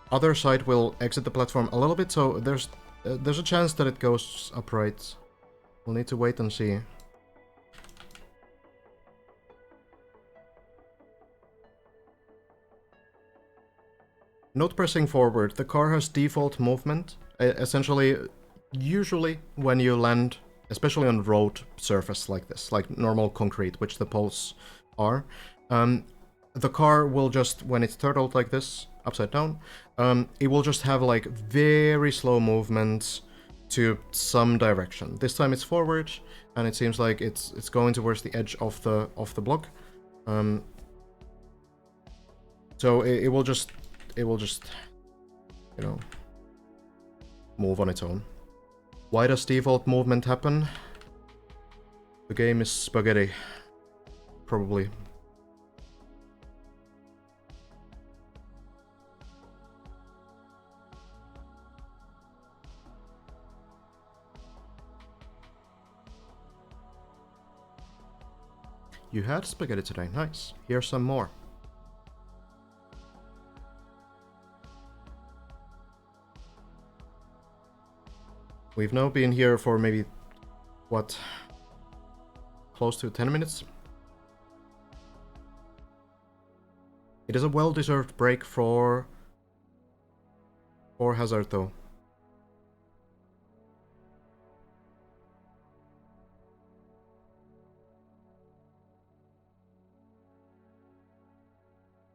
other side will exit the platform a little bit, so there's a chance that it goes upright. We'll need to wait and see. Note pressing forward. The car has default movement. Essentially, usually when you land, especially on road surface like this, like normal concrete, which the poles are, the car will just, when it's turtled like this, upside down, it will just have like very slow movements to some direction. This time it's forward, and it seems like it's going towards the edge of the block. So it will just, you know, move on its own. Why does default movement happen? The game is spaghetti. Probably. You had spaghetti today, nice. Here's some more. We've now been here for maybe, what, close to 10 minutes? It is a well-deserved break for Hazard, though.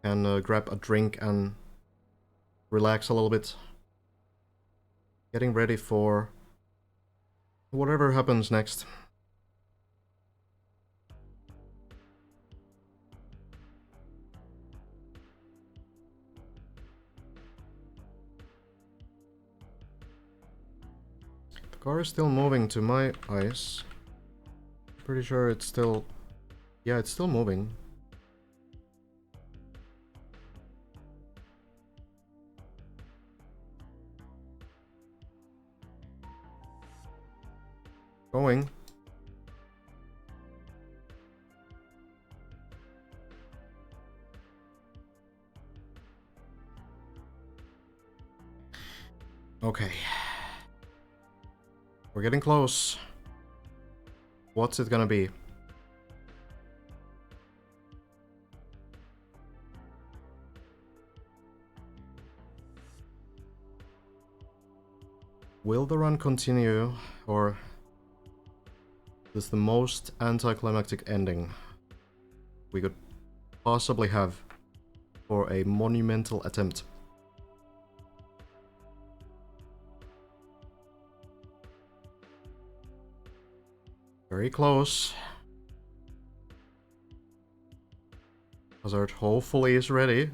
And grab a drink and relax a little bit. Getting ready for whatever happens next. The car is still moving to my eyes. Pretty sure it's still... yeah, it's still moving. Going. Okay. We're getting close. What's it gonna be? Will the run continue, or is this the most anticlimactic ending we could possibly have for a monumental attempt? Very close. Hazard hopefully is ready.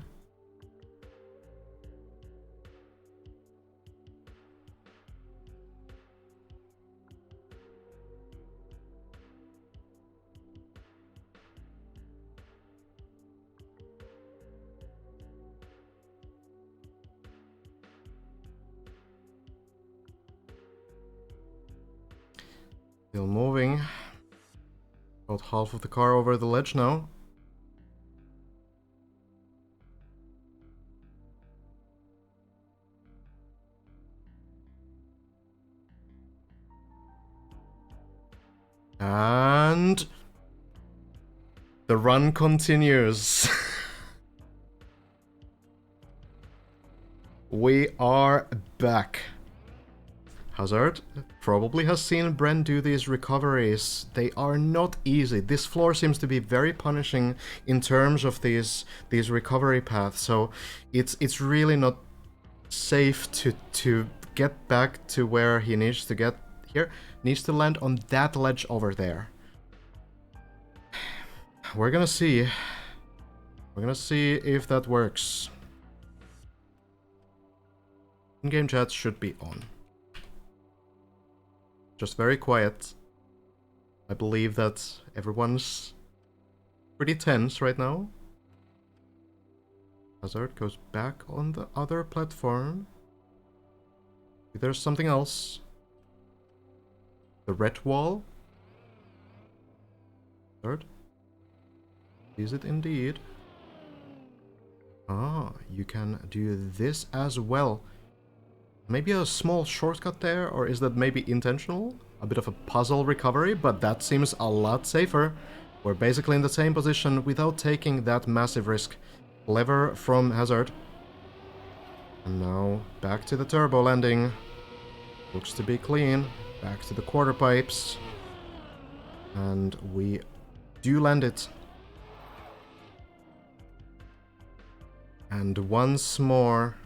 Still moving. About half of the car over the ledge now. And the run continues. We are back. Hazard probably has seen Bren do these recoveries. They are not easy. This floor seems to be very punishing in terms of these recovery paths, so it's really not safe to get back to where he needs to get here. Needs to land on that ledge over there. We're gonna see. We're gonna see if that works. In-game chat should be on. Just very quiet. I believe that everyone's pretty tense right now. Hazard goes back on the other platform. There's something else. The red wall. Hazard. Is it indeed? Ah, you can do this as well. Maybe a small shortcut there, or is that maybe intentional? A bit of a puzzle recovery, but that seems a lot safer. We're basically in the same position without taking that massive risk. Clever from Hazard. And now back to the turbo landing. Looks to be clean. Back to the quarter pipes. And we do land it. And once more...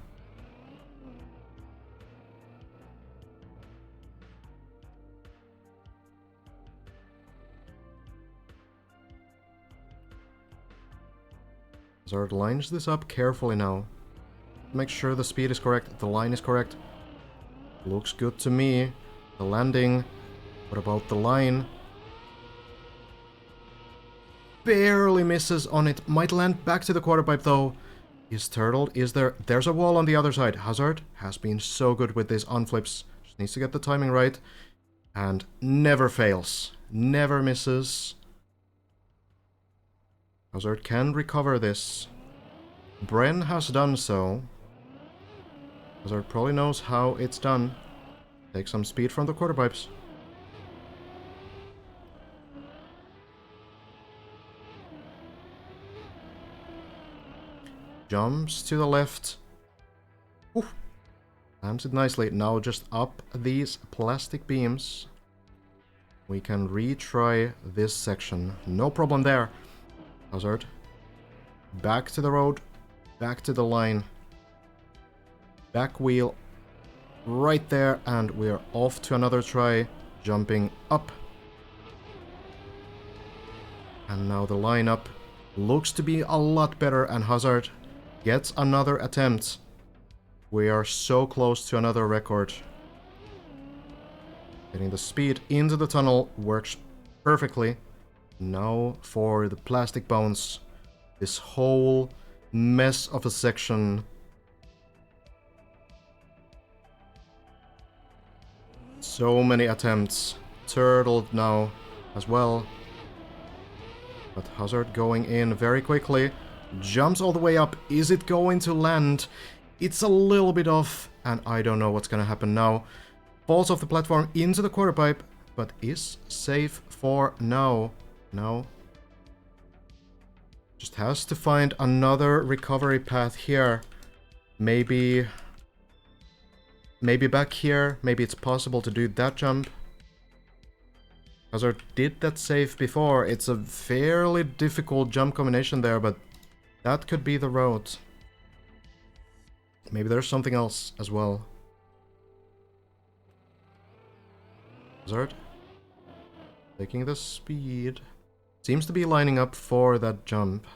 Hazard lines this up carefully now. Make sure the speed is correct, the line is correct. Looks good to me. The landing. What about the line? Barely misses on it. Might land back to the quarter pipe though. Is turtled. Is there? There's a wall on the other side. Hazard has been so good with these unflips. Just needs to get the timing right. And never fails. Never misses. Hazard can recover this. Bren has done so. Hazard probably knows how it's done. Take some speed from the quarter pipes. Jumps to the left. Oof. Lands it nicely. Now just up these plastic beams. We can retry this section. No problem there. Hazard. Back to the road. Back to the line. Back wheel. Right there. And we're off to another try. Jumping up. And now the lineup looks to be a lot better. And Hazard gets another attempt. We are so close to another record. Getting the speed into the tunnel works perfectly. Now for the plastic bones. This whole mess of a section. So many attempts. Turtled now as well. But Hazard going in very quickly. Jumps all the way up. Is it going to land? It's a little bit off. And I don't know what's going to happen now. Falls off the platform into the quarter pipe. But is safe for now. No. Just has to find another recovery path here. Maybe Maybe back here, maybe it's possible to do that jump. Hazard did that save before. It's a fairly difficult jump combination there, but that could be the route. Maybe there's something else as well. Hazard. Taking the speed. Seems to be lining up for that jump.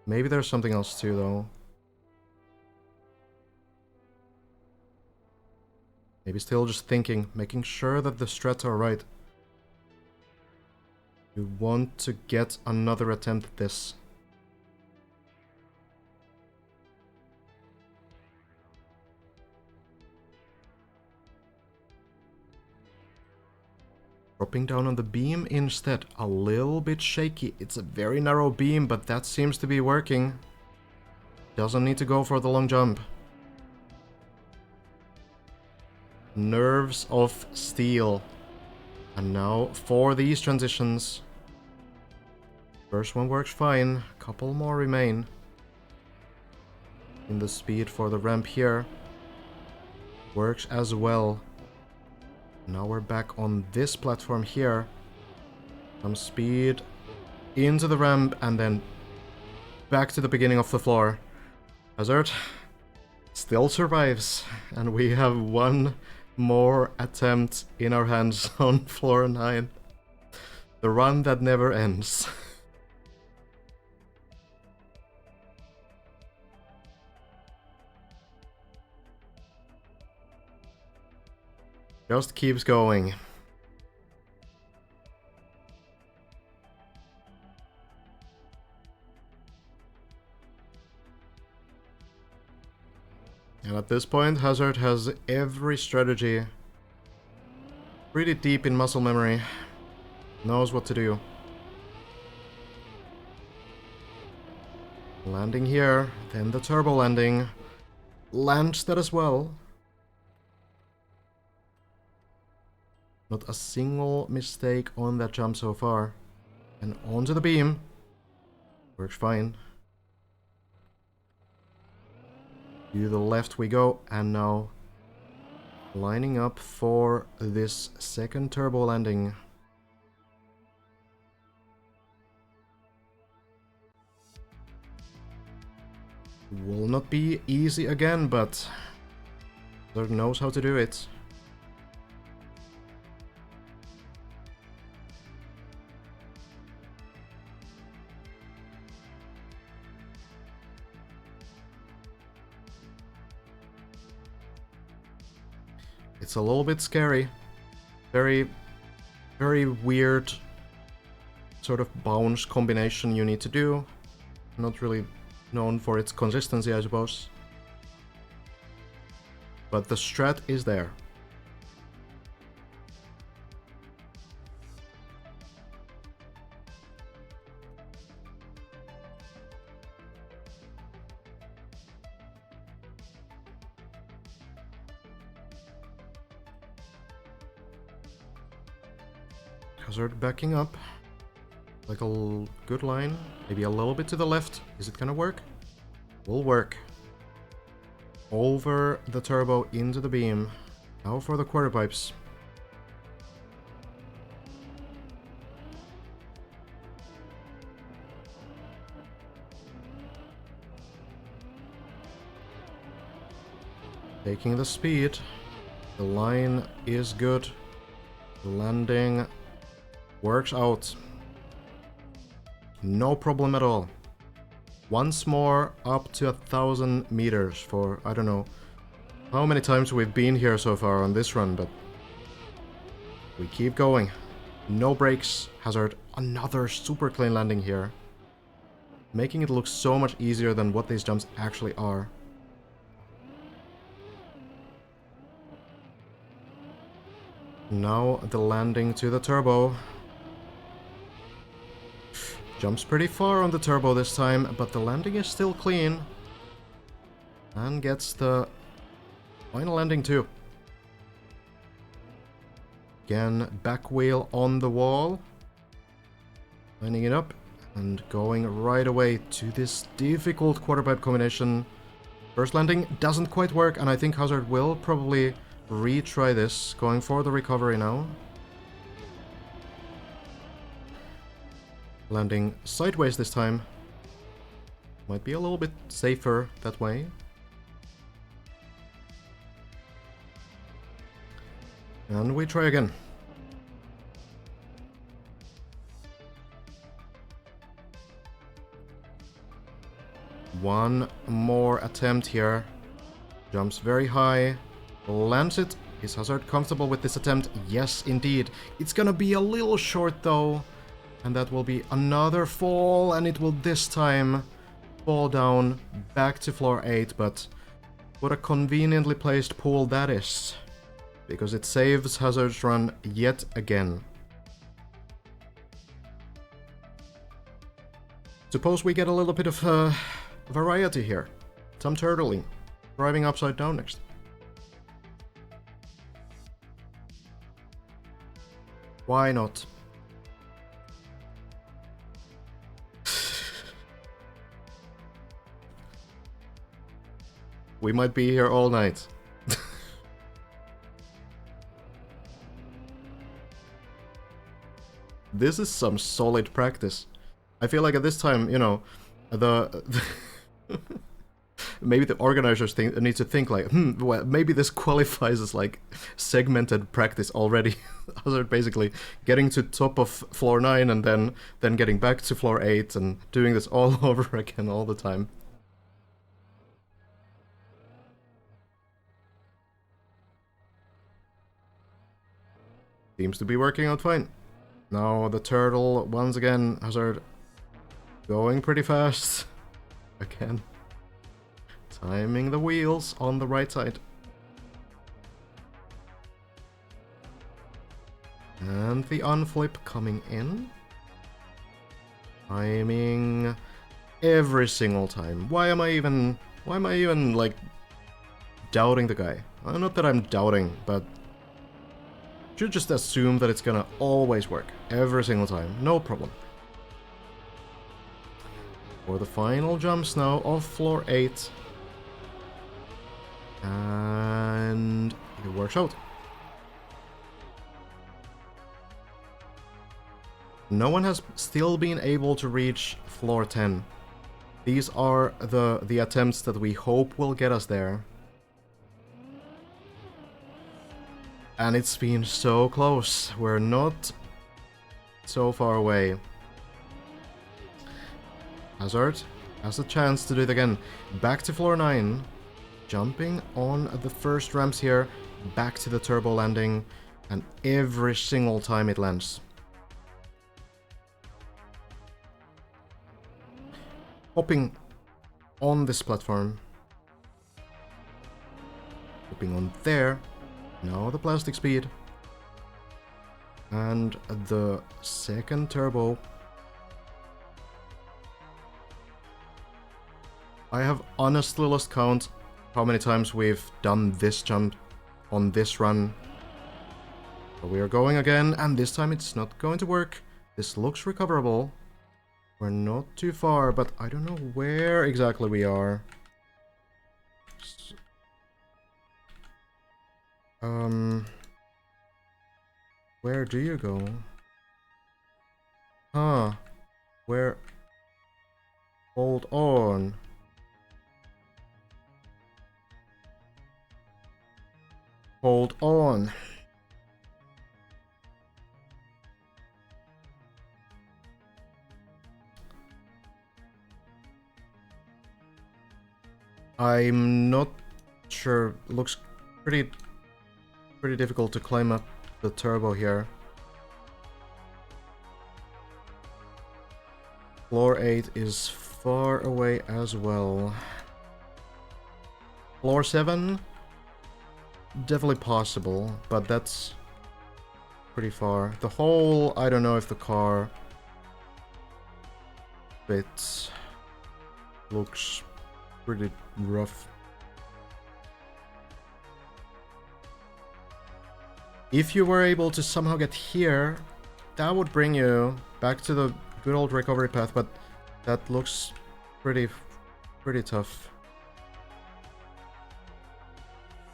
Maybe there's something else too, though. Maybe still just thinking, making sure that the strats are right. You want to get another attempt at this. Dropping down on the beam instead. A little bit shaky. It's a very narrow beam, but that seems to be working. Doesn't need to go for the long jump. Nerves of steel. And now for these transitions. First one works fine. Couple more remain. In the speed for the ramp here. Works as well. Now we're back on this platform here. Some speed into the ramp and then back to the beginning of the floor. Hazard still survives, and we have one more attempt in our hands on floor 9. The run that never ends. Just keeps going. And at this point, Hazard has every strategy pretty deep in muscle memory. Knows what to do. Landing here, then the turbo landing. Lands that as well. Not a single mistake on that jump so far. And onto the beam. Works fine. To the left we go, and now lining up for this second turbo landing. Will not be easy again, but Hazard knows how to do it. It's a little bit scary. Very weird sort of bounce combination you need to do. Not really known for its consistency, I suppose. But the strat is there. Hazard backing up. Like a good line. Maybe a little bit to the left. Is it gonna work? Will work. Over the turbo into the beam. Now for the quarter pipes. Taking the speed. The line is good. The landing works out. No problem at all. Once more up to 1,000 meters for, I don't know how many times we've been here so far on this run, but we keep going. No brakes. Hazard, another super clean landing here. Making it look so much easier than what these jumps actually are. Now the landing to the turbo. Jumps pretty far on the turbo this time, but the landing is still clean. And gets the final landing too. Again, back wheel on the wall. Lining it up and going right away to this difficult quarter pipe combination. First landing doesn't quite work, and I think Hazard will probably retry this, going for the recovery now. Landing sideways this time. Might be a little bit safer that way. And we try again. One more attempt here. Jumps very high. Lands it. Is Hazard comfortable with this attempt? Yes, indeed. It's gonna be a little short though. And that will be another fall, and it will this time fall down back to floor 8, but what a conveniently placed pool that is. Because it saves Hazard's run yet again. Suppose we get a little bit of variety here. Some turtling. Driving upside down next. Why not? We might be here all night. This is some solid practice. I feel like at this time, you know, maybe the organizers need to think like, well, maybe this qualifies as like segmented practice already. Hazard basically getting to top of floor 9 and then getting back to floor 8 and doing this all over again all the time. Seems to be working out fine. Now the turtle, once again, Hazard going pretty fast. Again. Timing the wheels on the right side. And the unflip coming in. Timing every single time. Why am I even like doubting the guy? Not that I'm doubting, but should just assume that it's gonna always work. Every single time. No problem. For the final jumps now of floor 8. And it works out. No one has still been able to reach floor 10. These are the attempts that we hope will get us there. And it's been so close. We're not so far away. Hazard has a chance to do it again. Back to floor 9. Jumping on the first ramps here. Back to the turbo landing. And every single time it lands. Hopping on this platform. Hopping on there. Now the plastic speed. And the second turbo. I have honestly lost count how many times we've done this jump on this run. But we are going again, and this time it's not going to work. This looks recoverable. We're not too far, but I don't know where exactly we are. Where do you go? Huh. Where? Hold on. Hold on. I'm not sure. Looks pretty difficult to climb up the turbo here. Floor 8 is far away as well. Floor 7? Definitely possible, but that's pretty far. The whole, I don't know if the car bit looks pretty rough. If you were able to somehow get here, that would bring you back to the good old recovery path, but that looks pretty tough.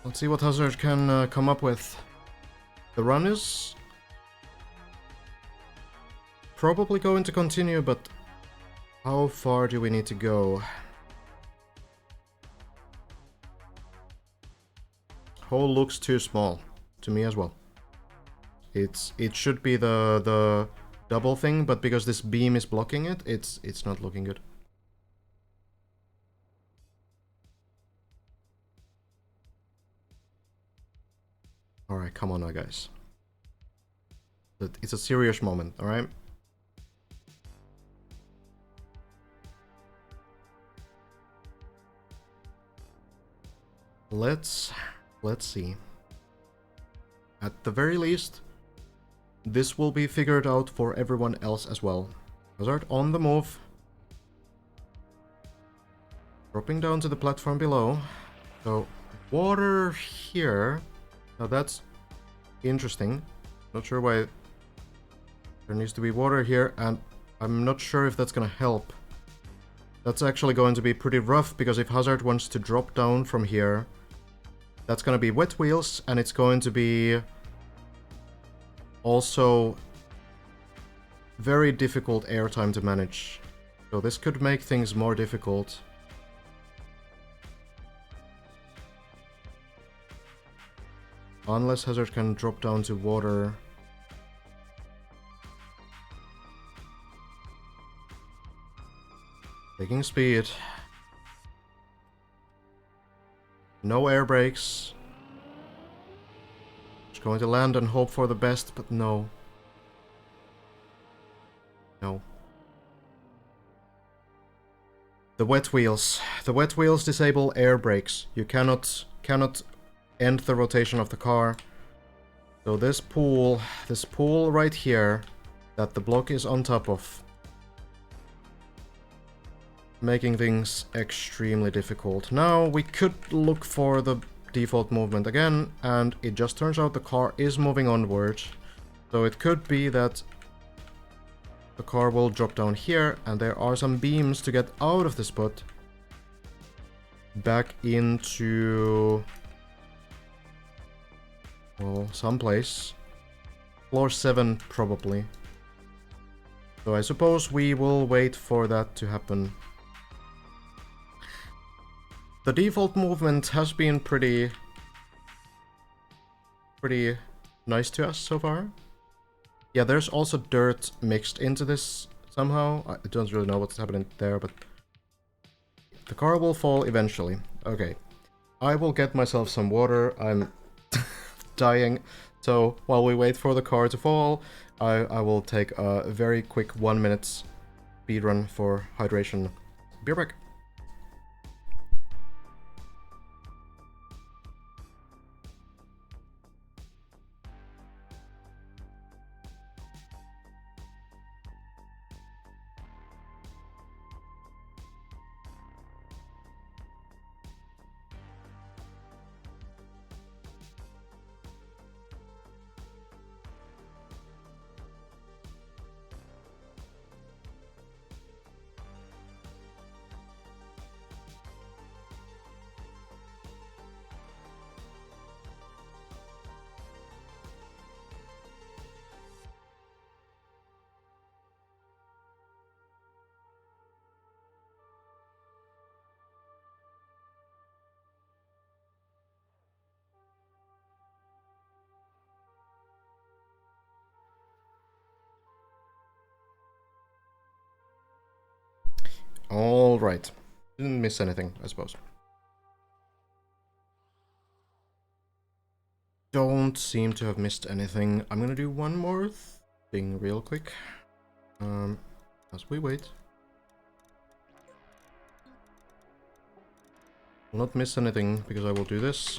Let's see what Hazard can come up with. The run is probably going to continue, but how far do we need to go? Hole looks too small to me as well. It should be the double thing, but because this beam is blocking it, it's not looking good. Alright, come on now, guys. It's a serious moment, alright? Let's see. At the very least, this will be figured out for everyone else as well. Hazard on the move. Dropping down to the platform below. So, water here. Now that's interesting. Not sure why there needs to be water here, and I'm not sure if that's gonna help. That's actually going to be pretty rough, because if Hazard wants to drop down from here, that's gonna be wet wheels, and it's going to be also very difficult airtime to manage. So this could make things more difficult. Unless Hazard can drop down to water. Taking speed. No air brakes. Just going to land and hope for the best, but no. No. The wet wheels. The wet wheels disable air brakes. You cannot end the rotation of the car. So this pool right here that the block is on top of, making things extremely difficult. Now we could look for the default movement again, and it just turns out the car is moving onwards. So it could be that the car will drop down here, and there are some beams to get out of the spot back into, well, someplace. Floor 7 probably. So I suppose we will wait for that to happen. The default movement has been pretty nice to us so far. Yeah, there's also dirt mixed into this somehow. I don't really know what's happening there, but the car will fall eventually. Okay, I will get myself some water. I'm dying. So while we wait for the car to fall, I will take a very quick 1 minute speedrun for hydration. Be right back. Alright. Didn't miss anything, I suppose. Don't seem to have missed anything. I'm gonna do one more thing real quick. As we wait. Will not miss anything because I will do this.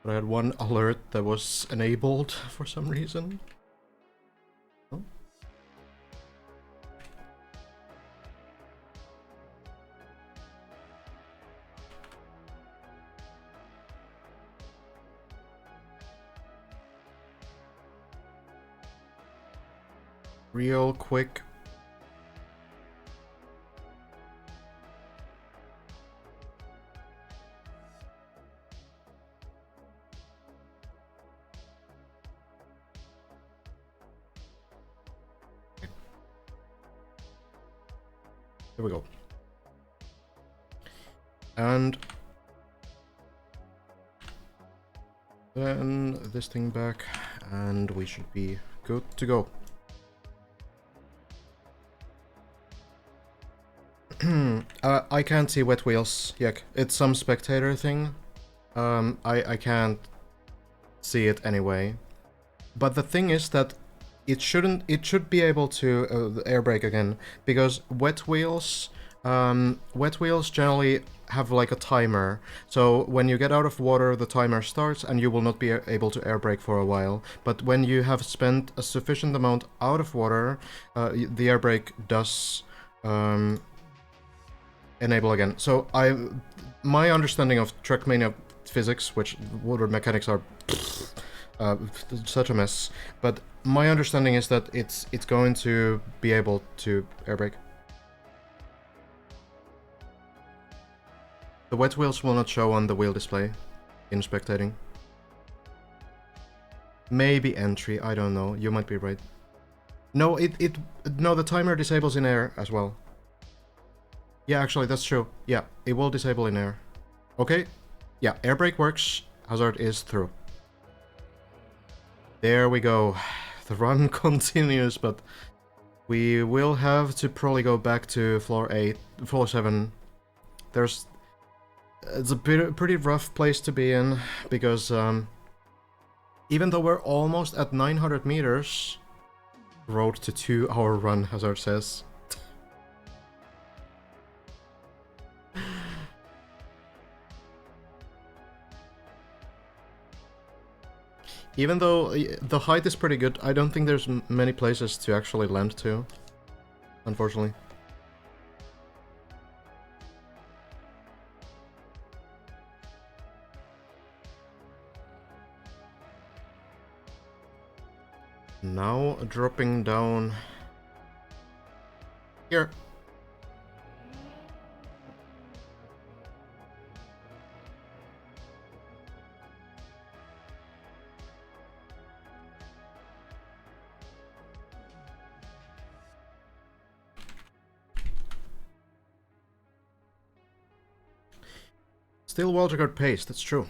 But I had one alert that was enabled for some reason. Oh. Real quick. Here we go. And then this thing back, and we should be good to go. I can't see wet wheels. Yeah, it's some spectator thing. I can't see it anyway. But the thing is that it should be able to air brake again, because wet wheels generally have like a timer. So when you get out of water, the timer starts and you will not be able to air brake for a while. But when you have spent a sufficient amount out of water, the air brake does enable again. So my understanding of Trackmania physics, which water mechanics are such a mess, but my understanding is that it's going to be able to air brake. The wet wheels will not show on the wheel display in spectating. Maybe entry, I don't know. You might be right. No, no, the timer disables in air as well. Yeah, actually, that's true. Yeah, it will disable in air. Okay. Yeah, air brake works. Hazard is through. There we go. The run continues, but we will have to probably go back to floor 7. It's a pretty rough place to be in, because even though we're almost at 900 meters, road to 2-hour run, Hazard says. Even though the height is pretty good, I don't think there's many places to actually land to, unfortunately. Now dropping down here. Still world record pace, that's true.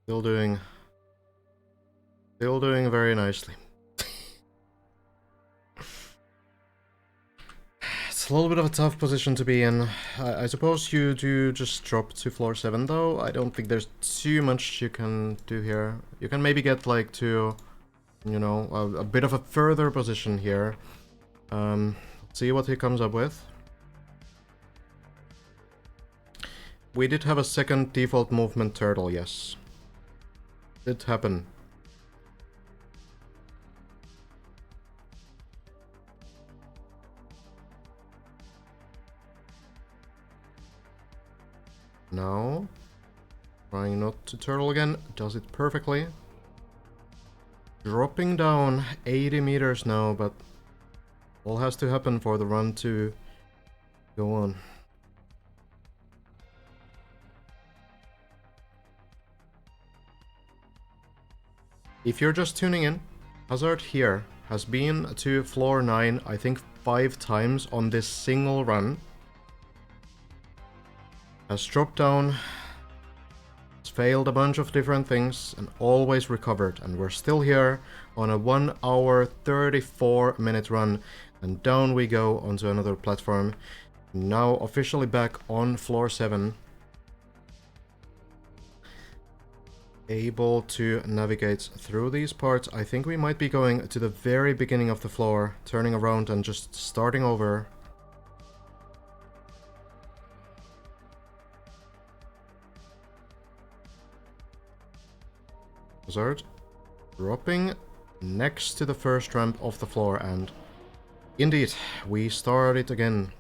Still doing very nicely. It's a little bit of a tough position to be in. I suppose you do just drop to floor 7 though. I don't think there's too much you can do here. You can maybe get like to, you know, a bit of a further position here. See what he comes up with. We did have a second default movement turtle, yes. Did happen. Now, trying not to turtle again, does it perfectly. Dropping down 80 meters now, but all has to happen for the run to go on. If you're just tuning in, Hazard here has been to floor 9, I think 5 times on this single run. Has dropped down, has failed a bunch of different things, and always recovered. And we're still here on a 1 hour 34 minute run. And down we go onto another platform. Now officially back on floor 7. Able to navigate through these parts. I think we might be going to the very beginning of the floor, turning around and just starting over. Hazard dropping next to the first ramp of the floor, and indeed, we start it again.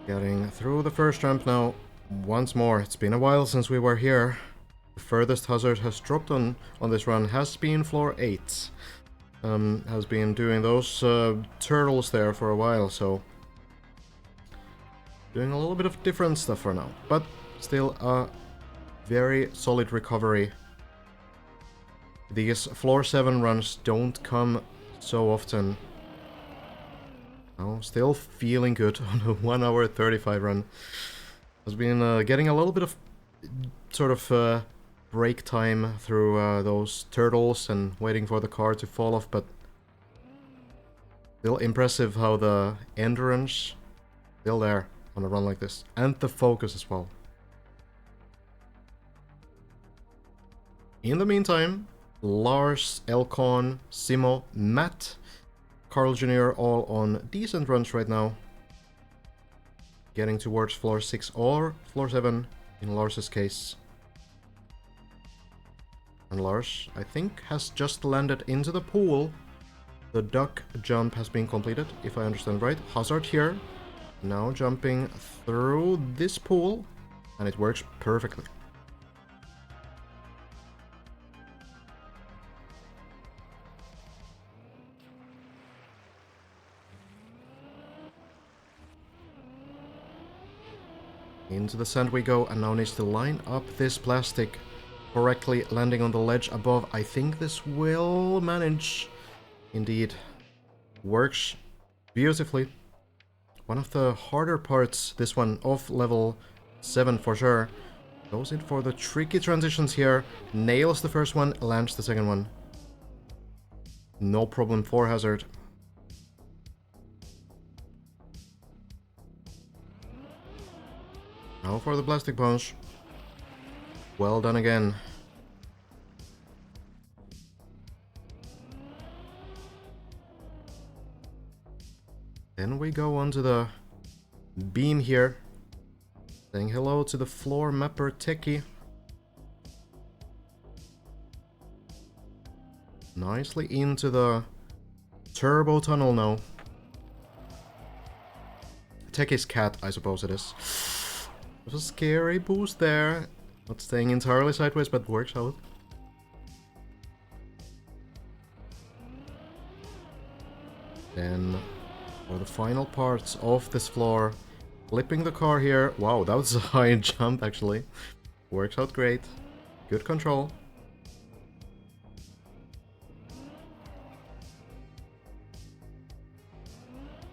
Getting through the first ramp now. Once more, it's been a while since we were here. The furthest Hazard has dropped on this run has been floor 8. Has been doing those turtles there for a while, so doing a little bit of different stuff for now. But still a very solid recovery. These floor 7 runs don't come so often. Oh, still feeling good on a 1 hour 35 run. Has been getting a little bit of sort of break time through those turtles and waiting for the car to fall off, but still impressive how the endurance still there on a run like this, and the focus as well. In the meantime, Lars, Elcon, Simo, Matt, Carl Jr. all on decent runs right now. Getting towards floor 6 or floor 7 in Lars's case. And Lars, I think, has just landed into the pool. The duck jump has been completed, if I understand right. Hazard here, now jumping through this pool, and it works perfectly. Into the sand we go, and now needs to line up this plastic correctly, landing on the ledge above. I think this will manage. Indeed. Works beautifully. One of the harder parts, this one, of level 7 for sure. Goes in for the tricky transitions here. Nails the first one, lands the second one. No problem for Hazard. Now for the plastic punch. Well done again. Then we go onto the beam here. Saying hello to the floor mapper techie. Nicely into the turbo tunnel now. Techie's cat, I suppose it is. There's a scary boost there. Not staying entirely sideways, but works out. Then, for the final parts of this floor, flipping the car here. Wow, that was a high jump actually. Works out great. Good control.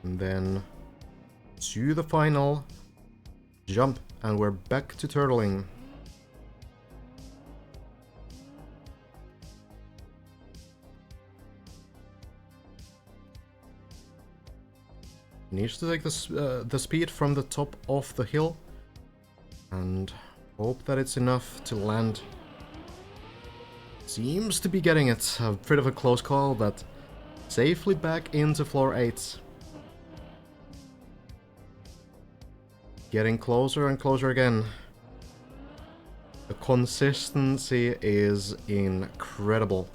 And then to the final jump, and we're back to turtling. Needs to take the speed from the top of the hill and hope that it's enough to land. Seems to be getting it. A bit of a close call, but safely back into floor 8. Getting closer and closer again. The consistency is incredible.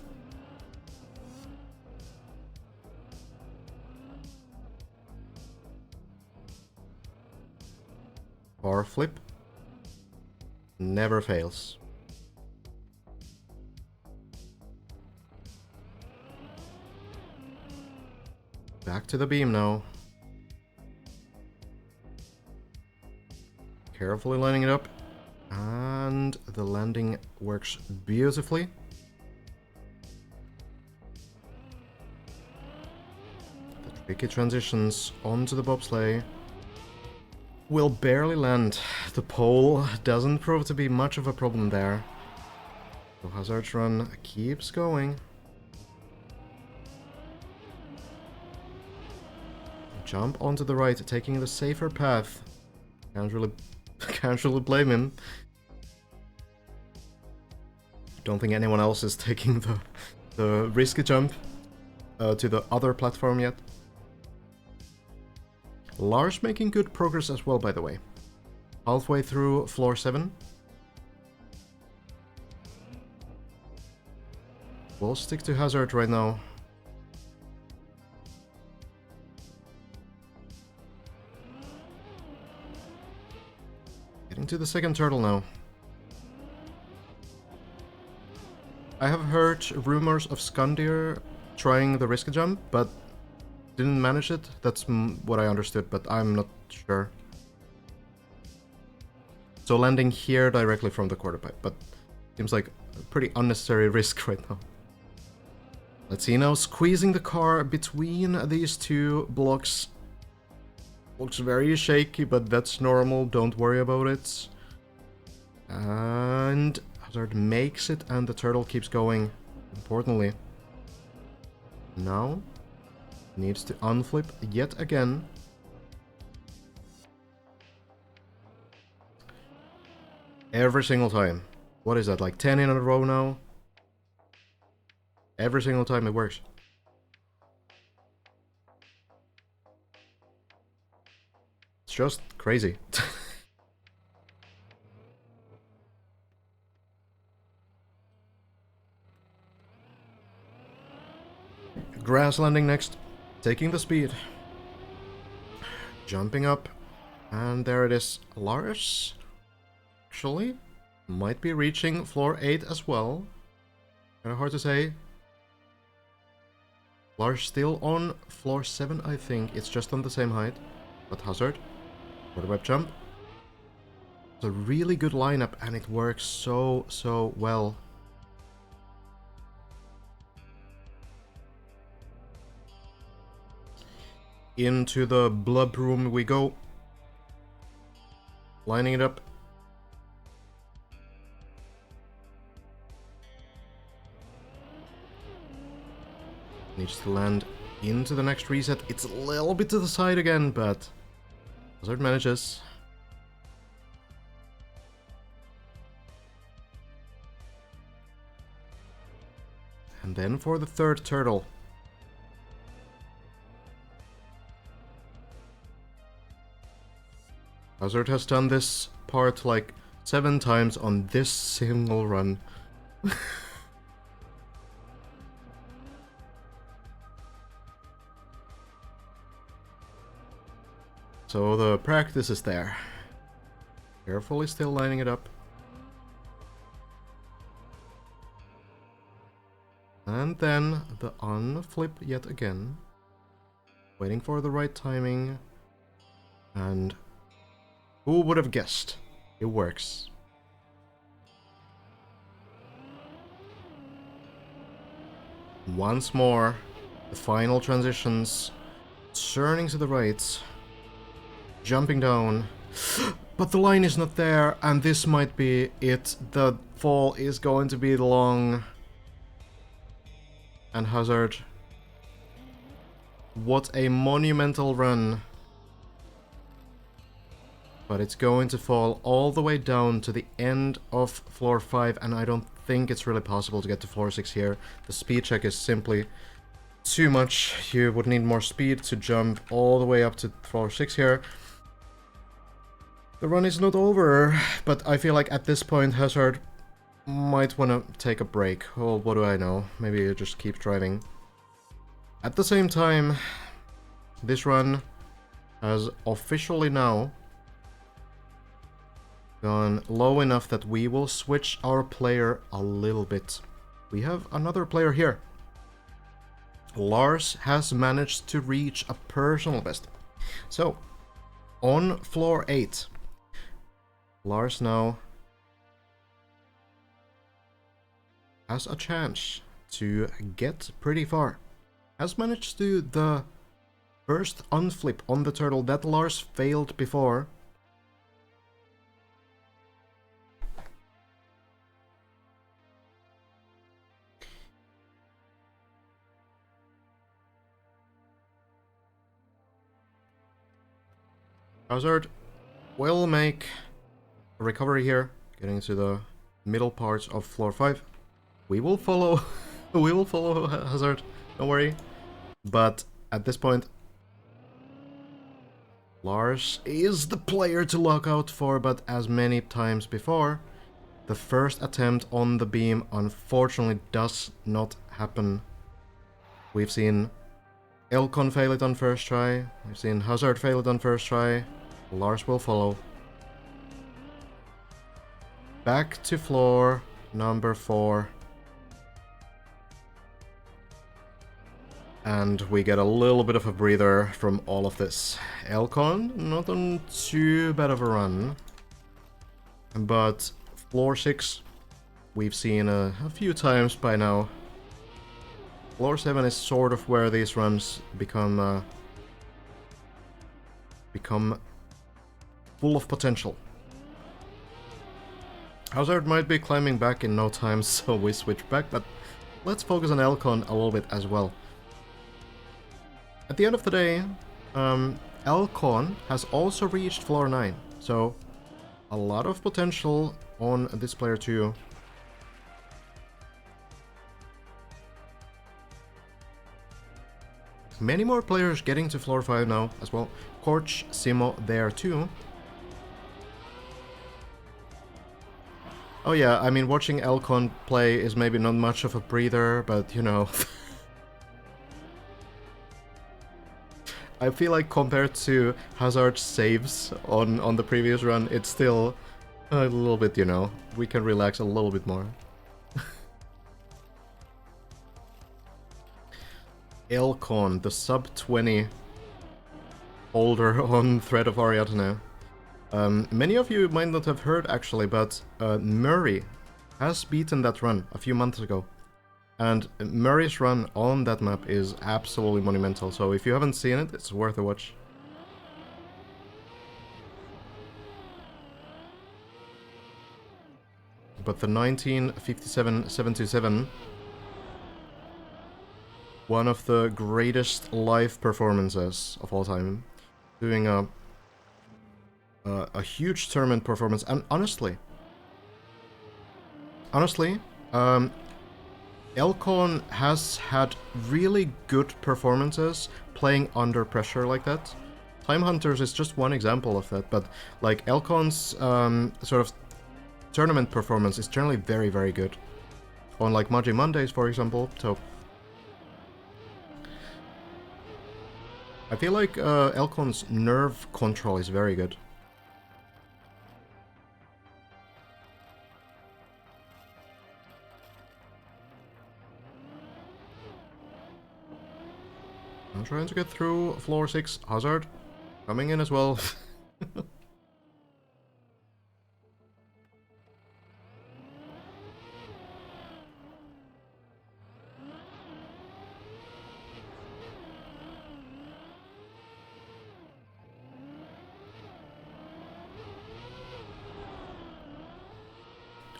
Bar flip never fails. Back to the beam now. Carefully lining it up, and the landing works beautifully. The tricky transitions onto the bobsleigh will barely land. The pole doesn't prove to be much of a problem there. So Hazard's run keeps going. Jump onto the right, taking the safer path. Can't really blame him. Don't think anyone else is taking the risky jump to the other platform yet. Lars making good progress as well, by the way. Halfway through floor 7. We'll stick to Hazard right now. Getting to the second turtle now. I have heard rumors of Skandir trying the risk jump, but didn't manage it. That's what I understood, but I'm not sure. So landing here directly from the quarter pipe, but seems like a pretty unnecessary risk right now. Let's see now, squeezing the car between these two blocks. Looks very shaky, but that's normal, don't worry about it. And Hazard makes it, and the turtle keeps going, importantly. Now, needs to unflip yet again. Every single time. What is that, like 10 in a row now? Every single time it works. It's just crazy. Grass landing next. Taking the speed. Jumping up. And there it is. Lars actually might be reaching floor 8 as well. Kinda hard to say. Lars still on floor 7, I think. It's just on the same height. But Hazard. For the web jump. It's a really good lineup and it works so well. Into the blub room we go. Lining it up. Needs to land into the next reset. It's a little bit to the side again, but Hazard manages. And then for the third turtle. Hazard has done this part like 7 times on this single run. So the practice is there. Carefully still lining it up. And then the unflip yet again. Waiting for the right timing. And who would have guessed? It works. Once more, the final transitions. Turning to the right. Jumping down. But the line is not there, and this might be it. The fall is going to be long. And Hazard. What a monumental run. But it's going to fall all the way down to the end of floor 5, and I don't think it's really possible to get to floor 6 here. The speed check is simply too much. You would need more speed to jump all the way up to floor 6 here. The run is not over, but I feel like at this point Hazard might want to take a break. Well, what do I know? Maybe you just keep driving. At the same time, this run has officially now gone low enough that we will switch our player a little bit. We have another player here. Lars has managed to reach a personal best. So, on floor 8, Lars now has a chance to get pretty far. Has managed to do the first unflip on the turtle that Lars failed before. Hazard will make a recovery here, getting to the middle parts of floor 5. We will follow. We will follow Hazard, don't worry. But at this point, Lars is the player to look out for, but as many times before, the first attempt on the beam unfortunately does not happen. We've seen Elcon fail it on first try, we've seen Hazard fail it on first try, Lars will follow. Back to floor number 4. And we get a little bit of a breather from all of this. Elcon, not on too bad of a run. But floor 6, we've seen a few times by now. Floor 7 is sort of where these runs become full of potential. Hazard might be climbing back in no time, so we switch back, but let's focus on Elcon a little bit as well. At the end of the day, Elcon has also reached floor 9, so a lot of potential on this player too. Many more players getting to floor 5 now as well. Korch, Simo there too. Oh yeah, I mean, watching Elcon play is maybe not much of a breather, but you know. I feel like compared to Hazard's saves on the previous run, it's still a little bit, you know, we can relax a little bit more. Elcon, the sub-20 holder on Thread of Ariadne. Many of you might not have heard actually, but Murray has beaten that run a few months ago. And Murray's run on that map is absolutely monumental, so if you haven't seen it, it's worth a watch. But the 1957-727, one of the greatest live performances of all time, doing a huge tournament performance, and honestly, Elcon has had really good performances playing under pressure like that. Time Hunters is just one example of that, but like Elcon's sort of tournament performance is generally very, very good. On like Magi Mondays, for example, so I feel like Elcon's nerve control is very good. I'm trying to get through floor 6. Hazard coming in as well.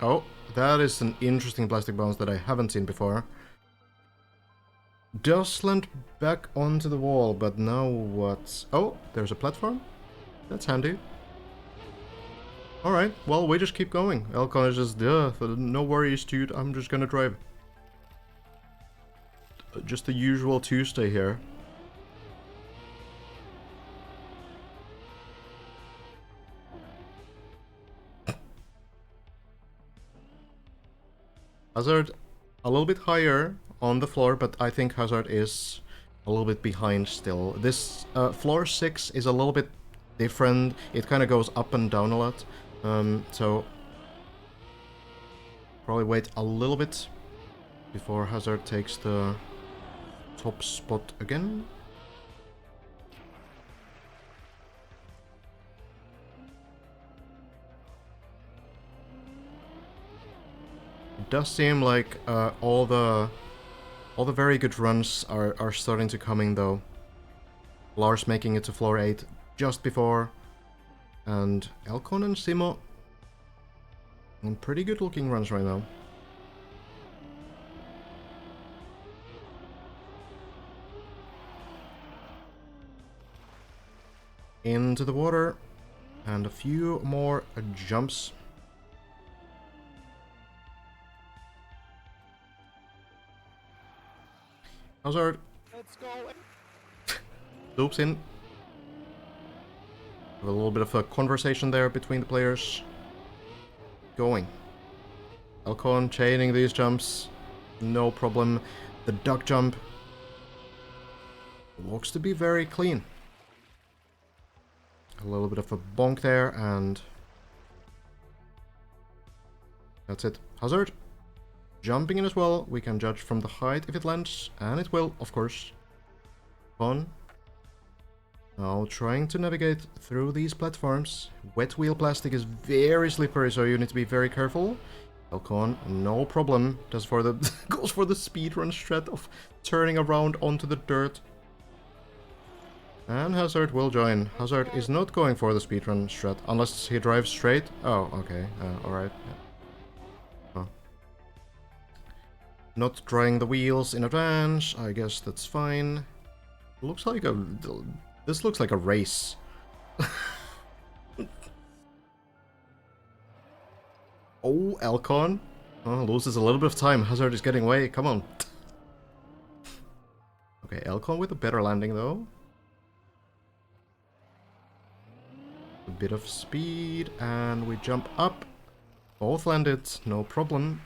Oh, that is an interesting plastic bounce that I haven't seen before. Does land back onto the wall, but now what? Oh, there's a platform? That's handy. Alright, well, we just keep going. Elcon is just, no worries, dude, I'm just gonna drive. Just the usual Tuesday here. Hazard a little bit higher on the floor, but I think Hazard is a little bit behind still. This floor 6 is a little bit different. It kind of goes up and down a lot. So probably wait a little bit before Hazard takes the top spot again. It does seem like all the very good runs are starting to come in though. Lars making it to floor 8 just before, and Elcon and Simo on pretty good looking runs right now. Into the water, and a few more jumps. Hazard. Let's go. Loops in. Have a little bit of a conversation there between the players. Going. Elcon chaining these jumps. No problem. The duck jump looks to be very clean. A little bit of a bonk there, and that's it. Hazard jumping in as well. We can judge from the height if it lands, and it will, of course. Fun. Now trying to navigate through these platforms. Wet wheel plastic is very slippery, so you need to be very careful. Elcon, no problem. Just for the goes for the speedrun strat of turning around onto the dirt. And Hazard will join. Hazard is not going for the speedrun strat unless he drives straight. Oh, okay. Alright. Yeah. Oh. Not drying the wheels in advance. I guess that's fine. Looks like a... This looks like a race. Oh, Elcon. Oh, loses a little bit of time. Hazard is getting away. Come on. Okay, Elcon with a better landing, though. A bit of speed, and we jump up. Both landed, no problem.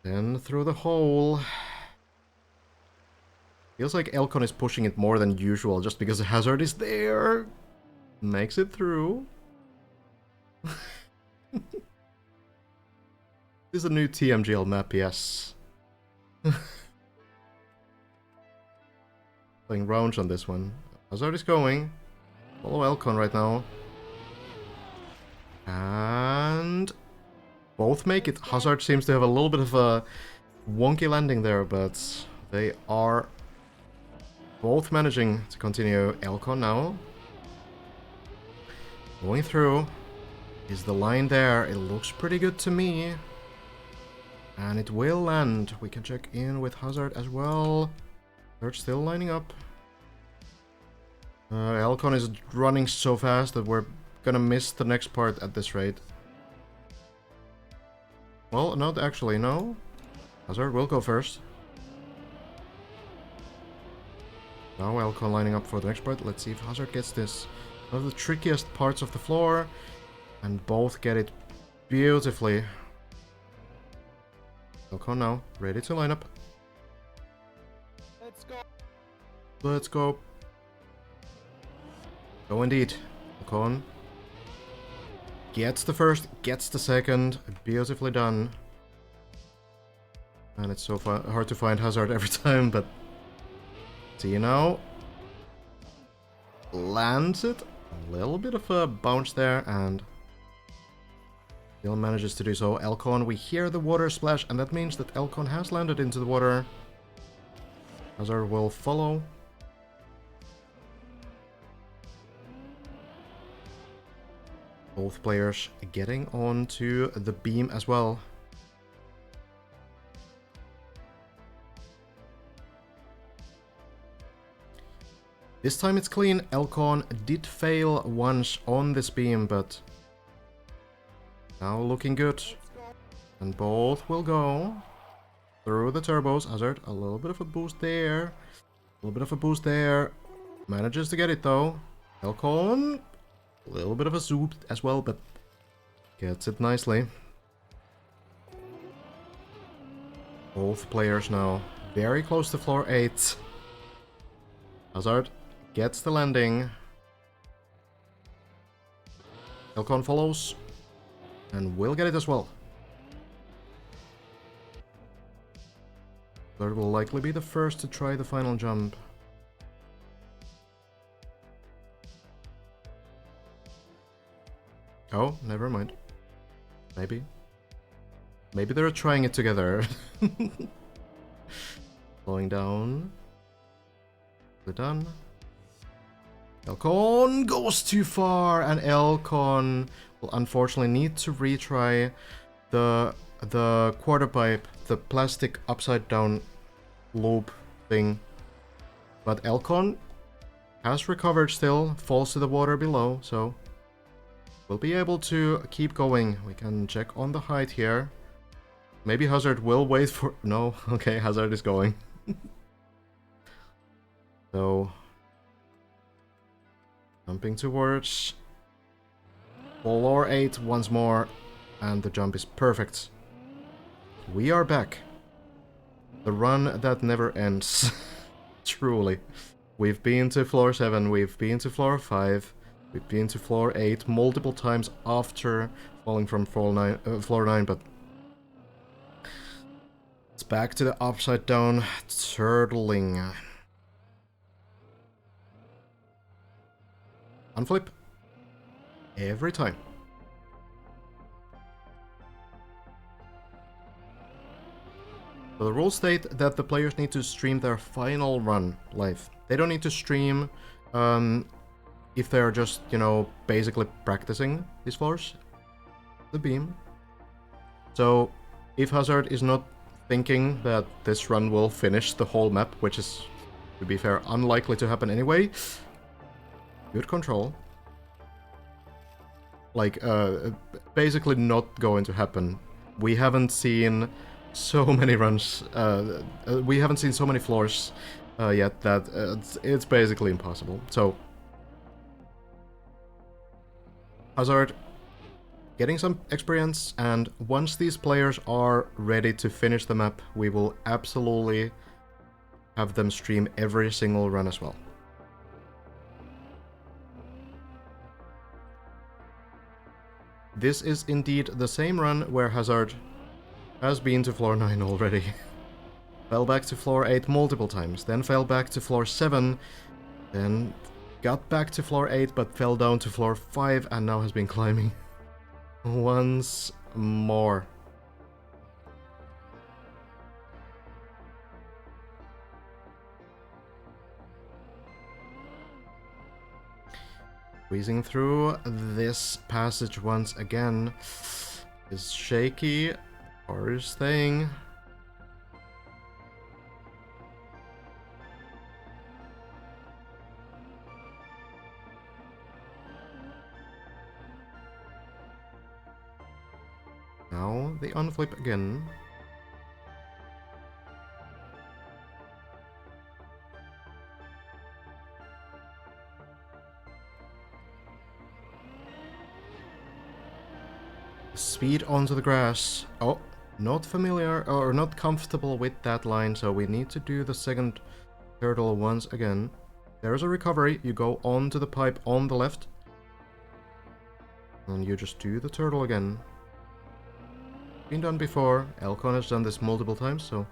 Then through the hole. Feels like Elcon is pushing it more than usual, just because the Hazard is there. Makes it through. This is a new TMGL map, yes. Playing rounds on this one. Hazard is going. Follow Elcon right now. And... both make it. Hazard seems to have a little bit of a wonky landing there, but they are both managing to continue. Elcon now. Going through. Is the line there? It looks pretty good to me. And it will land. We can check in with Hazard as well. They're still lining up. Elcon is running so fast that we're gonna miss the next part at this rate. Well, not actually, no. Hazard will go first. Now Elcon lining up for the next part. Let's see if Hazard gets this. One of the trickiest parts of the floor. And both get it beautifully. Elcon now, ready to line up. Let's go. Let's go. Go indeed. Elcon gets the first, gets the second. Beautifully done. And it's so hard to find Hazard every time, but... see now. Lands it. A little bit of a bounce there, and... still manages to do so. Elcon, we hear the water splash, and that means that Elcon has landed into the water. Hazard will follow. Both players getting onto the beam as well. This time it's clean. Elcon did fail once on this beam, but now looking good. And both will go through the turbos. Hazard, a little bit of a boost there. A little bit of a boost there. Manages to get it though. Elcon, a little bit of a zoop as well, but gets it nicely. Both players now very close to floor 8. Hazard gets the landing. Elcon follows. And will get it as well. Hazard will likely be the first to try the final jump. Oh, never mind. Maybe. Maybe they're trying it together. Slowing down. We're done. Elcon goes too far, and Elcon will unfortunately need to retry the quarter pipe, the plastic upside down loop thing. But Elcon has recovered still, falls to the water below, so we'll be able to keep going. We can check on the height here. Maybe Hazard will wait for... no, okay, Hazard is going. So... jumping towards floor 8 once more, and the jump is perfect. We are back. The run that never ends. Truly. We've been to floor 7, we've been to floor 5, we've been to floor 8 multiple times after falling from floor 9, but it's back to the upside down turtling. unflip. Every time. So the rules state that the players need to stream their final run live. They don't need to stream if they're just, you know, basically practicing these floors. The beam. So if Hazard is not thinking that this run will finish the whole map, which is, to be fair, unlikely to happen anyway, good control. Like, basically not going to happen. We haven't seen so many runs, we haven't seen so many floors yet that it's basically impossible. So, Hazard getting some experience, and once these players are ready to finish the map, we will absolutely have them stream every single run as well. This is indeed the same run where Hazard has been to floor 9 already. Fell back to floor 8 multiple times, then fell back to floor 7, then got back to floor 8 but fell down to floor 5 and now has been climbing once more. Squeezing through this passage once again is shaky. Or is staying. Now the unflip again. Speed onto the grass. Oh. Not familiar or not comfortable with that line, so we need to do the second turtle once again. There's a recovery. You go onto the pipe on the left. And you just do the turtle again. Been done before. Elcon has done this multiple times, so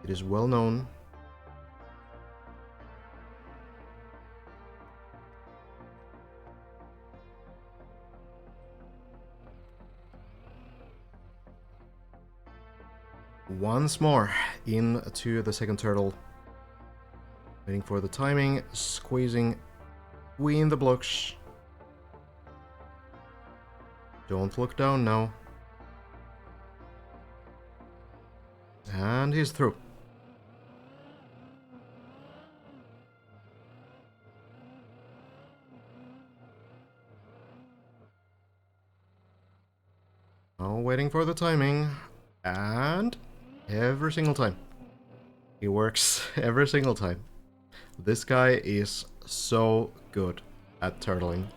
it is well known. Once more into the second turtle. Waiting for the timing, squeezing between the blocks. Don't look down now. And he's through. Now waiting for the timing. And every single time. He works every single time. This guy is so good at turtling.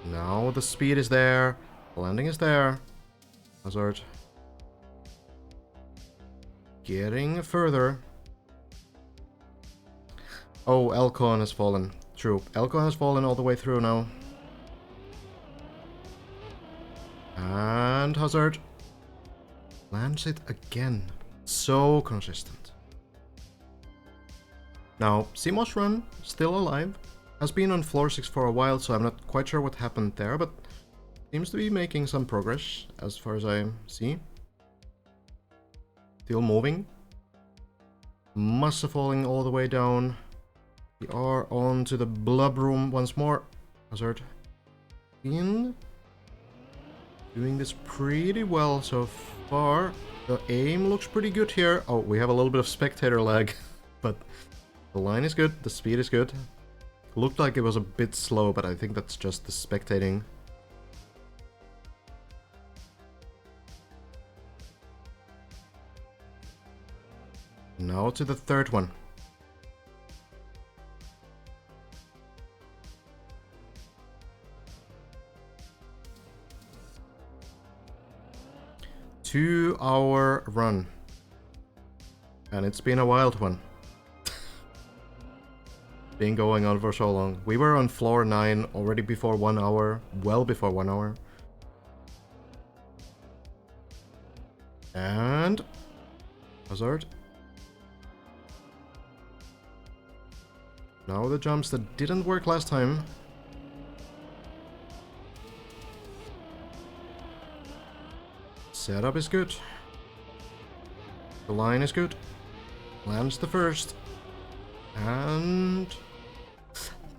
Now the speed is there. Landing is there. Hazard. Getting further. Oh, Elcon has fallen. True. Elcon has fallen all the way through now. And Hazard lands it again. So consistent. Now, CMOS Run, still alive. Has been on floor 6 for a while, so I'm not quite sure what happened there, but seems to be making some progress, as far as I see. Still moving. Massa falling all the way down. We are on to the blub room once more. Hazard in. Doing this pretty well so far. The aim looks pretty good here. Oh, we have a little bit of spectator lag, but the line is good, the speed is good. Looked like it was a bit slow, but I think that's just the spectating. Now to the third one. Two-hour run. And it's been a wild one. Been going on for so long. We were on floor 9 already before 1 hour. Well before 1 hour. And Hazard. Now the jumps that didn't work last time. Setup is good. The line is good. Lands the first. And...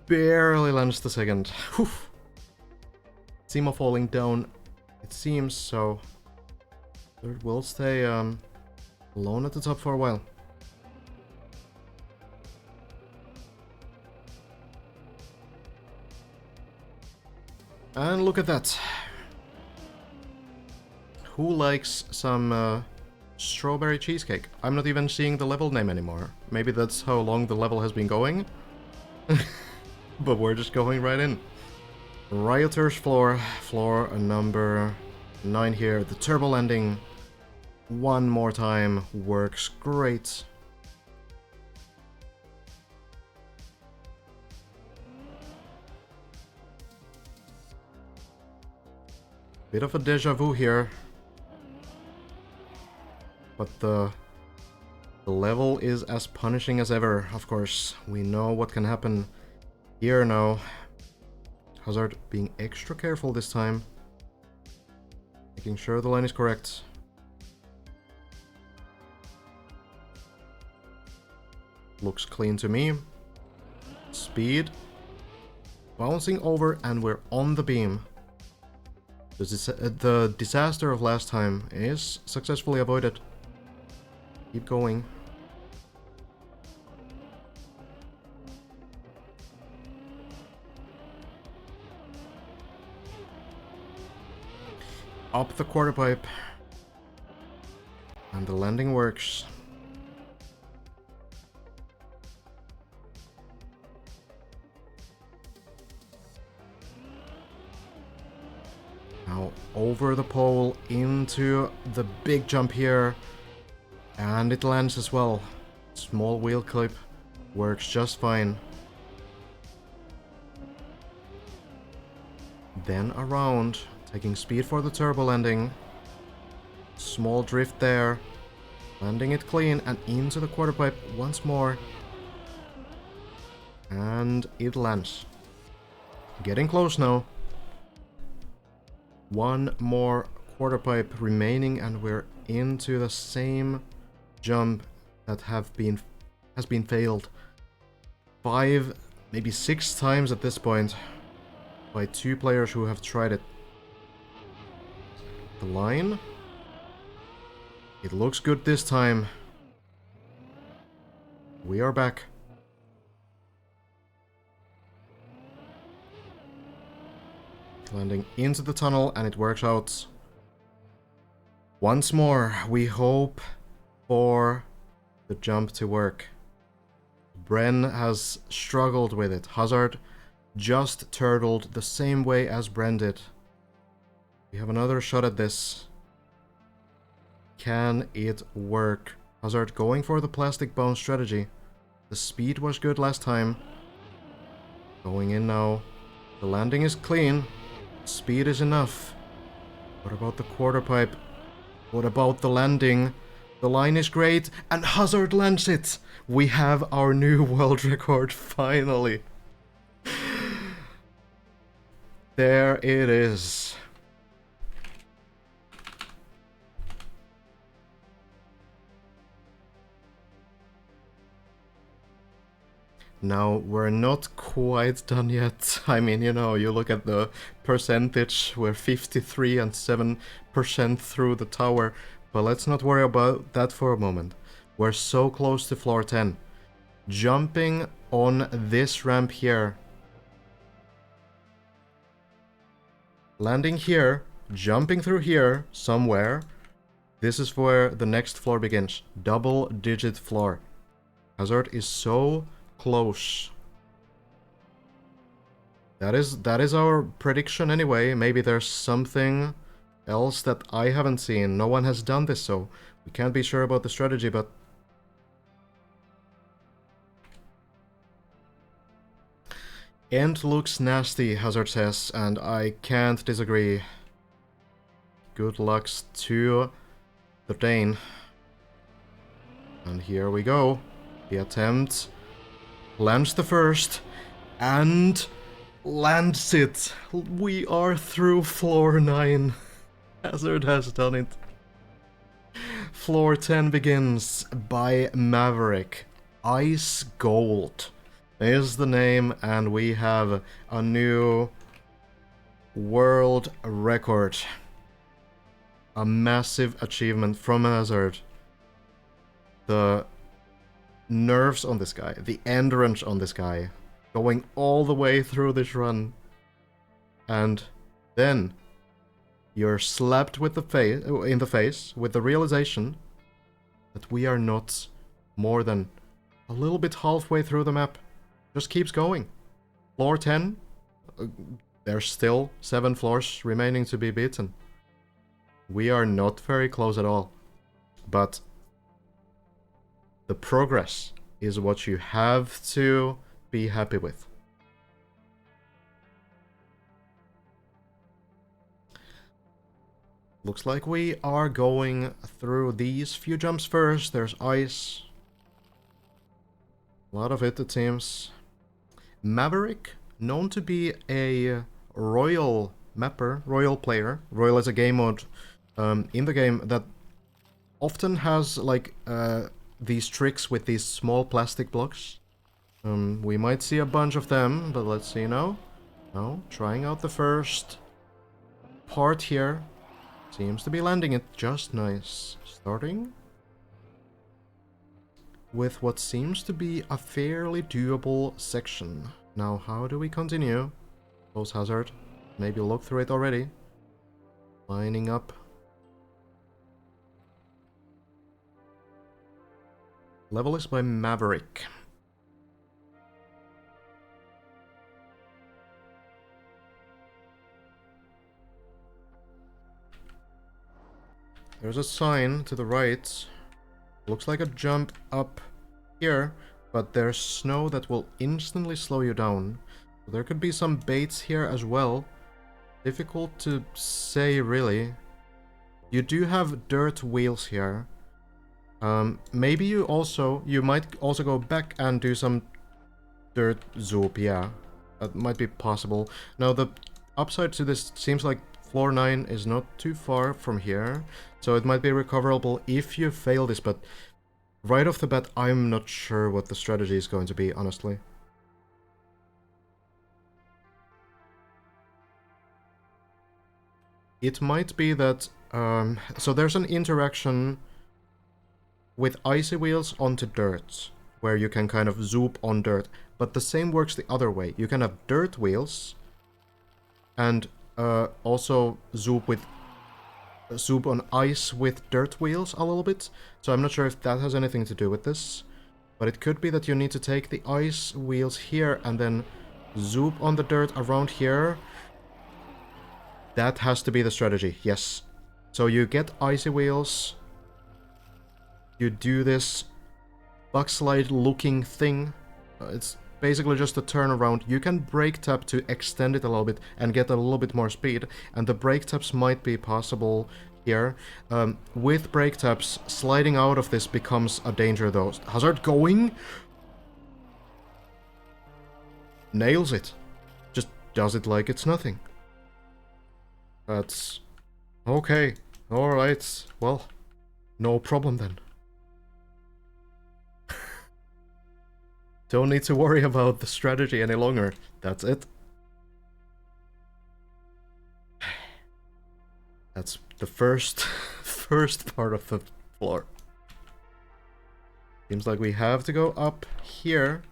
barely lands the second. Whew. Seema falling down. It seems so. Third will stay alone at the top for a while. And look at that. Who likes some strawberry cheesecake? I'm not even seeing the level name anymore. Maybe that's how long the level has been going. But we're just going right in. Rioter's floor. Floor number 9 here. The turbo landing. One more time. Works great. Bit of a deja vu here. But the level is as punishing as ever, of course. We know what can happen here now. Hazard being extra careful this time. Making sure the line is correct. Looks clean to me. Speed. Bouncing over and we're on the beam. The disaster of last time is successfully avoided. Keep going. Up the quarter pipe. And the landing works. Now over the pole into the big jump here. And it lands as well. Small wheel clip works just fine. Then around, taking speed for the turbo landing. Small drift there. Landing it clean and into the quarter pipe once more. And it lands. Getting close now. One more quarter pipe remaining and we're into the same jump that has been failed 5, maybe 6 times at this point by 2 players who have tried it. The line. It looks good this time. We are back. Landing into the tunnel and it works out. Once more, we hope for the jump to work. Bren has struggled with it. Hazard just turtled the same way as Bren did. We have another shot at this. Can it work? Hazard going for the plastic bone strategy. The speed was good last time. Going in now. The landing is clean. Speed is enough. What about the quarter pipe? What about the landing? The line is great, and Hazard lands it! We have our new world record, finally! There it is. Now, we're not quite done yet. I mean, you know, you look at the percentage, we're 53 and 7% through the tower, but let's not worry about that for a moment. We're so close to floor 10. Jumping on this ramp here. Landing here, jumping through here, somewhere. This is where the next floor begins. Double-digit floor. Hazard is so close. That is our prediction anyway. Maybe there's something else that I haven't seen. No one has done this, so we can't be sure about the strategy, but end looks nasty, Hazard says, and I can't disagree. Good lucks to the Dane. And here we go. The attempt. lands the first, and lands it. We are through floor 9. Hazard has done it. Floor 10 begins by Maverick. Ice Gold is the name, and we have a new world record. A massive achievement from Hazard. The nerves on this guy, the endurance on this guy, going all the way through this run. And then you're slapped with in the face with the realization that we are not more than a little bit halfway through the map. Just keeps going. Floor 10, there's still 7 floors remaining to be beaten. We are not very close at all. But the progress is what you have to be happy with. Looks like we are going through these few jumps first. There's ice. A lot of it seems. Maverick, known to be a royal mapper, royal player. Royal is a game mode in the game that often has like these tricks with these small plastic blocks. We might see a bunch of them, but let's see now. No, trying out the first part here. Seems to be landing it just nice. Starting with what seems to be a fairly doable section. Now, how do we continue? Close hazard. Maybe look through it already. Lining up. Level is by Maverick. There's a sign to the right. Looks like a jump up here, but there's snow that will instantly slow you down. There could be some baits here as well. Difficult to say, really. You do have dirt wheels here. Maybe you might also go back and do some dirt zoop, yeah. That might be possible. Now, the upside to this seems like floor 9 is not too far from here, so it might be recoverable if you fail this, but right off the bat, I'm not sure what the strategy is going to be, honestly. It might be that, so there's an interaction with icy wheels onto dirt, where you can kind of zoop on dirt, but the same works the other way. You can have dirt wheels, and also zoop on ice with dirt wheels a little bit. So I'm not sure if that has anything to do with this, but it could be that you need to take the ice wheels here and then zoop on the dirt around here. That has to be the strategy, yes. So you get icy wheels, you do this backslide looking thing. It's basically just a turnaround. You can brake tap to extend it a little bit and get a little bit more speed, and the brake taps might be possible here. With brake taps, sliding out of this becomes a danger though. Hazard going! Nails it. Just does it like it's nothing. That's okay. Alright, well, no problem then. Don't need to worry about the strategy any longer. That's it. That's the first part of the floor. Seems like we have to go up here.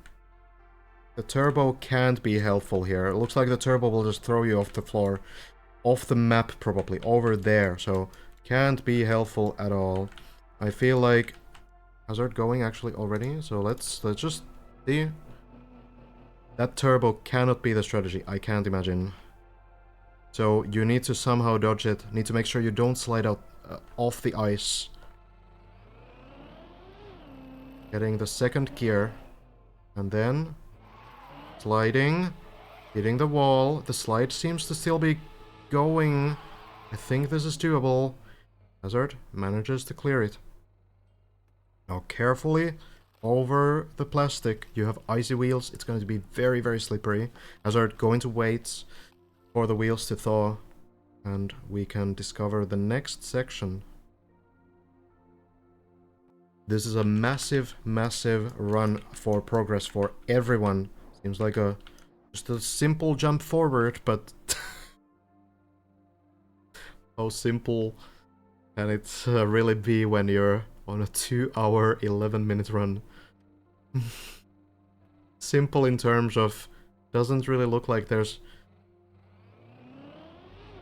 The turbo can't be helpful here. It looks like the turbo will just throw you off the floor. Off the map, probably. Over there. So, can't be helpful at all. I feel like hazard going actually already. So, let's just see. That turbo cannot be the strategy. I can't imagine. So, you need to somehow dodge it. Need to make sure you don't slide out off the ice. Getting the second gear. And then sliding. Hitting the wall. The slide seems to still be going. I think this is doable. Hazard manages to clear it. Now carefully over the plastic. You have icy wheels. It's going to be very, very slippery. Hazard going to wait for the wheels to thaw, and we can discover the next section. This is a massive, massive run for progress for everyone. Seems like just a simple jump forward, but how simple can it really be when you're on a 2-hour, 11-minute run? Simple in terms of doesn't really look like there's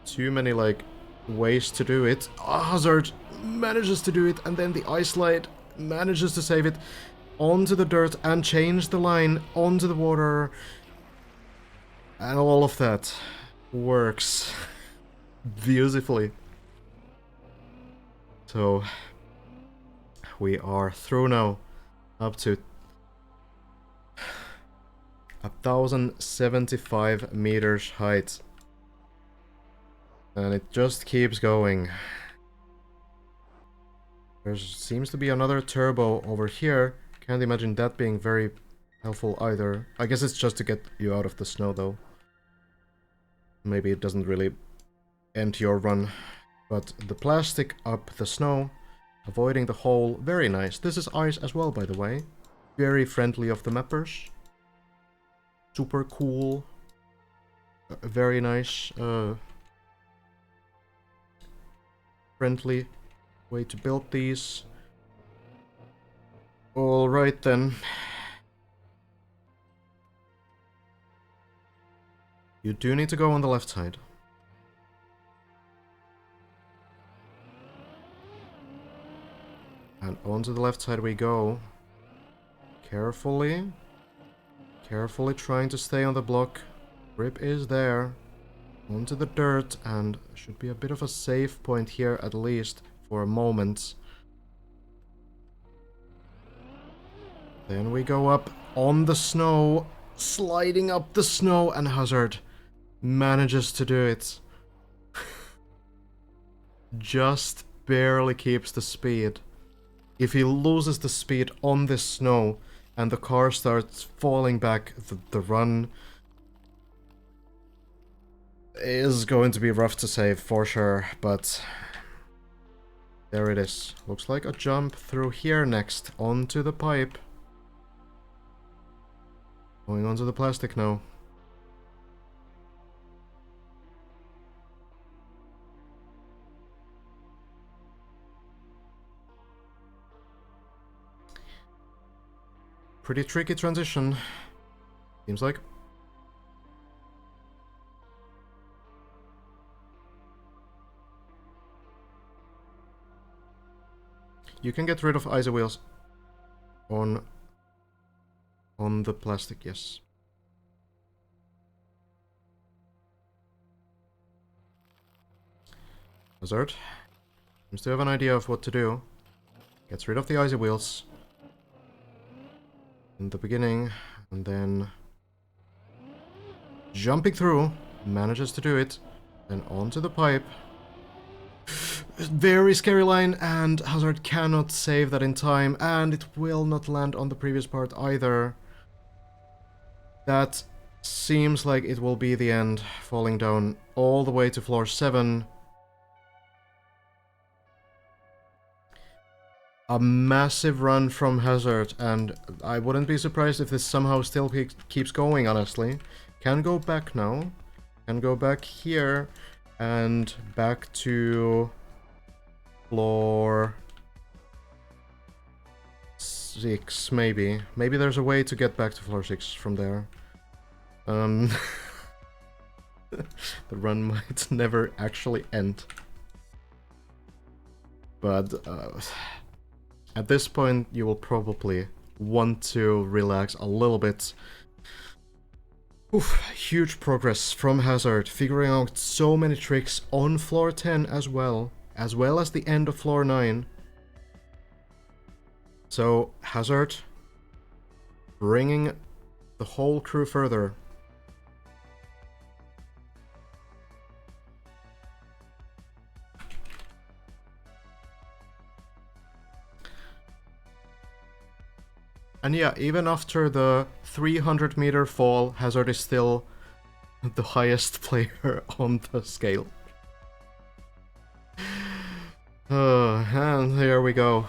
too many like ways to do it. Hazard manages to do it, and then the ice slide manages to save it onto the dirt and change the line onto the water, and all of that works beautifully. So we are through now up to 1,075 meters height, and it just keeps going. There seems to be another turbo over here. Can't imagine that being very helpful either. I guess it's just to get you out of the snow though. Maybe it doesn't really end your run. But the plastic up the snow, avoiding the hole, very nice. This is ice as well, by the way. Very friendly of the mappers. Super cool. Very nice. Friendly way to build these. Alright then. You do need to go on the left side. And onto the left side we go. Carefully. Carefully trying to stay on the block. Grip is there. Onto the dirt, and should be a bit of a safe point here at least for a moment. Then we go up on the snow, sliding up the snow, and Hazard manages to do it. Just barely keeps the speed. If he loses the speed on this snow and the car starts falling back, the run is going to be rough to save for sure, but there it is. Looks like a jump through here next, onto the pipe. Going onto the plastic now. Pretty tricky transition, seems like. You can get rid of icy wheels on the plastic, yes. Hazard seems to have an idea of what to do. Gets rid of the icy wheels in the beginning, and then jumping through, manages to do it, then onto the pipe. Very scary line, and Hazard cannot save that in time, and it will not land on the previous part either. That seems like it will be the end, falling down all the way to floor 7. A massive run from Hazard, and I wouldn't be surprised if this somehow still keeps going, honestly. Can go back now. Can go back here, and back to floor 6, maybe. Maybe there's a way to get back to floor 6 from there. The run might never actually end. But at this point, you will probably want to relax a little bit. Oof, huge progress from Hazard, figuring out so many tricks on floor 10 as well as the end of floor 9. So, Hazard bringing the whole crew further. And yeah, even after the 300-meter fall, Hazard is still the highest player on the scale. And here we go.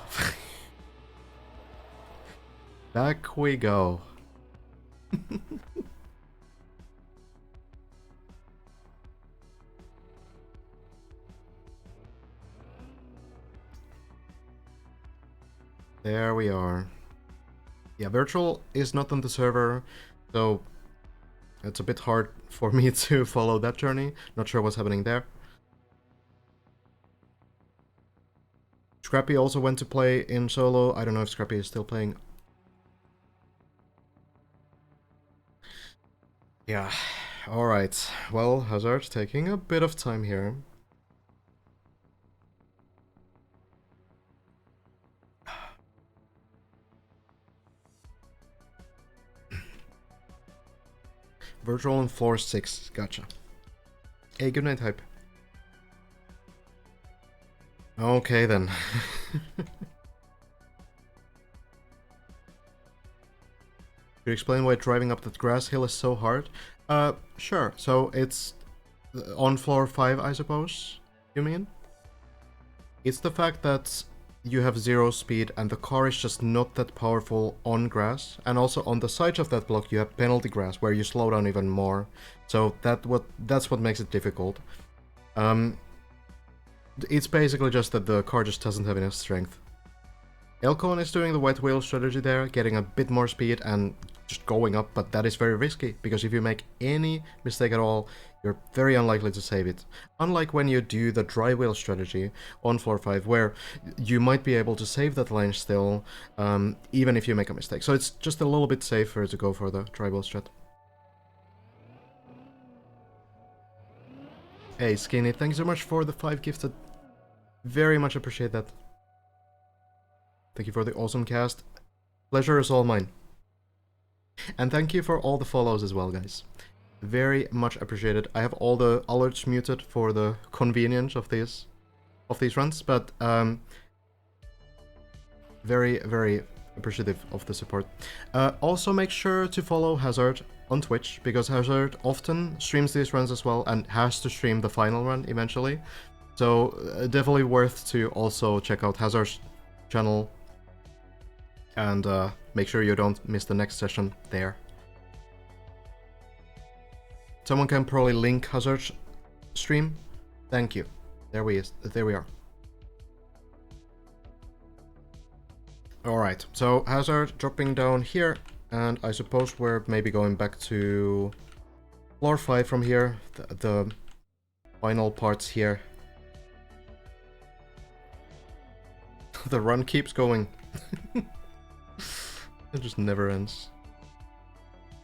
Back we go. There we are. Yeah, virtual is not on the server, so it's a bit hard for me to follow that journey. Not sure what's happening there. Scrappy also went to play in solo. I don't know if Scrappy is still playing. Yeah, alright. Well, Hazard taking a bit of time here. Virtual on floor 6, gotcha. Hey, good night, Hype. Okay then. Could you explain why driving up that grass hill is so hard? Sure. So it's on floor 5, I suppose, you mean? It's the fact that you have 0 speed and the car is just not that powerful on grass, and also on the sides of that block you have penalty grass where you slow down even more. So that's what makes it difficult. It's basically just that the car just doesn't have enough strength. Elcon is doing the wet wheel strategy there, getting a bit more speed and just going up, but that is very risky, because if you make any mistake at all, you're very unlikely to save it. Unlike when you do the dry wheel strategy on floor 5, where you might be able to save that line still, even if you make a mistake. So it's just a little bit safer to go for the dry wheel strat. Hey Skinny, thanks so much for the 5 gifted. Very much appreciate that. Thank you for the awesome cast. Pleasure is all mine. And thank you for all the follows as well, guys. Very much appreciated. I have all the alerts muted for the convenience of these runs, but very, very appreciative of the support. Also make sure to follow Hazard on Twitch, because Hazard often streams these runs as well and has to stream the final run eventually. So definitely worth to also check out Hazard's channel and make sure you don't miss the next session there. Someone can probably link Hazard's stream. Thank you. There we are. Alright, so Hazard dropping down here, and I suppose we're maybe going back to floor 5 from here, the final parts here. The run keeps going. It just never ends.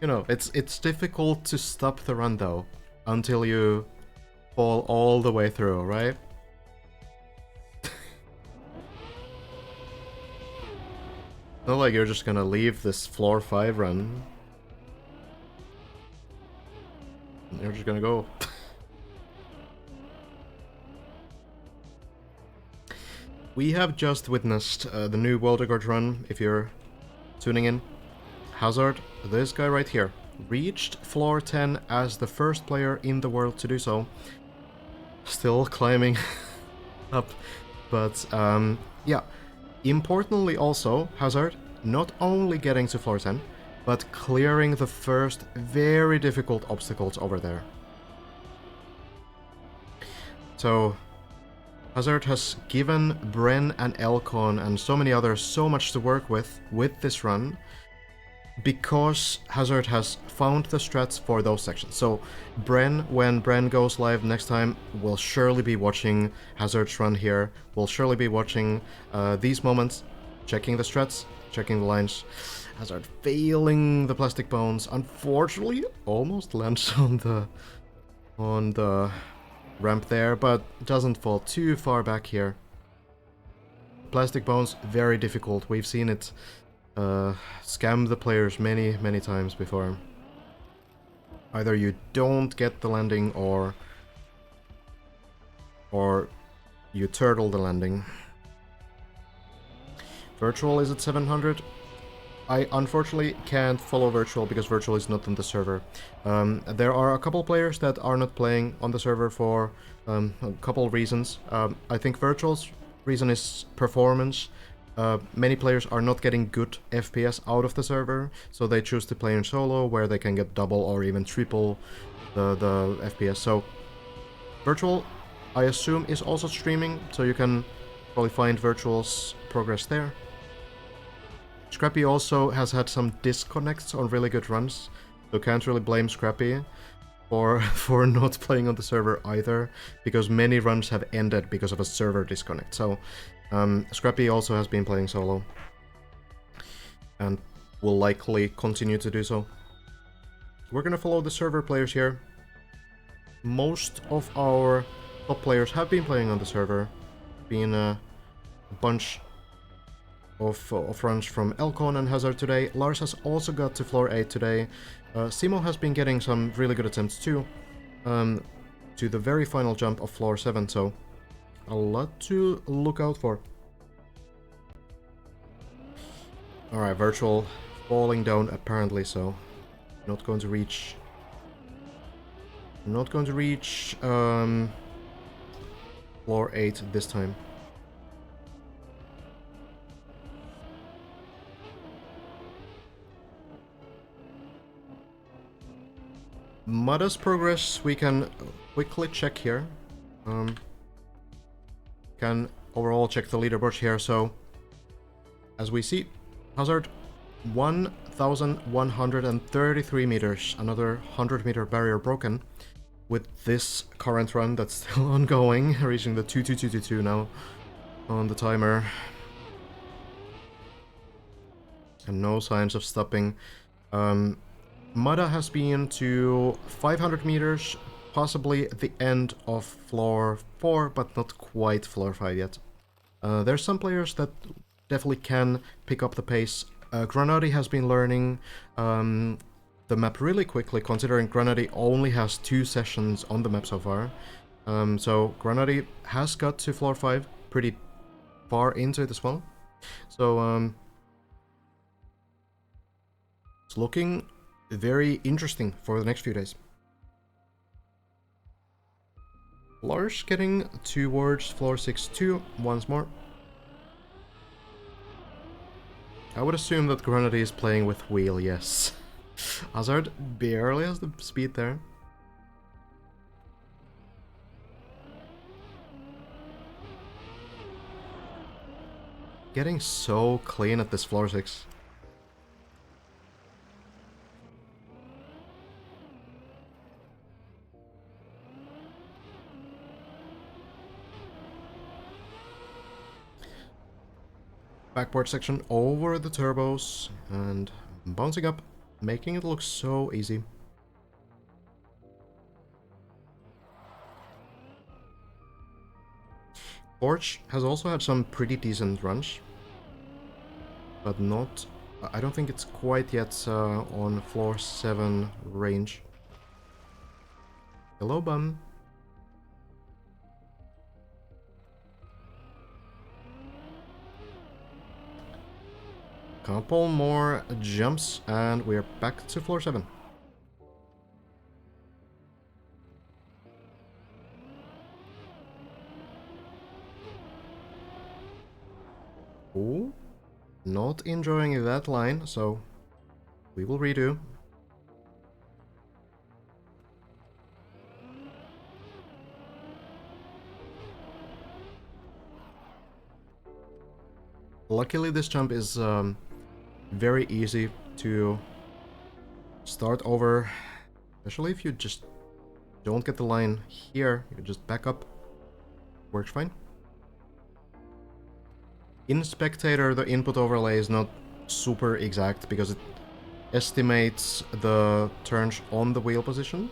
You know, it's difficult to stop the run though, until you fall all the way through, right? Not like you're just gonna leave this floor 5 run. You're just gonna go. We have just witnessed the new World Record run, if you're tuning in. Hazard, this guy right here, reached floor 10 as the first player in the world to do so. Still climbing up, but yeah. Importantly also, Hazard not only getting to floor 10, but clearing the first very difficult obstacles over there. So Hazard has given Bren and Elcon and so many others so much to work with this run, because Hazard has found the strats for those sections. So Bren, when Bren goes live next time, will surely be watching Hazard's run here, will surely be watching these moments, checking the strats, checking the lines. Hazard failing the plastic bones, unfortunately almost lands on the ramp there, but doesn't fall too far back here. Plastic bones, very difficult. We've seen it scam the players many times before. Either you don't get the landing or you turtle the landing. Virtual is at 700. I unfortunately can't follow Virtual because Virtual is not on the server. There are a couple players that are not playing on the server for a couple reasons. I think Virtual's reason is performance. Many players are not getting good FPS out of the server, so they choose to play in solo where they can get double or even triple the FPS. So Virtual, I assume, is also streaming, so you can probably find Virtual's progress there. Scrappy also has had some disconnects on really good runs, so can't really blame Scrappy for not playing on the server either, because many runs have ended because of a server disconnect. So Scrappy also has been playing solo, and will likely continue to do so. We're gonna follow the server players here. Most of our top players have been playing on the server, been a bunch of runs from Elcon and Hazard today. Lars has also got to floor 8 today. Simo has been getting some really good attempts too, to the very final jump of floor 7, so a lot to look out for. Alright, Virtual falling down apparently, so not going to reach... floor 8 this time. Mada's progress we can quickly check here. Can overall check the leaderboard here, so as we see, Hazard 1,133 meters, another 100-meter barrier broken with this current run that's still ongoing, reaching the 22222 now on the timer. And no signs of stopping. Mada has been to 500 meters, possibly the end of floor 4, but not quite floor 5 yet. There's some players that definitely can pick up the pace. Granadi has been learning the map really quickly, considering Granadi only has 2 sessions on the map so far. So Granadi has got to floor 5 pretty far into it as well. So it's looking very interesting for the next few days. Lars getting towards floor 6-2 once more. I would assume that Granady is playing with wheel, yes. Hazard barely has the speed there. Getting so clean at this floor 6. Backboard section over the turbos and bouncing up, making it look so easy. Forge has also had some pretty decent runs, but not... I don't think it's quite yet on floor 7 range. Hello, Bum. Couple more jumps and we're back to floor 7. Ooh, not enjoying that line, so we will redo. Luckily this jump is very easy to start over, especially if you just don't get the line here, you can just back up. Works fine. In Spectator, the input overlay is not super exact because it estimates the turns on the wheel position.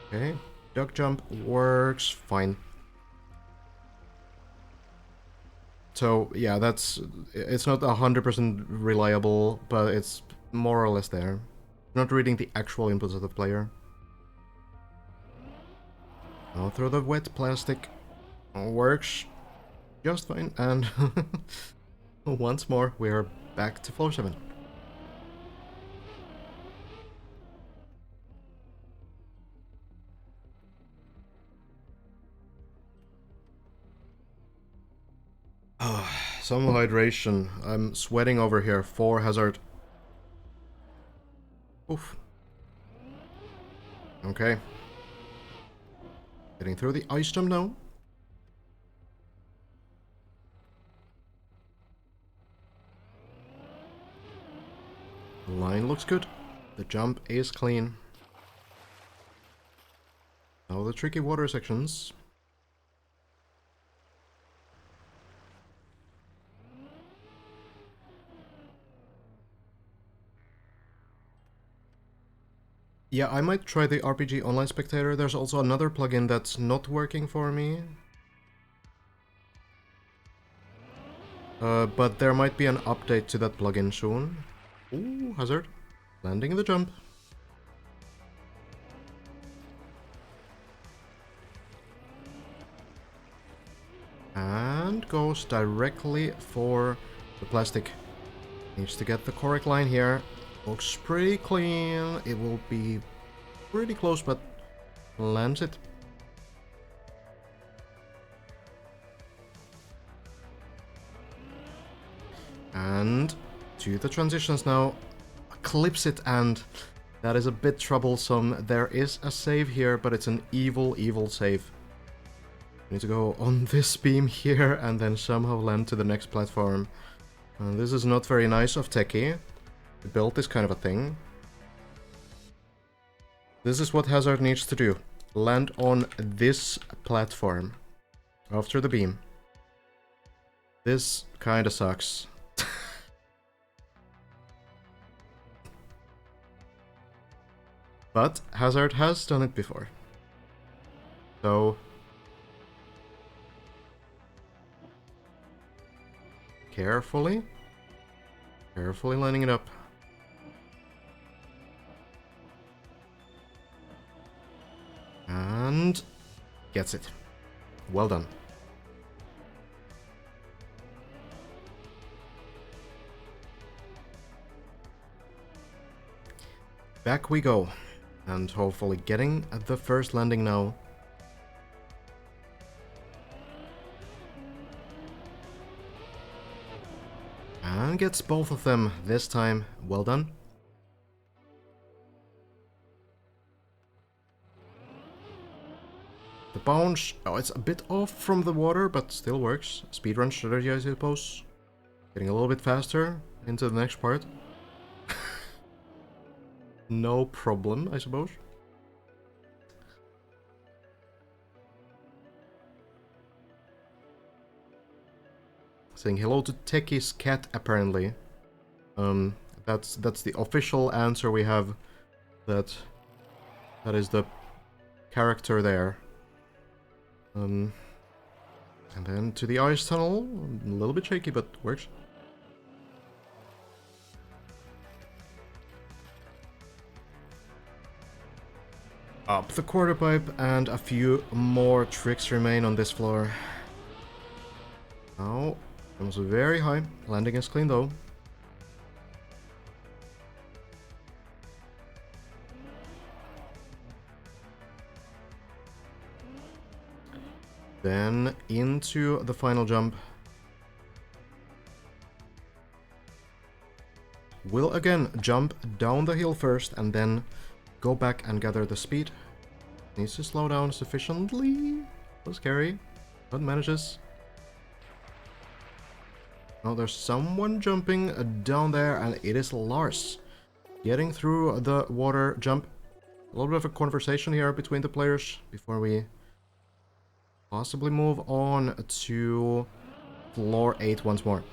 Okay, duck jump works fine. So yeah, it's not 100% reliable, but it's more or less there. Not reading the actual inputs of the player. Now throw the wet plastic. Works just fine, and once more we are back to floor 7. some hydration. I'm sweating over here. 4 hazard. Oof. Okay. Getting through the ice jump now. The line looks good. The jump is clean. Now the tricky water sections. Yeah, I might try the RPG Online Spectator. There's also another plugin that's not working for me. But there might be an update to that plugin soon. Ooh, hazard. Landing in the jump. And goes directly for the plastic. Needs to get the correct line here. Looks pretty clean. It will be pretty close, but lands it. And to the transitions now. Clips it, and that is a bit troublesome. There is a save here, but it's an evil, evil save. We need to go on this beam here and then somehow land to the next platform. This is not very nice of Techie to build this kind of a thing. This is what Hazard needs to do. Land on this platform after the beam. This kinda sucks. But Hazard has done it before. So carefully lining it up. And gets it. Well done. Back we go. And hopefully getting the first landing now. And gets both of them this time. Well done. The bounce, oh, it's a bit off from the water, but still works. Speedrun strategy, I suppose. Getting a little bit faster into the next part. No problem, I suppose. Saying hello to Techie's cat, apparently. That's the official answer we have. That is the character there. And then to the ice tunnel. A little bit shaky, but works. Up the quarter pipe, and a few more tricks remain on this floor. Now, comes very high. Landing is clean though. Then into the final jump. Will again jump down the hill first and then go back and gather the speed. Needs to slow down sufficiently. Was scary, but manages. Oh, there's someone jumping down there, and it is Lars. Getting through the water jump. A little bit of a conversation here between the players before we possibly move on to floor 8 once more.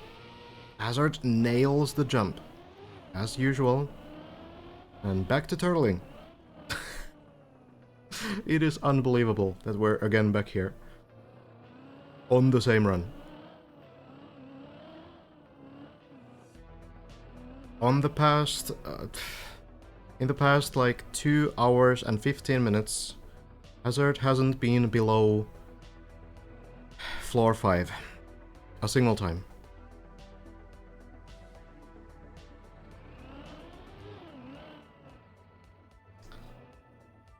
Hazard nails the jump, as usual. And back to turtling. It is unbelievable that we're again back here. On the same run. On the past... in the past, like, 2 hours and 15 minutes, Hazard hasn't been below floor 5. A single time.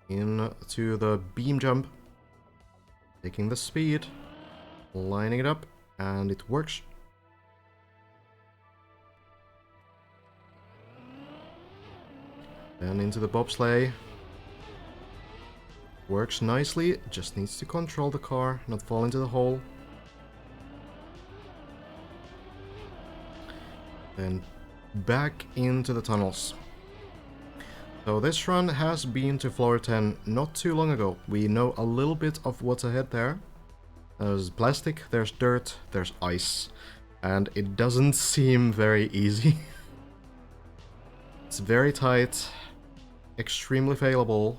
Into the beam jump. Taking the speed. Lining it up. And it works. And into the bobsleigh. Works nicely, just needs to control the car, not fall into the hole. Then back into the tunnels. So this run has been to floor 10 not too long ago. We know a little bit of what's ahead there. There's plastic, there's dirt, there's ice. And it doesn't seem very easy. It's very tight, extremely failable.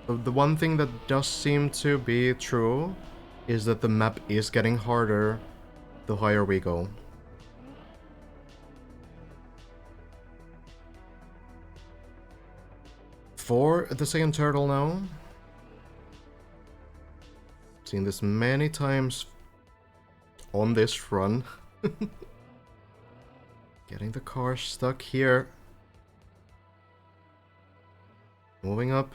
But the one thing that does seem to be true is that the map is getting harder the higher we go. For the second turtle now. Seen this many times on this run. Getting the car stuck here. Moving up.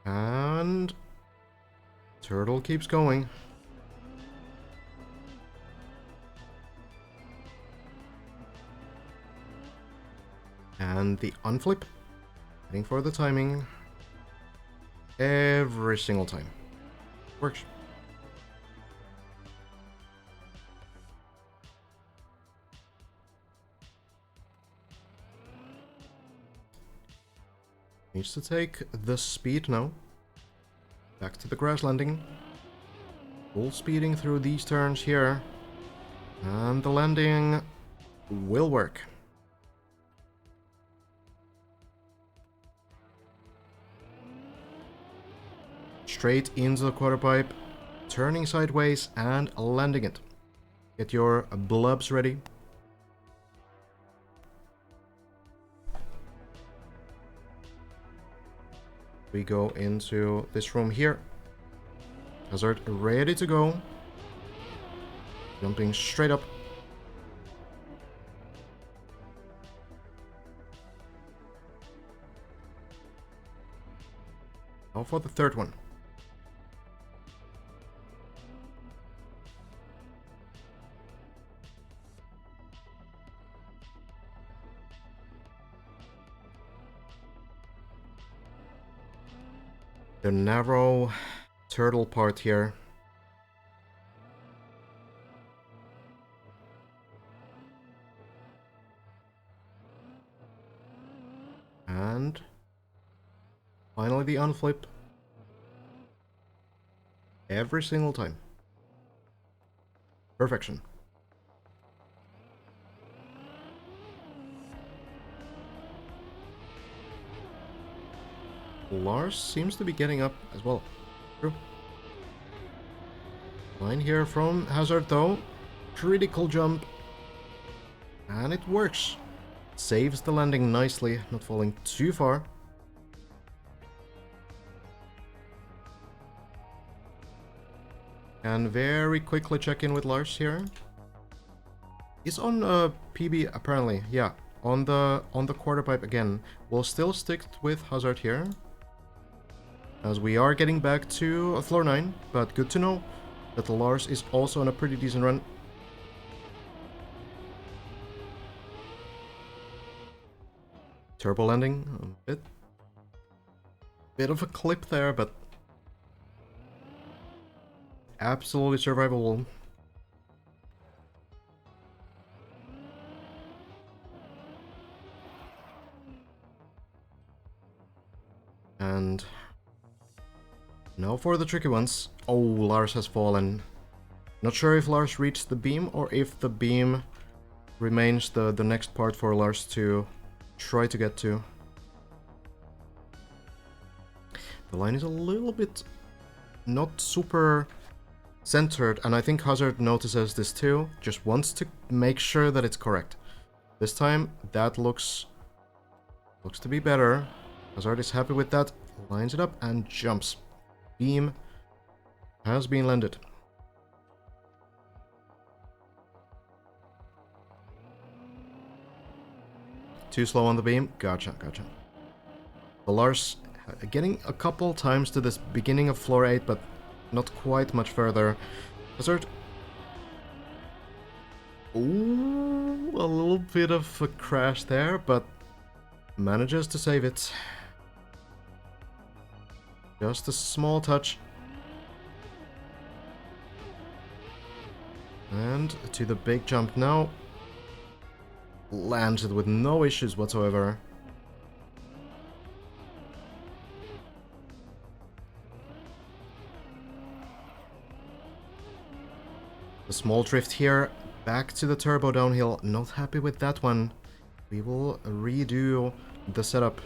And turtle keeps going. And the unflip. Waiting for the timing. Every single time. Works. Needs to take the speed now. Back to the grass landing. Full speeding through these turns here. And the landing will work. Straight into the quarter pipe, turning sideways and landing it. Get your blubs ready. We go into this room here. Hazard ready to go. Jumping straight up. Now for the third one. The narrow turtle part here. And finally the unflip. Every single time. Perfection. Lars seems to be getting up as well. True. Line here from Hazard though. Critical jump. And it works. Saves the landing nicely, not falling too far. And very quickly check in with Lars here. He's on PB apparently, yeah. On the quarter pipe again. We'll still stick with Hazard here, as we are getting back to floor 9, but good to know that Lars is also on a pretty decent run. Turbo landing, a bit of a clip there, but absolutely survivable. And now for the tricky ones. Oh, Lars has fallen. Not sure if Lars reached the beam or if the beam remains the next part for Lars to try to get to. The line is a little bit not super centered, and I think Hazard notices this too. Just wants to make sure that it's correct. This time that looks to be better. Hazard is happy with that. Lines it up and jumps. Beam has been landed. Too slow on the beam. Gotcha. The Lars getting a couple times to this beginning of floor 8, but not quite much further. Hazard Ooh, a little bit of a crash there, but manages to save it. Just a small touch. And to the big jump now. Lands it with no issues whatsoever. A small drift here. Back to the turbo downhill. Not happy with that one. We will redo the setup.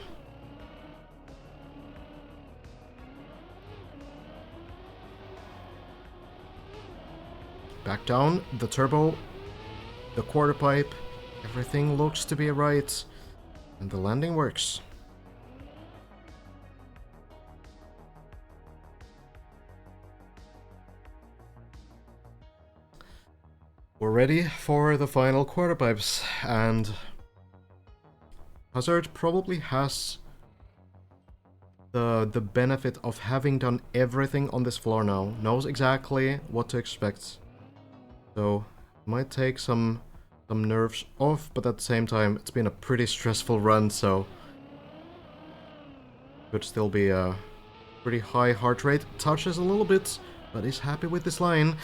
Back down, the turbo, the quarter pipe, everything looks to be right, and the landing works. We're ready for the final quarter pipes, and Hazard probably has the benefit of having done everything on this floor now, knows exactly what to expect. So, might take some nerves off, but at the same time, it's been a pretty stressful run, so could still be a pretty high heart rate. Touches a little bit, but is happy with this line.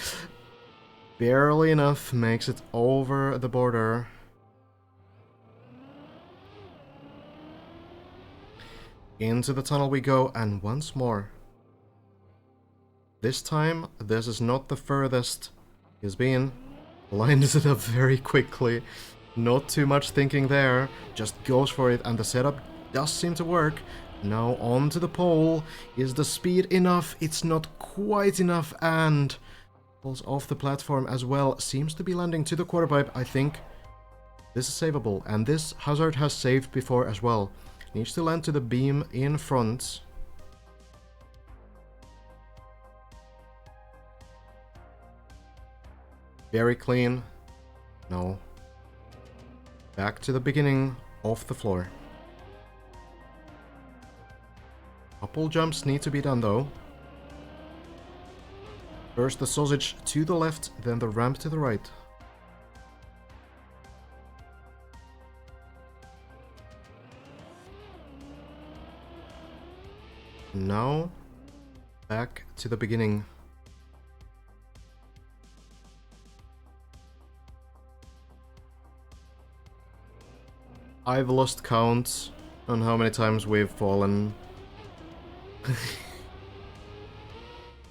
Barely enough, makes it over the border. Into the tunnel we go, and once more. This time, this is not the furthest he's been. Lines it up very quickly. Not too much thinking there. Just goes for it, and the setup does seem to work. Now onto the pole. Is the speed enough? It's not quite enough, and falls off the platform as well. Seems to be landing to the quarter pipe. I think this is savable, and this Hazard has saved before as well. Needs to land to the beam in front. Very clean. No. Back to the beginning, off the floor. Couple jumps need to be done though. First the sausage to the left, then the ramp to the right. Now, back to the beginning. I've lost count on how many times we've fallen.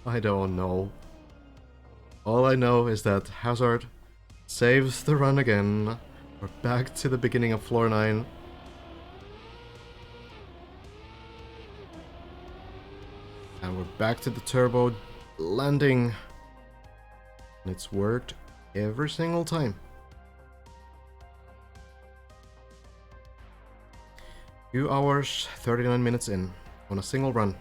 I don't know. All I know is that Hazard saves the run again. We're back to the beginning of floor 9. And we're back to the turbo landing. And it's worked every single time. 2 hours, 39 minutes in, on a single run.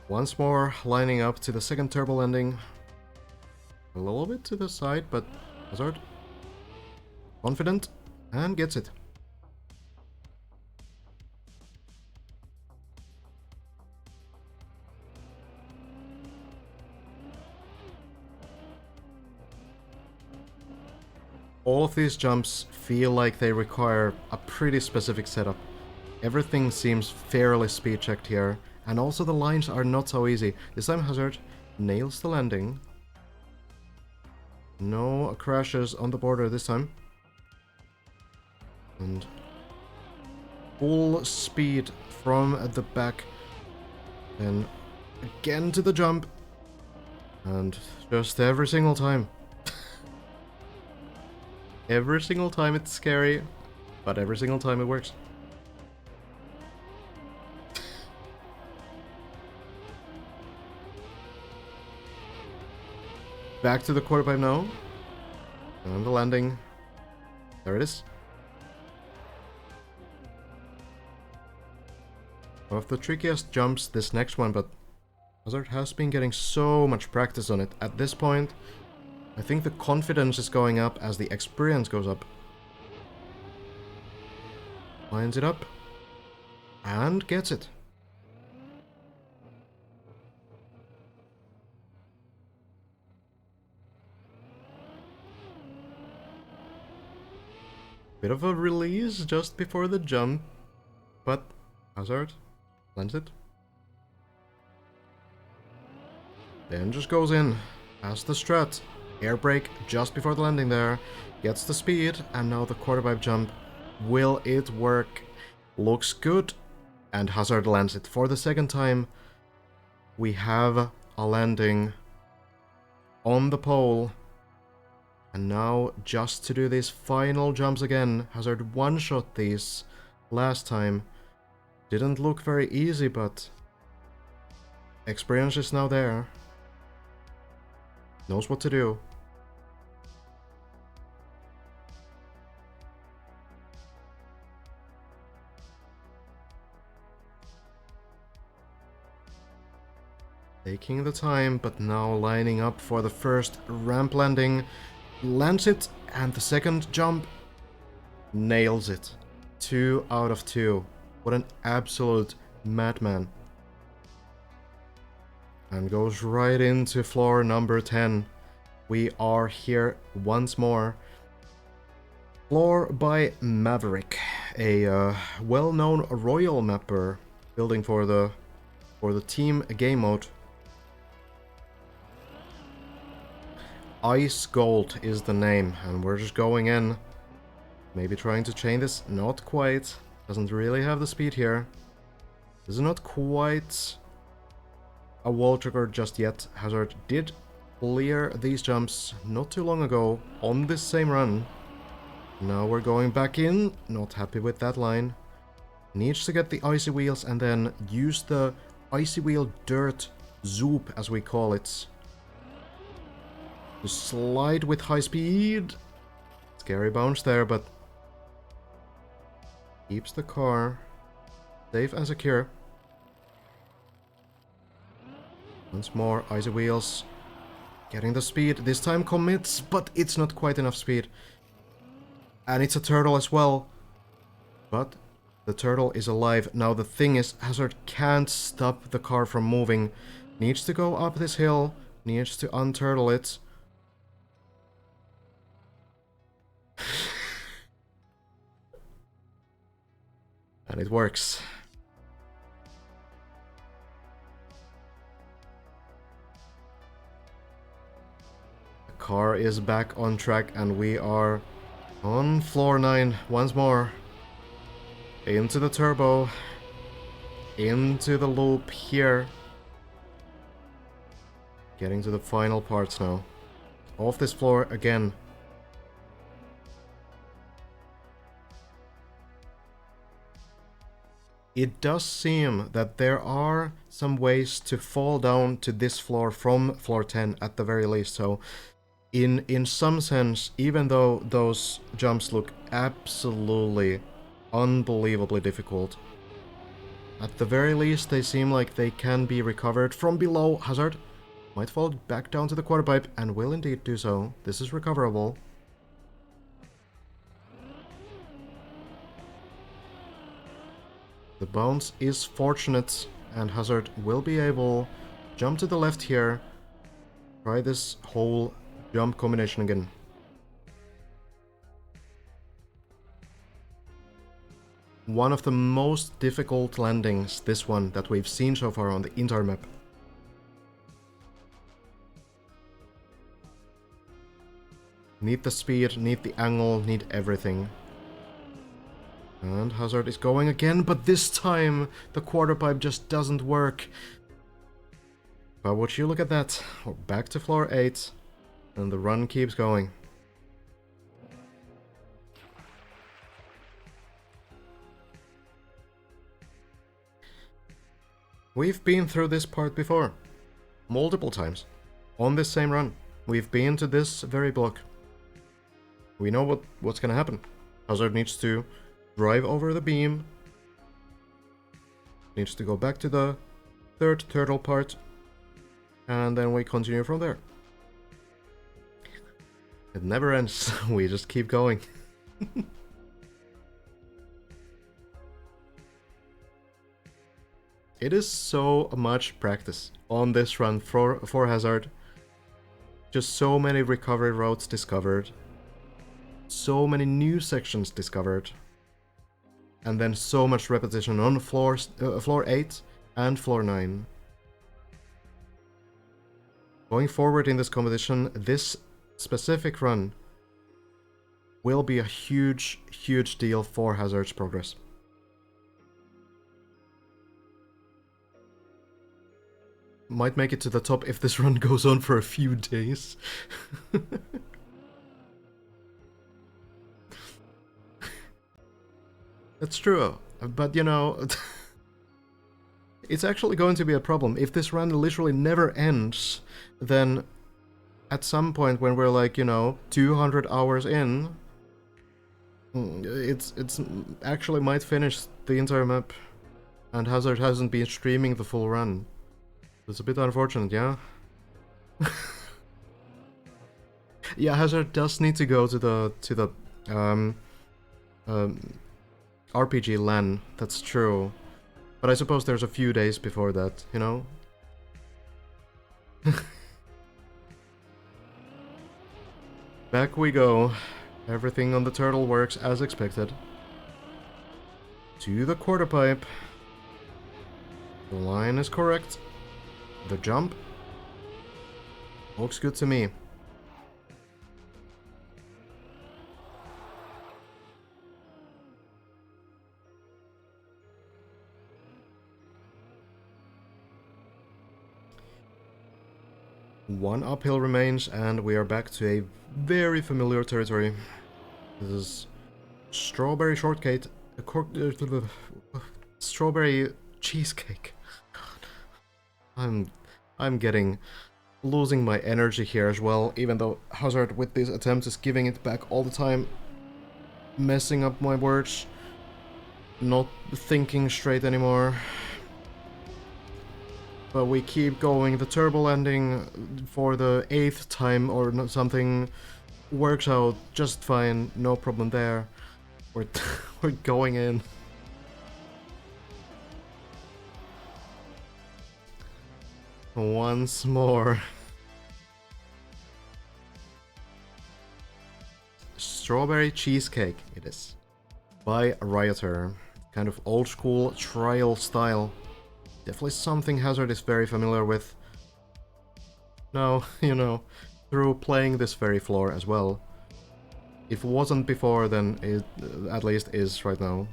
Once more, lining up to the second turbo landing. A little bit to the side, but Hazard confident. And gets it. All of these jumps feel like they require a pretty specific setup. Everything seems fairly speed checked here, and also the lines are not so easy. This time Hazard nails the landing. No crashes on the border this time. And full speed from the back. Then again to the jump. And just every single time. Every single time it's scary, but every single time it works. Back to the quarter pipe now. And the landing. There it is. One of the trickiest jumps, this next one, but Hazard has been getting so much practice on it. At this point, I think the confidence is going up as the experience goes up. Lines it up. And gets it. Bit of a release just before the jump. But Hazard lands it. Then just goes in. Has the strut. Air brake just before the landing there. Gets the speed. And now the quarter pipe jump. Will it work? Looks good. And Hazard lands it for the second time. We have a landing on the pole. And now, just to do these final jumps again, Hazard one-shot these last time. Didn't look very easy, but experience is now there. Knows what to do. Taking the time, but now lining up for the first ramp landing. Lands it, and the second jump nails it. 2 out of 2. What an absolute madman. And goes right into floor number 10. We are here once more. Floor by Maverick, a well-known royal mapper building for the team game mode. Ice Gold is the name, and we're just going in. Maybe trying to chain this. Not quite. Doesn't really have the speed here. This is not quite a wall trigger just yet. Hazard did clear these jumps not too long ago on this same run. Now we're going back in. Not happy with that line. Needs to get the icy wheels and then use the icy wheel dirt zoop, as we call it. To slide with high speed. Scary bounce there, but keeps the car safe and secure. Once more, icy wheels. Getting the speed. This time commits, but it's not quite enough speed. And it's a turtle as well. But the turtle is alive. Now the thing is, Hazard can't stop the car from moving. Needs to go up this hill. Needs to unturtle it. And it works. The car is back on track and we are on floor 9 once more. Into the turbo. Into the loop here. Getting to the final parts now. Off this floor again. It does seem that there are some ways to fall down to this floor from floor 10 at the very least, so in some sense, even though those jumps look absolutely unbelievably difficult, at the very least they seem like they can be recovered from below. Hazard might fall back down to the quarter pipe and will indeed do so. This is recoverable. The bounce is fortunate, and Hazard will be able to jump to the left here. Try this whole jump combination again. One of the most difficult landings, this one, that we've seen so far on the entire map. Need the speed, need the angle, need everything. And Hazard is going again, but this time the quarter pipe just doesn't work. But would you look at that? We're back to floor 8, and the run keeps going. We've been through this part before. Multiple times. On this same run. We've been to this very block. We know what's gonna happen. Hazard needs to drive over the beam. Needs to go back to the third turtle part. And then we continue from there. It never ends. We just keep going. It is so much practice on this run for Hazard. Just so many recovery routes discovered. So many new sections discovered. And then so much repetition on floor 8 and floor 9. Going forward in this competition, this specific run will be a huge, huge deal for Hazard's progress. Might make it to the top if this run goes on for a few days. That's true, but you know, it's actually going to be a problem. If this run literally never ends, then at some point when we're like, you know, 200 hours in, it's actually might finish the entire map, and Hazard hasn't been streaming the full run. It's a bit unfortunate, yeah? Yeah, Hazard does need to go to the RPG LAN, that's true. But I suppose there's a few days before that, you know? Back we go. Everything on the turtle works as expected. To the quarter pipe. The line is correct. The jump looks good to me. One uphill remains, and we are back to a very familiar territory. This is strawberry shortcake, strawberry cheesecake. I'm losing my energy here as well, even though Hazard with these attempts is giving it back all the time, messing up my words, not thinking straight anymore. But we keep going. The turbo landing for the 8th time or something works out just fine, no problem there. We're we're going in. Once more. Strawberry cheesecake it is. By Rioter. Kind of old school trial style. Definitely something Hazard is very familiar with. Now, you know, through playing this very floor as well. If it wasn't before, then it at least is right now.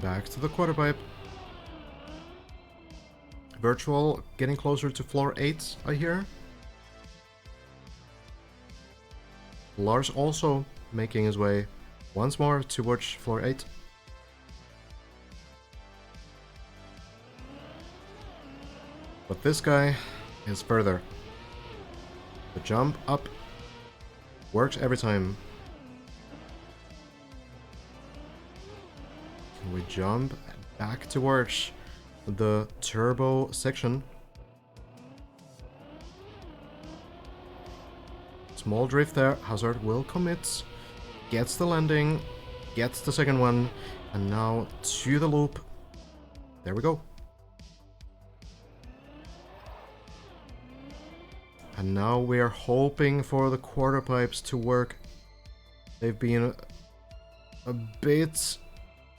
Back to the quarter pipe. Virtual getting closer to floor 8, I hear. Lars also making his way once more towards floor 8. But this guy is further. The jump up works every time. We jump back towards the turbo section. Small drift there, Hazard will commit, gets the landing, gets the second one, and now to the loop. There we go. And now we are hoping for the quarter pipes to work. They've been a bit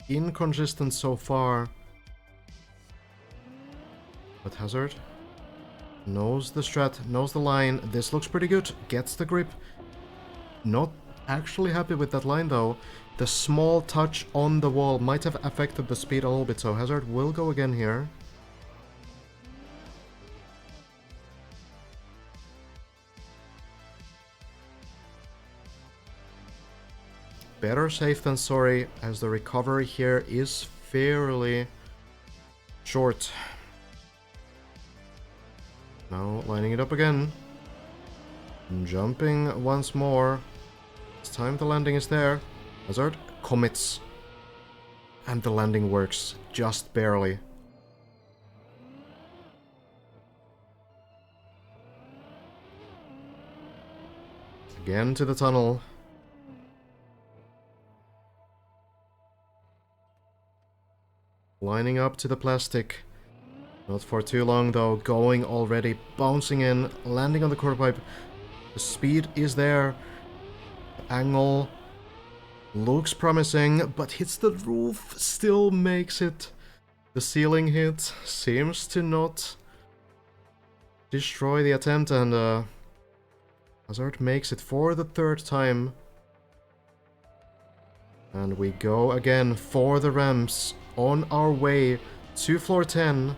inconsistent so far. But Hazard knows the strat, knows the line. This looks pretty good. Gets the grip. Not actually happy with that line though. The small touch on the wall might have affected the speed a little bit, so Hazard will go again here. Better safe than sorry, as the recovery here is fairly short. Now lining it up again. Jumping once more. This time the landing is there. Hazard commits. And the landing works just barely. Again to the tunnel. Lining up to the plastic. Not for too long though, going already, bouncing in, landing on the quarter pipe. The speed is there. The angle looks promising, but hits the roof, still makes it. The ceiling hit seems to not destroy the attempt, and Hazard makes it for the third time. And we go again for the ramps on our way to floor 10.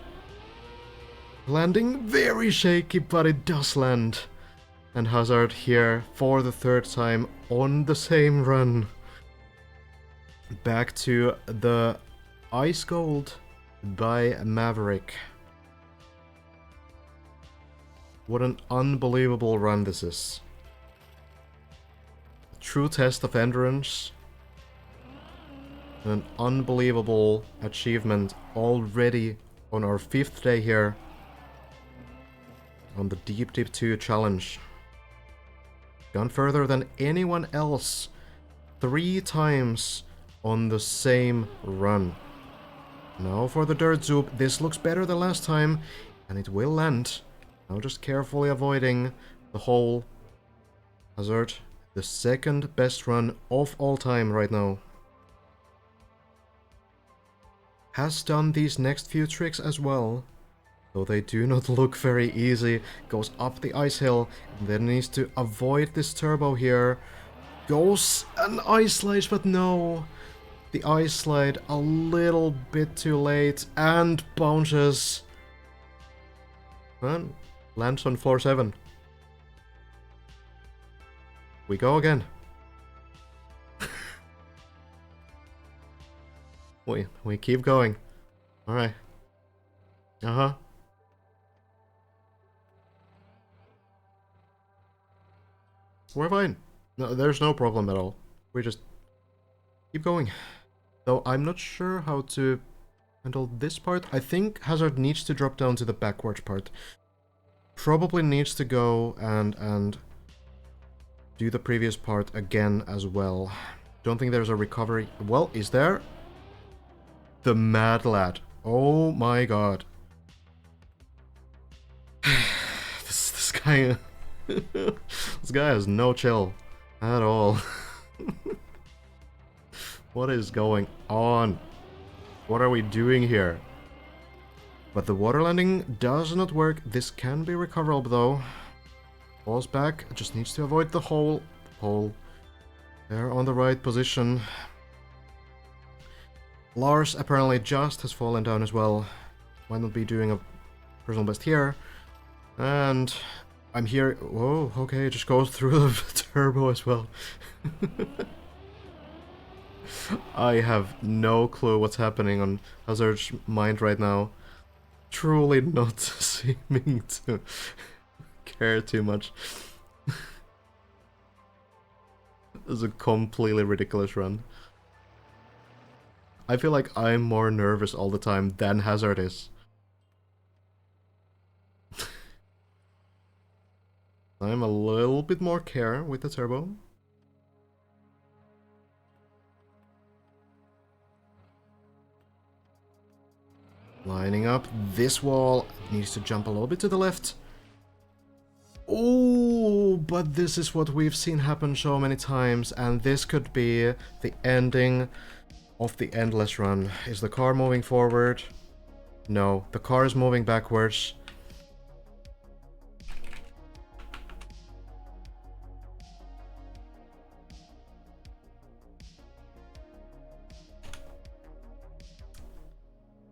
Landing very shaky, but it does land. And Hazard here for the third time on the same run. Back to the Ice Gold by Maverick. What an unbelievable run this is. A true test of endurance. An unbelievable achievement already on our 5th day here on the Deep Dip 2 challenge. Gone further than anyone else 3 times on the same run. Now for the dirt zoop. This looks better than last time, and it will land. Now just carefully avoiding the hole. Hazard, the second best run of all time right now. Has done these next few tricks as well, though they do not look very easy. Goes up the ice hill, and then needs to avoid this turbo here. Goes an ice slide, but no. The ice slide a little bit too late, and bounces. And lands on floor 7. We go again. We keep going. Alright. Uh-huh. We're fine. No, there's no problem at all. We just keep going. Though I'm not sure how to handle this part. I think Hazard needs to drop down to the backwards part. Probably needs to go and do the previous part again as well. Don't think there's a recovery. Well, is there? The Mad Lad. Oh my god. This guy... this guy has no chill at all. What is going on? What are we doing here? But the water landing does not work. This can be recoverable though. Falls back. Just needs to avoid the hole. They're on the right position. Lars apparently just has fallen down as well. Might not be doing a personal best here. And I'm here. Whoa, okay, just goes through the turbo as well. I have no clue what's happening on Hazard's mind right now. Truly not seeming to care too much. This is a completely ridiculous run. I feel like I'm more nervous all the time than Hazard is. I'm a little bit more care with the turbo. Lining up this wall. Needs to jump a little bit to the left. Oh, but this is what we've seen happen so many times, and this could be the ending of the endless run. Is the car moving forward? No, the car is moving backwards.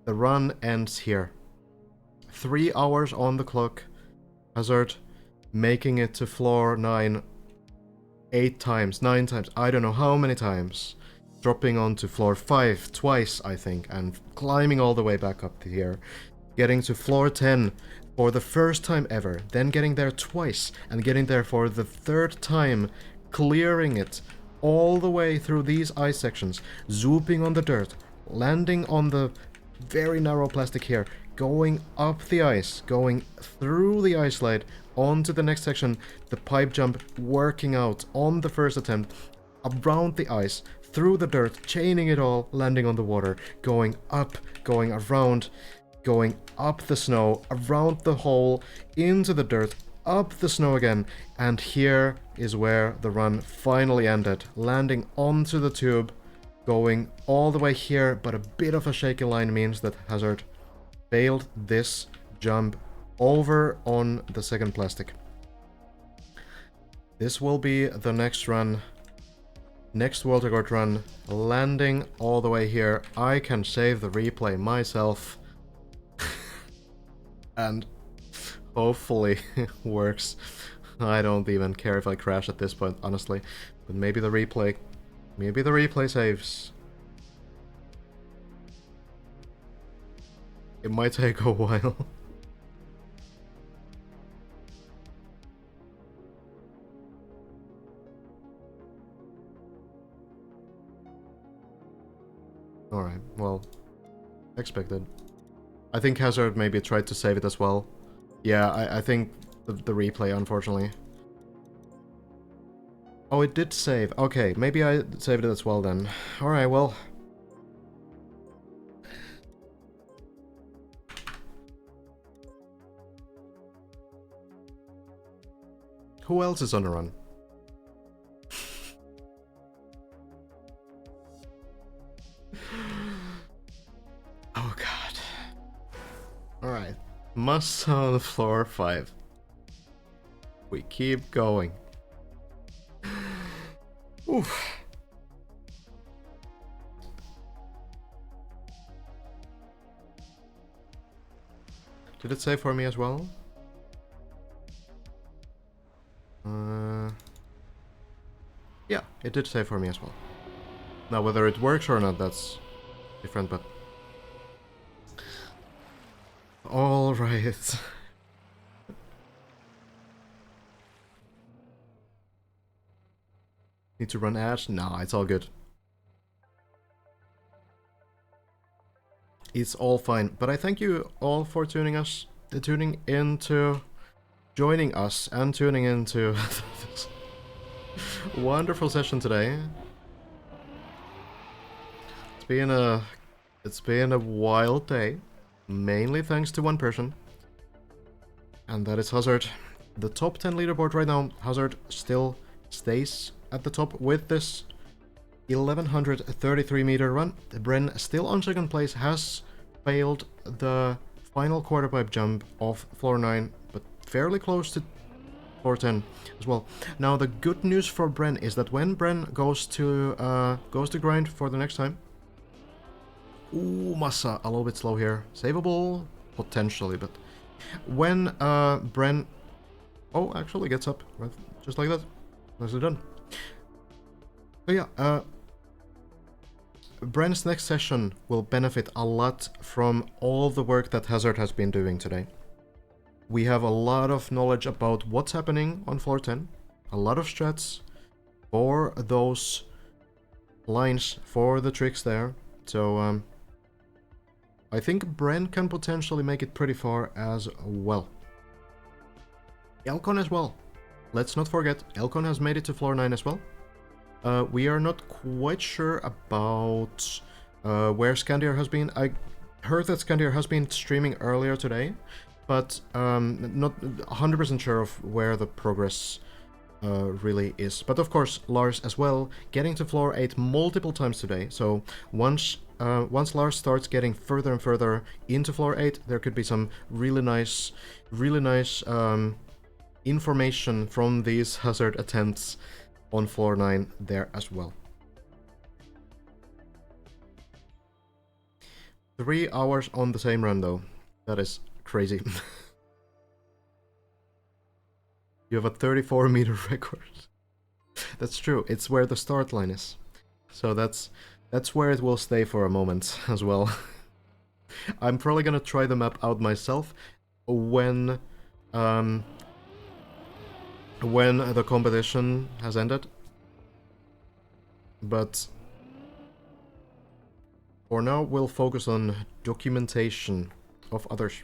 The run ends here. 3 hours on the clock. Hazard making it to floor 9 8 times, 9 times, I don't know how many times. Dropping onto floor 5 twice, I think, and climbing all the way back up to here. Getting to floor 10 for the first time ever, then getting there twice, and getting there for the 3rd time, clearing it all the way through these ice sections, zooping on the dirt, landing on the very narrow plastic here, going up the ice, going through the ice slide, onto the next section, the pipe jump working out on the first attempt, around the ice, through the dirt, chaining it all, landing on the water, going up, going around, going up the snow, around the hole, into the dirt, up the snow again, and here is where the run finally ended, landing onto the tube, going all the way here, but a bit of a shaky line means that Hazard failed this jump over on the second plastic. This will be the next run, next world record run, landing all the way here. I can save the replay myself. And hopefully it works. I don't even care if I crash at this point, honestly. But maybe the replay saves. It might take a while. Alright, well, expected. I think Hazard maybe tried to save it as well. Yeah, I think the replay, unfortunately. Oh, it did save. Okay, maybe I saved it as well then. Alright, well. Who else is on the run? Oh god. Alright. Must on floor 5. We keep going. Oof. Did it save for me as well? Yeah, it did save for me as well. Now, whether it works or not, that's different, but... Alright. Need to run ads? Nah, it's all good. It's all fine. But I thank you all for joining us and tuning into this wonderful session today. It's been a wild day, mainly thanks to one person, and that is Hazard. The top 10 leaderboard right now, Hazard still stays at the top with this 1133 meter run. Bren still on second place, has failed the final quarter pipe jump off floor 9, but fairly close to floor 10 as well. Now the good news for Bren is that when Bren goes to grind for the next time. Ooh, Massa, a little bit slow here. Savable? Potentially, but when Bren... Oh, actually gets up, right? Just like that. Nicely done. So yeah, Bren's next session will benefit a lot from all the work that Hazard has been doing today. We have a lot of knowledge about what's happening on floor 10, a lot of strats for those lines, for the tricks there. So I think Bren can potentially make it pretty far as well. Elcon as well. Let's not forget, Elcon has made it to floor 9 as well. We are not quite sure about where Scandier has been. I heard that Scandier has been streaming earlier today, but not 100% sure of where the progress really is. But of course, Lars as well, getting to floor 8 multiple times today. So once Lars starts getting further and further into floor 8, there could be some really nice information from these Hazard attempts on floor 9 there as well. 3 hours on the same run though. That is crazy. You have a 34 meter record. That's true. It's where the start line is. So that's where it will stay for a moment as well. I'm probably gonna try the map out myself when the competition has ended. But For now, we'll focus on documentation of others.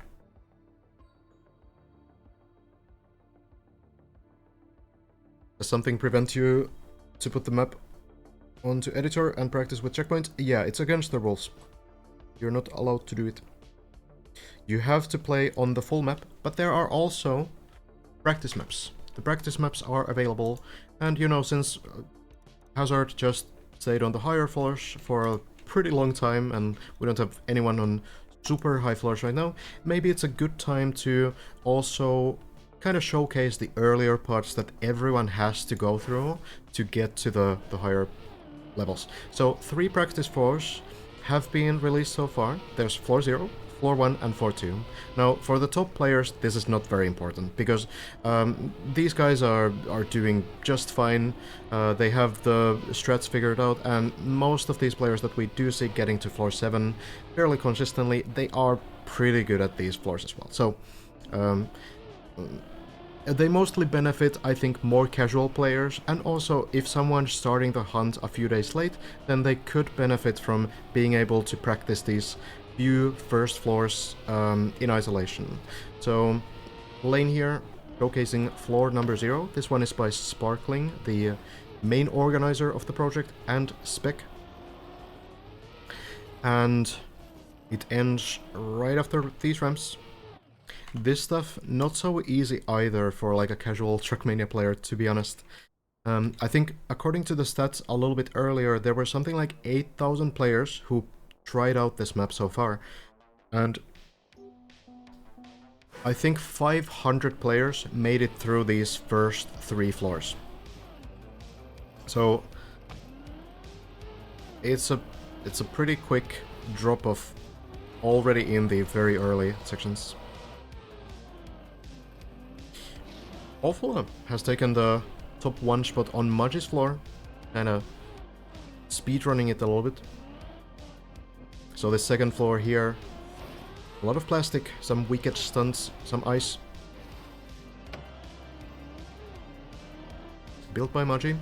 Does something prevent you to put the map onto editor and practice with checkpoint? Yeah, it's against the rules. You're not allowed to do it. You have to play on the full map, but there are also practice maps. The practice maps are available, and you know, since Hazard just stayed on the higher floors for a pretty long time, and we don't have anyone on super high floors right now, maybe it's a good time to also kind of showcase the earlier parts that everyone has to go through to get to the higher levels. So 3 practice floors have been released so far. There's floor 0, floor 1 and floor 2. Now for the top players this is not very important because these guys are doing just fine. They have the strats figured out, and most of these players that we do see getting to floor 7 fairly consistently, they are pretty good at these floors as well. So they mostly benefit, I think, more casual players, and also if someone's starting the hunt a few days late, then they could benefit from being able to practice these few first floors in isolation. So, lane here, showcasing floor number 0. This one is by Sparkling, the main organizer of the project, and Spec. And it ends right after these ramps. This stuff, not so easy either for like a casual Trackmania player, to be honest. I think, according to the stats a little bit earlier, there were something like 8,000 players who tried out this map so far. And I think 500 players made it through these first 3 floors. So it's a pretty quick drop-off already in the very early sections. Awful has taken the top 1 spot on Mudgy's floor, kinda speedrunning it a little bit. So the second floor here, a lot of plastic, some wicked stunts, some ice. Built by Mudgy.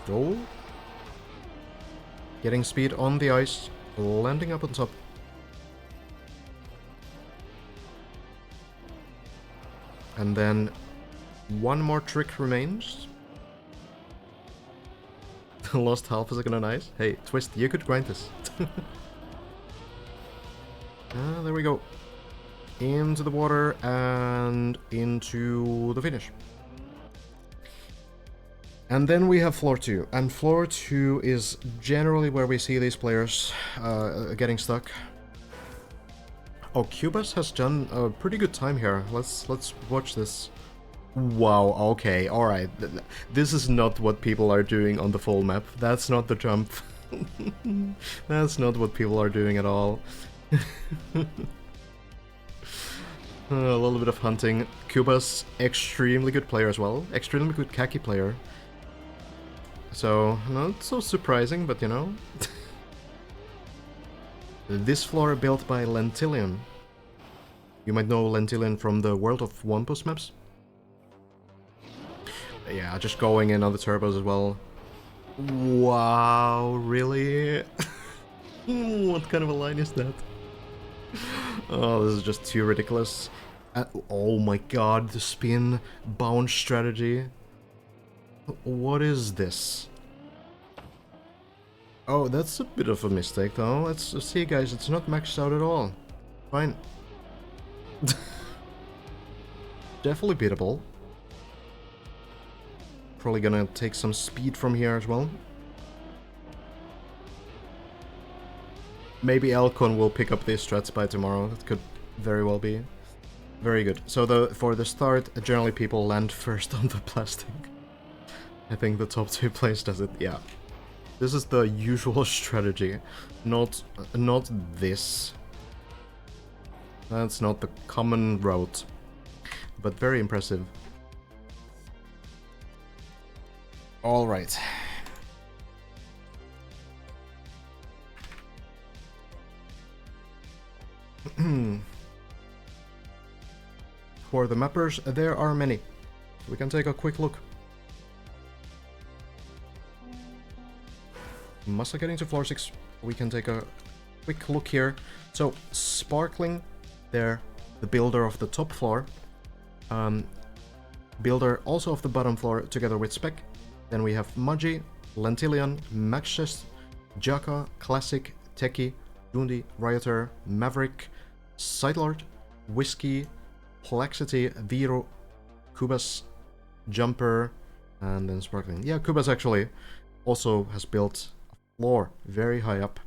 Go. Getting speed on the ice, landing up on top. And then one more trick remains. Lost half a second on ice. Hey, Twist, you could grind this. There we go. Into the water and into the finish. And then we have floor 2. And floor 2 is generally where we see these players getting stuck. Oh, Cubas has done a pretty good time here. Let's watch this. Wow, okay, alright. This is not what people are doing on the full map. That's not the jump. That's not what people are doing at all. A little bit of hunting. Cubas, extremely good player as well. Extremely good khaki player. So, not so surprising, but you know. This floor built by Lentillion. You might know Lentillion from the World of Wampus maps. Yeah, just going in on the turbos as well. Wow, really? What kind of a line is that? Oh, this is just too ridiculous. Oh my god, the spin bounce strategy. What is this? Oh, that's a bit of a mistake though. Let's see, guys, it's not maxed out at all. Fine. Definitely beatable. Probably gonna take some speed from here as well. Maybe Elcon will pick up these strats by tomorrow. That could very well be. Very good. So for the start, generally people land first on the plastic. I think the top 2 players does it, yeah. This is the usual strategy, not this. That's not the common route, but very impressive. All right. For the mappers, there are many. We can take a quick look. Massa getting to floor 6. We can take a quick look here. So, Sparkling, there, the builder of the top floor. Builder also of the bottom floor, together with Spec. Then we have Mudgy, Lentilian, Maxis, Jaka, Classic, Techie, Dundi, Rioter, Maverick, Sidelord, Whiskey, Plexity, Viro, Kubas, Jumper, and then Sparkling. Yeah, Kubas actually also has built a floor very high up.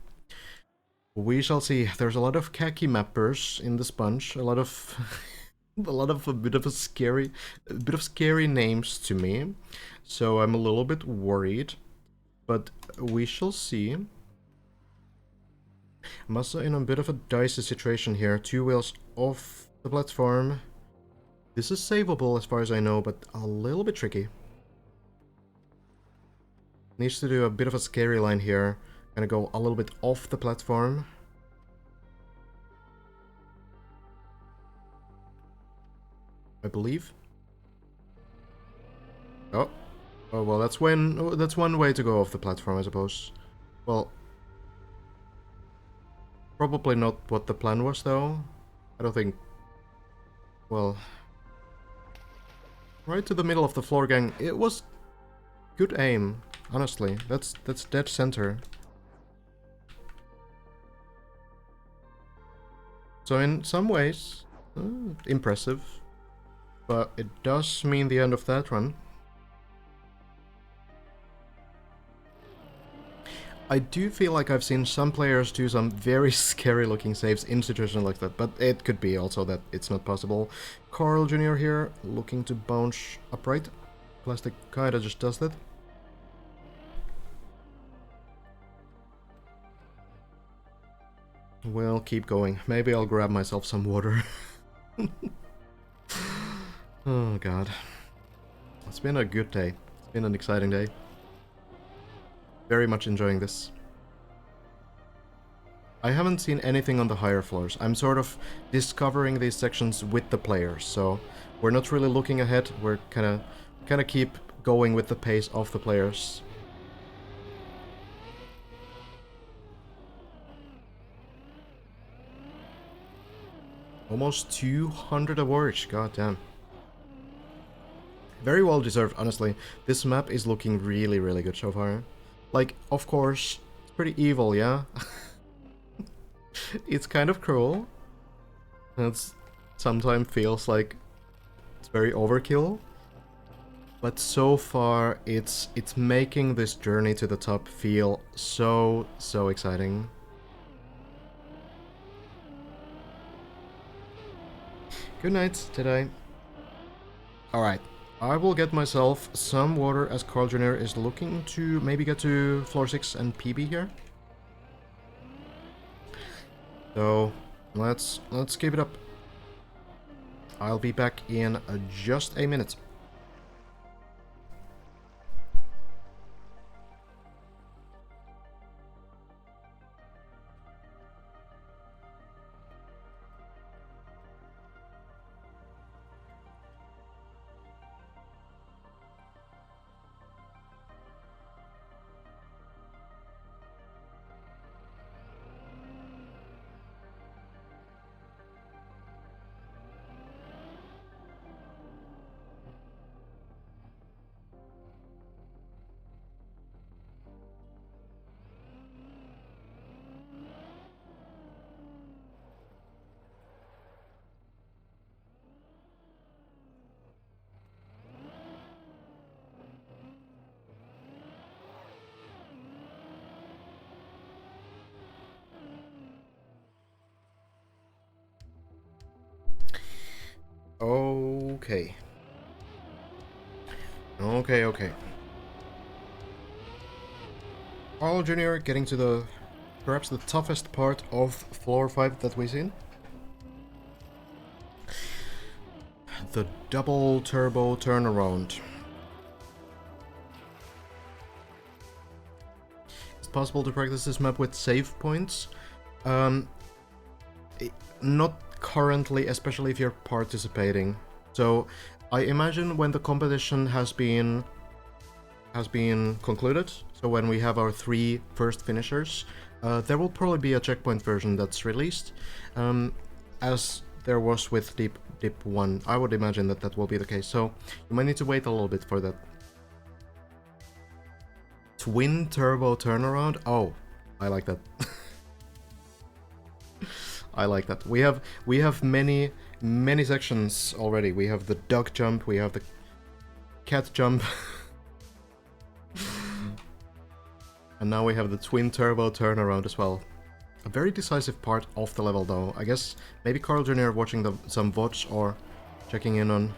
We shall see. There's a lot of khaki mappers in this bunch. A lot of a bit of scary names to me. So I'm a little bit worried, but we shall see. Massa in a bit of a dicey situation here. 2 wheels off the platform. This is savable as far as I know, but a little bit tricky. Needs to do a bit of a scary line here. Gonna go a little bit off the platform. I believe. Oh. Oh, well, that's one way to go off the platform, I suppose. Well, probably not what the plan was, though. I don't think... Well... Right to the middle of the floor, gang. It was good aim, honestly. That's dead center. So in some ways, impressive. But it does mean the end of that run. I do feel like I've seen some players do some very scary looking saves in situations like that, but it could be also that it's not possible. Carl Jr. here, looking to bounce upright. Plastic kinda just does that. Well, keep going. Maybe I'll grab myself some water. Oh god. It's been a good day. It's been an exciting day. Very much enjoying this. I haven't seen anything on the higher floors. I'm sort of discovering these sections with the players, so we're not really looking ahead. We're kinda keep going with the pace of the players. Almost 200 awards, god damn. Very well deserved, honestly. This map is looking really, really good so far. Like, of course, it's pretty evil, yeah? It's kind of cruel. It sometimes feels like it's very overkill. But so far, it's making this journey to the top feel so exciting. Good night, today. Alright. I will get myself some water as Carl Jr. is looking to maybe get to floor 6 and PB here. So, let's keep it up. I'll be back in just a minute. Okay. Okay. Carl Jr. getting to perhaps the toughest part of floor 5 that we've seen. The double turbo turnaround. It's possible to practice this map with save points. Not currently, especially if you're participating. So I imagine when the competition has been has been concluded. So when we have our 3 first finishers, there will probably be a checkpoint version that's released, as there was with Dip 1. I would imagine that that will be the case, so you might need to wait a little bit for that. Twin turbo turnaround? Oh, I like that. I like that. We have many sections already. We have the duck jump, we have the cat jump. And now we have the twin turbo turnaround as well. A very decisive part of the level though. I guess maybe Carl Jr. watching some VODs or checking in on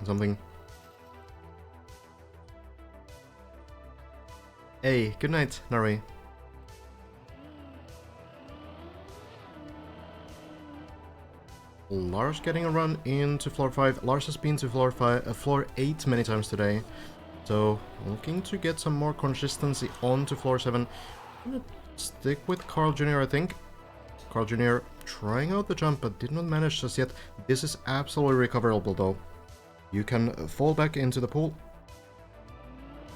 something. Hey, good night, Nari. Lars getting a run into floor 5. Lars has been to floor 8 many times today. So, looking to get some more consistency onto floor 7. I'm gonna stick with Carl Jr., I think. Carl Jr. trying out the jump, but did not manage just yet. This is absolutely recoverable, though. You can fall back into the pool.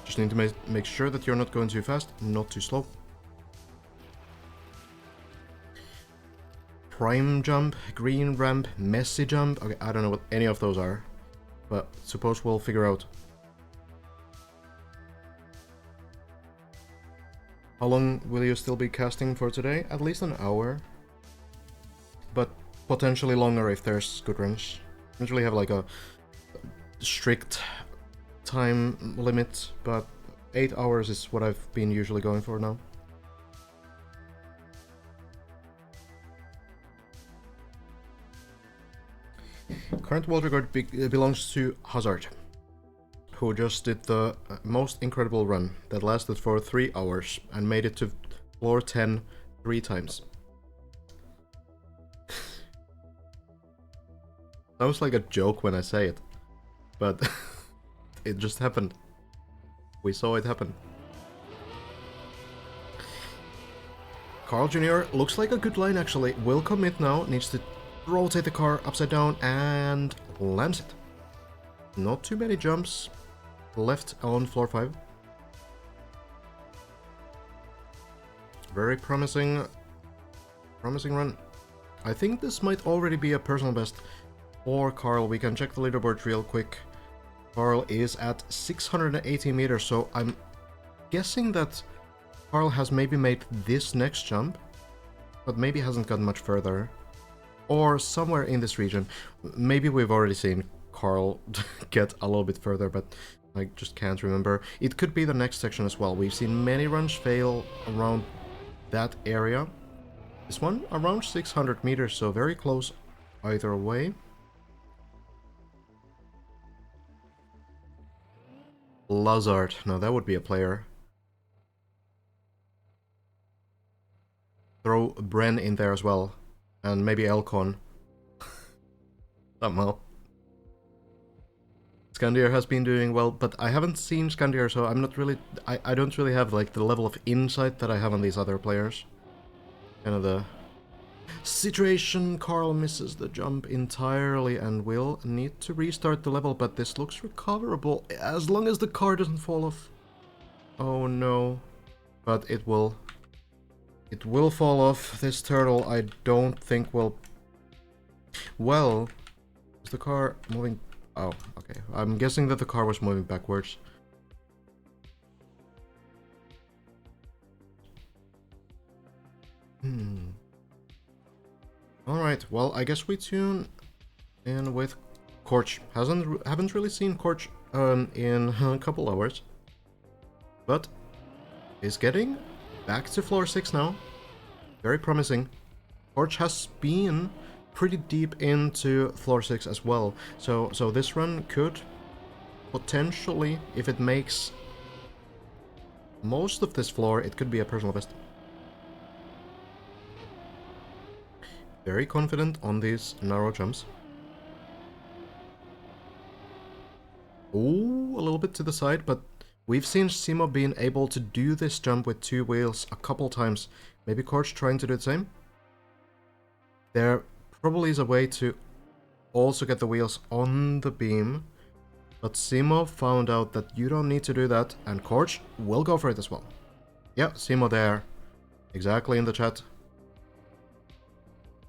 Just need to make sure that you're not going too fast, not too slow. Prime jump, green ramp, messy jump. Okay, I don't know what any of those are, but suppose we'll figure out. How long will you still be casting for today? At least an hour. But potentially longer if there's good runs. Usually have like a strict time limit, but 8 hours is what I've been usually going for now. Current world record belongs to Hazard, who just did the most incredible run that lasted for 3 hours and made it to floor 10 3 times. Sounds like a joke when I say it, but it just happened. We saw it happen. Carl Jr. looks like a good line actually. Will commit now, needs to rotate the car upside down and lands it. Not too many jumps left on floor 5. Very promising run. I think this might already be a personal best for Carl. We can check the leaderboard real quick. Carl is at 680 meters, so I'm guessing that Carl has maybe made this next jump, but maybe hasn't gotten much further. Or somewhere in this region. Maybe we've already seen Carl get a little bit further, but I just can't remember. It could be the next section as well. We've seen many runs fail around that area. This one around 600 meters, so very close either way. Lazard. No, that would be a player. Throw Bren in there as well. And maybe Elcon. Somehow. Scandier has been doing well, but I haven't seen Scandier, so I'm not really... I don't really have like the level of insight that I have on these other players. Kind of the situation. Carl misses the jump entirely and will need to restart the level, but this looks recoverable as long as the car doesn't fall off. Oh no. But it will. It will fall off. This turtle I don't think will... Well, is the car moving... Oh, okay. I'm guessing that the car was moving backwards. Alright, well, I guess we tune in with Korch. Haven't really seen Korch in a couple hours. But is getting back to floor 6 now. Very promising. Korch has been pretty deep into floor 6 as well. So this run could potentially, if it makes most of this floor, it could be a personal best. Very confident on these narrow jumps. Ooh, a little bit to the side, but we've seen Simo being able to do this jump with 2 wheels a couple times. Maybe Korch trying to do the same? There probably is a way to also get the wheels on the beam, But Simo found out that you don't need to do that, and Korch will go for it as well. Yeah, Simo there. Exactly in the chat.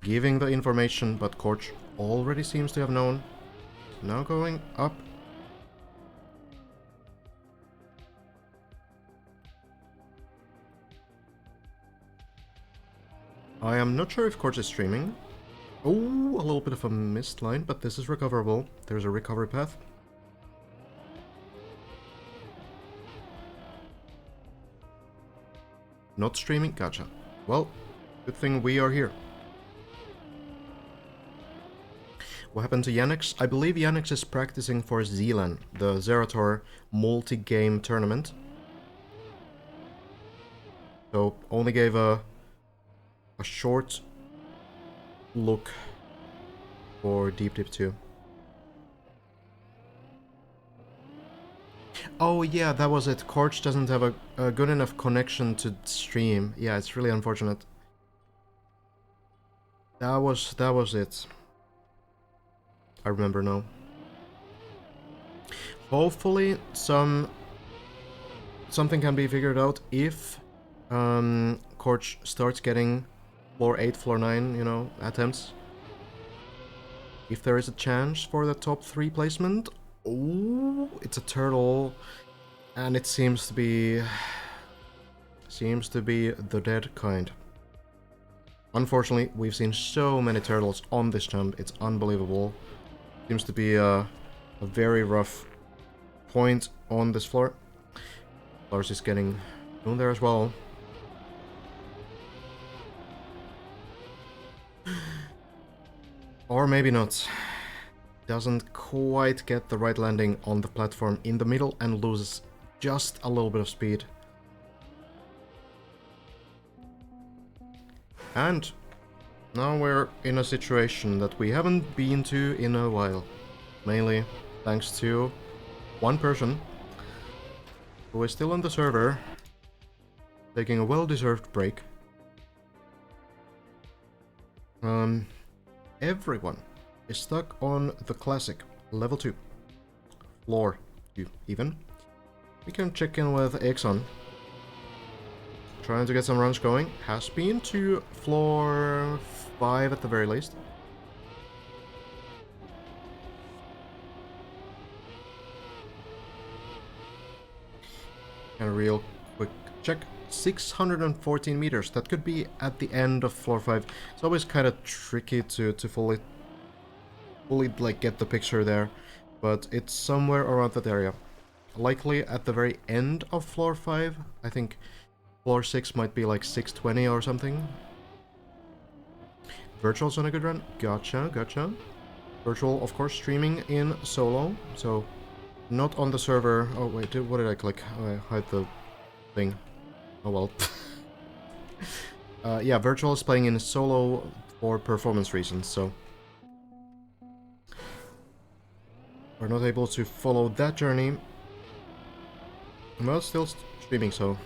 Giving the information, but Korch already seems to have known. Now going up. I am not sure if Korch is streaming. Oh, a little bit of a missed line, but this is recoverable. There's a recovery path. Not streaming? Gotcha. Well, good thing we are here. What happened to Yannick? I believe Yannick is practicing for Zealand, the Zerator multi-game tournament. So, only gave a short look for Deep Dip 2. Oh yeah, that was it. Korch doesn't have a good enough connection to stream. Yeah, it's really unfortunate. That was it. I remember now. Hopefully something can be figured out if Korch starts getting floor 8, floor 9, you know, attempts. If there is a chance for the top 3 placement. Oh, it's a turtle, and it seems to be the dead kind. Unfortunately, we've seen so many turtles on this jump, it's unbelievable. Seems to be a very rough point on this floor. Lars is getting down there as well. Or maybe not. Doesn't quite get the right landing on the platform in the middle and loses just a little bit of speed. And now we're in a situation that we haven't been to in a while. Mainly thanks to one person who is still on the server, taking a well-deserved break. Everyone is stuck on the classic level 2 floor 2 even. We can check in with Exxon, trying to get some runs going. Has been to floor 5 at the very least. And a real quick check. 614 meters. That could be at the end of floor 5. It's always kind of tricky to fully like get the picture there, but it's somewhere around that area. Likely at the very end of floor 5. I think floor 6 might be like 620 or something. Virtual's on a good run. Gotcha. Virtual, of course, streaming in solo, so not on the server. Oh wait, what did I click? I hide the thing. Oh well. Yeah, Virtual is playing in solo for performance reasons, so we're not able to follow that journey. Well, still streaming, so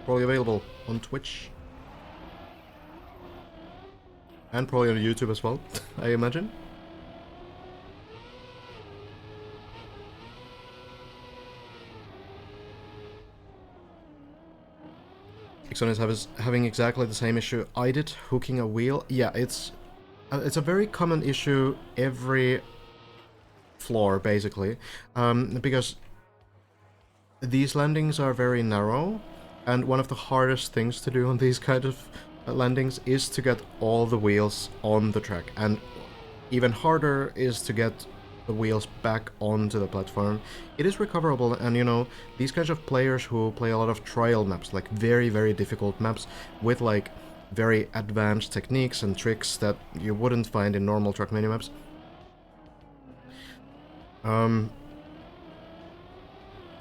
probably available on Twitch. And probably on YouTube as well, I imagine. Ixon is having exactly the same issue I did, hooking a wheel. Yeah, it's a very common issue every floor, basically, because these landings are very narrow, and one of the hardest things to do on these kind of landings is to get all the wheels on the track, and even harder is to get the wheels back onto the platform. It is recoverable, and you know, these kinds of players who play a lot of trial maps, like very, very difficult maps with like very advanced techniques and tricks that you wouldn't find in normal Trackmania maps.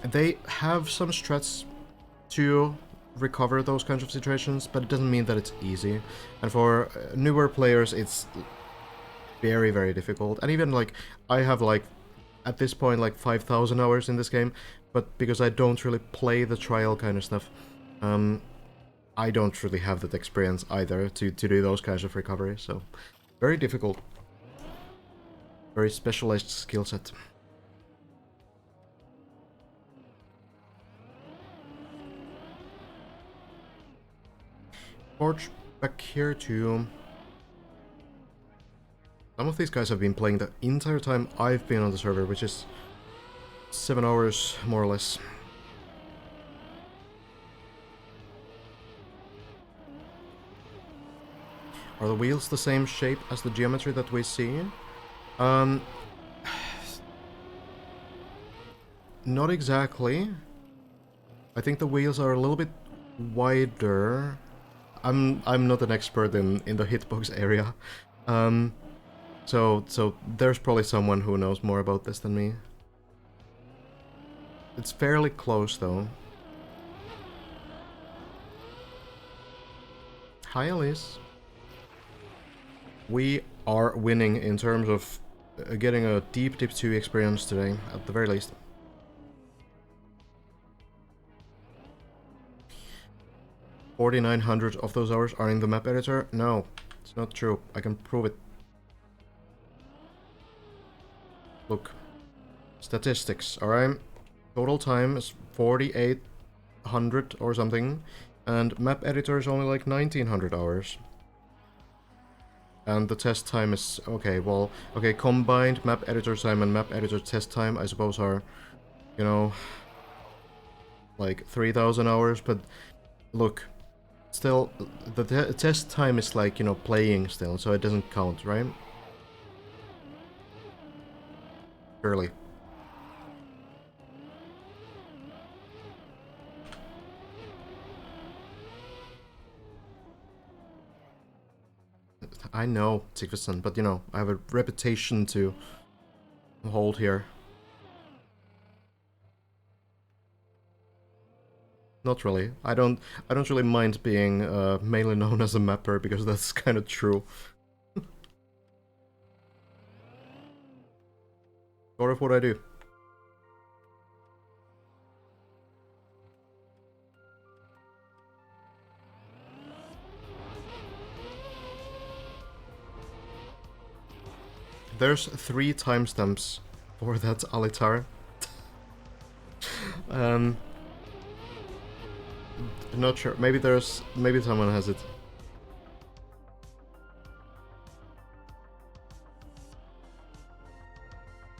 They have some strats to recover those kinds of situations, but it doesn't mean that it's easy. And for newer players, it's very, very difficult. And even like, I have like, at this point, like 5,000 hours in this game, but because I don't really play the trial kind of stuff, I don't really have that experience either to do those kinds of recoveries, so very difficult. very specialized skill set. Forge back here too. Some of these guys have been playing the entire time I've been on the server, which is 7 hours more or less. Are the wheels the same shape as the geometry that we see? Not exactly. I think the wheels are a little bit wider. I'm not an expert in the hitbox area. So there's probably someone who knows more about this than me. It's fairly close though. Hi Elise. We are winning in terms of getting a deep dip 2 experience today, at the very least. $4,900 of those hours are in the map editor? No, it's not true. I can prove it. Look. Statistics, alright? Total time is 4,800 or something, and map editor is only like 1,900 hours. And the test time is... okay, well... okay, combined map editor time and map editor test time, I suppose are... you know... like 3,000 hours, but... look... still, the test time is like, you know, playing still, so it doesn't count, right? Surely. I know, Sigvason, but you know, I have a reputation to hold here. Not really. I don't really mind being mainly known as a mapper, because that's kind of true. Sort of what I do. There's 3 timestamps for that Alitar. Not sure. Maybe someone has it.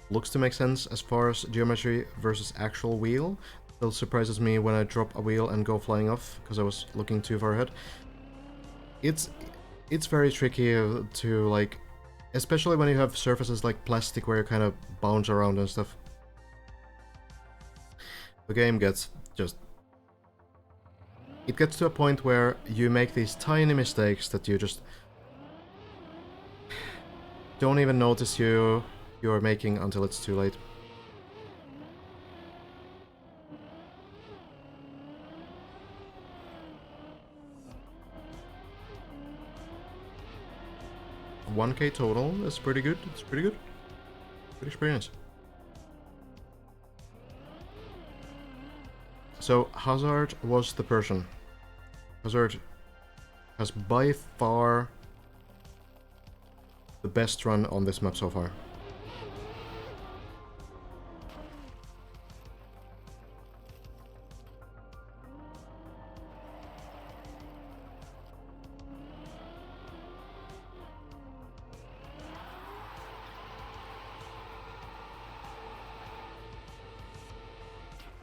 Looks to make sense as far as geometry versus actual wheel. Still surprises me when I drop a wheel and go flying off, because I was looking too far ahead. It's very tricky to, like, especially when you have surfaces like plastic where you kind of bounce around and stuff. The game gets just... it gets to a point where you make these tiny mistakes that you just don't even notice you're making until it's too late. $1K total, that's pretty good, it's pretty good. Good experience. So, Hazard was the person. Hazard has by far the best run on this map so far.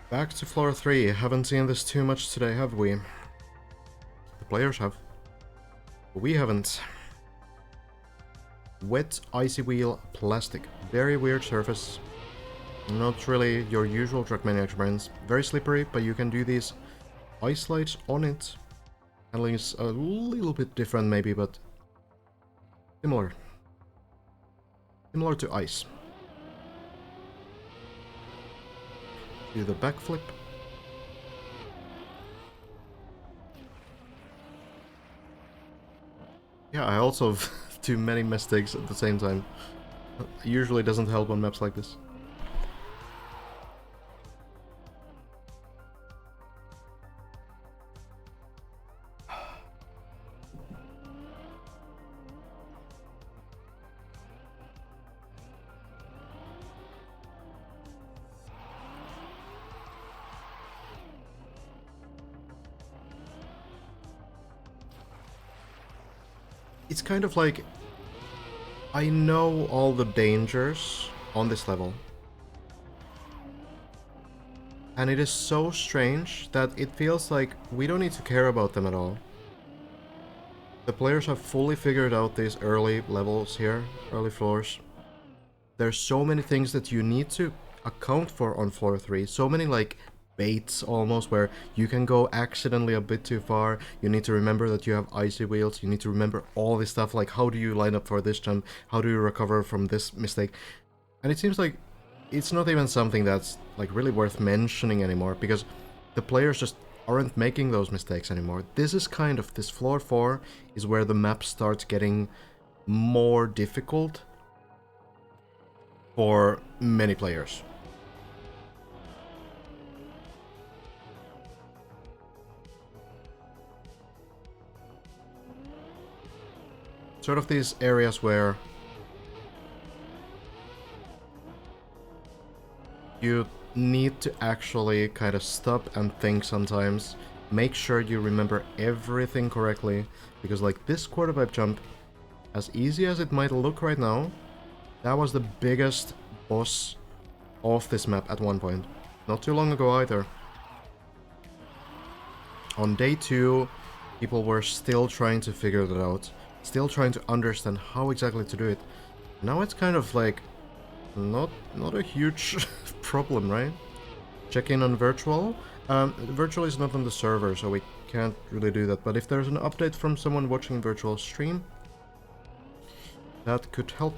Back to floor 3. Haven't seen this too much today, have we? The players have. But we haven't. Wet, icy wheel, plastic. Very weird surface. Not really your usual Trackmania experience. Very slippery, but you can do these ice slides on it. Handling is a little bit different maybe, but similar. Similar to ice. Do the backflip. Yeah, I also do many mistakes at the same time. Usually doesn't help on maps like this. it's kind of like I know all the dangers on this level. And it is so strange that it feels like we don't need to care about them at all. The players have fully figured out these early levels here, early floors. There's so many things that you need to account for on floor 3. So many like baits almost where you can go accidentally a bit too far. You need to remember that you have icy wheels. You need to remember all this stuff like how do you line up for this jump? How do you recover from this mistake? And it seems like it's not even something that's like really worth mentioning anymore because the players just aren't making those mistakes anymore. This is kind of, this floor 4 is where the map starts getting more difficult for many players. Sort of these areas where you need to actually kind of stop and think sometimes. Make sure you remember everything correctly, because like this quarter pipe jump, as easy as it might look right now, that was the biggest boss of this map at one point. Not too long ago either. On day 2, people were still trying to figure that out. Still trying to understand how exactly to do it. Now it's kind of like not a huge problem, right? Check in on virtual. Virtual is not on the server, so we can't really do that. But if there's an update from someone watching virtual stream, that could help.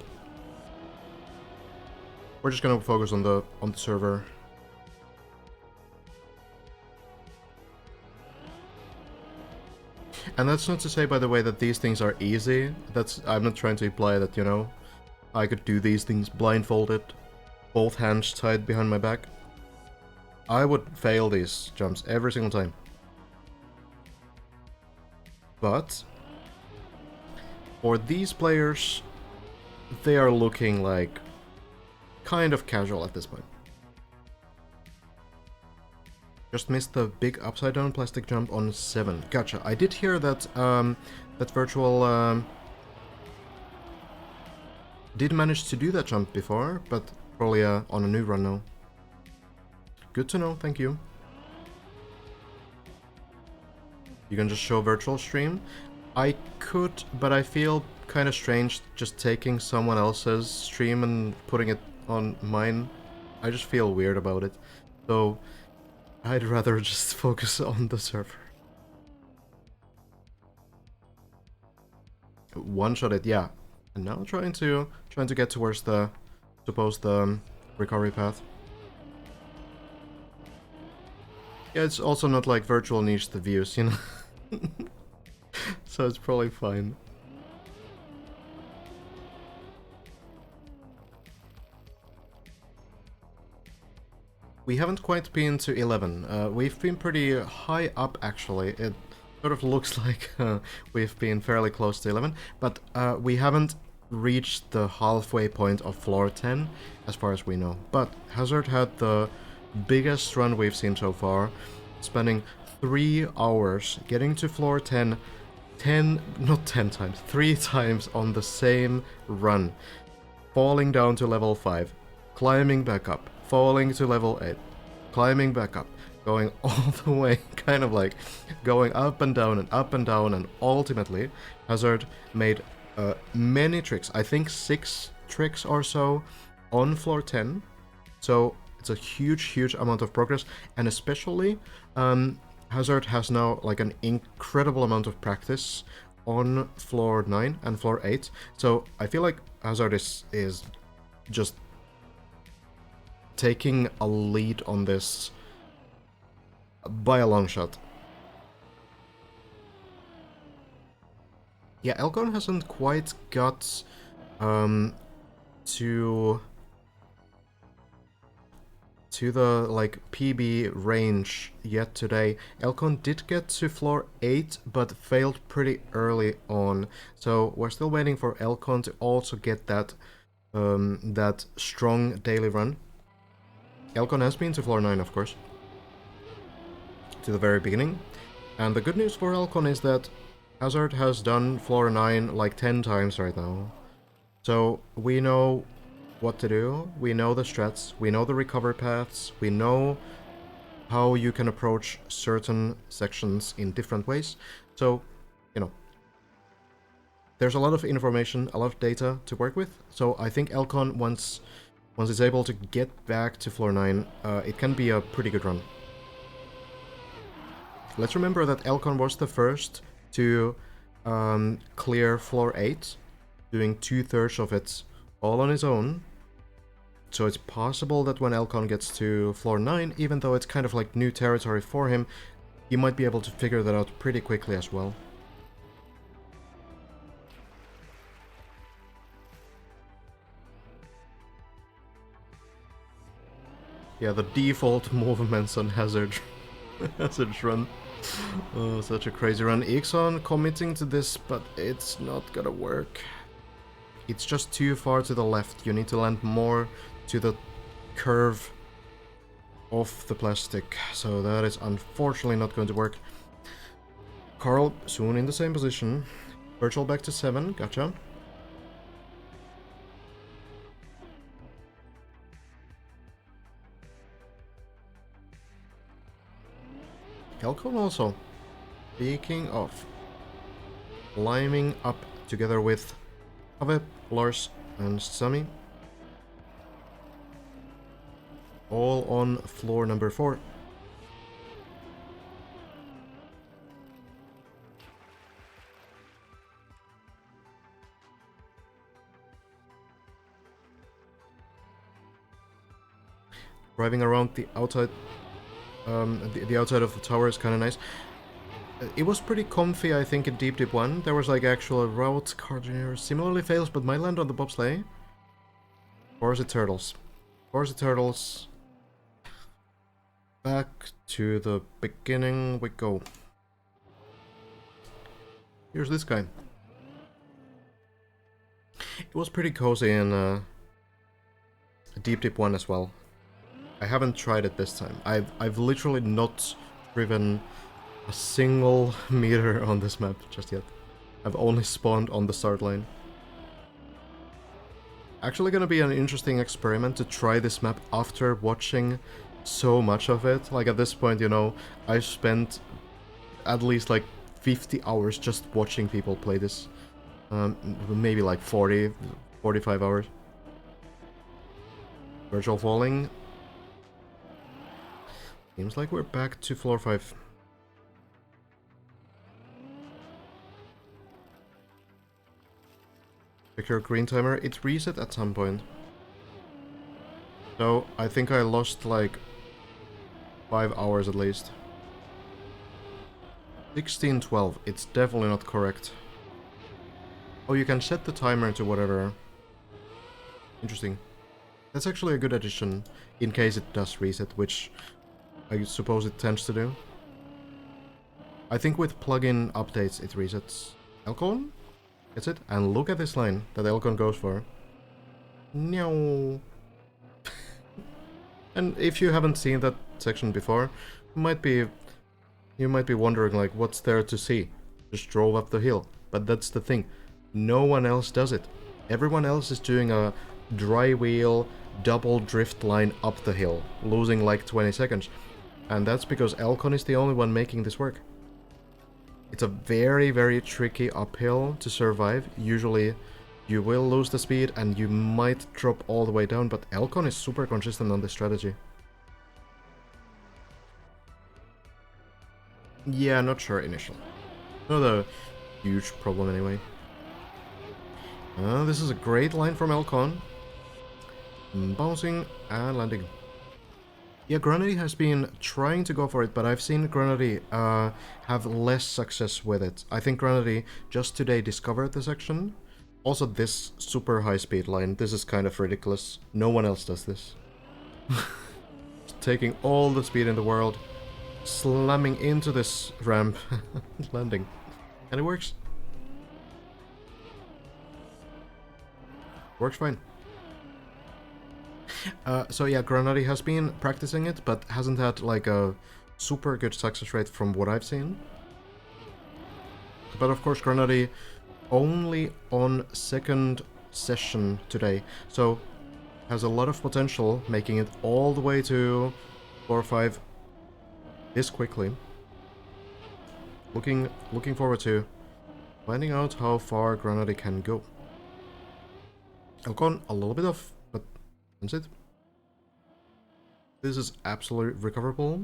We're just gonna focus on the server. And that's not to say, by the way, that these things are easy. I'm not trying to imply that, you know, I could do these things blindfolded, both hands tied behind my back. I would fail these jumps every single time. But for these players, they are looking like kind of casual at this point. Just missed the big upside down plastic jump on 7. Gotcha. I did hear that that virtual did manage to do that jump before, but probably on a new run now. Good to know, thank you. You can just show virtual stream. I could, but I feel kind of strange just taking someone else's stream and putting it on mine. I just feel weird about it. So I'd rather just focus on the server. One-shot it, yeah. And now trying to get towards the supposed recovery path. Yeah, it's also not like virtual needs the views, you know. So it's probably fine. We haven't quite been to 11. We've been pretty high up, actually. It sort of looks like we've been fairly close to 11, but we haven't reached the halfway point of floor 10, as far as we know. But Hazard had the biggest run we've seen so far, spending 3 hours getting to floor 10, 3 times on the same run, falling down to level 5, climbing back up, falling to level 8, climbing back up, going all the way, kind of like going up and down, and ultimately Hazard made many tricks, I think 6 tricks or so on floor 10, so it's a huge amount of progress, and especially Hazard has now like an incredible amount of practice on floor 9 and floor 8, so I feel like Hazard is just taking a lead on this by a long shot. Yeah, Elcon hasn't quite got to the like PB range yet today. Elcon did get to floor 8 but failed pretty early on, so we're still waiting for Elcon to also get that that strong daily run. Elcon has been to floor 9, of course, to the very beginning, and the good news for Elcon is that Hazard has done floor 9 like 10 times right now. So we know what to do, we know the strats, we know the recover paths, we know how you can approach certain sections in different ways. So, you know, there's a lot of information, a lot of data to work with. So I think Elcon, once it's able to get back to floor 9, it can be a pretty good run. Let's remember that Elcon was the first to clear floor 8, doing 2/3 of it all on his own. So it's possible that when Elcon gets to floor 9, even though it's kind of like new territory for him, he might be able to figure that out pretty quickly as well. Yeah, the default movements on Hazard. Hazard's run. Oh, such a crazy run. Ixon committing to this, but it's not gonna work. It's just too far to the left. You need to land more to the curve of the plastic. So that is unfortunately not going to work. Carl soon in the same position. Virtual back to 7. Gotcha. Elcon also. Speaking of, climbing up together with Ave, Lars, and Sami. All on floor number 4. Driving around the outside, the outside of the tower is kind of nice. It was pretty comfy, I think, in Deep Dip 1. There was like actual route coordinator similarly fails, but might land on the bobsleigh. Or is it turtles? Or is it turtles? Back to the beginning we go. Here's this guy. It was pretty cozy in Deep Dip 1 as well. I haven't tried it this time. I've literally not driven a single meter on this map just yet. I've only spawned on the start line. Actually gonna be an interesting experiment to try this map after watching so much of it. Like at this point, you know, I've spent at least like 50 hours just watching people play this. Maybe like 40, 45 hours. Virtual falling. Seems like we're back to floor 5. Check your green timer. It reset at some point. So I think I lost like 5 hours at least. 16:12. It's definitely not correct. Oh, you can set the timer to whatever. Interesting. That's actually a good addition in case it does reset, which I suppose it tends to do. I think with plugin updates it resets. Elcon? Gets it? And look at this line that Elcon goes for. No. And if you haven't seen that section before, you might be wondering like, what's there to see? Just drove up the hill. But that's the thing. No one else does it. Everyone else is doing a dry wheel double drift line up the hill, losing like 20 seconds. And that's because Elcon is the only one making this work. It's a very, very tricky uphill to survive. Usually you will lose the speed and you might drop all the way down, but Elcon is super consistent on this strategy. Yeah, not sure initially. Not a huge problem anyway. This is a great line from Elcon. Bouncing and landing. Yeah, Grenady has been trying to go for it, but I've seen Grenady have less success with it. I think Grenady just today discovered the section. Also, this super high speed line, this is kind of ridiculous. No one else does this. Taking all the speed in the world, slamming into this ramp, landing. And it works. Works fine. So yeah, Grenady has been practicing it, but hasn't had like a super good success rate from what I've seen. But of course, Grenady only on second session today, so has a lot of potential, making it all the way to floor 5 this quickly. Looking forward to finding out how far Grenady can go. I've gone a little bit off, but that's it. This is absolutely recoverable.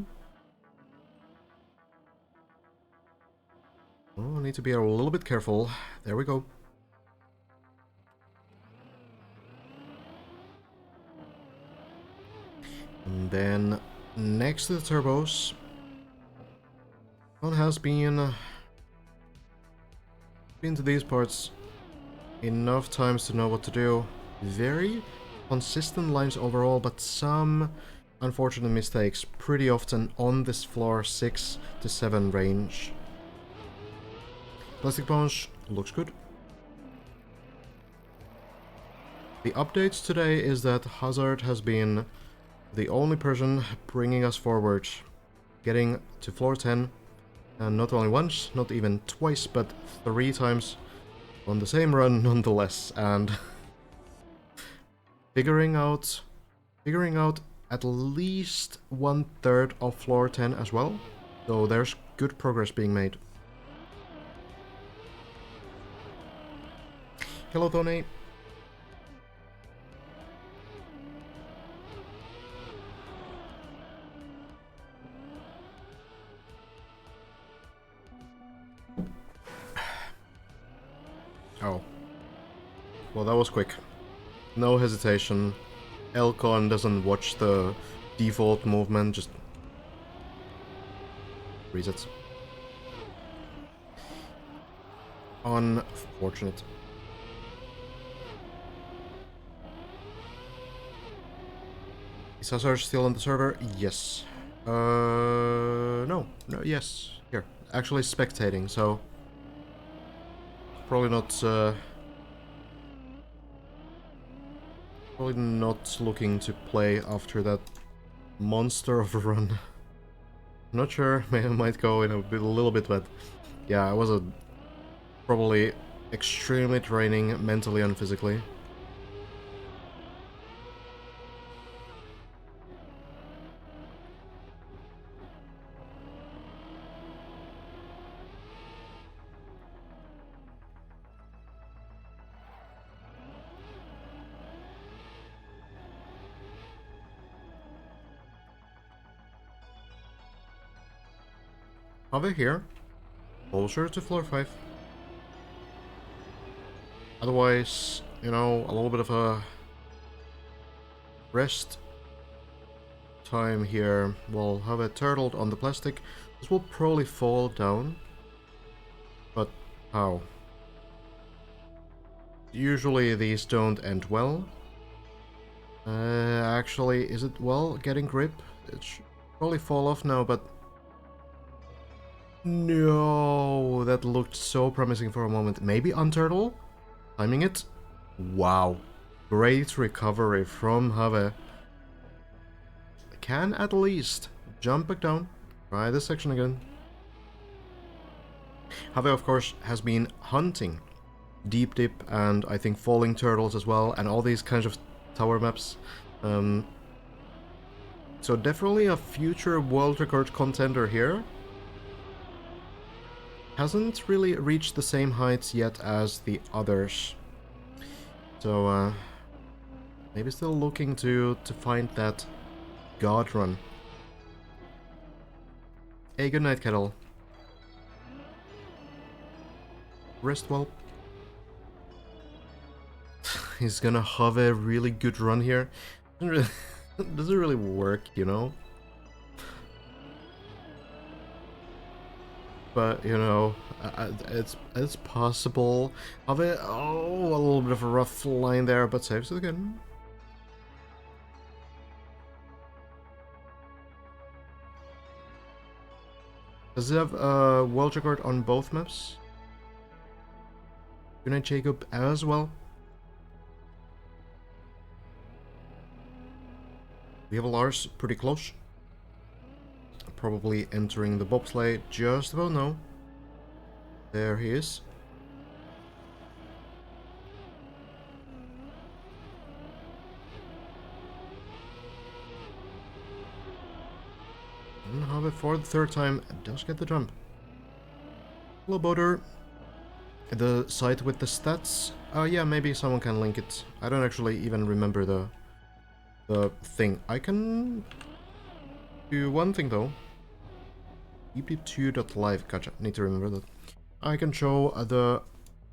Oh, I need to be a little bit careful. There we go. And then next to the turbos, one has been to these parts enough times to know what to do. Very consistent lines overall, but some unfortunate mistakes pretty often on this floor 6 to 7 range. Plastic Punch looks good. The update today is that Hazard has been the only person bringing us forward, getting to floor 10, and not only once, not even twice, but 3 times on the same run nonetheless, and figuring out at least 1/3 of floor 10 as well, so there's good progress being made. Hello, Tony. Oh. Well, that was quick. No hesitation. Elcon doesn't watch the default movement, just resets. Unfortunate. Is Hazard still on the server? Yes. No, yes. Here. Actually spectating, so probably not looking to play after that monster of a run. Not sure, I might go in a little bit, but yeah, it was probably extremely draining mentally and physically. Over here, closer to floor 5. Otherwise, you know, a little bit of a rest time here. We'll have it turtled on the plastic. This will probably fall down. But how? Usually these don't end well. Actually, is it, well, getting grip? It should probably fall off now, but no, that looked so promising for a moment. Maybe unturtle? Timing it? Wow. Great recovery from Have. Can at least jump back down. Try this section again. Have, of course, has been hunting deep dip and I think falling turtles as well, and all these kinds of tower maps. So definitely a future world record contender here. Hasn't really reached the same heights yet as the others. So, maybe still looking to find that god run. Hey, good night, Kettle. Rest well. He's gonna have a really good run here. Doesn't really work, you know? But, you know, it's possible. Have it, oh, a little bit of a rough line there, but saves it again. Does it have a world record on both maps? Good night, Jacob, as well. We have a Lars pretty close. Probably entering the bobsleigh just about now. There he is. And Habe for the third time does get the jump. Hello, Boater. The site with the stats? Yeah, maybe someone can link it. I don't actually even remember the thing. I can do one thing though. ep2.live. Gotcha. Need to remember that. I can show the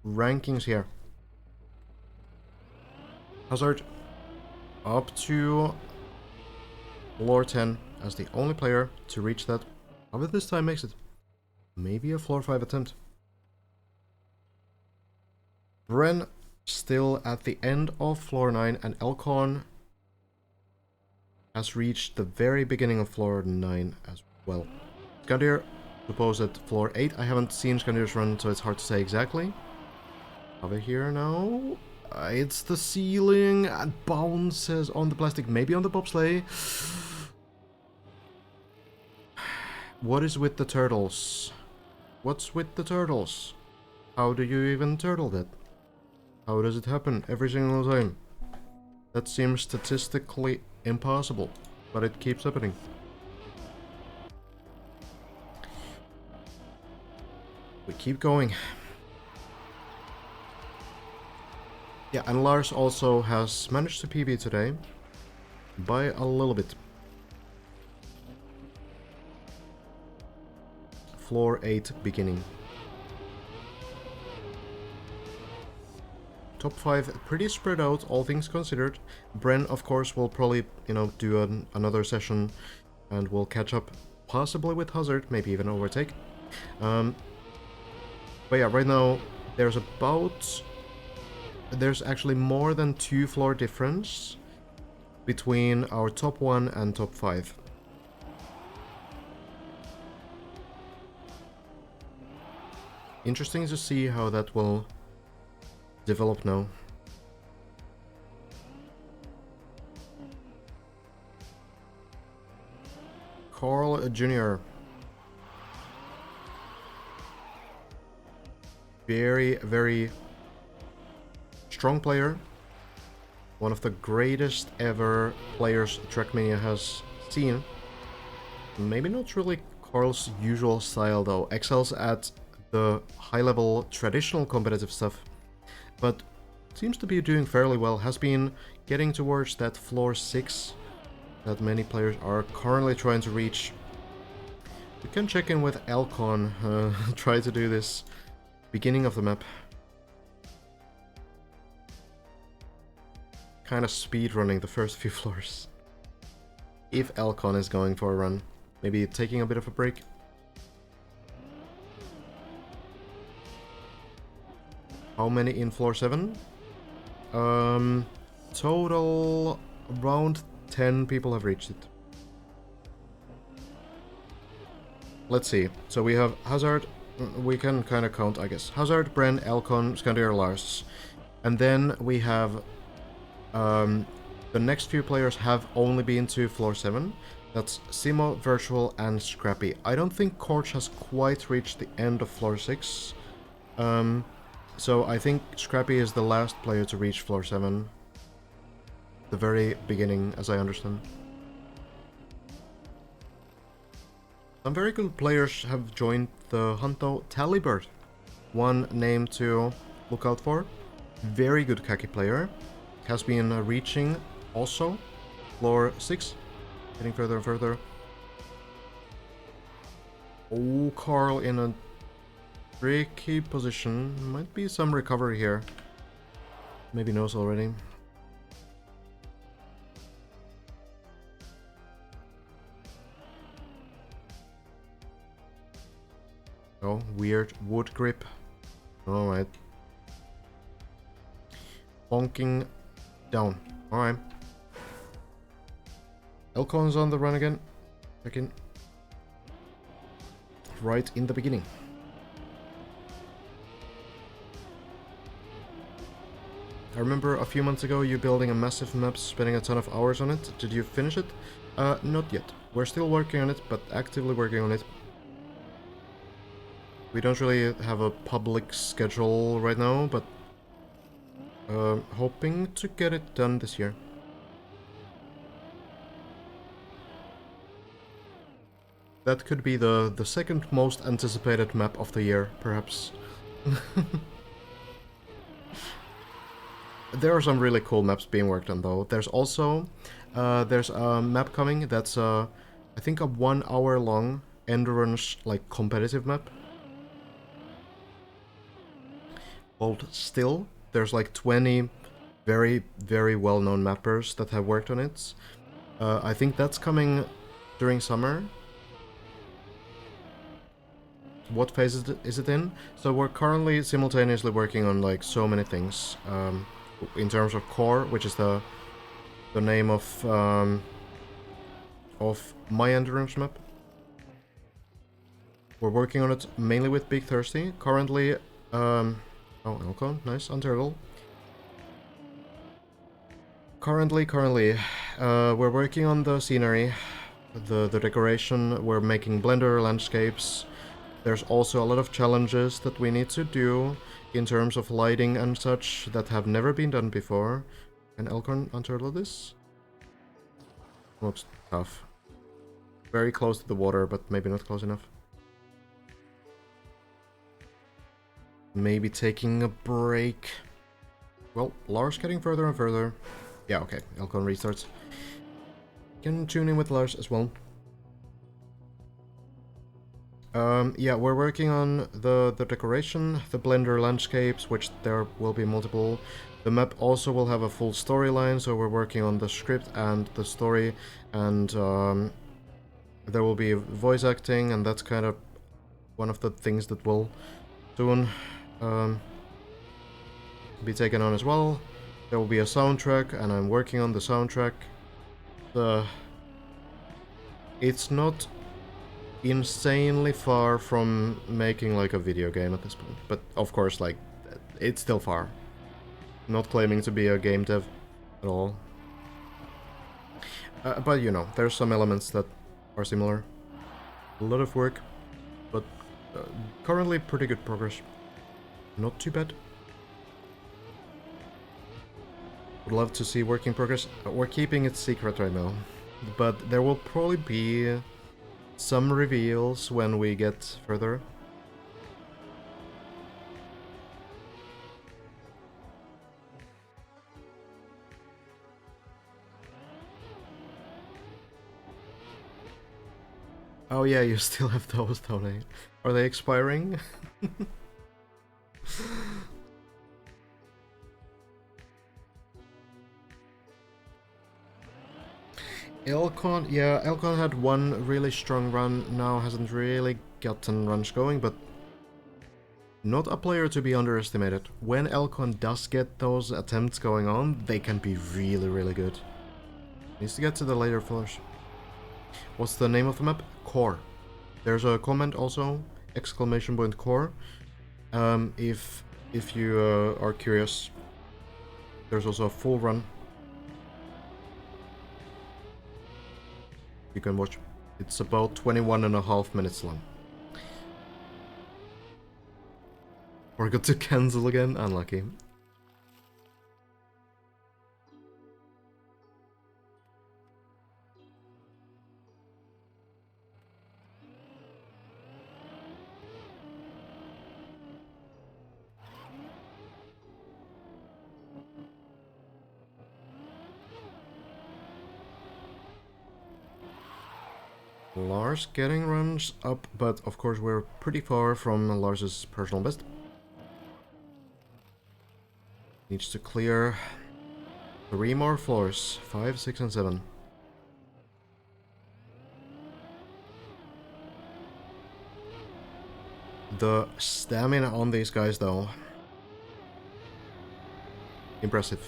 rankings here. Hazard up to floor 10 as the only player to reach that. How about this time makes it? Maybe a floor 5 attempt. Bren still at the end of floor 9, and Elcon has reached the very beginning of floor 9 as well. Skandir supposed at floor 8. I haven't seen Skandir's run, so it's hard to say exactly. Over here now. It's the ceiling and bounces on the plastic, maybe on the bobsleigh. What is with the turtles? What's with the turtles? How do you even turtle that? How does it happen every single time? That seems statistically impossible, but it keeps happening. We keep going. Yeah, and Lars also has managed to PB today by a little bit. Floor 8 beginning. Top 5 pretty spread out, all things considered. Bren, of course, will probably, do another session and will catch up, possibly with Hazard, maybe even overtake. But yeah, right now there's actually more than 2 floor difference between our top 1 and top 5. Interesting to see how that will develop now. Carl Jr. Very, very strong player. One of the greatest ever players Trackmania has seen. Maybe not really Carl's usual style though. Excels at the high-level traditional competitive stuff, but seems to be doing fairly well. Has been getting towards that floor 6 that many players are currently trying to reach. We can check in with Elcon, try to do this beginning of the map. Kind of speed running the first few floors. If Elcon is going for a run, maybe taking a bit of a break. How many in floor 7? Total around 10 people have reached it. Let's see. So we have Hazard. We can kind of count, I guess. Hazard, Bren, Elcon, Skandir, Lars. And then we have the next few players have only been to floor 7. That's Simo, Virtual, and Scrappy. I don't think Korch has quite reached the end of floor 6. So I think Scrappy is the last player to reach floor 7. The very beginning, as I understand. Some very good players have joined the hunt though. Talibird, one name to look out for. Very good khaki player. Has been reaching also floor 6. Getting further and further. Oh, Carl in a tricky position. Might be some recovery here. Maybe knows already. Oh, weird wood grip. Alright. Bonking down. Alright. Elcon's on the run again. Check in. Right in the beginning. I remember a few months ago you building a massive map, spending a ton of hours on it. Did you finish it? Not yet. We're still working on it, but actively working on it. We don't really have a public schedule right now, but hoping to get it done this year. That could be the second most anticipated map of the year, perhaps. There are some really cool maps being worked on, though. There's also there's a map coming that's I think a 1 hour long endurance like competitive map called Still. There's like 20 very, very well-known mappers that have worked on it. I think that's coming during summer. What phase is it in? So we're currently simultaneously working on like so many things. In terms of core, which is the name of my endurance map. We're working on it mainly with Big Thirsty. Currently, oh, Elcon, nice, Untergal. Currently, we're working on the scenery, the decoration. We're making Blender landscapes. There's also a lot of challenges that we need to do in terms of lighting and such that have never been done before. Can Elcon Untergal this? Looks tough. Very close to the water, but maybe not close enough. Maybe taking a break. Well, Lars getting further and further. Yeah, okay. Elcon restarts. Can tune in with Lars as well. Yeah, we're working on the decoration, the Blender landscapes, which there will be multiple. The map also will have a full storyline, so we're working on the script and the story, and there will be voice acting, and that's kind of one of the things that will soon be taken on as well. There will be a soundtrack, and I'm working on the soundtrack. It's not insanely far from making like a video game at this point, but of course, like, it's still far. Not claiming to be a game dev at all. But you know, there's some elements that are similar. A lot of work, but currently pretty good progress. Not too bad. Would love to see work in progress. We're keeping it secret right now, but there will probably be some reveals when we get further. Oh yeah, you still have those, don't they? Are they expiring? Elcon, yeah, Elcon had one really strong run, now hasn't really gotten runs going, but not a player to be underestimated. When Elcon does get those attempts going on, they can be really, really good. Needs to get to the later floors. What's the name of the map? Core. There's a comment also, exclamation point core. If you are curious, there's also a full run you can watch. It's about 21.5 minutes long. Forgot to cancel again, unlucky. Lars getting runs up, but of course we're pretty far from Lars's personal best. Needs to clear 3 more floors, 5, 6, and 7. The stamina on these guys though, impressive.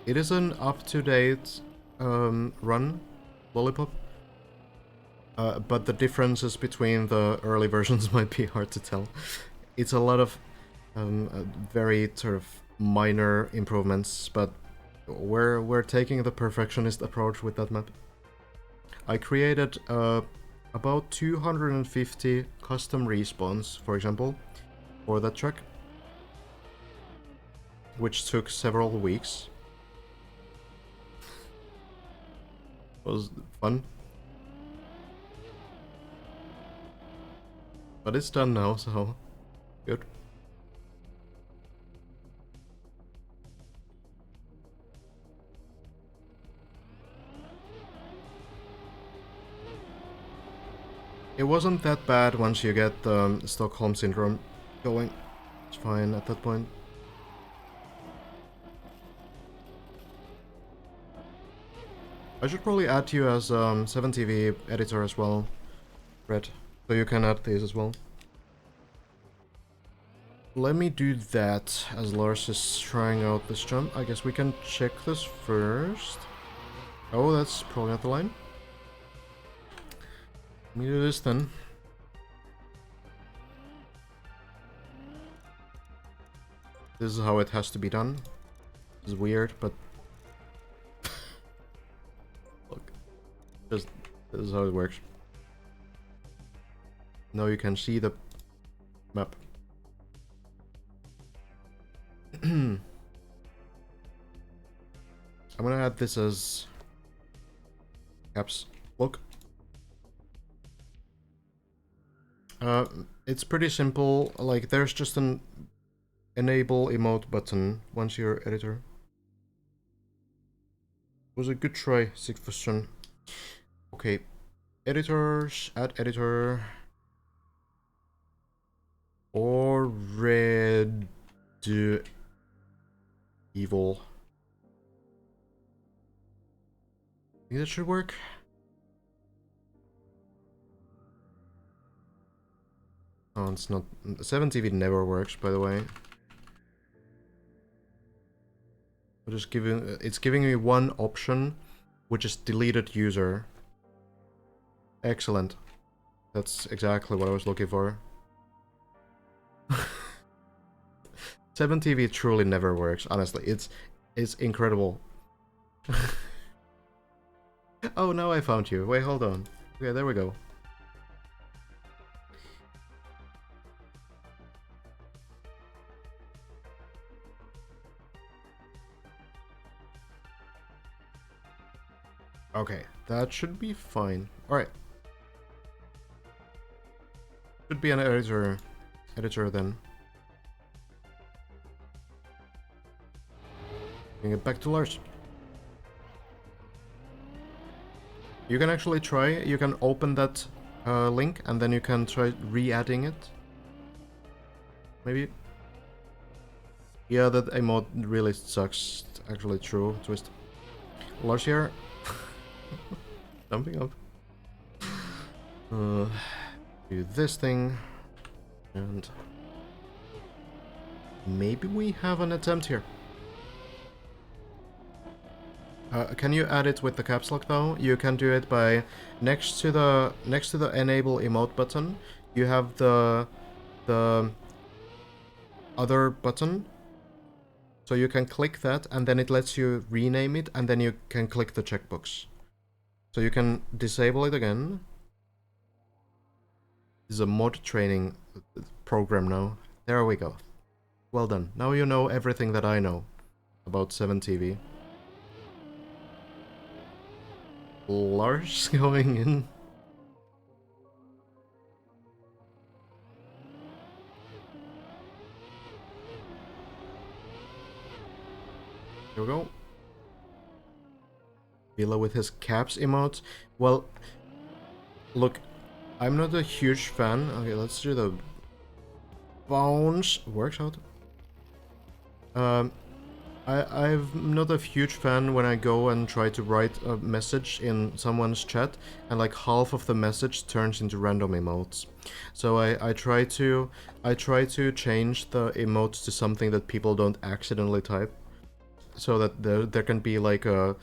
It is an up-to-date run, Lollipop, but the differences between the early versions might be hard to tell. It's a lot of very sort of minor improvements, but We're taking the perfectionist approach with that map. I created about 250 custom respawns, for example, for that track, which took several weeks. It was fun. But it's done now, so good. It wasn't that bad once you get the Stockholm Syndrome going. It's fine at that point. I should probably add you as 7TV editor as well, Red, so you can add these as well. Let me do that as Lars is trying out this jump. I guess we can check this first. Oh, that's probably not the line. Let me do this then. This is how it has to be done. It's weird, but look, just this is how it works. Now you can see the map. I'm gonna add this as caps look. It's pretty simple. Like, there's just an enable emote button once you're editor. It was a good try, Sigfusson. Okay, editors, add editor. Or red evil. I think that should work. Oh, it's not. 7TV never works, by the way. I'm just giving. It's giving me one option, which is deleted user. Excellent. That's exactly what I was looking for. 7TV truly never works, honestly. It's incredible. Oh, now I found you. Wait, hold on. Okay, there we go. Okay, that should be fine. Alright. Should be an editor then. Bring it back to Lars. You can actually try, you can open that link and then you can try re-adding it. Maybe. Yeah, that emote really sucks. Actually true, Twist. Lars here. Jumping up. Do this thing. And maybe we have an attempt here. Can you add it with the caps lock though? You can do it by next to the enable emote button. You have the other button. So you can click that and then it lets you rename it and then you can click the checkbox. So you can disable it again. This is a mod training program now. There we go. Well done. Now you know everything that I know about 7TV. Lars going in. Here we go. Villa with his caps emote. Well, look, I'm not a huge fan. Okay, let's do the bounce. Works out. I'm not a huge fan when I go and try to write a message in someone's chat and like half of the message turns into random emotes. So I try to change the emotes to something that people don't accidentally type, so that there can be like a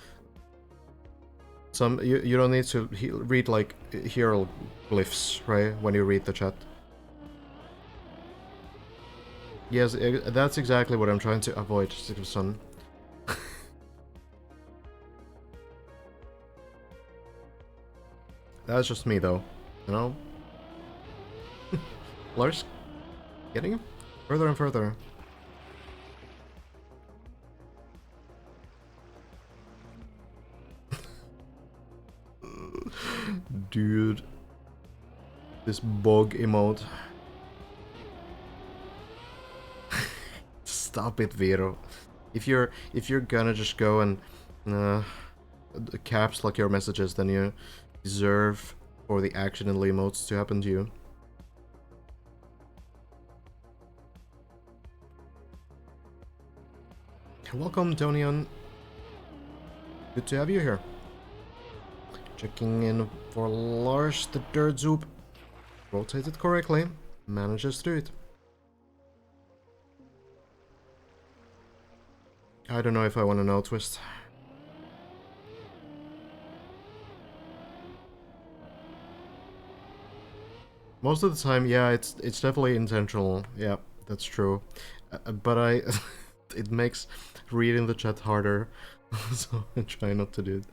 you don't need to read like hieroglyphs, right, when you read the chat. Yes, that's exactly what I'm trying to avoid, Son. That's just me though, you know? Lars getting further and further. Dude. This bog emote. Stop it, Vero. If you're gonna just go and caps lock your messages, then you deserve for the action and emotes to happen to you. Welcome, Donion. Good to have you here. Checking in for Lars the Dirt Zoop. Rotated correctly. Manages to do it. I don't know if I want to know, Twist. Most of the time, yeah, it's definitely intentional. Yeah, that's true. But I... it makes reading the chat harder. So I try not to do it.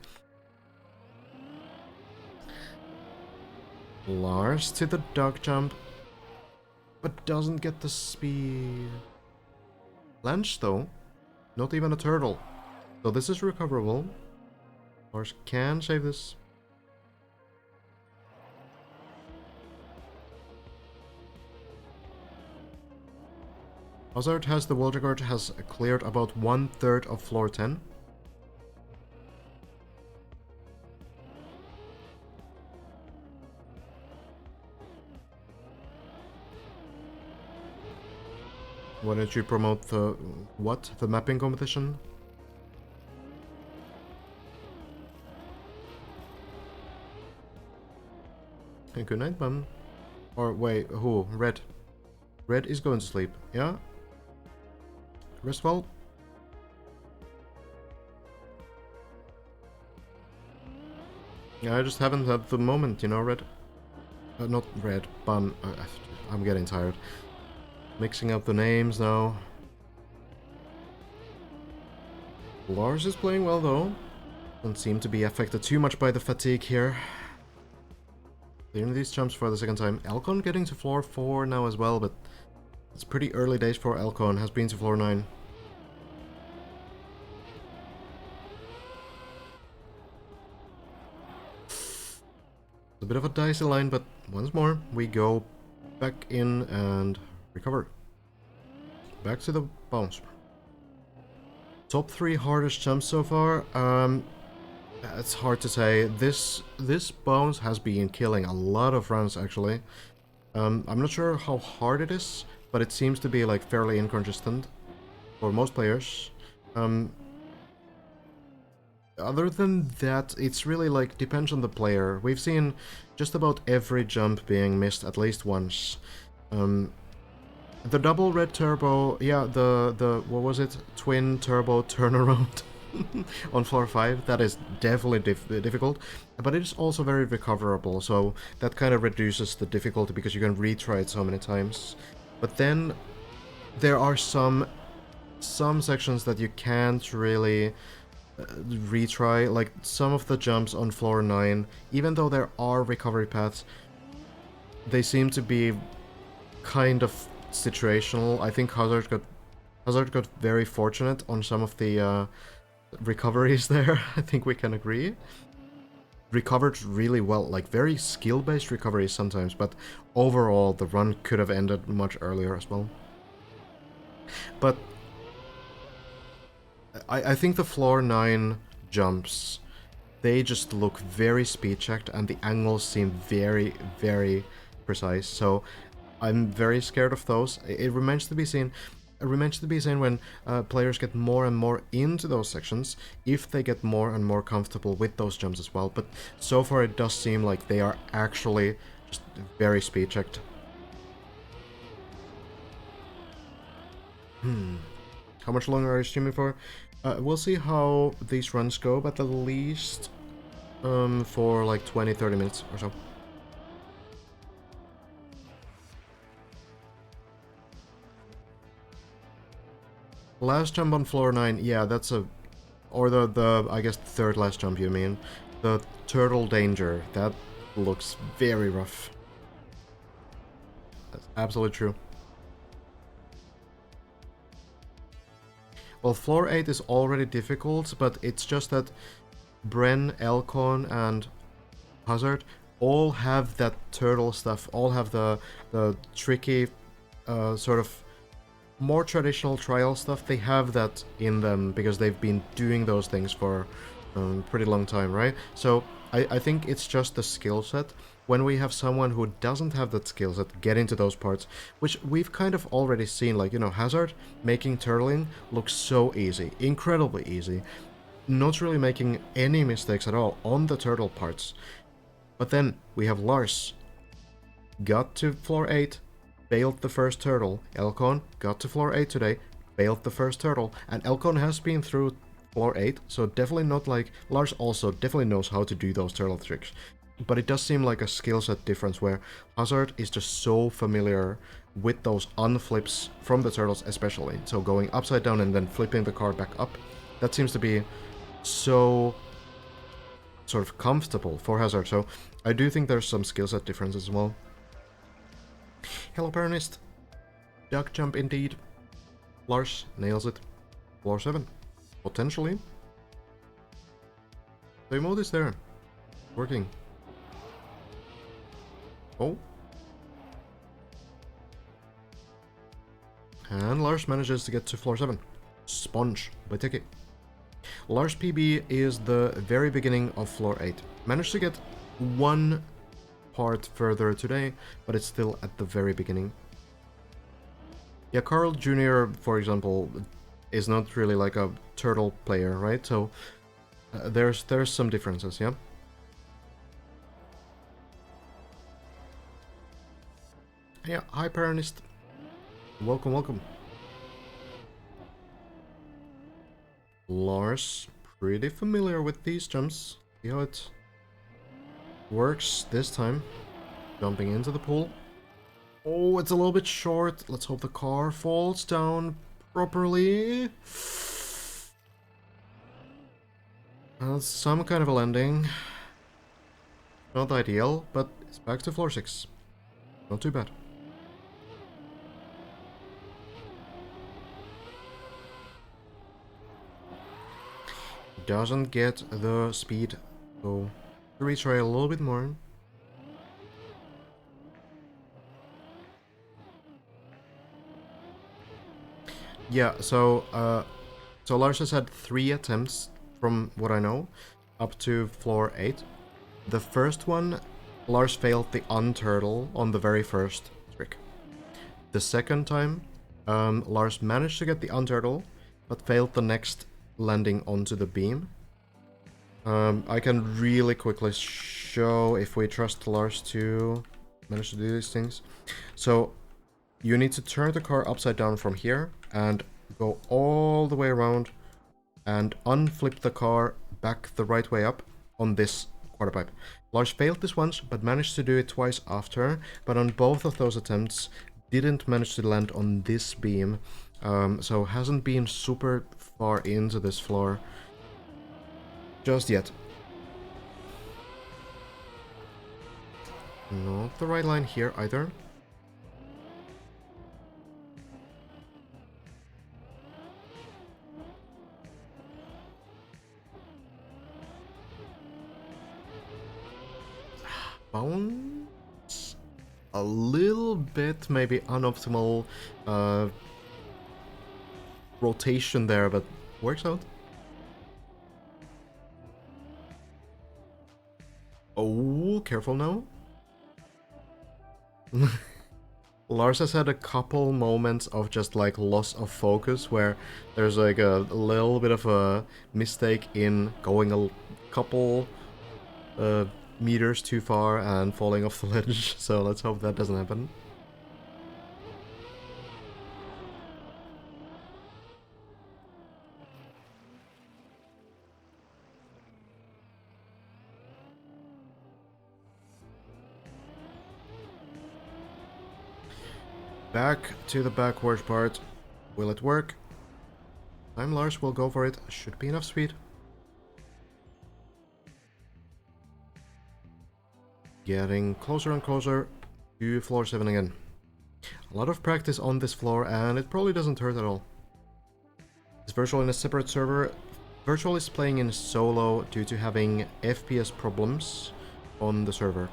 Lars to the dog jump. But doesn't get the speed. Lunch though. Not even a turtle. So this is recoverable. Lars can save this. Hazard has the Wildegard has cleared about 1/3 of floor 10. Why don't you promote the... what? The mapping competition? Hey, good night, man. Or wait, who? Red. Red is going to sleep, yeah? Rest well. Yeah, I just haven't had the moment, you know, Red. Not Red, Bun. I'm getting tired. Mixing up the names now. Lars is playing well though. Doesn't seem to be affected too much by the fatigue here. Clearing these jumps for the second time. Elcon getting to floor 4 now as well, but it's pretty early days for Elcon. Has been to floor 9. It's a bit of a dicey line, but once more we go back in and recover. Back to the bounce. Top 3 hardest jumps so far. It's hard to say. This bounce has been killing a lot of runs actually. I'm not sure how hard it is, but it seems to be like fairly inconsistent for most players. Other than that, it's really like depends on the player. We've seen just about every jump being missed at least once. The double red turbo, yeah, the what was it? Twin turbo turnaround on floor 5. That is definitely difficult, but it is also very recoverable. So that kind of reduces the difficulty because you can retry it so many times. But then there are some sections that you can't really retry, like some of the jumps on floor 9. Even though there are recovery paths, they seem to be kind of situational. I think Hazard got very fortunate on some of the recoveries there. I think we can agree. Recovered really well, like very skill-based recoveries sometimes, but overall the run could have ended much earlier as well. But I think the floor 9 jumps, they just look very speed-checked and the angles seem very, very precise. So I'm very scared of those. It remains to be seen. It remains to be seen when players get more and more into those sections, if they get more and more comfortable with those jumps as well. But so far it does seem like they are actually just very speed checked. How much longer are you streaming for? We'll see how these runs go, but at least for like 20-30 minutes or so. Last jump on floor 9, yeah, that's a... Or the I guess, third last jump, you mean? The turtle danger, that looks very rough. That's absolutely true. Well, floor 8 is already difficult, but it's just that Bren, Elcon, and Hazard all have that turtle stuff, all have the tricky, sort of more traditional trial stuff. They have that in them because they've been doing those things for a pretty long time, right? So I think it's just the skill set. When we have someone who doesn't have that skill set get into those parts, which we've kind of already seen, like, you know, Hazard making turtling looks so easy, incredibly easy, not really making any mistakes at all on the turtle parts. But then we have Lars, got to floor 8, failed the first turtle. Elcon got to floor 8 today, failed the first turtle, and Elcon has been through floor 8, so definitely not like... Lars also definitely knows how to do those turtle tricks. But it does seem like a skill set difference where Hazard is just so familiar with those unflips from the turtles especially. So going upside down and then flipping the car back up. That seems to be so sort of comfortable for Hazard. So I do think there's some skill set difference as well. Hello, Paranist. Duck jump indeed. Lars nails it. Floor 7. Potentially. The emote is there. Working. Oh. And Lars manages to get to floor 7. Sponge by Tiki. Lars PB is the very beginning of floor 8. Managed to get one part further today, but it's still at the very beginning. Yeah, Carl Jr., for example, is not really like a turtle player, right? So there's some differences, yeah? Yeah, hi Paranist. Welcome, welcome. Lars, pretty familiar with these jumps. See how it works this time. Jumping into the pool. Oh, it's a little bit short. Let's hope the car falls down properly. Some kind of a landing. Not ideal, but it's back to floor 6. Not too bad. Doesn't get the speed, so retry a little bit more. Yeah, so Lars has had 3 attempts, from what I know, up to floor 8. The first one, Lars failed the unturtle on the very first trick. The second time, Lars managed to get the unturtle, but failed the next landing onto the beam. I can really quickly show if we trust Lars to manage to do these things. So you need to turn the car upside down from here and go all the way around and unflip the car back the right way up on this quarter pipe. Lars failed this once, but managed to do it twice after, but on both of those attempts didn't manage to land on this beam, so hasn't been super far into this floor just yet. Not the right line here either. Bounce a little bit, maybe unoptimal rotation there, but works out. Oh, careful now. Lars has had a couple moments of just like loss of focus where there's like a little bit of a mistake in going a couple meters too far and falling off the ledge, so let's hope that doesn't happen. Back to the backwards part. Will it work? I'm Lars, will go for it. Should be enough speed. Getting closer and closer to floor 7 again. A lot of practice on this floor, and it probably doesn't hurt at all. It's Virtual in a separate server. Virtual is playing in solo due to having FPS problems on the server.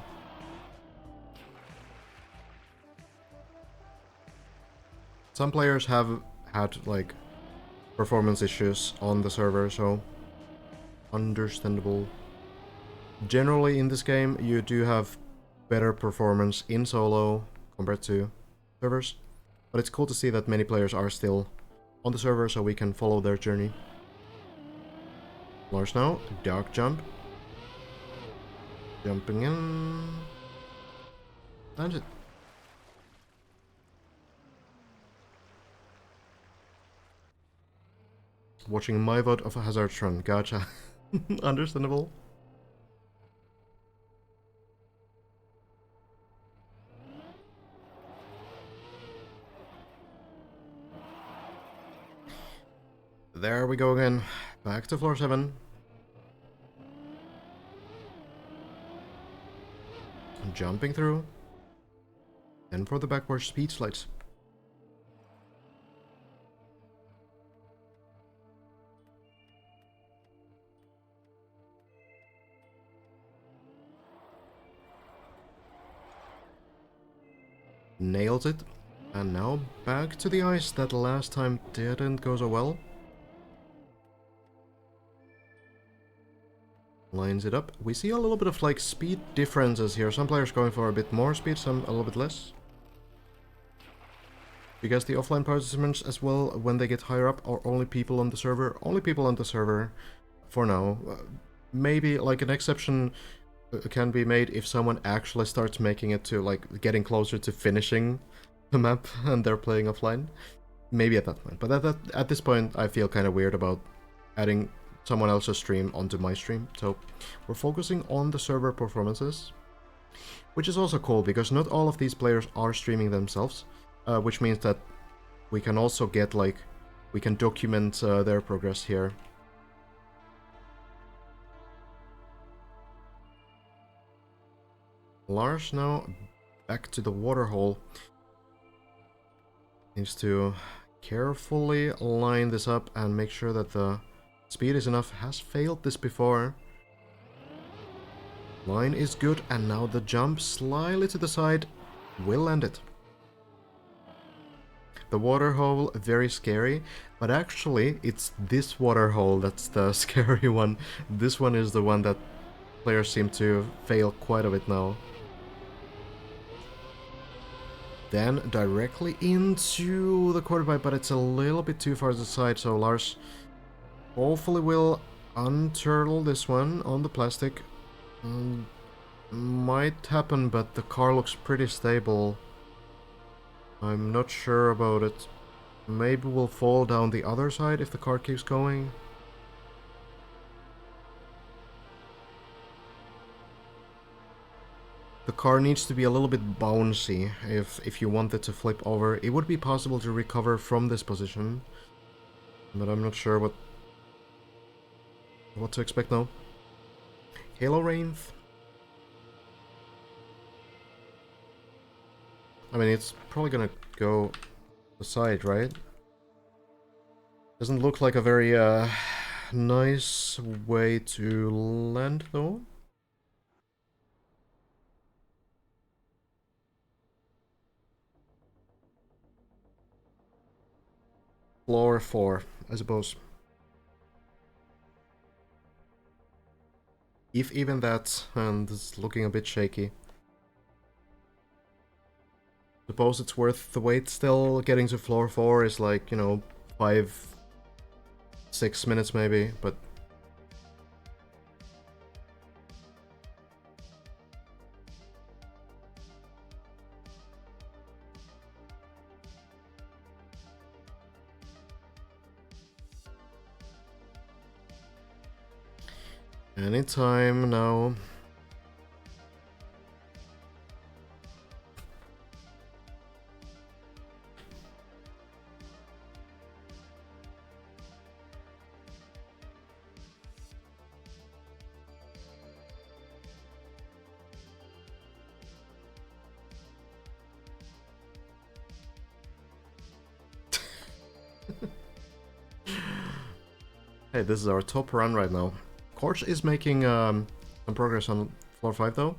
Some players have had, like, performance issues on the server, so understandable. Generally in this game, you do have better performance in solo compared to servers, but it's cool to see that many players are still on the server so we can follow their journey. Lars now, dark jump. Jumping in. That's it. Watching my VOD of a hazard run. Gotcha. Understandable. There we go again. Back to floor 7. Jumping through. Then for the backward speed slides. Nailed it. And now back to the ice that last time didn't go so well. Lines it up. We see a little bit of like speed differences here. Some players going for a bit more speed, some a little bit less. Because the offline participants as well, when they get higher up, are only people on the server. Only people on the server for now. Maybe like an exception can be made if someone actually starts making it to like getting closer to finishing the map and they're playing offline. Maybe at that point. But at this point, I feel kind of weird about adding someone else's stream onto my stream. So we're focusing on the server performances, which is also cool because not all of these players are streaming themselves, which means that we can also get like, we can document their progress here. Lars now back to the water hole. Needs to carefully line this up and make sure that the speed is enough. Has failed this before. Line is good, and now the jump slightly to the side will land it. The water hole, very scary, but actually it's this water hole that's the scary one. This one is the one that players seem to fail quite a bit now. Then directly into the quarter pipe, but it's a little bit too far to the side, so Lars hopefully will unturtle this one on the plastic. Might happen, but the car looks pretty stable. I'm not sure about it. Maybe we'll fall down the other side if the car keeps going. The car needs to be a little bit bouncy if you want it to flip over. It would be possible to recover from this position, but I'm not sure what to expect now. Halo Wraith. I mean, it's probably gonna go aside, right? Doesn't look like a very nice way to land, though. Floor 4, I suppose. If even that, and it's looking a bit shaky. Suppose it's worth the wait still. Getting to floor 4 is like, you know, 5-6 minutes maybe, but... Anytime now. Hey, this is our top run right now. Corch is making some progress on floor 5 though.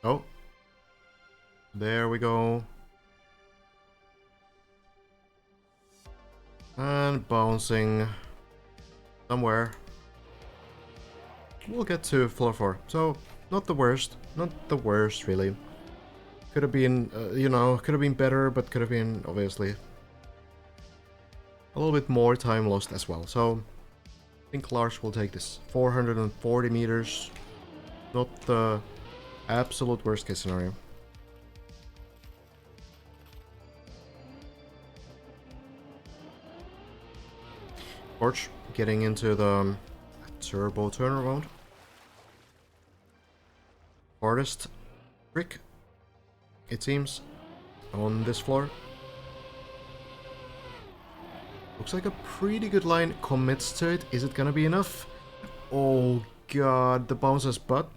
Oh. There we go. And bouncing somewhere. We'll get to floor 4. So, not the worst. Not the worst, really. Could have been, you know, could have been better, but could have been, obviously, a little bit more time lost as well. So, I think Lars will take this. 440 meters. Not the absolute worst case scenario. Corch getting into the turbo turnaround. Hardest trick, it seems, on this floor. Looks like a pretty good line. Commits to it. Is it gonna be enough? Oh god, the bounces, but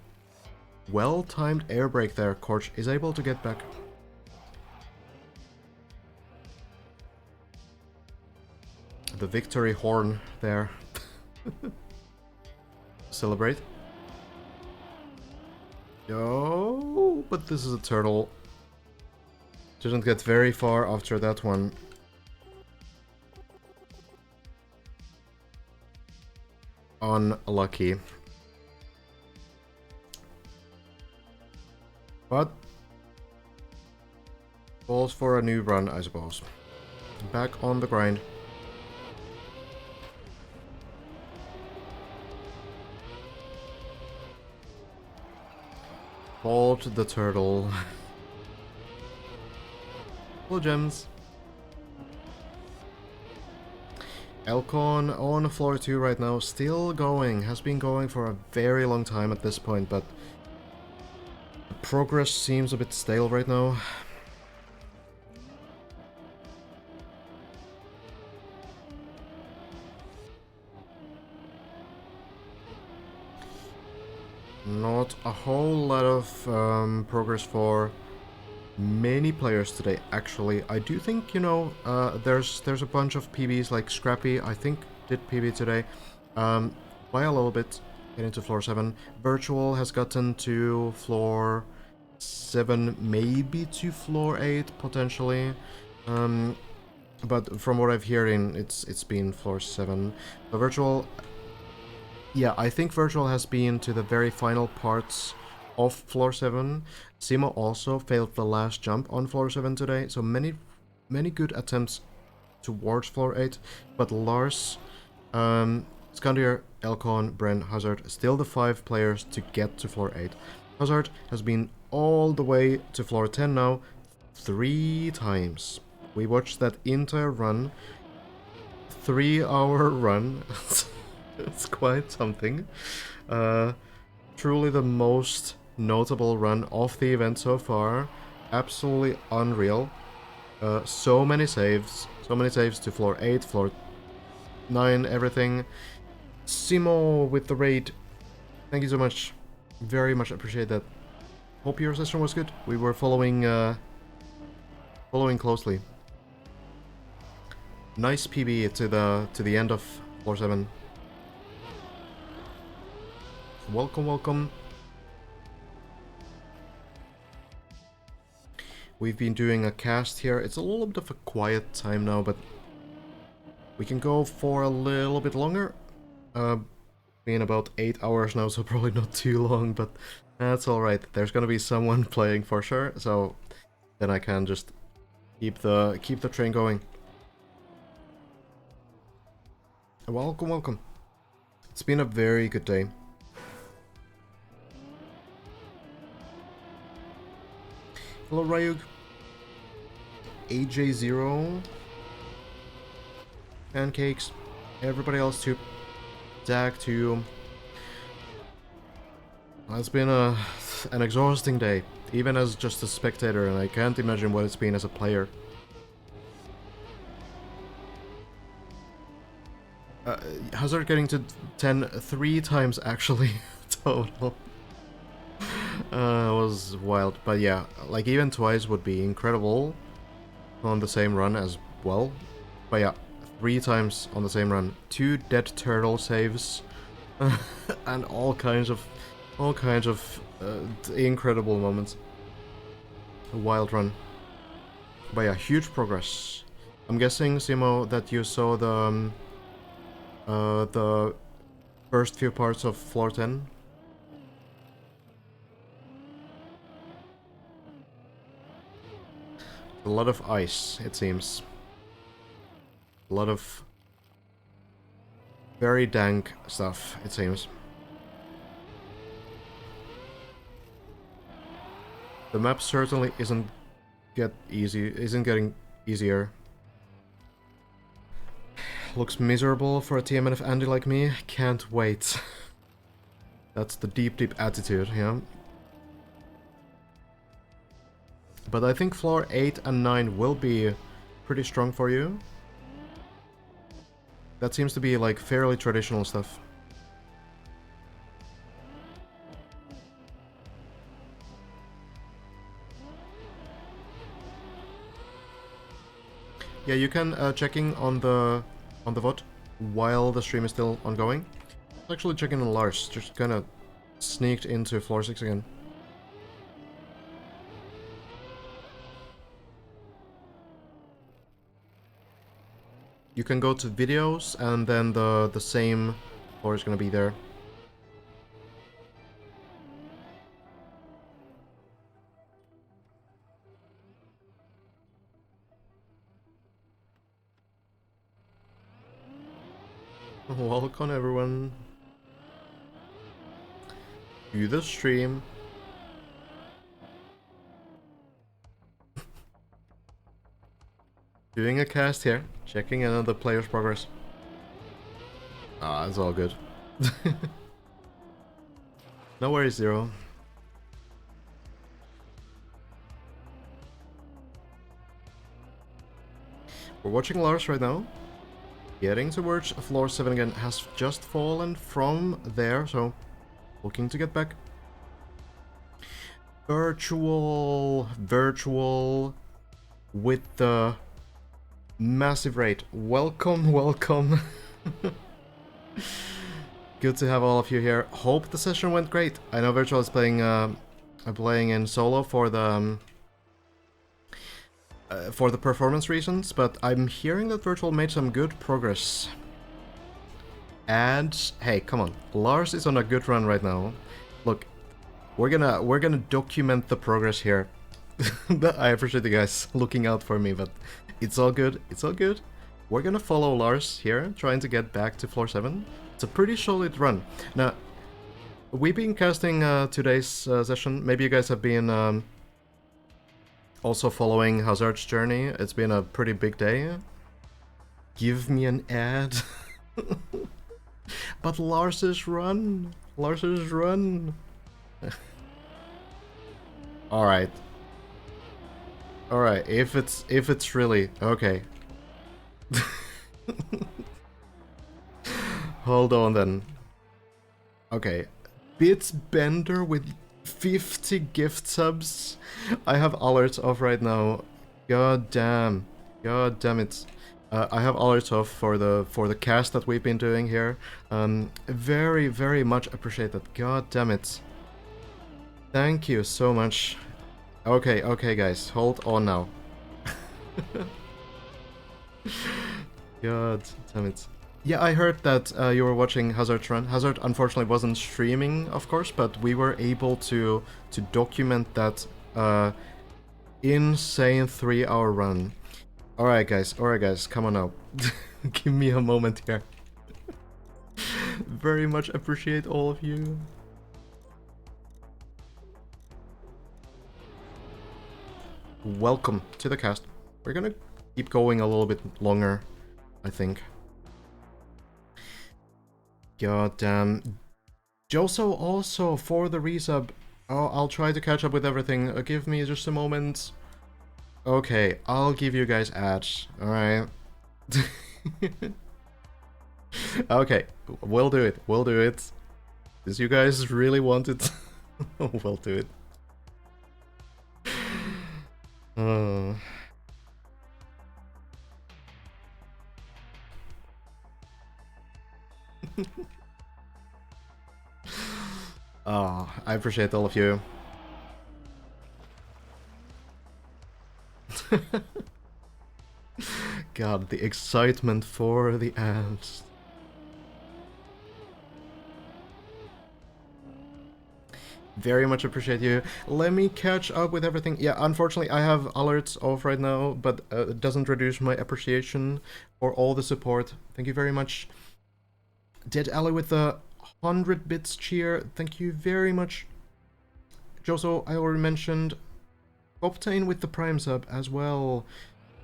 well-timed air brake there. Corch is able to get back. The victory horn there. Celebrate. Yo, but this is a turtle. Didn't get very far after that one. Unlucky. But calls for a new run, I suppose. Back on the grind. Called the turtle. Full gems. Elcon on floor 2 right now, still going. Has been going for a very long time at this point, but the progress seems a bit stale right now. Not a whole lot of progress for many players today, actually. I do think, you know, there's a bunch of PBs, like Scrappy, I think, did PB today. By a little bit, getting to floor 7. Virtual has gotten to floor 7, maybe to floor 8, potentially. But from what I've hearing, it's been floor 7. The Virtual... Yeah, I think Virtual has been to the very final parts of floor 7. Simo also failed the last jump on floor 7 today, so many good attempts towards floor 8. But Lars, Skandir, Elcon, Bren, Hazard, still the 5 players to get to floor 8. Hazard has been all the way to floor 10 now, 3 times. We watched that entire run, 3-hour run. It's quite something. Truly the most notable run of the event so far. Absolutely unreal. So many saves to floor 8, floor 9, everything. Simo with the raid. Thank you so much. Very much appreciate that. Hope your session was good. We were following closely. Nice PB to the end of floor 7. Welcome. We've been doing a cast here. It's a little bit of a quiet time now, but we can go for a little bit longer. Been about 8 hours now, so probably not too long, but that's alright. There's gonna be someone playing for sure, so then I can just keep the train going. Welcome. It's been a very good day. Hello Ryug, AJ0, Pancakes, everybody else too, Zach too. It's been an exhausting day, even as just a spectator, and I can't imagine what it's been as a player. Hazard getting to 10 3 times actually, total. Was wild, but yeah, like even twice would be incredible on the same run as well. But yeah, 3 times on the same run. 2 dead turtle saves. And all kinds of incredible moments. A wild run. But yeah, huge progress. I'm guessing, Simo, that you saw the first few parts of floor 10. A lot of ice, it seems. A lot of very dank stuff, it seems. The map certainly isn't getting easier. Looks miserable for a TMNF Andy like me. Can't wait. That's the deep attitude, yeah. But I think floor 8 and 9 will be pretty strong for you. That seems to be like fairly traditional stuff. Yeah, you can checking on the VOD while the stream is still ongoing. Actually checking on Lars, just kinda sneaked into floor 6 again. You can go to videos and then the same floor is gonna be there. Welcome everyone to the stream. Doing a cast here, checking in on the player's progress. Ah, it's all good. No worries, Zero. We're watching Lars right now. Getting towards floor 7 again, has just fallen from there, so looking to get back. Virtual with the massive rate. Welcome. Good to have all of you here. Hope the session went great. I know Virtual is playing in solo for the performance reasons, but I'm hearing that Virtual made some good progress. And hey, come on, Lars is on a good run right now. Look, we're gonna document the progress here. I appreciate you guys looking out for me, but it's all good. It's all good. We're gonna follow Lars here, trying to get back to floor 7. It's a pretty solid run. Now, we've been casting today's session. Maybe you guys have been also following Hazard's journey. It's been a pretty big day. Give me an ad. But Lars's run. Alright. Alright, if it's really okay. Hold on then. Okay. Bits Bender with 50 gift subs. I have alerts off right now. God damn it. I have alerts off for the cast that we've been doing here. Very much appreciate that. God damn it. Thank you so much. Okay guys, hold on now. God damn it. Yeah, I heard that you were watching Hazard's run. Hazard unfortunately wasn't streaming, of course, but we were able to document that insane 3-hour run. Alright guys, come on now. Give me a moment here. Very much appreciate all of you. Welcome to the cast. We're gonna keep going a little bit longer, I think. God damn. Joso also for the resub. Oh, I'll try to catch up with everything. Give me just a moment. Okay, I'll give you guys ads. Alright. Okay, we'll do it. Since you guys really want it, we'll do it. Oh, I appreciate all of you. God, the excitement for the ads. Very much appreciate you. Let me catch up with everything. Yeah, unfortunately, I have alerts off right now, but it doesn't reduce my appreciation for all the support. Thank you very much. Dead Alley with the 100 bits cheer. Thank you very much. Joso, I already mentioned. Optane with the Prime sub as well.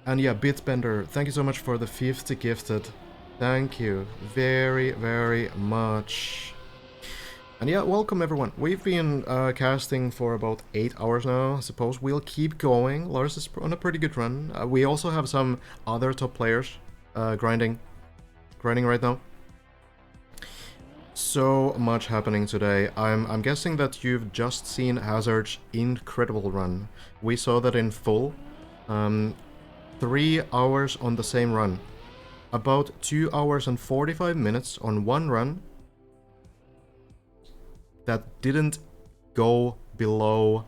And yeah, Bitbender, thank you so much for the 50 gifted. Thank you very, very much. And yeah, welcome everyone. We've been casting for about 8 hours now. I suppose we'll keep going. Lars is on a pretty good run. We also have some other top players grinding right now. So much happening today. I'm guessing that you've just seen Hazard's incredible run. We saw that in full. 3 hours on the same run. About 2 hours and 45 minutes on one run that didn't go below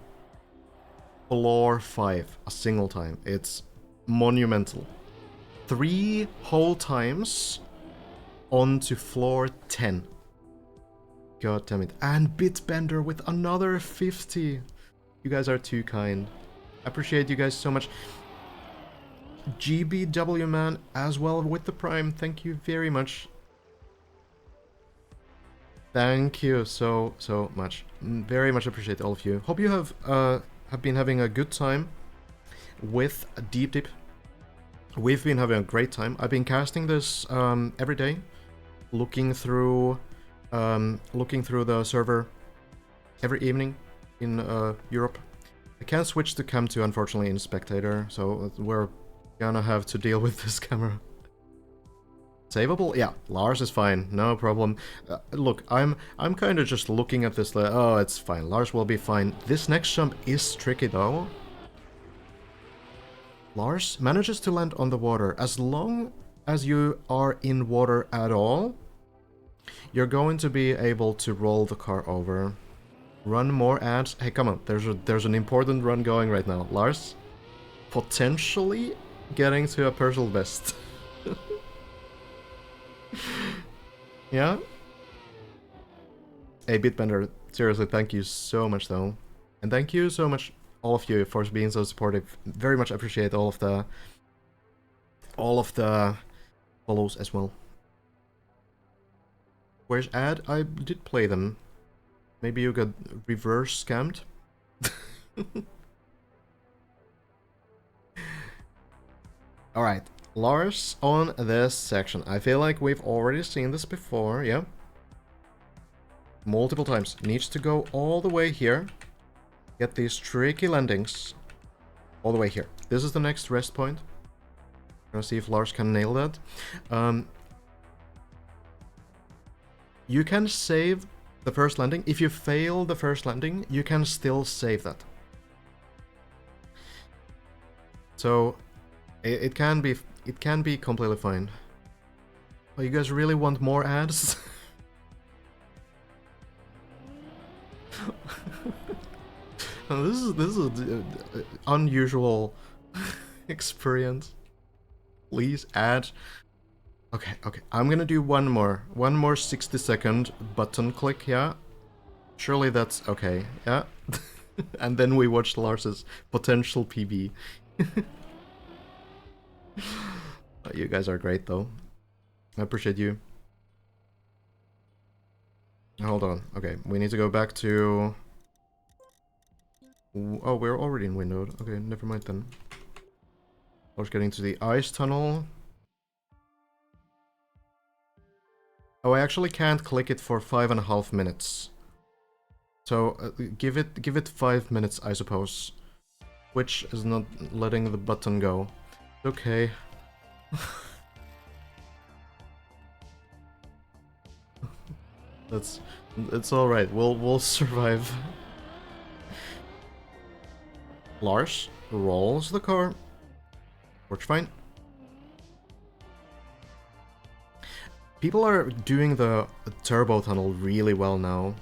floor 5 a single time. It's monumental. 3 whole times onto floor 10. God damn it. And Bitbender with another 50. You guys are too kind. I appreciate you guys so much. GBW man as well with the Prime. Thank you very much. Thank you so much. Very much appreciate all of you. Hope you have been having a good time with Deep Dip. We've been having a great time. I've been casting this every day, looking through the server every evening in Europe. I can't switch to Cam 2 unfortunately in Spectator, so we're gonna have to deal with this camera. Savable? Yeah, Lars is fine, no problem. Look, I'm kind of just looking at this. Oh, it's fine. Lars will be fine. This next jump is tricky though. Lars manages to land on the water. As long as you are in water at all, you're going to be able to roll the car over. Run more ads. Hey, come on. There's an important run going right now. Lars, potentially getting to a personal best. Yeah? Hey, Bitbender, seriously, thank you so much, though. And thank you so much, all of you, for being so supportive. Very much appreciate all of the follows as well. Where's ad? I did play them. Maybe you got reverse scammed? Alright, Lars on this section. I feel like we've already seen this before, yeah? Multiple times. Needs to go all the way here. Get these tricky landings. All the way here. This is the next rest point. Gonna see if Lars can nail that. You can save the first landing. If you fail the first landing, you can still save that. So it can be completely fine. Oh, you guys really want more ads? This is an unusual experience. Please add. Okay. I'm gonna do one more 60-second button click. Yeah, surely that's okay. Yeah, and then we watch Lars's potential PB. You guys are great, though. I appreciate you. Hold on. Okay, we need to go back to... Oh, we're already in windowed. Okay, never mind then. I was getting to the ice tunnel. Oh, I actually can't click it for 5.5 minutes. So give it 5 minutes, I suppose. Which is not letting the button go. Okay. It's all right. We'll survive. Lars rolls the car. Works fine. People are doing the turbo tunnel really well now.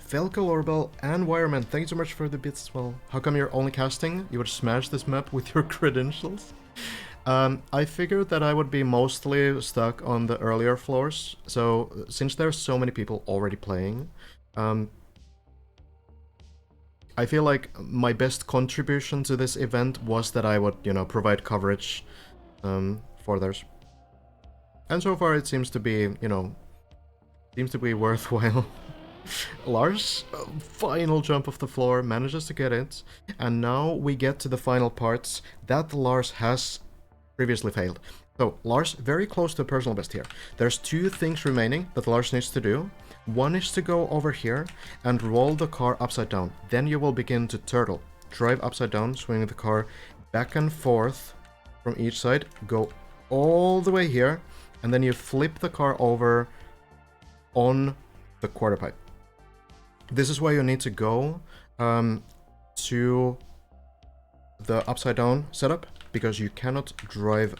Felco, Orbel, and Wireman, thank you so much for the bits as well. How come you're only casting? You would smash this map with your credentials? I figured that I would be mostly stuck on the earlier floors, so since there's so many people already playing, I feel like my best contribution to this event was that I would, you know, provide coverage for theirs. And so far it seems to be, you know, worthwhile. Lars, final jump off the floor, manages to get it, and now we get to the final parts that Lars has previously failed. So, Lars, very close to personal best here. There's two things remaining that Lars needs to do. One is to go over here and roll the car upside down. Then you will begin to turtle. Drive upside down, swing the car back and forth from each side, go all the way here, and then you flip the car over on the quarter pipe. This is why you need to go to the upside down setup, because you cannot drive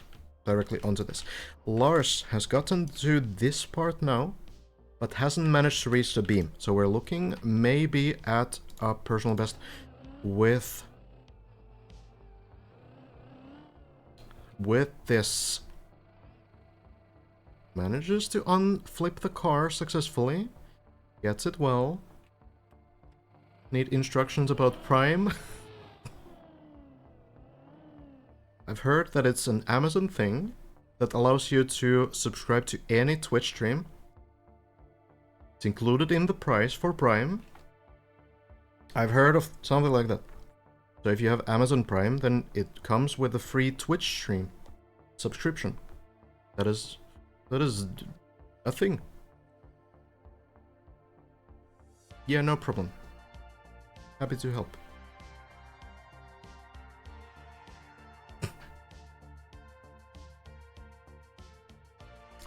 directly onto this. Lars has gotten to this part now, but hasn't managed to reach the beam. So we're looking maybe at a personal best with this. Manages to unflip the car successfully. Gets it well. Need instructions about Prime. I've heard that it's an Amazon thing that allows you to subscribe to any Twitch stream. It's included in the price for Prime. I've heard of something like that. So if you have Amazon Prime, then it comes with a free Twitch stream subscription. That is a thing. Yeah, no problem. Happy to help.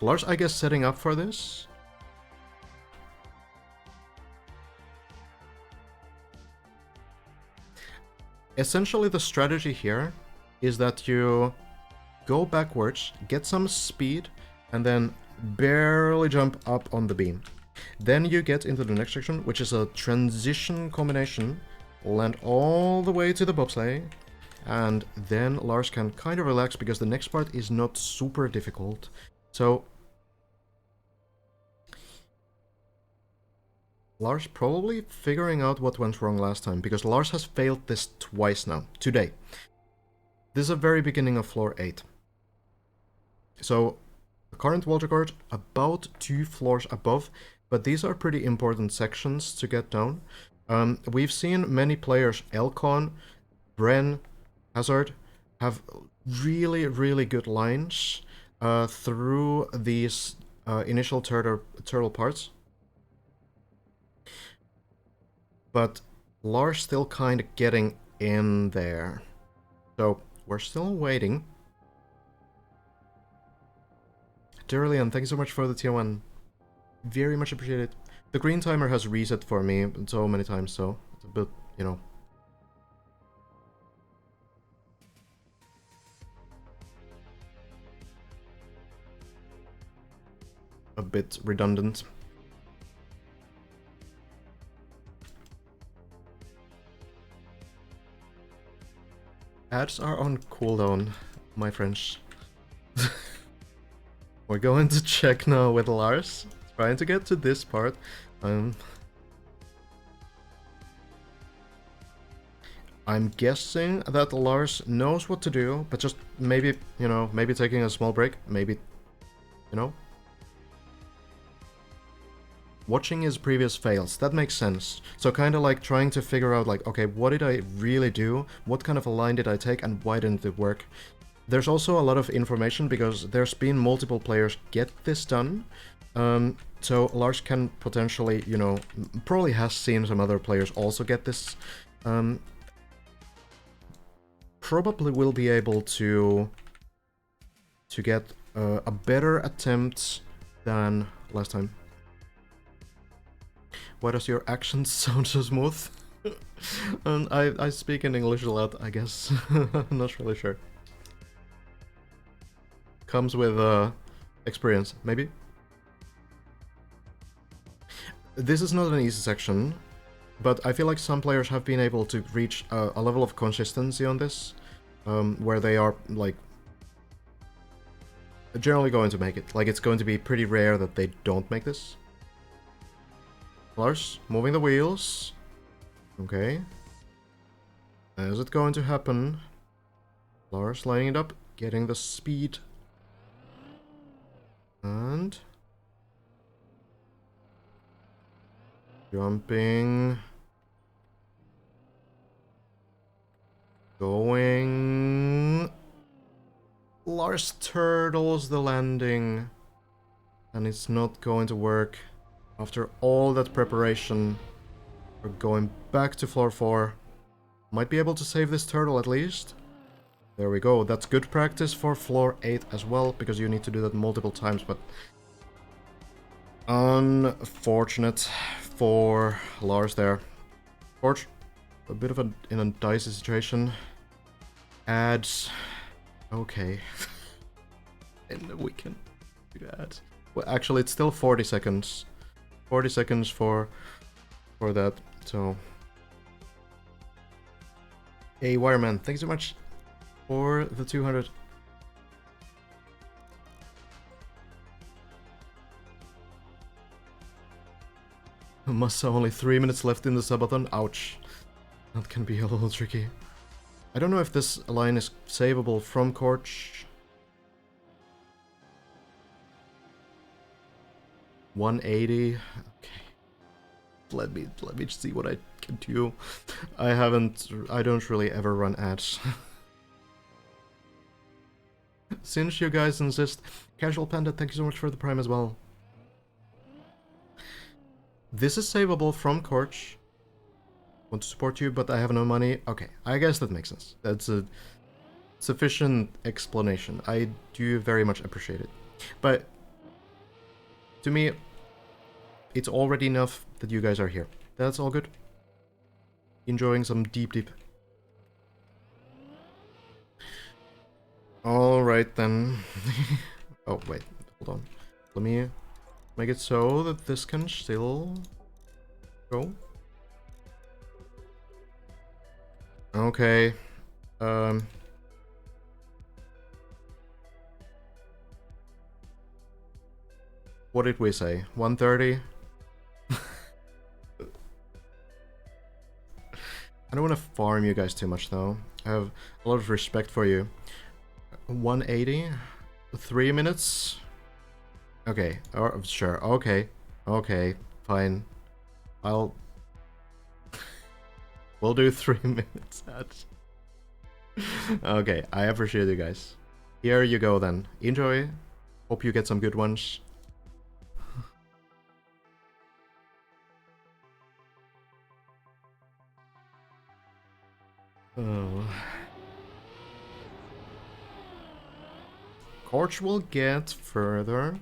Lars, I guess, setting up for this. Essentially, the strategy here is that you go backwards, get some speed, and then barely jump up on the beam. Then you get into the next section, which is a transition combination, land all the way to the bobsleigh, and then Lars can kind of relax because the next part is not super difficult. So Lars probably figuring out what went wrong last time, because Lars has failed this twice now, today. This is the very beginning of floor 8. So, the current wall record about 2 floors above, but these are pretty important sections to get down. We've seen many players, Elcon, Bren, Hazard, have really, really good lines through these initial turtle parts. But Lars still kind of getting in there. So, we're still waiting. Dearlian, thank you so much for the tier 1. Very much appreciated. The green timer has reset for me so many times, so it's a bit, you know. A bit redundant. Ads are on cooldown, my friends. We're going to check now with Lars. Trying to get to this part. I'm guessing that Lars knows what to do, but just maybe, you know, maybe taking a small break. Maybe, you know. Watching his previous fails, that makes sense. So kind of like trying to figure out like, okay, what did I really do? What kind of a line did I take and why didn't it work? There's also a lot of information because there's been multiple players get this done. So Lars can potentially, you know, probably has seen some other players also get this. Probably will be able to get a better attempt than last time. Why does your accent sound so smooth? And I speak in English a lot, I guess. I'm not really sure. comes with experience, maybe. This is not an easy section, but I feel like some players have been able to reach a level of consistency on this, where they are, like, generally going to make it. Like, it's going to be pretty rare that they don't make this. Lars, moving the wheels. Okay. Is it going to happen? Lars lining it up, getting the speed. And... jumping. Going... Lars turtles the landing. And it's not going to work. After all that preparation, we're going back to floor 4. Might be able to save this turtle at least. There we go. That's good practice for floor 8 as well, because you need to do that multiple times, but... unfortunate for Lars there. Forge, a bit of in a dicey situation. Adds... okay. And we can do that. Well, actually, it's still 40 seconds. 40 seconds for that, so... Hey, Wireman, thanks so much for the 200. Massa, only 3 minutes left in the subathon. Ouch. That can be a little tricky. I don't know if this line is savable from Corch. 180. Okay. Let me see what I can do. I don't really ever run ads. Since you guys insist. Casual Panda, thank you so much for the prime as well. This is savable from Corch. Want to support you, but I have no money. Okay, I guess that makes sense. That's a sufficient explanation. I do very much appreciate it. But to me, it's already enough that you guys are here. That's all good. Enjoying some deep. Alright then. Oh, wait. Hold on. Let me make it so that this can still go. Okay. What did we say? 130? I don't want to farm you guys too much though. I have a lot of respect for you. 180? 3 minutes? Okay, sure, okay. Okay, fine. We'll do 3 minutes at. Okay, I appreciate you guys. Here you go then. Enjoy. Hope you get some good ones. Oh. Corch will get further.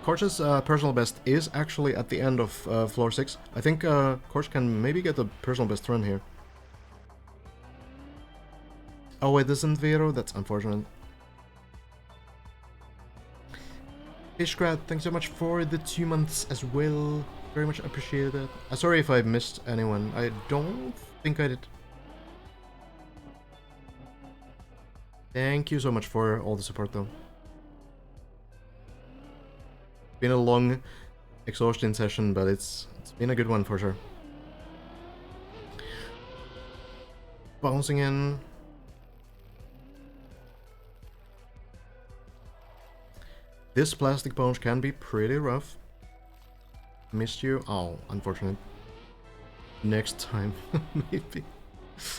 Corch's personal best is actually at the end of floor 6. I think Corch can maybe get the personal best run here. Oh, it isn't Vero? That's unfortunate. Fishgrad, thanks so much for the 2 months as well. Very much appreciate it. Sorry if I missed anyone. I don't think I did. Thank you so much for all the support though. Been a long exhaustion session, but it's been a good one for sure. Bouncing in. This plastic punch can be pretty rough. Missed you. Oh, unfortunate. Next time, maybe.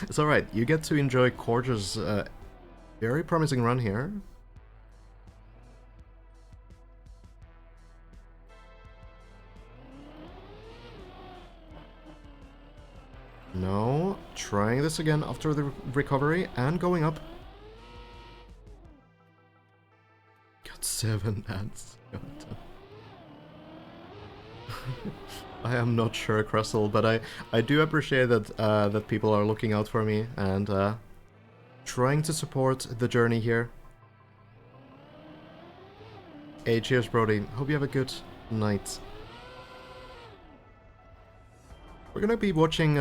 It's alright, you get to enjoy Corch's very promising run here. No, trying this again after the recovery and going up. Got 7 ads. I am not sure, Crystal, but I do appreciate that that people are looking out for me and trying to support the journey here. Hey, cheers, Brody. Hope you have a good night. We're gonna be watching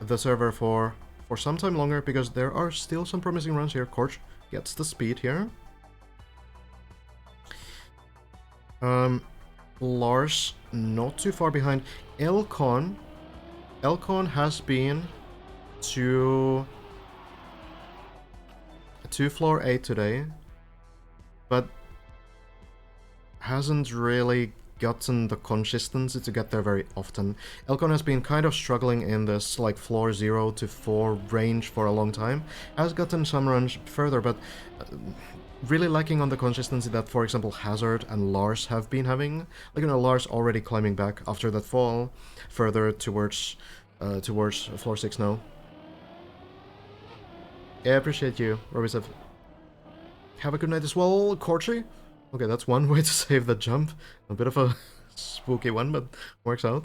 the server for some time longer because there are still some promising runs here. Korch gets the speed here. Lars not too far behind. Elcon has been to floor 8 today, but hasn't really gotten the consistency to get there very often. Elcon has been kind of struggling in this like floor 0 to 4 range for a long time. Has gotten some runs further, but really lacking on the consistency that, for example, Hazard and Lars have been having. Like, you know, Lars already climbing back after that fall, further towards floor 6 now. Yeah, I appreciate you, Robisev. Have a good night as well, Korchi. Okay, that's one way to save the jump. A bit of a spooky one, but works out.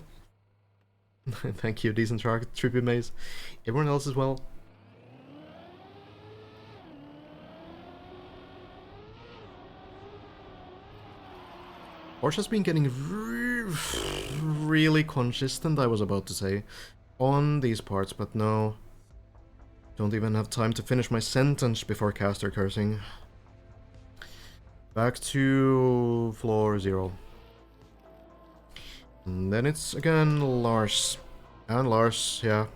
Thank you, Decent Shark, Tribute Maze. Everyone else as well. Porsche has been getting really consistent, I was about to say, on these parts, but no. Don't even have time to finish my sentence before caster cursing. Back to floor 0. And then it's again Lars. And Lars, yeah.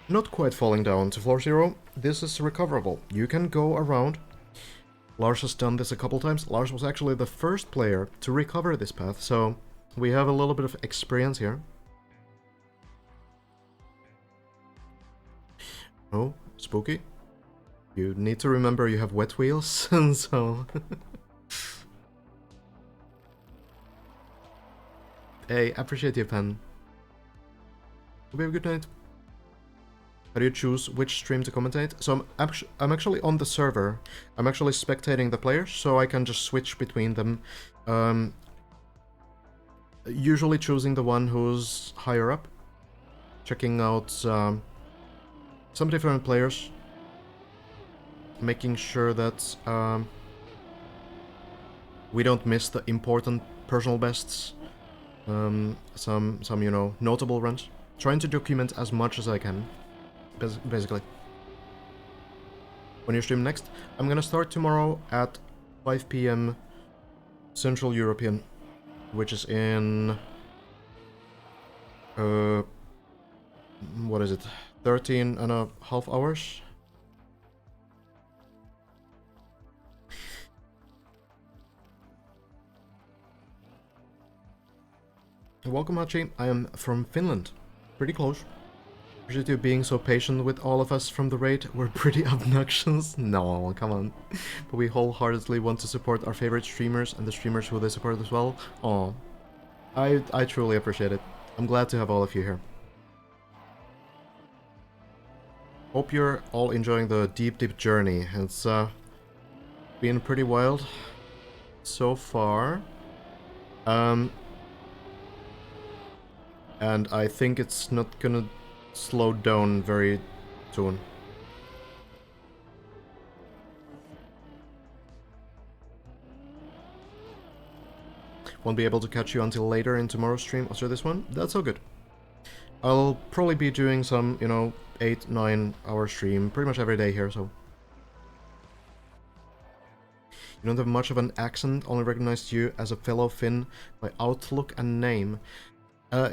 Not quite falling down to floor 0. This is recoverable. You can go around. Lars has done this a couple times. Lars was actually the first player to recover this path, so we have a little bit of experience here. Oh, spooky. You need to remember you have wet wheels, and so... Hey, appreciate you, Pen. Hope you have a good night. How do you choose which stream to commentate? So I'm actually on the server. I'm actually spectating the players, so I can just switch between them. Usually choosing the one who's higher up. Checking out some different players. Making sure that we don't miss the important personal bests. Some you know, notable runs. Trying to document as much as I can. Basically. When you stream next, I'm gonna start tomorrow at 5 PM Central European, which is in what is it, 13.5 hours? Welcome, Hachi. I am from Finland. Pretty close. Appreciate you being so patient with all of us from the raid. We're pretty obnoxious. No, come on. But we wholeheartedly want to support our favorite streamers and the streamers who they support as well. Aw. I truly appreciate it. I'm glad to have all of you here. Hope you're all enjoying the deep journey. It's been pretty wild so far. And I think it's not gonna slow down very soon. Won't be able to catch you until later in tomorrow's stream after this one. That's all good. I'll probably be doing some, you know, 8-9 hour stream pretty much every day here, so. You don't have much of an accent, only recognized you as a fellow Finn by outlook and name.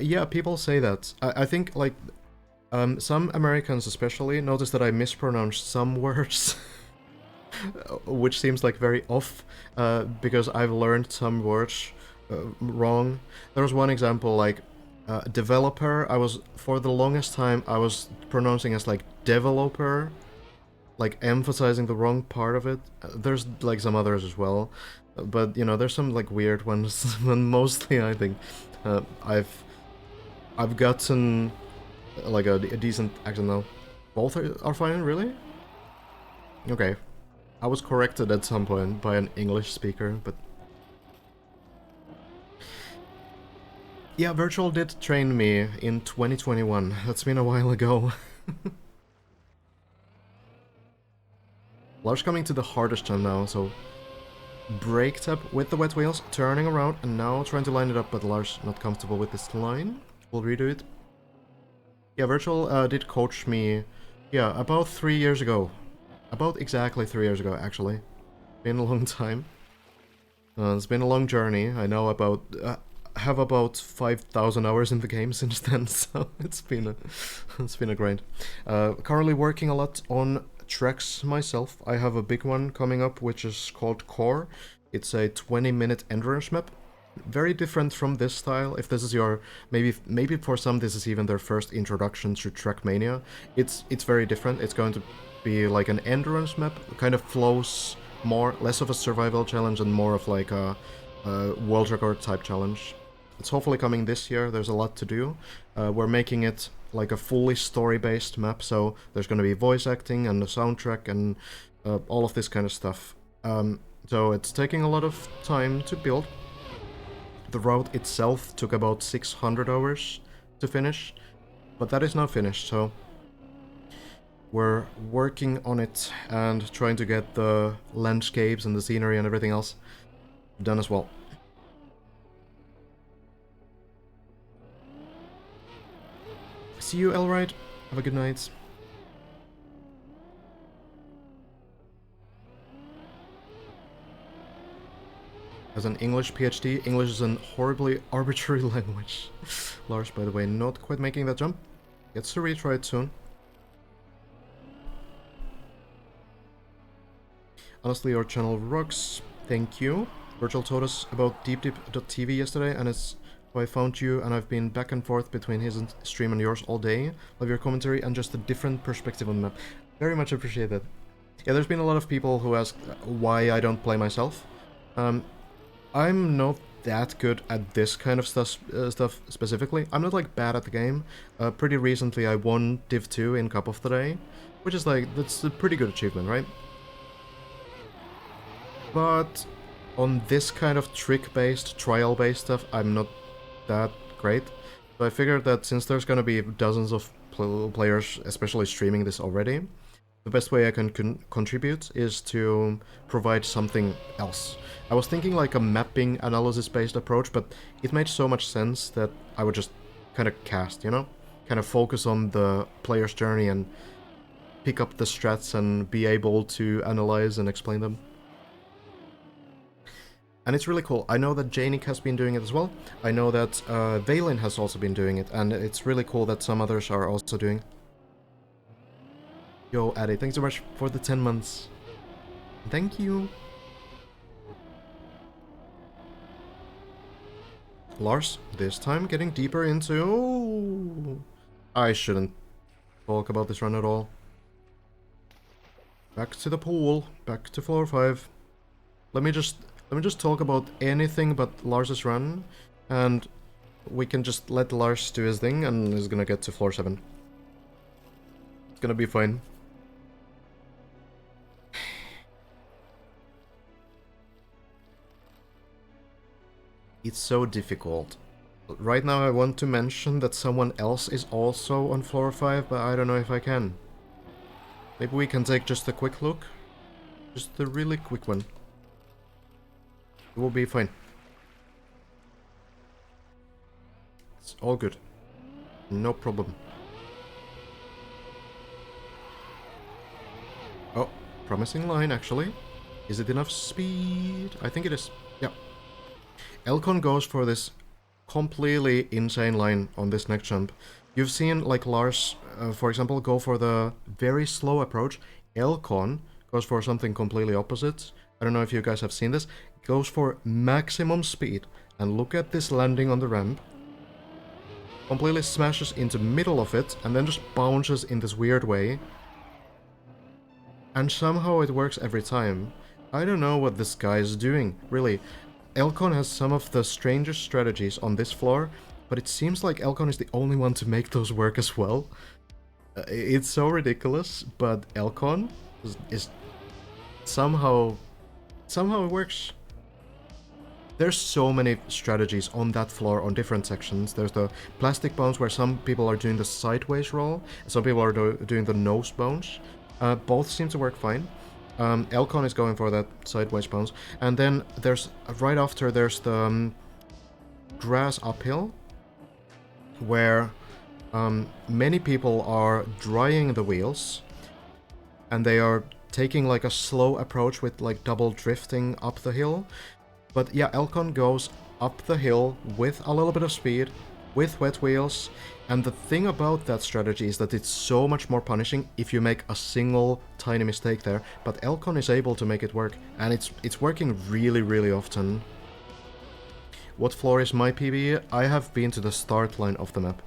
Yeah, people say that. I think, like, some Americans especially notice that I mispronounce some words, which seems like very off, because I've learned some words wrong. There was one example, like, developer, for the longest time, I was pronouncing as, like, developer, like, emphasizing the wrong part of it. There's, like, some others as well, but, you know, there's some, like, weird ones, but mostly, I think, I've gotten like a decent accent now. Both are fine, really? Okay. I was corrected at some point by an English speaker, but... Yeah, Virtual did train me in 2021. That's been a while ago. Lars coming to the hardest jump now, so brake tap with the wet wheels, turning around, and now trying to line it up, but Lars not comfortable with this line. We'll redo it. Yeah, Virtual did coach me, yeah, about 3 years ago. About exactly 3 years ago, actually. Been a long time. It's been a long journey. I know about... have about 5,000 hours in the game since then, so it's been a grind. Currently working a lot on tracks myself. I have a big one coming up, which is called Core. It's a 20-minute endurance map. Very different from this style. If this is your... maybe for some this is even their first introduction to Trackmania. It's very different. It's going to be like an endurance map. Kind of flows less of a survival challenge and more of like a world record type challenge. It's hopefully coming this year. There's a lot to do. We're making it like a fully story-based map, so there's going to be voice acting and the soundtrack and all of this kind of stuff. So it's taking a lot of time to build. The route itself took about 600 hours to finish, but that is now finished, so we're working on it and trying to get the landscapes and the scenery and everything else done as well. See you, Elride. Have a good night. As an English PhD, English is an horribly arbitrary language. Lars, by the way, not quite making that jump. Gets to retry it soon. Honestly, your channel rocks. Thank you. Virtual told us about deepdip.tv yesterday, and it's how I found you, and I've been back and forth between his stream and yours all day. Love your commentary and just a different perspective on the map. Very much appreciate that. Yeah, there's been a lot of people who ask why I don't play myself. I'm not that good at this kind of stuff specifically. I'm not like bad at the game. Pretty recently I won Div 2 in Cup of the Day, which is like, that's a pretty good achievement, right? But on this kind of trick-based, trial-based stuff, I'm not that great. So I figured that since there's gonna be dozens of players, especially streaming this already, the best way I can contribute is to provide something else. I was thinking like a mapping analysis-based approach, but it made so much sense that I would just kind of cast, you know? Kind of focus on the player's journey and pick up the strats and be able to analyze and explain them. And it's really cool. I know that Janik has been doing it as well. I know that Valen has also been doing it, and it's really cool that some others are also doing. Yo, Addy, thanks so much for the 10 months. Thank you. Lars, this time getting deeper into... I shouldn't talk about this run at all. Back to the pool, back to floor 5. Let me just talk about anything but Lars's run, and we can just let Lars do his thing, and he's gonna get to floor 7. It's gonna be fine. It's so difficult. Right now I want to mention that someone else is also on floor 5, but I don't know if I can. Maybe we can take just a quick look. Just a really quick one. It will be fine. It's all good. No problem. Oh, promising line actually. Is it enough speed? I think it is. Yeah. Elcon goes for this completely insane line on this next jump. You've seen like Lars, for example, go for the very slow approach. Elcon goes for something completely opposite. I don't know if you guys have seen this. Goes for maximum speed, and look at this landing on the ramp. Completely smashes into middle of it, and then just bounces in this weird way. And somehow it works every time. I don't know what this guy is doing, really. Elcon has some of the strangest strategies on this floor, but it seems like Elcon is the only one to make those work as well. It's so ridiculous, but Elcon is somehow it works. there's so many strategies on that floor on different sections. There's the plastic bones where some people are doing the sideways roll, some people are doing the nose bones. Both seem to work fine. Elcon is going for that sideways bones. And then there's, right after, there's the grass uphill, where many people are drying the wheels, and they are taking like a slow approach with like double drifting up the hill. But yeah, Elcon goes up the hill with a little bit of speed, with wet wheels, and the thing about that strategy is that it's so much more punishing if you make a single tiny mistake there, but Elcon is able to make it work, and it's working really, really often. What floor is my PB? I have been to the start line of the map.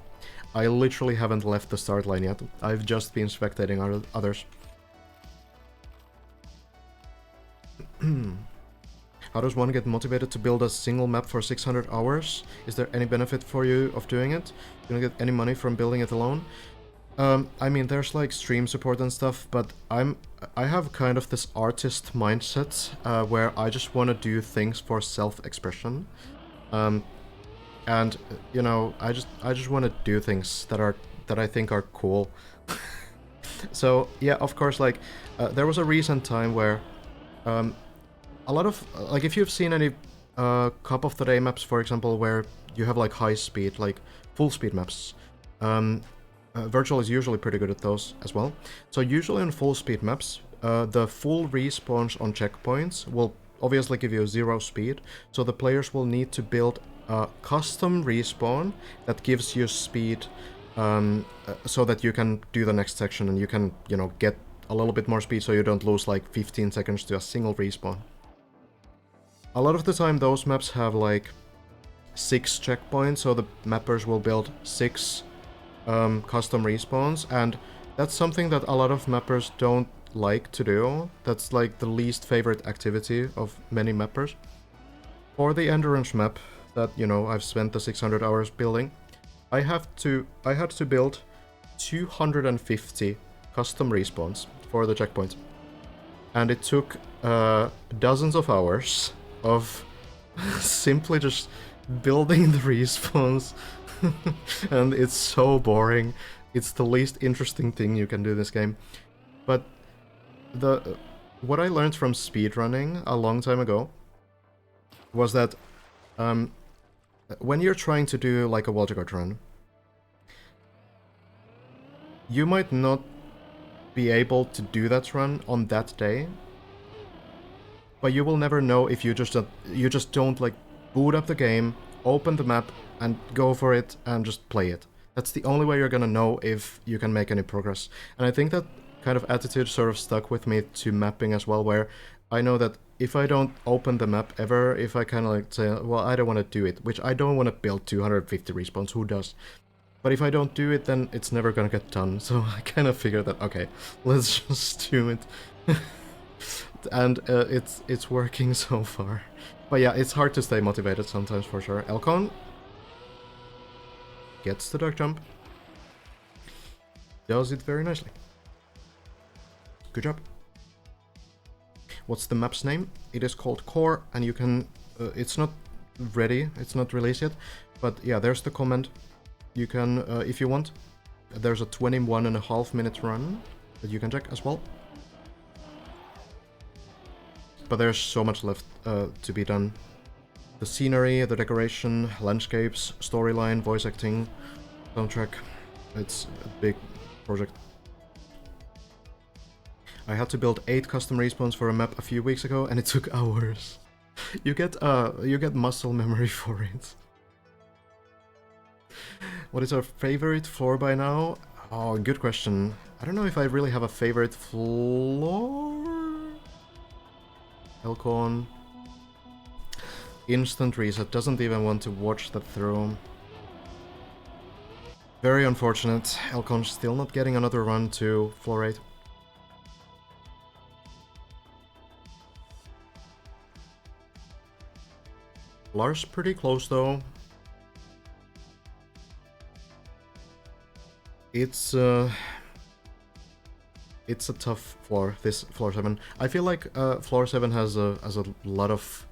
I literally haven't left the start line yet. I've just been spectating others. How does one get motivated to build a single map for 600 hours? Is there any benefit for you of doing it? You don't get any money from building it alone? I mean, there's like stream support and stuff, but I have kind of this artist mindset where I just want to do things for self-expression. And you know, I just want to do things that I think are cool. So yeah, of course, like there was a recent time where a lot of like, if you've seen any Cup of the Day maps, for example, where you have like high speed, like full speed maps, Virtual is usually pretty good at those as well. So usually on full speed maps, the full respawns on checkpoints will obviously give you 0 speed, so the players will need to build a custom respawn that gives you speed, so that you can do the next section and you can, you know, get a little bit more speed so you don't lose like 15 seconds to a single respawn. A lot of the time those maps have like 6 checkpoints, so the mappers will build 6 custom respawns, and that's something that a lot of mappers don't like to do. That's like the least favorite activity of many mappers. For the endurance map that, you know, I've spent the 600 hours building, I had to build 250 custom respawns for the checkpoint, and it took dozens of hours of simply just building the respawns. And it's so boring. It's the least interesting thing you can do in this game. But what I learned from speedrunning a long time ago was that when you're trying to do like a wildcard run, you might not be able to do that run on that day, but you will never know if you just don't like boot up the game, open the map, and go for it and just play it. That's the only way you're gonna know if you can make any progress. And I think that kind of attitude sort of stuck with me to mapping as well, where I know that if I don't open the map ever, if I kind of like say, well, I don't want to do it, which I don't want to build 250 respawns, who does? But if I don't do it, then it's never gonna get done. So I kind of figured that, okay, let's just do it. And it's working so far. But yeah, it's hard to stay motivated sometimes, for sure. Elcon gets the duck jump. Does it very nicely. Good job. What's the map's name? It is called Core, and you can... it's not ready, it's not released yet, but yeah, there's the comment. You can, if you want, there's a 21.5 minute run that you can check as well. But there's so much left to be done. The scenery, the decoration, landscapes, storyline, voice acting, soundtrack. It's a big project. I had to build 8 custom respawns for a map a few weeks ago, and it took hours. You get muscle memory for it. What is our favorite floor by now? Oh, good question. I don't know if I really have a favorite floor. Elcon. Instant reset, doesn't even want to watch that through. Very unfortunate. Elcon's still not getting another run to floor 8. Lars pretty close though. It's a tough floor, this floor 7. I feel like floor 7 has a lot of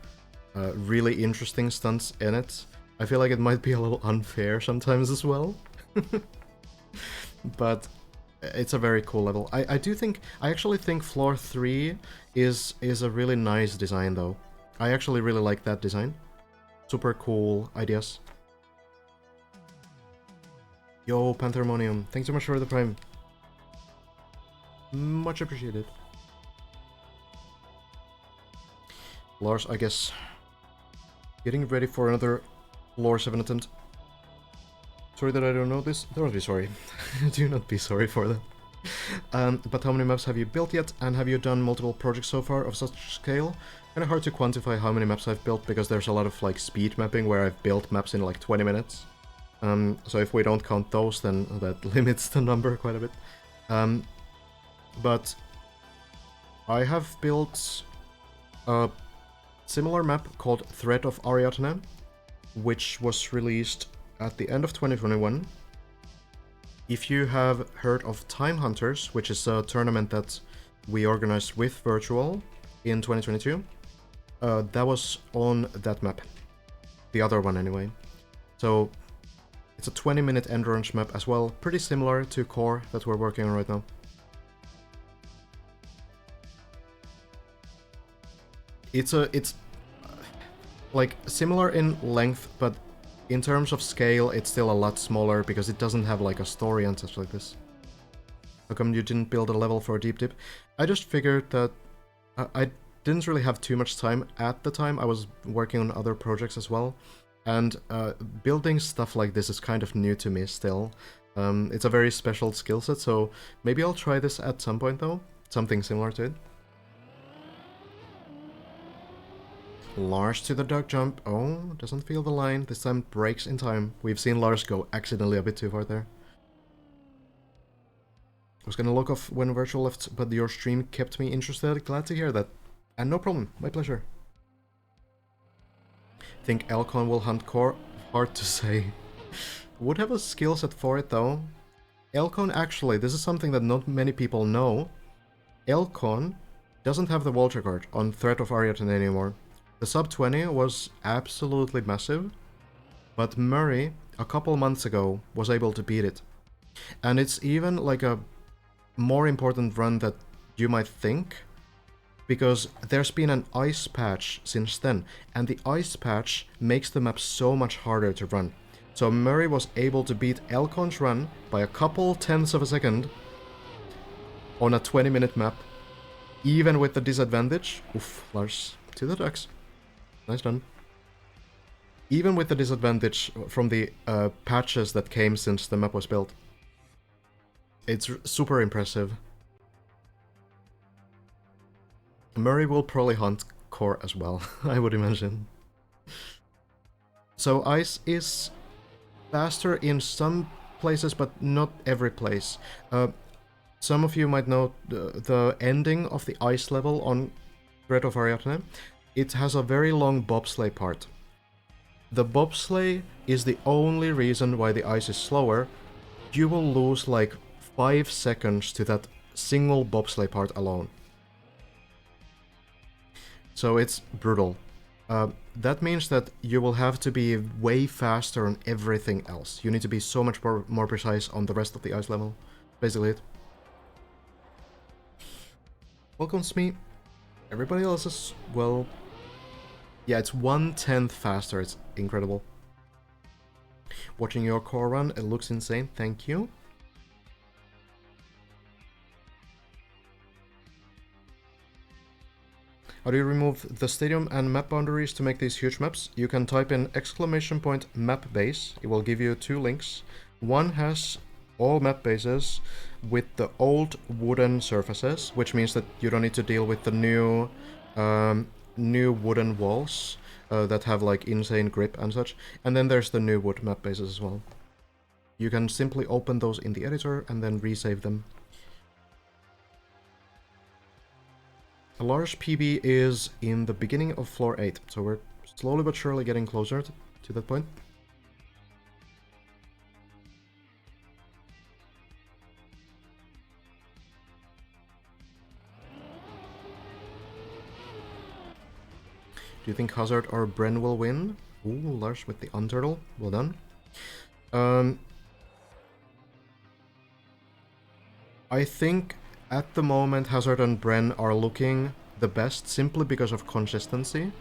really interesting stunts in it. I feel like it might be a little unfair sometimes as well. But it's a very cool level. I actually think floor 3 is a really nice design though. I actually really like that design. Super cool ideas. Yo, Panthermonium, thanks so much for the prime. Much appreciated. Lars, I guess, getting ready for another floor 7 attempt. Sorry that I don't know this. Don't be sorry. Do not be sorry for that. But how many maps have you built yet? And have you done multiple projects so far of such scale? Kinda hard to quantify how many maps I've built because there's a lot of like speed mapping where I've built maps in like 20 minutes. So if we don't count those, then that limits the number quite a bit. But I have built a similar map called Threat of Ariadne, which was released at the end of 2021. If you have heard of Time Hunters, which is a tournament that we organized with Virtual in 2022, that was on that map. The other one anyway. So it's a 20-minute endurance map as well, pretty similar to Core that we're working on right now. It's like similar in length, but in terms of scale, it's still a lot smaller because it doesn't have like a story and such like this. How come you didn't build a level for a deep dip? I just figured that I didn't really have too much time at the time. I was working on other projects as well. And building stuff like this is kind of new to me still. It's a very special skill set, so maybe I'll try this at some point though. Something similar to it. Lars to the duck jump. Oh, doesn't feel the line. This time breaks in time. We've seen Lars go accidentally a bit too far there. I was gonna look off when Virtual left, but your stream kept me interested. Glad to hear that. And no problem, my pleasure. Think Elcon will hunt Core? Hard to say. Would have a skill set for it though. Elcon actually, this is something that not many people know. Elcon doesn't have the Vulture card on Threat of Ariadne anymore. The sub 20 was absolutely massive, but Murray, a couple months ago, was able to beat it. And it's even like a more important run that you might think, because there's been an ice patch since then, and the ice patch makes the map so much harder to run. So Murray was able to beat Elcon's run by a couple tenths of a second on a 20-minute map, even with the disadvantage. Oof, Lars, to the ducks. Nice done. Even with the disadvantage from the patches that came since the map was built. It's super impressive. Murray will probably hunt Core as well, I would imagine. So Ice is faster in some places, but not every place. Some of you might know the ending of the Ice level on Threat of Ariadne. It has a very long bobsleigh part. The bobsleigh is the only reason why the ice is slower. You will lose like 5 seconds to that single bobsleigh part alone. So it's brutal. That means that you will have to be way faster on everything else. You need to be so much more precise on the rest of the ice level. Basically it. Welcome, Smee. Everybody else is, well... Yeah, it's 1/10 faster. It's incredible. Watching your Core run, it looks insane. Thank you. How do you remove the stadium and map boundaries to make these huge maps? You can type in !map base. It will give you 2 links. One has all map bases with the old wooden surfaces, which means that you don't need to deal with the new wooden walls that have like insane grip and such. And then there's the new wood map bases as well. You can simply open those in the editor and then resave them. A large PB is in the beginning of floor 8, so we're slowly but surely getting closer to that point. you think Hazard or Bren will win? Ooh, Lars with the unturtle. Well done. I think at the moment Hazard and Bren are looking the best simply because of consistency.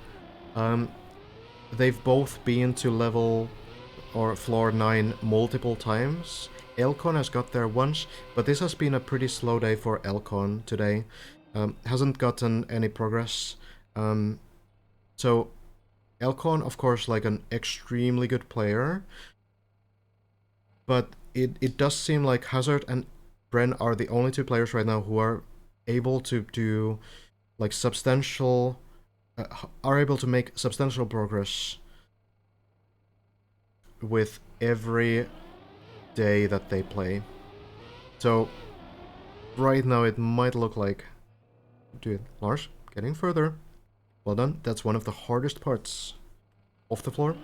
They've both been to level or floor 9 multiple times. Elcon has got there once, but this has been a pretty slow day for Elcon today. Hasn't gotten any progress. So Elcon, of course, like an extremely good player, but it does seem like Hazard and Bren are the only two players right now who are able to do like substantial, are able to make substantial progress with every day that they play. So right now it might look like, dude, Lars, getting further. Well done. That's one of the hardest parts of the floor.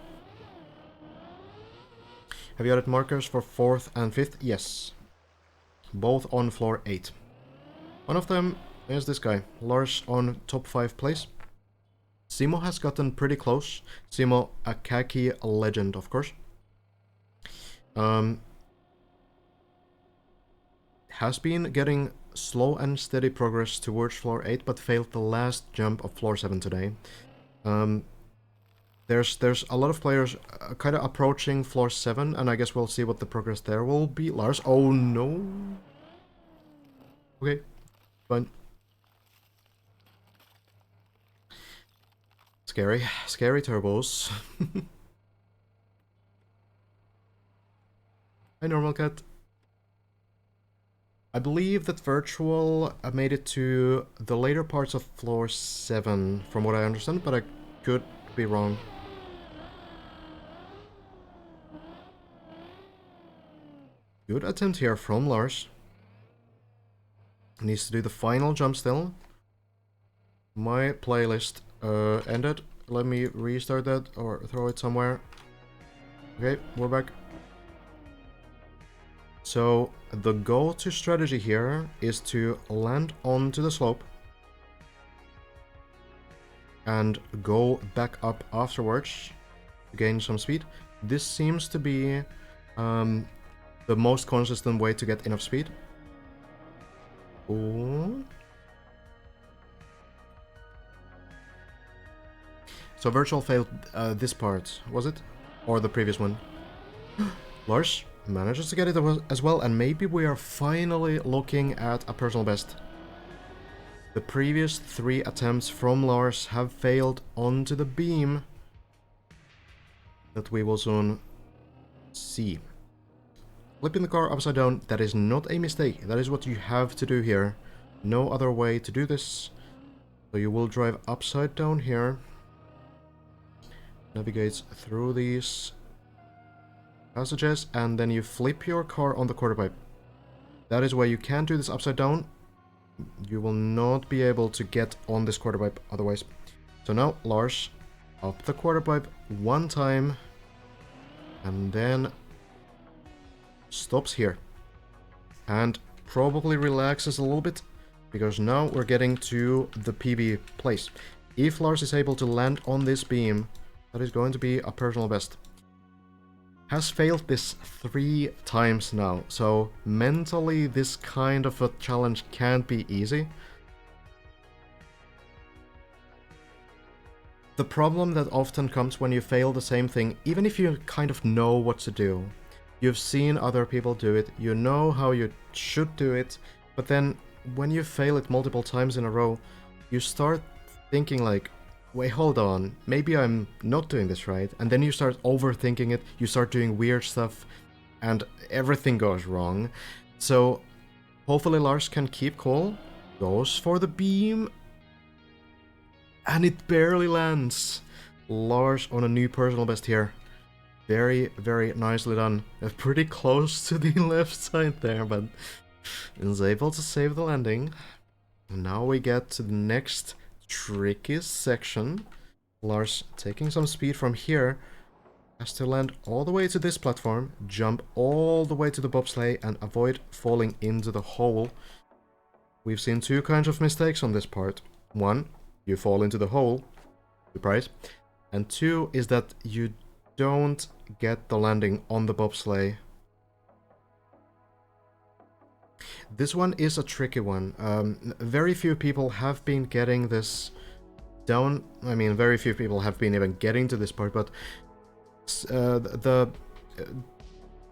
Have you added markers for 4th and 5th? Yes. Both on floor 8. One of them is this guy, Lars on top 5 place. Simo has gotten pretty close. Simo, a khaki legend, of course. Has been getting slow and steady progress towards floor 8, but failed the last jump of floor 7 today. There's a lot of players kind of approaching floor 7, and I guess we'll see what the progress there will be. Lars, oh no. Okay, fine. Scary, scary turbos. Hi, Normal Cat. I believe that Virtual made it to the later parts of floor 7, from what I understand, but I could be wrong. Good attempt here from Lars. Needs to do the final jump still. My playlist ended. Let me restart that or throw it somewhere. Okay, we're back. So the go-to strategy here is to land onto the slope and go back up afterwards to gain some speed. This seems to be the most consistent way to get enough speed. Ooh. So Virtual failed this part, was it? Or the previous one? Lars manages to get it as well, and maybe we are finally looking at a personal best. The previous 3 attempts from Lars have failed onto the beam that we will soon see. Flipping the car upside down, that is not a mistake. That is what you have to do here. No other way to do this. So you will drive upside down here. Navigates through these passages, and then you flip your car on the quarter pipe. That is why you can't do this upside down. You will not be able to get on this quarter pipe otherwise. So now Lars up the quarter pipe one time and then stops here and probably relaxes a little bit, because now we're getting to the PB place. If Lars is able to land on this beam, that is going to be a personal best. Has failed this 3 times now, so mentally this kind of a challenge can't be easy. The problem that often comes when you fail the same thing, even if you kind of know what to do, you've seen other people do it, you know how you should do it, but then when you fail it multiple times in a row, you start thinking like, wait, hold on, maybe I'm not doing this right, and then you start overthinking it, you start doing weird stuff, and everything goes wrong. So hopefully Lars can keep cool, goes for the beam, and it barely lands. Lars on a new personal best here. Very, very nicely done. Pretty close to the left side there, but is able to save the landing. And now we get to the next trickiest section. Lars taking some speed from here, has to land all the way to this platform, jump all the way to the bobsleigh, and avoid falling into the hole. We've seen 2 kinds of mistakes on this part. One, you fall into the hole, Surprise. And 2 is that you don't get the landing on the bobsleigh. This one is a tricky one. Very few people have been getting this down. I mean, very few people have been even getting to this part, but the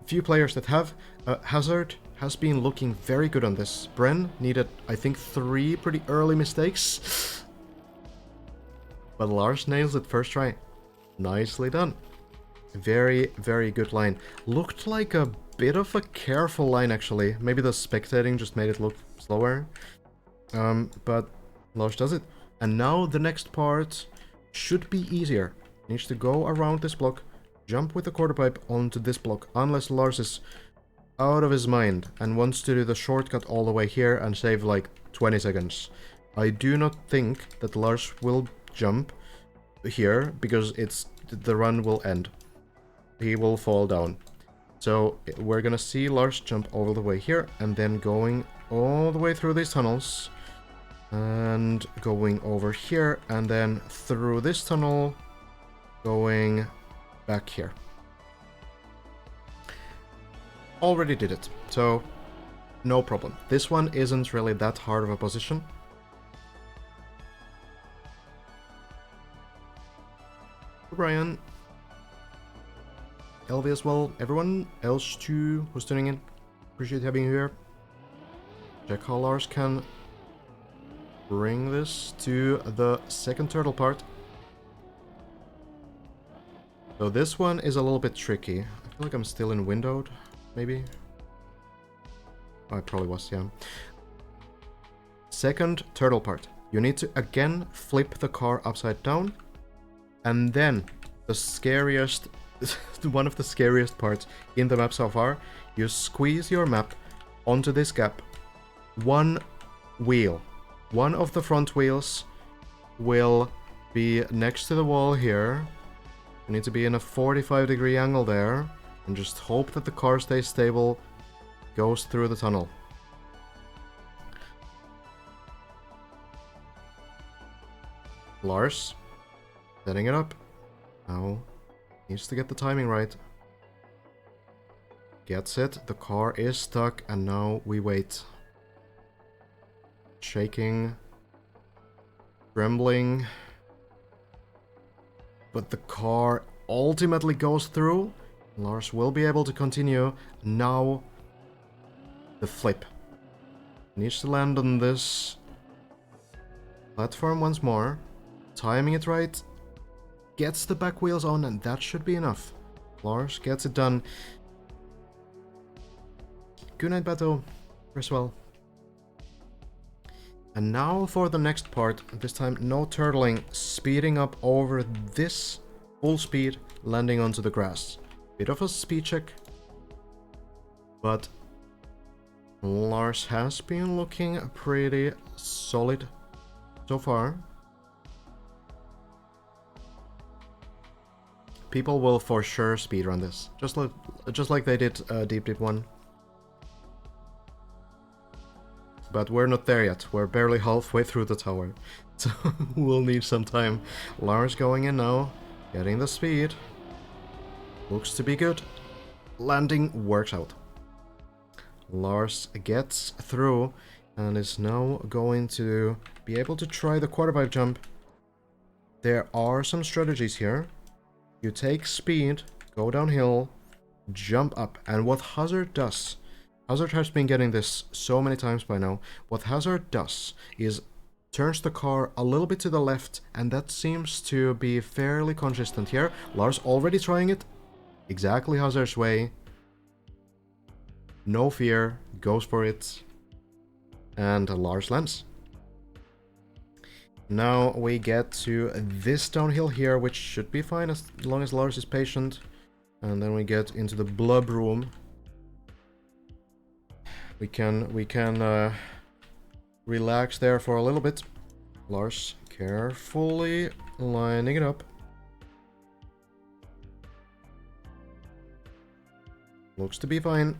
few players that have, Hazard has been looking very good on this. Bren needed, I think, 3 pretty early mistakes. But Lars nails it first try. Nicely done. Very, very good line. Looked like a bit of a careful line, actually. Maybe the spectating just made it look slower. But Lars does it. And now the next part should be easier. Needs to go around this block, jump with the quarter pipe onto this block, unless Lars is out of his mind and wants to do the shortcut all the way here and save like 20 seconds. I do not think that Lars will jump here because the run will end. He will fall down. So we're gonna see Lars jump all the way here and then going all the way through these tunnels and going over here and then through this tunnel going back here. Already did it, so no problem. This one isn't really that hard of a position. Brian, LV as well, everyone else too who's tuning in. Appreciate having you here. Check how Lars can bring this to the second turtle part. So this one is a little bit tricky. I feel like I'm still in windowed, maybe. Oh, I probably was, yeah. Second turtle part. You need to again flip the car upside down. And then, the scariest, one of the scariest parts in the map so far, you squeeze your map onto this gap. One wheel, one of the front wheels will be next to the wall here. You need to be in a 45-degree angle there, and just hope that the car stays stable, goes through the tunnel. Lars. Setting it up. Now, needs to get the timing right. Gets it. The car is stuck, and now we wait. Shaking. Trembling. But the car ultimately goes through. Lars will be able to continue. Now, the flip. Needs to land on this platform once more. Timing it right. Gets the back wheels on, and that should be enough. Lars gets it done. Good night, Bato. Rest well. And now for the next part. This time, no turtling. Speeding up over this full speed, landing onto the grass. Bit of a speed check. But Lars has been looking pretty solid so far. People will for sure speedrun this, just like they did Deep Dip 1. But we're not there yet. We're barely halfway through the tower, so we'll need some time. Lars going in now, getting the speed. Looks to be good. Landing works out. Lars gets through and is now going to be able to try the quarter pipe jump. There are some strategies here. You take speed, go downhill, jump up, and what Hazard does, Hazard has been getting this so many times by now, what Hazard does is turns the car a little bit to the left, and that seems to be fairly consistent here. Lars already trying it, exactly Hazard's way, no fear, goes for it, and Lars lands. Now we get to this downhill here, which should be fine as long as Lars is patient. And then we get into the blub room. We can relax there for a little bit. Lars carefully lining it up. Looks to be fine.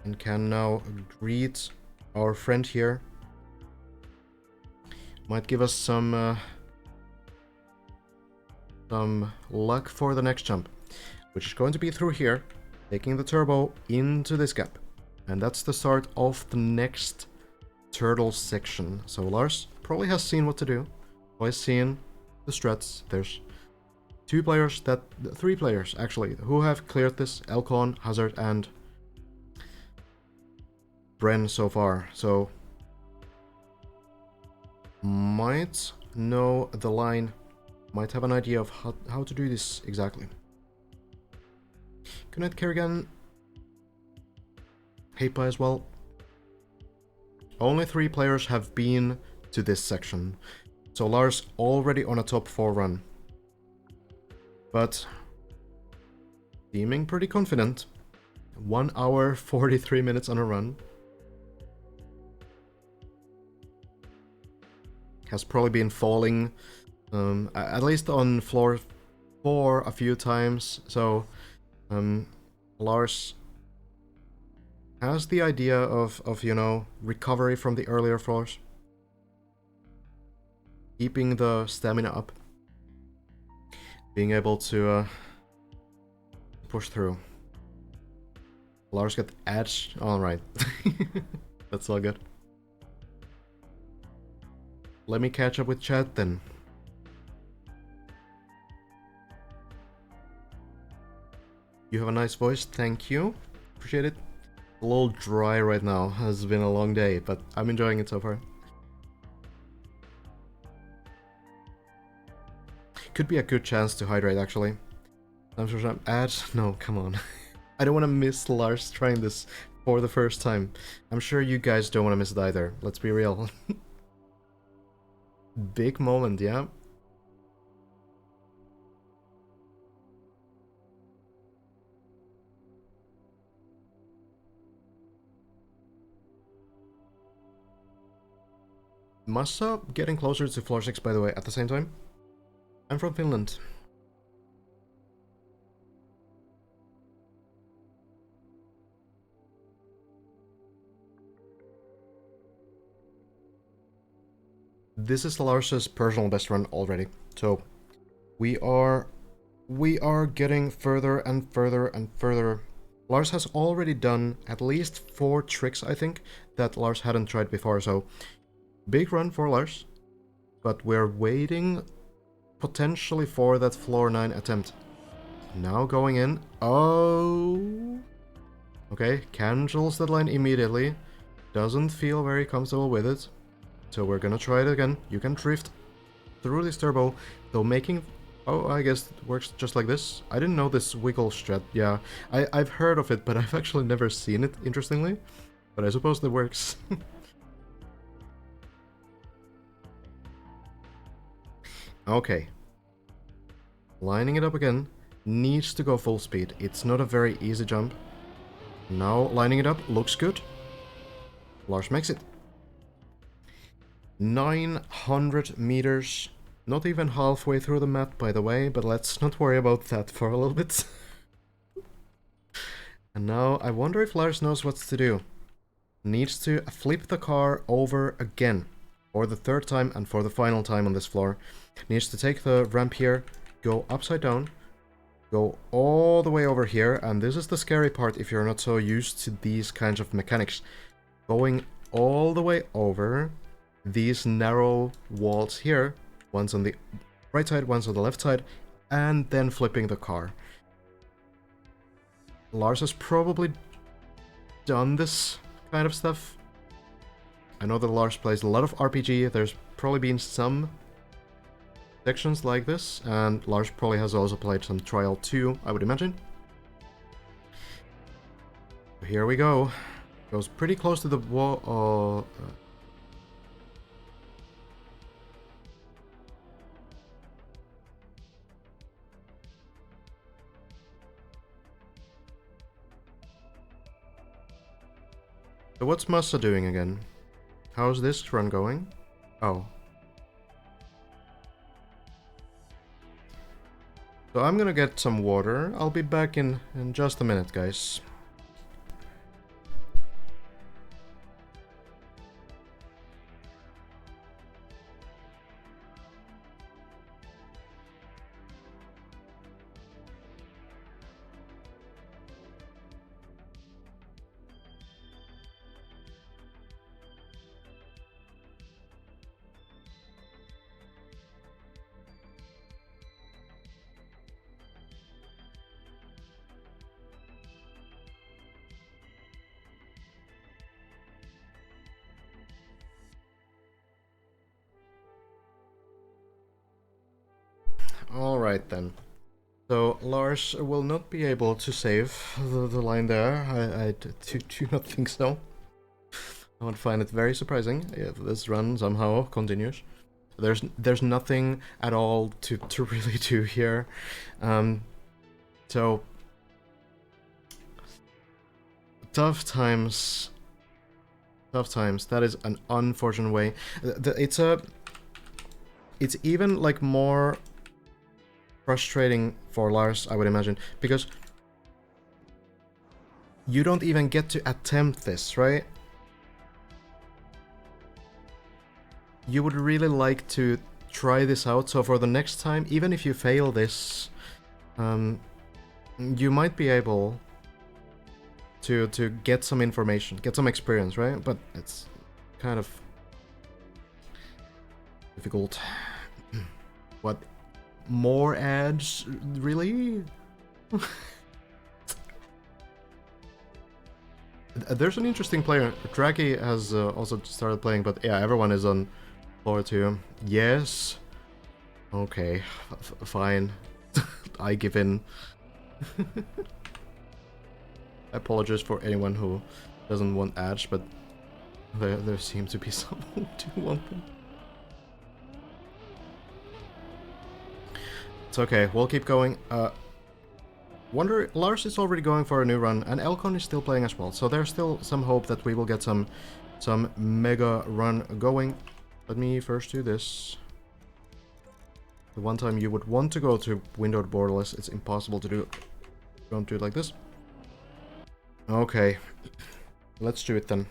And can now greet our friend here. Might give us some some luck for the next jump, which is going to be through here, taking the turbo into this gap. And that's the start of the next turtle section. So Lars probably has seen what to do. Probably seen the strats. There's three players actually, who have cleared this: Elcon, Hazard, and Bren so far. So might know the line, might have an idea of how to do this exactly. Good night, Kerrigan. Heipa as well. Only 3 players have been to this section, so Lars already on a top 4 run. But seeming pretty confident. 1 hour 43 minutes on a run. Has probably been falling at least on floor 4 a few times, so Lars has the idea of, you know, recovery from the earlier floors. Keeping the stamina up. Being able to push through. Lars got edge. Alright. That's all good. Let me catch up with chat then. You have a nice voice, thank you. Appreciate it. A little dry right now. It's been a long day, but I'm enjoying it so far. Could be a good chance to hydrate, actually. I'm sure some ads. No, come on. I don't want to miss Lars trying this for the first time. I'm sure you guys don't want to miss it either. Let's be real. Big moment, yeah. Massa getting closer to floor 6, by the way, at the same time. I'm from Finland. This is Lars's personal best run already, so we are getting further and further and further. Lars has already done at least 4 tricks, I think, that Lars hadn't tried before, so big run for Lars, but we're waiting potentially for that floor 9 attempt. Now going in. Oh, okay, cancels that line immediately. Doesn't feel very comfortable with it. So we're gonna try it again. You can drift through this turbo, though making... Oh, I guess it works just like this. I didn't know this wiggle strat. Yeah, I've heard of it, but I've actually never seen it, interestingly. But I suppose that works. Okay. Lining it up again. Needs to go full speed. It's not a very easy jump. Now lining it up. Looks good. Lars makes it. 900 meters. Not even halfway through the map, by the way, but let's not worry about that for a little bit. And now I wonder if Lars knows what to do. Needs to flip the car over again. For the 3rd time and for the final time on this floor. Needs to take the ramp here, go upside down, go all the way over here, and this is the scary part if you're not so used to these kinds of mechanics. Going all the way over these narrow walls here, one's on the right side, one's on the left side, and then flipping the car. Lars has probably done this kind of stuff. I know that Lars plays a lot of RPG, there's probably been some sections like this, and Lars probably has also played some Trial 2, I would imagine. Here we go. Goes pretty close to the wall. So what's Massa doing again? How's this run going? Oh. So I'm gonna get some water. I'll be back in just a minute, guys. Alright then. So Lars will not be able to save the line there. I do not think so. I would find it very surprising if this run somehow continues. There's nothing at all to really do here. So tough times. That is an unfortunate way. It's even like more frustrating for Lars, I would imagine, because you don't even get to attempt this, right? You would really like to try this out, so for the next time, even if you fail this, you might be able to get some information, get some experience, right? But it's kind of difficult. What? More ads? Really? There's an interesting player. Tracky has also started playing, but yeah, everyone is on floor 2. Yes. Okay, fine. I give in. I apologize for anyone who doesn't want ads, but there seems to be someone who do want them. It's okay, we'll keep going. Lars is already going for a new run, and Elcon is still playing as well, so there's still some hope that we will get some mega run going. Let me first do this. The one time you would want to go to windowed borderless, it's impossible to do. Don't do it like this. Okay, let's do it then.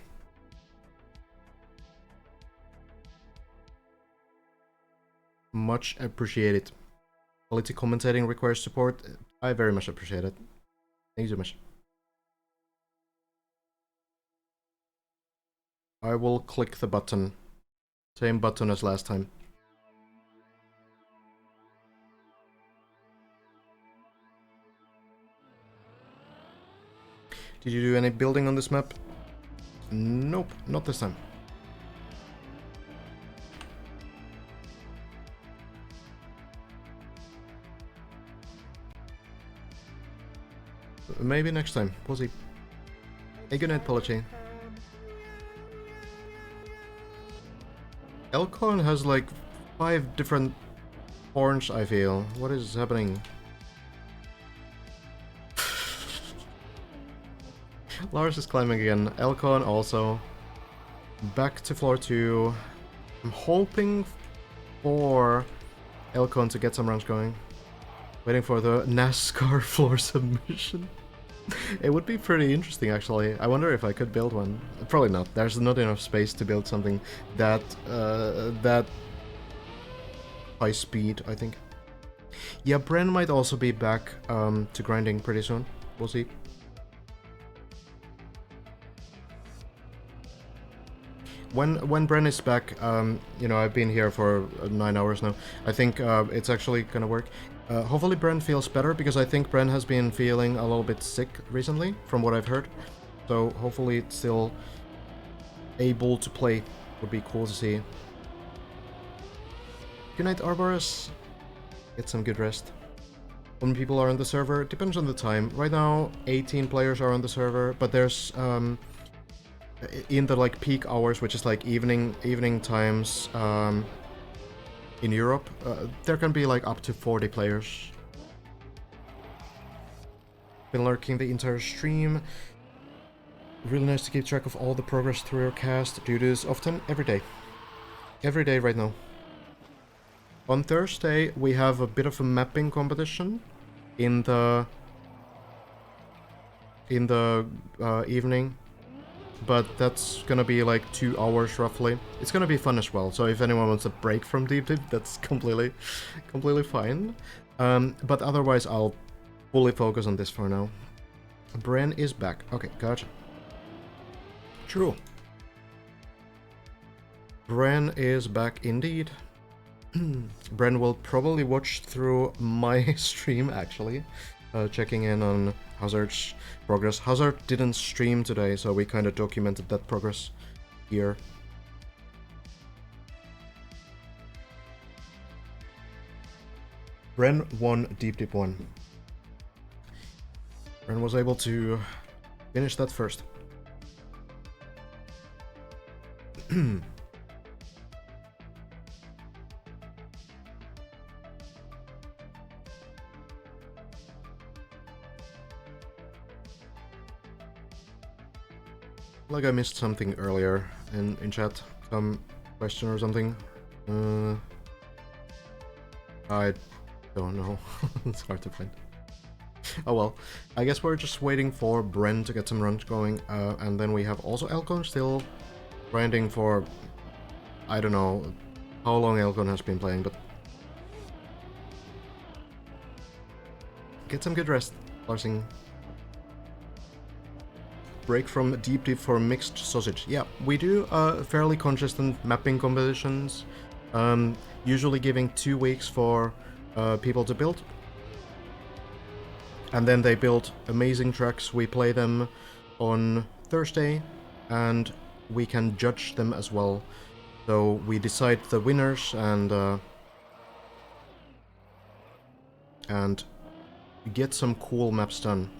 Much appreciated. Quality commentating requires support. I very much appreciate it. Thank you so much. I will click the button. Same button as last time. Did you do any building on this map? Nope, not this time. Maybe next time. We'll see. Hey, good night, Polychain. Elcon has like 5 different horns, I feel. What is happening? Lars is climbing again. Elcon also. Back to floor 2. I'm hoping for Elcon to get some runs going. Waiting for the NASCAR floor submission. It would be pretty interesting, actually. I wonder if I could build one. Probably not. There's not enough space to build something that high speed, I think. Yeah, Bren might also be back to grinding pretty soon. We'll see. When Bren is back, you know, I've been here for 9 hours now. I think it's actually gonna work. Hopefully Bren feels better, because I think Bren has been feeling a little bit sick recently, from what I've heard. So hopefully it's still able to play. Would be cool to see. Good night, Arborus. Get some good rest. How many people are on the server? Depends on the time. Right now, 18 players are on the server, but there's in the like peak hours, which is like evening times. In Europe, there can be like up to 40 players. Been lurking the entire stream. Really nice to keep track of all the progress through your cast. Do this often? Every day. Every day right now. On Thursday, we have a bit of a mapping competition in the evening. But that's gonna be like 2 hours roughly. It's gonna be fun as well, so if anyone wants a break from Deep Dip, that's completely fine. But otherwise I'll fully focus on this for now. Bren is back. Okay, gotcha. True. Bren is back indeed. Bren will probably watch through my stream actually. Checking in on Hazard's progress. Hazard didn't stream today, so we kind of documented that progress here. Bren won Deep Dip 1. Bren was able to finish that first. Like I missed something earlier in chat, some question or something. I don't know. It's hard to find. Oh well, I guess we're just waiting for Bren to get some runs going, and then we have also Elcon still grinding for, I don't know how long Elcon has been playing, but get some good rest, Larsing. Break from Deep Deep for mixed sausage. Yeah, we do fairly consistent mapping competitions, usually giving 2 weeks for people to build. And then they build amazing tracks, we play them on Thursday, and we can judge them as well. So we decide the winners and get some cool maps done.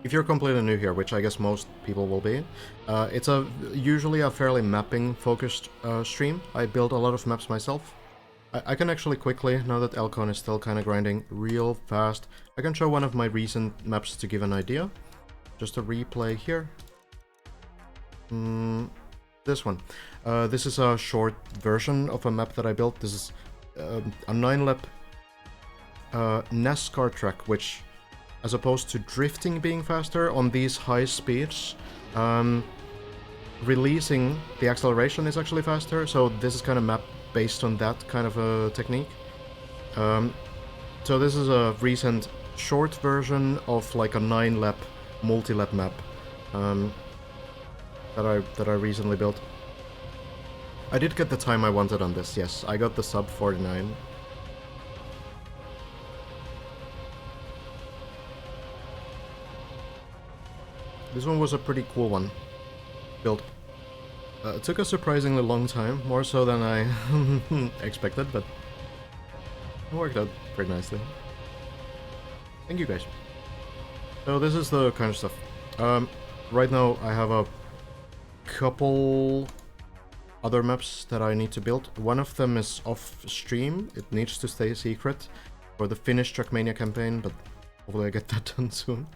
If you're completely new here, which I guess most people will be, it's usually a fairly mapping-focused stream. I build a lot of maps myself. I can actually quickly, now that Elcon is still kind of grinding real fast, I can show one of my recent maps to give an idea. Just a replay here. This one. This is a short version of a map that I built. This is a 9-lap NASCAR track, which, as opposed to drifting being faster on these high speeds, releasing the acceleration is actually faster, so this is kind of map based on that kind of a technique. So this is a recent short version of like a 9-lap multi-lap map that I recently built. I did get the time I wanted on this, yes. I got the sub 49. This one was a pretty cool one. Built. It took a surprisingly long time, more so than I expected, but it worked out pretty nicely. Thank you guys. So this is the kind of stuff. Right now I have a couple other maps that I need to build. One of them is off stream. It needs to stay secret for the Finnish Trackmania campaign, but hopefully I get that done soon.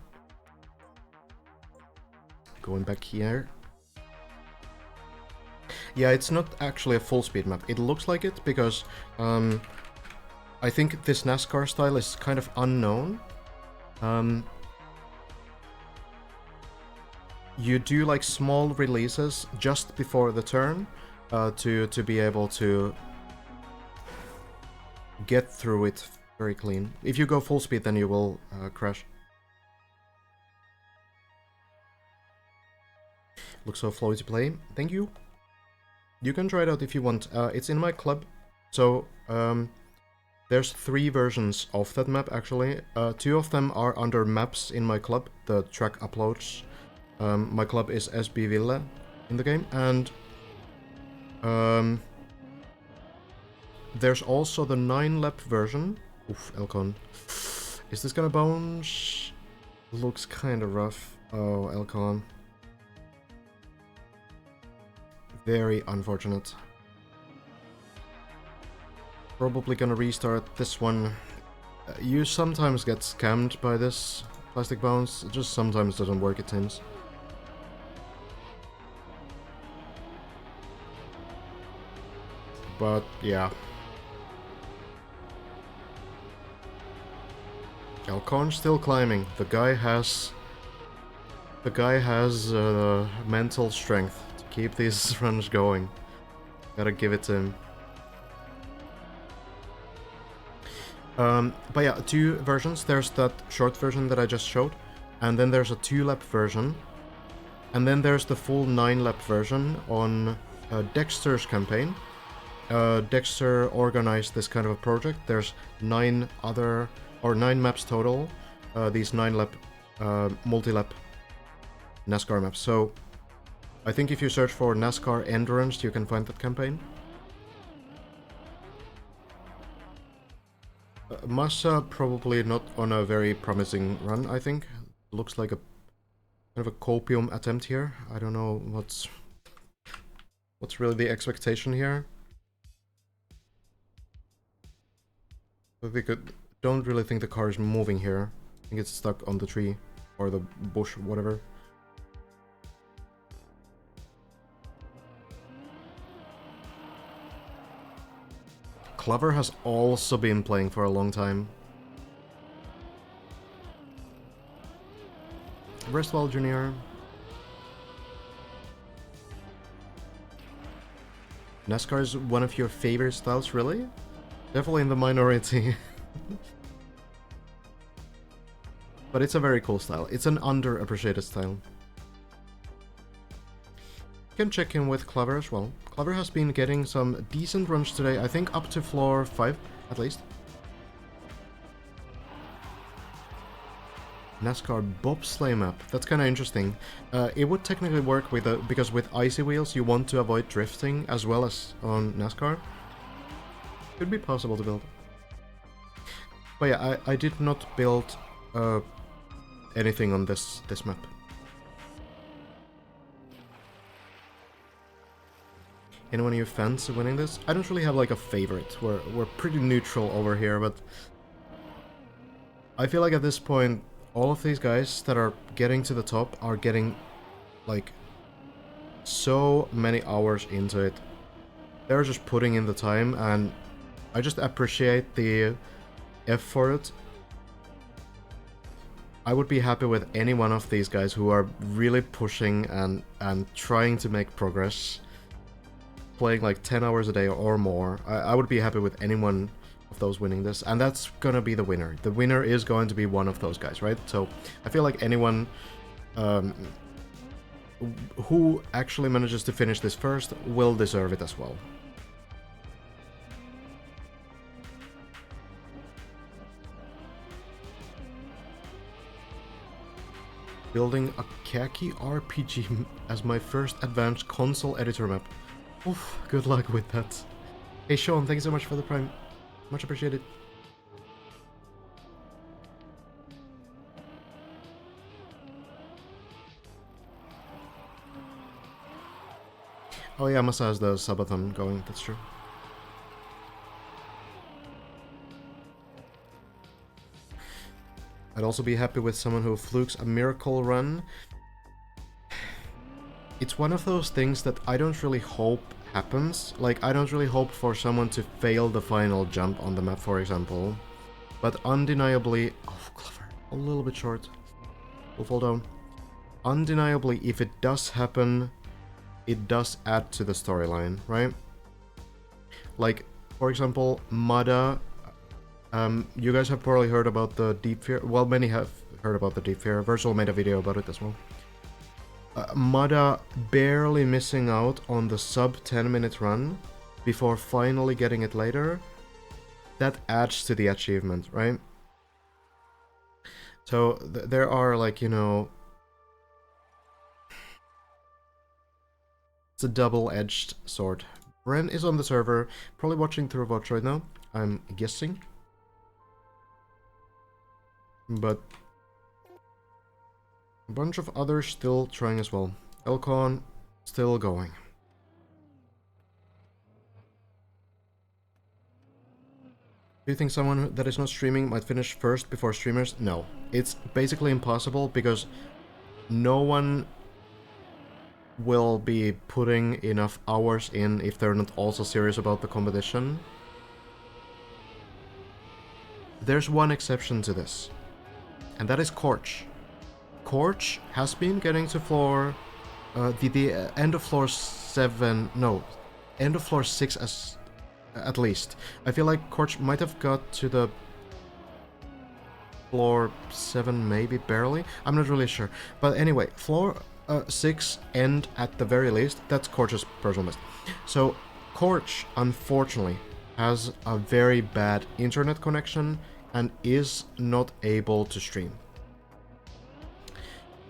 Going back here. Yeah, it's not actually a full speed map. It looks like it because I think this NASCAR style is kind of unknown. You do like small releases just before the turn to be able to get through it very clean. If you go full speed, then you will crash. Looks so flowy to play. Thank you. You can try it out if you want. It's in my club. So there's 3 versions of that map actually. 2 of them are under maps in my club, the track uploads. My club is SB Ville in the game, and there's also the 9-lap version. Oof, Elcon. Is this gonna bounce? Looks kinda rough. Oh, Elcon. Very unfortunate. Probably gonna restart this one. You sometimes get scammed by this plastic bounce. It just sometimes doesn't work, it seems. But yeah. Elcon's still climbing. The guy has mental strength to keep these runs going. Gotta give it to him. But yeah, 2 versions. There's that short version that I just showed, and then there's a 2-lap version, and then there's the full 9-lap version on Dexter's campaign. Dexter organized this kind of a project. There's 9 maps total. These 9-lap multi-lap NASCAR maps. So I think if you search for NASCAR Endurance, you can find that campaign. Massa probably not on a very promising run, I think. Looks like a kind of a copium attempt here. I don't know what's really the expectation here. But we don't really think the car is moving here. I think it's stuck on the tree or the bush, whatever. Clover has also been playing for a long time. Rest well, Junior. NASCAR is one of your favorite styles, really? Definitely in the minority. But it's a very cool style. It's an underappreciated style. You can check in with Clover as well. Clover has been getting some decent runs today, I think up to floor 5 at least. NASCAR bobsleigh map. That's kind of interesting. It would technically work with because with icy wheels you want to avoid drifting as well as on NASCAR. Could be possible to build. But yeah, I did not build anything on this map. Anyone of you fans winning this? I don't really have like a favorite. We're pretty neutral over here, but I feel like at this point all of these guys that are getting to the top are getting like so many hours into it. They're just putting in the time, and I just appreciate the effort. I would be happy with any one of these guys who are really pushing and trying to make progress. Playing like 10 hours a day or more. I would be happy with anyone of those winning this, and that's gonna be the winner. The winner is going to be one of those guys, right? So I feel like anyone who actually manages to finish this first will deserve it as well. Building a khaki RPG as my first advanced console editor map. Oof, good luck with that. Hey Sean, thanks so much for the prime. Much appreciated. Oh yeah, Masa has the subathon going, that's true. I'd also be happy with someone who flukes a miracle run. It's one of those things that I don't really hope happens. Like, I don't really hope for someone to fail the final jump on the map, for example. But undeniably... Oh, clever. A little bit short. We'll fall down. Undeniably, if it does happen, it does add to the storyline, right? Like, for example, Mada... you guys have probably heard about the Deep Fear. Well, many have heard about the Deep Fear. Virtual made a video about it as well. Mada barely missing out on the sub 10-minute run before finally getting it later. That adds to the achievement, right? So there are, like, you know... It's a double-edged sword. Bren is on the server, probably watching through VODs right now, I'm guessing. But a bunch of others still trying as well. Elcon still going. Do you think someone that is not streaming might finish first before streamers? No. It's basically impossible because no one will be putting enough hours in if they're not also serious about the competition. There's one exception to this, and that is Corch. Corch has been getting to floor... the end of floor 7... No, end of floor 6 as... at least. I feel like Corch might have got to the... floor 7, maybe, barely? I'm not really sure. But anyway, floor 6 end at the very least. That's Corch's personal best. So, Corch, unfortunately, has a very bad internet connection and is not able to stream.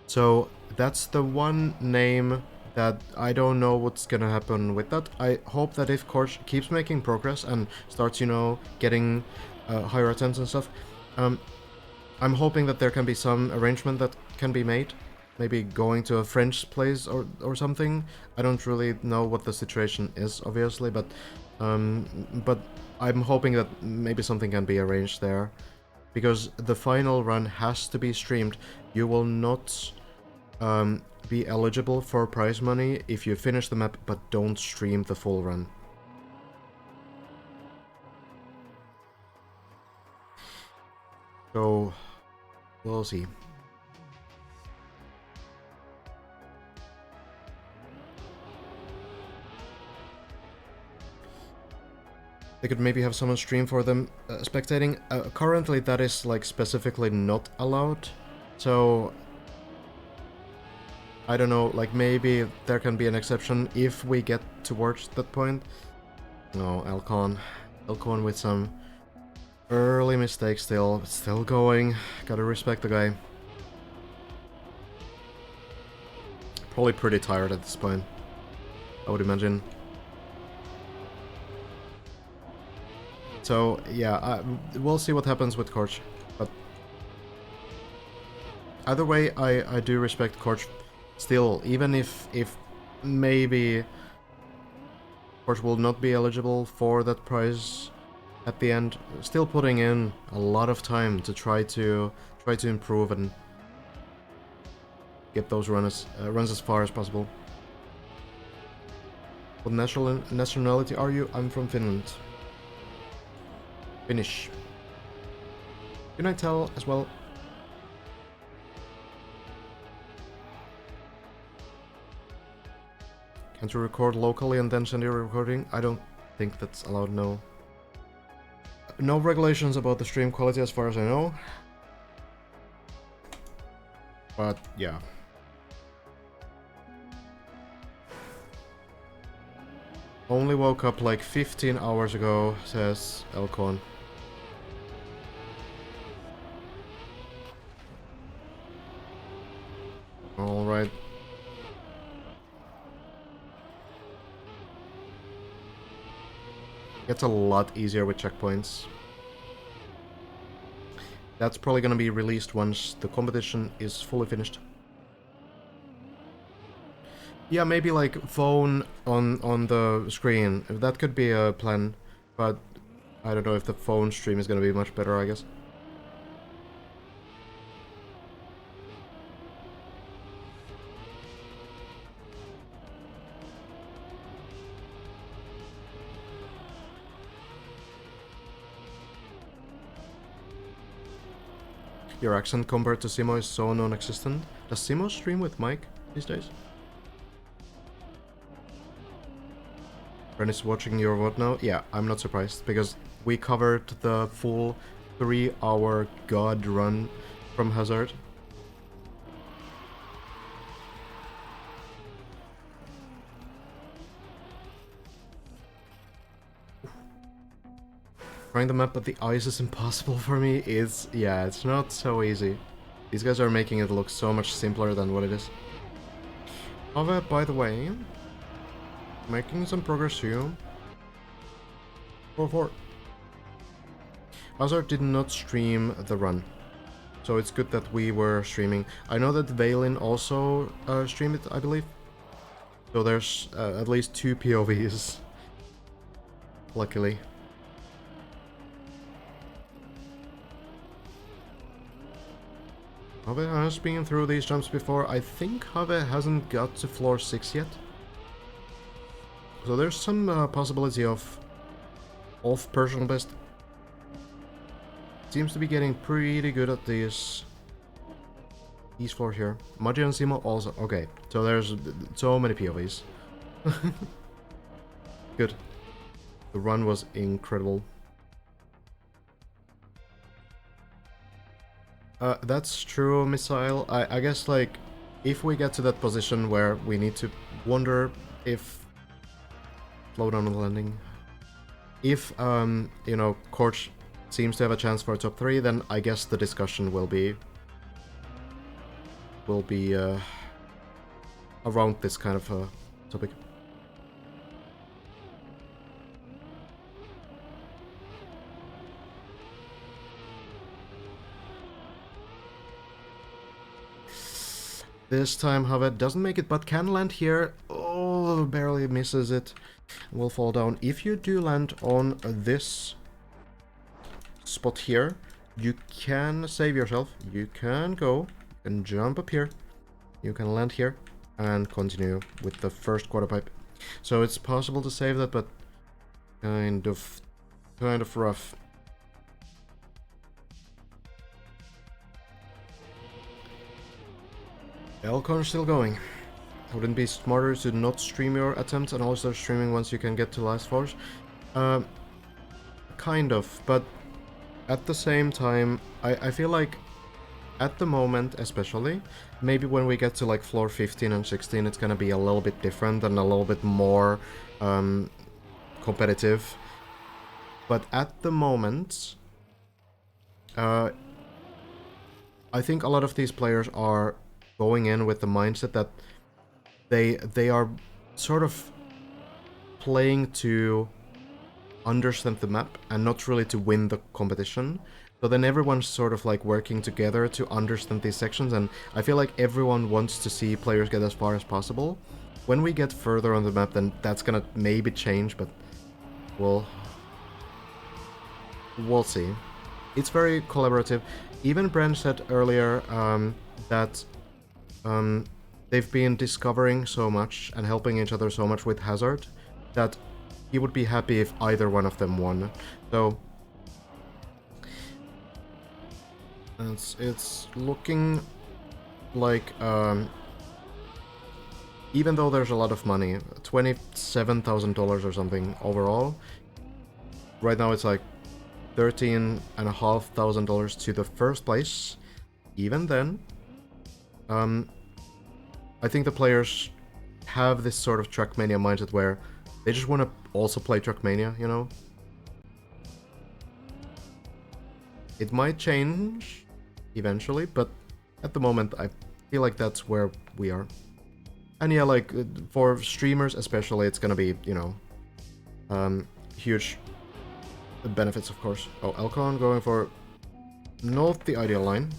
So that's the one name that I don't know what's gonna happen with that. I hope that if Corch keeps making progress and starts, you know, getting higher attempts and stuff. I'm hoping that there can be some arrangement that can be made. Maybe going to a French place or something. I don't really know what the situation is, obviously, but I'm hoping that maybe something can be arranged there. Because the final run has to be streamed. You will not be eligible for prize money if you finish the map but don't stream the full run. So, we'll see. They could maybe have someone stream for them spectating. Currently that is like specifically not allowed, so I don't know, like maybe there can be an exception if we get towards that point. No, Elcon with some early mistakes still going. Gotta respect the guy. Probably pretty tired at this point, I would imagine. So, yeah, we'll see what happens with Korch, but either way, I do respect Korch still, even if maybe Korch will not be eligible for that prize at the end, still putting in a lot of time to try to improve and get those runs as far as possible. What nationality are you? I'm from Finland. Finnish. Can I tell as well? Can't you record locally and then send your recording? I don't think that's allowed, no. No regulations about the stream quality as far as I know. But, yeah. Only woke up like 15 hours ago, says Elcon. Alright. Gets a lot easier with checkpoints. That's probably gonna be released once the competition is fully finished. Yeah, maybe like phone on the screen. That could be a plan, but I don't know if the phone stream is gonna be much better, I guess. Your accent compared to Simo is so non-existent. Does Simo stream with Mike these days? Ren is watching your VOD now? Yeah, I'm not surprised, because we covered the full 3-hour god run from Hazard. Trying the map, but the ice is impossible for me. Yeah, it's not so easy. These guys are making it look so much simpler than what it is. However, by the way, making some progress here. 4-4. Hazard did not stream the run, so it's good that we were streaming. I know that Valen also streamed it, I believe. So there's at least 2 POVs. Luckily. Have has been through these jumps before. I think Have hasn't got to floor 6 yet. So there's some possibility of personal best. Seems to be getting pretty good at these floors here. Maji and Simo also. Okay, so there's so many POVs. Good. The run was incredible. That's true, Missile. I guess, like, if we get to that position where we need to wonder if... Slow down on the landing. If, you know, Korch seems to have a chance for a top 3, then I guess the discussion will be... around this kind of topic. This time Haved doesn't make it, but can land here. Oh, barely misses it. Will fall down. If you do land on this spot here, you can save yourself. You can go and jump up here. You can land here and continue with the first quarter pipe. So it's possible to save that, but kind of rough. Elcon's still going. Wouldn't it be smarter to not stream your attempts and also streaming once you can get to last floors? Kind of, but at the same time, I feel like at the moment especially, maybe when we get to like floor 15 and 16, it's gonna be a little bit different and a little bit more competitive. But at the moment, I think a lot of these players are going in with the mindset that they are sort of playing to understand the map and not really to win the competition. So then everyone's sort of like working together to understand these sections, and I feel like everyone wants to see players get as far as possible. When we get further on the map, then that's gonna maybe change, but we'll see. It's very collaborative. Even Brent said earlier that they've been discovering so much and helping each other so much with Hazard that he would be happy if either one of them won. So it's looking like even though there's a lot of money, $27,000 or something overall, right now it's like $13,500 to the first place. Even then, I think the players have this sort of Trackmania mindset where they just want to also play Trackmania, you know? It might change eventually, but at the moment I feel like that's where we are. And yeah, like for streamers especially, it's gonna be, you know, huge benefits, of course. Oh, Elcon going for not the ideal line.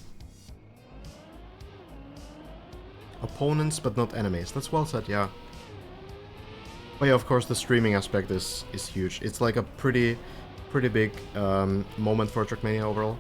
Opponents, but not enemies. That's well said, yeah. But yeah, of course, the streaming aspect is huge. It's like a pretty big moment for Trackmania overall.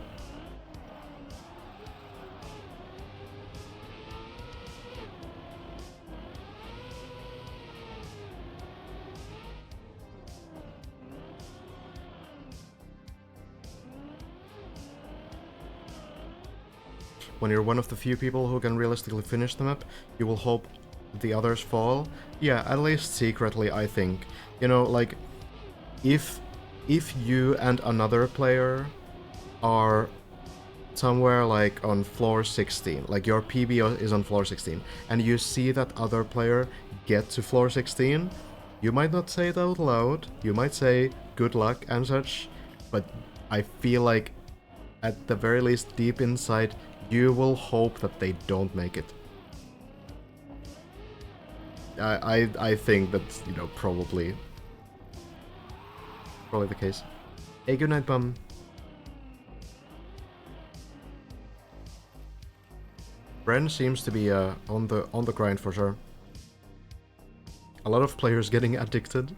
When you're one of the few people who can realistically finish the map, you will hope the others fall. Yeah, at least secretly, I think. You know, like, if you and another player are somewhere like on floor 16, like your PB is on floor 16, and you see that other player get to floor 16, you might not say it out loud, you might say good luck and such, but I feel like at the very least deep inside, you will hope that they don't make it. I think that's, you know, probably the case. Hey, good night, bum. Bren seems to be on the grind for sure. A lot of players getting addicted.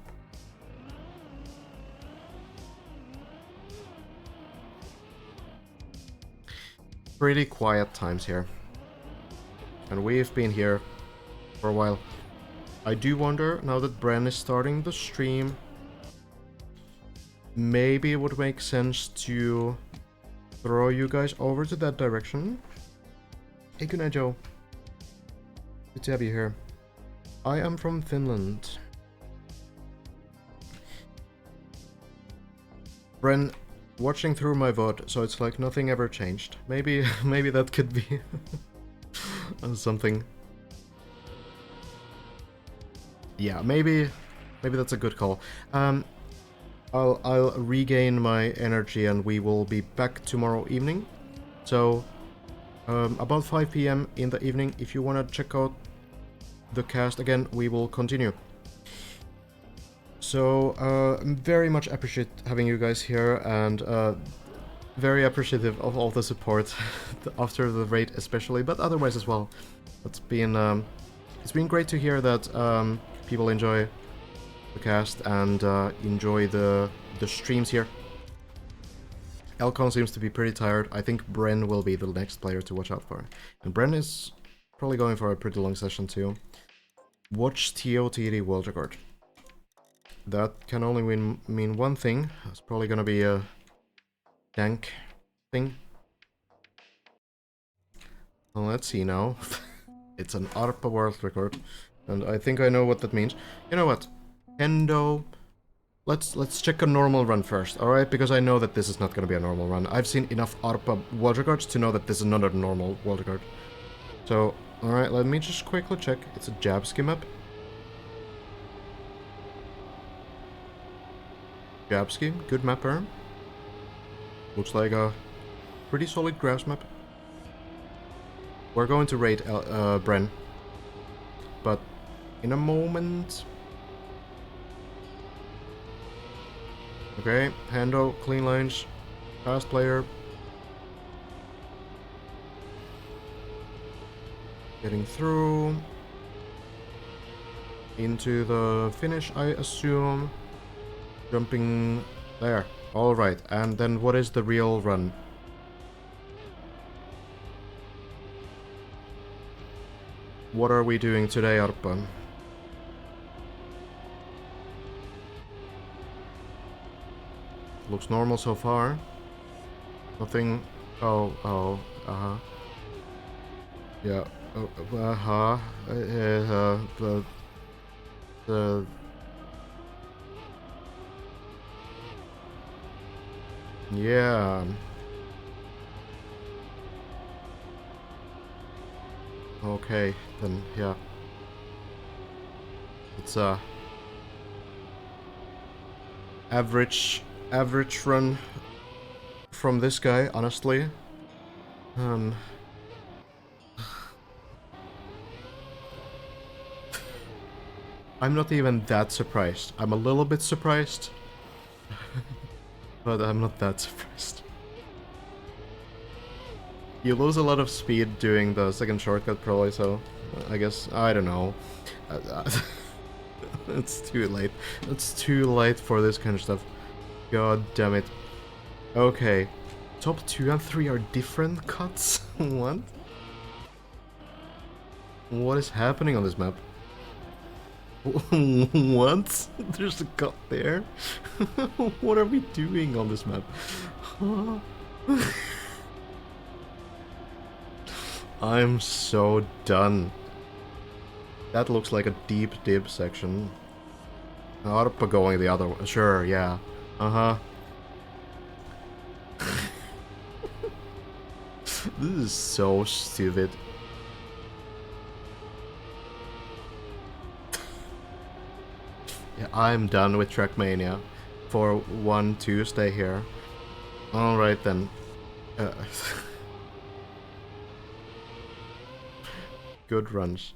Pretty quiet times here. And we've been here for a while. I do wonder, now that Bren is starting the stream, maybe it would make sense to throw you guys over to that direction. Hey, good night, Joe. Good to have you here. I am from Finland. Bren, watching through my VOD, so it's like nothing ever changed. Maybe that could be something. Yeah, maybe that's a good call. I'll regain my energy and we will be back tomorrow evening. So about 5 p.m. in the evening, if you want to check out the cast again, we will continue. So very much appreciate having you guys here, and very appreciative of all the support after the raid, especially, but otherwise as well. It's been great to hear that people enjoy the cast and enjoy the streams here. Elcon seems to be pretty tired. I think Bren will be the next player to watch out for, and Bren is probably going for a pretty long session too. Watch TOTD World Record. That can only mean one thing. It's probably gonna be a dank thing. Well, let's see now. It's an ARPA World Record, and I think I know what that means. You know what? Endo. Let's check a normal run first, alright? Because I know that this is not gonna be a normal run. I've seen enough ARPA World Records to know that this is not a normal World Record. So, alright, let me just quickly check. It's a Jabski map. Jabski, good mapper. Looks like a pretty solid grass map. We're going to raid Bren, but in a moment. Okay, Hando, clean lines, fast player. Getting through. Into the finish, I assume. Jumping there. Alright, and then what is the real run? What are we doing today, Arpa? Looks normal so far. Nothing. Oh, uh-huh. Yeah, uh-huh. Yeah. Okay, then, yeah. It's average run from this guy, honestly. I'm not even that surprised. I'm a little bit surprised. But I'm not that surprised. You lose a lot of speed doing the second shortcut probably, so I guess, I don't know. It's too late. It's too late for this kind of stuff. God damn it. Okay. Top 2 and 3 are different cuts? What? What is happening on this map? What? There's a cut there? What are we doing on this map? I'm so done. That looks like a deep dip section. Arpa going the other way. Sure, yeah. Uh-huh. This is so stupid. Yeah, I'm done with Trackmania for one Tuesday here. Alright then. Good runs.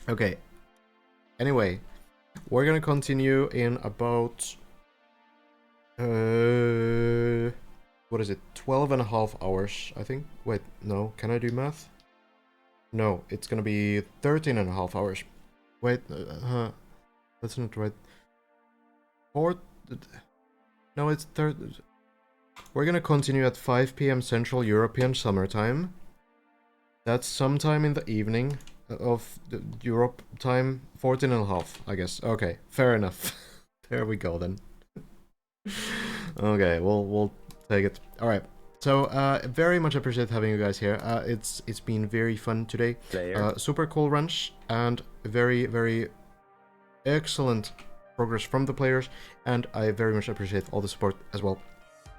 Okay. Anyway, we're gonna continue in about... what is it? 12.5 hours, I think. Wait, no. Can I do math? No, it's gonna be 13.5 hours. Wait, that's not right. No, it's we're gonna continue at 5 p.m. Central European Summertime. That's sometime in the evening of the Europe time. 14.5, I guess. Okay, fair enough. There we go then. Okay, we'll take it. All right. So very much appreciate having you guys here. It's been very fun today. Super cool runs and very excellent progress from the players, and I very much appreciate all the support as well.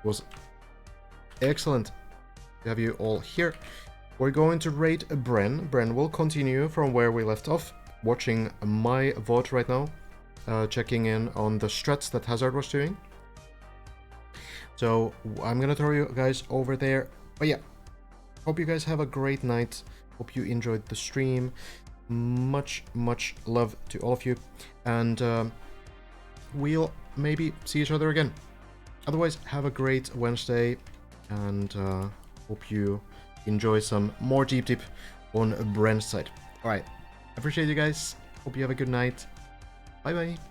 It was excellent to have you all here. We're going to rate Bren. Bren will continue from where we left off, watching my VOD right now, checking in on the strats that Hazard was doing. So I'm gonna throw you guys over there. But yeah, hope you guys have a great night. Hope you enjoyed the stream. Much love to all of you, and we'll maybe see each other again. Otherwise, have a great Wednesday, and hope you enjoy some more deep dip on Brent's side. Alright, appreciate you guys, hope you have a good night, bye bye.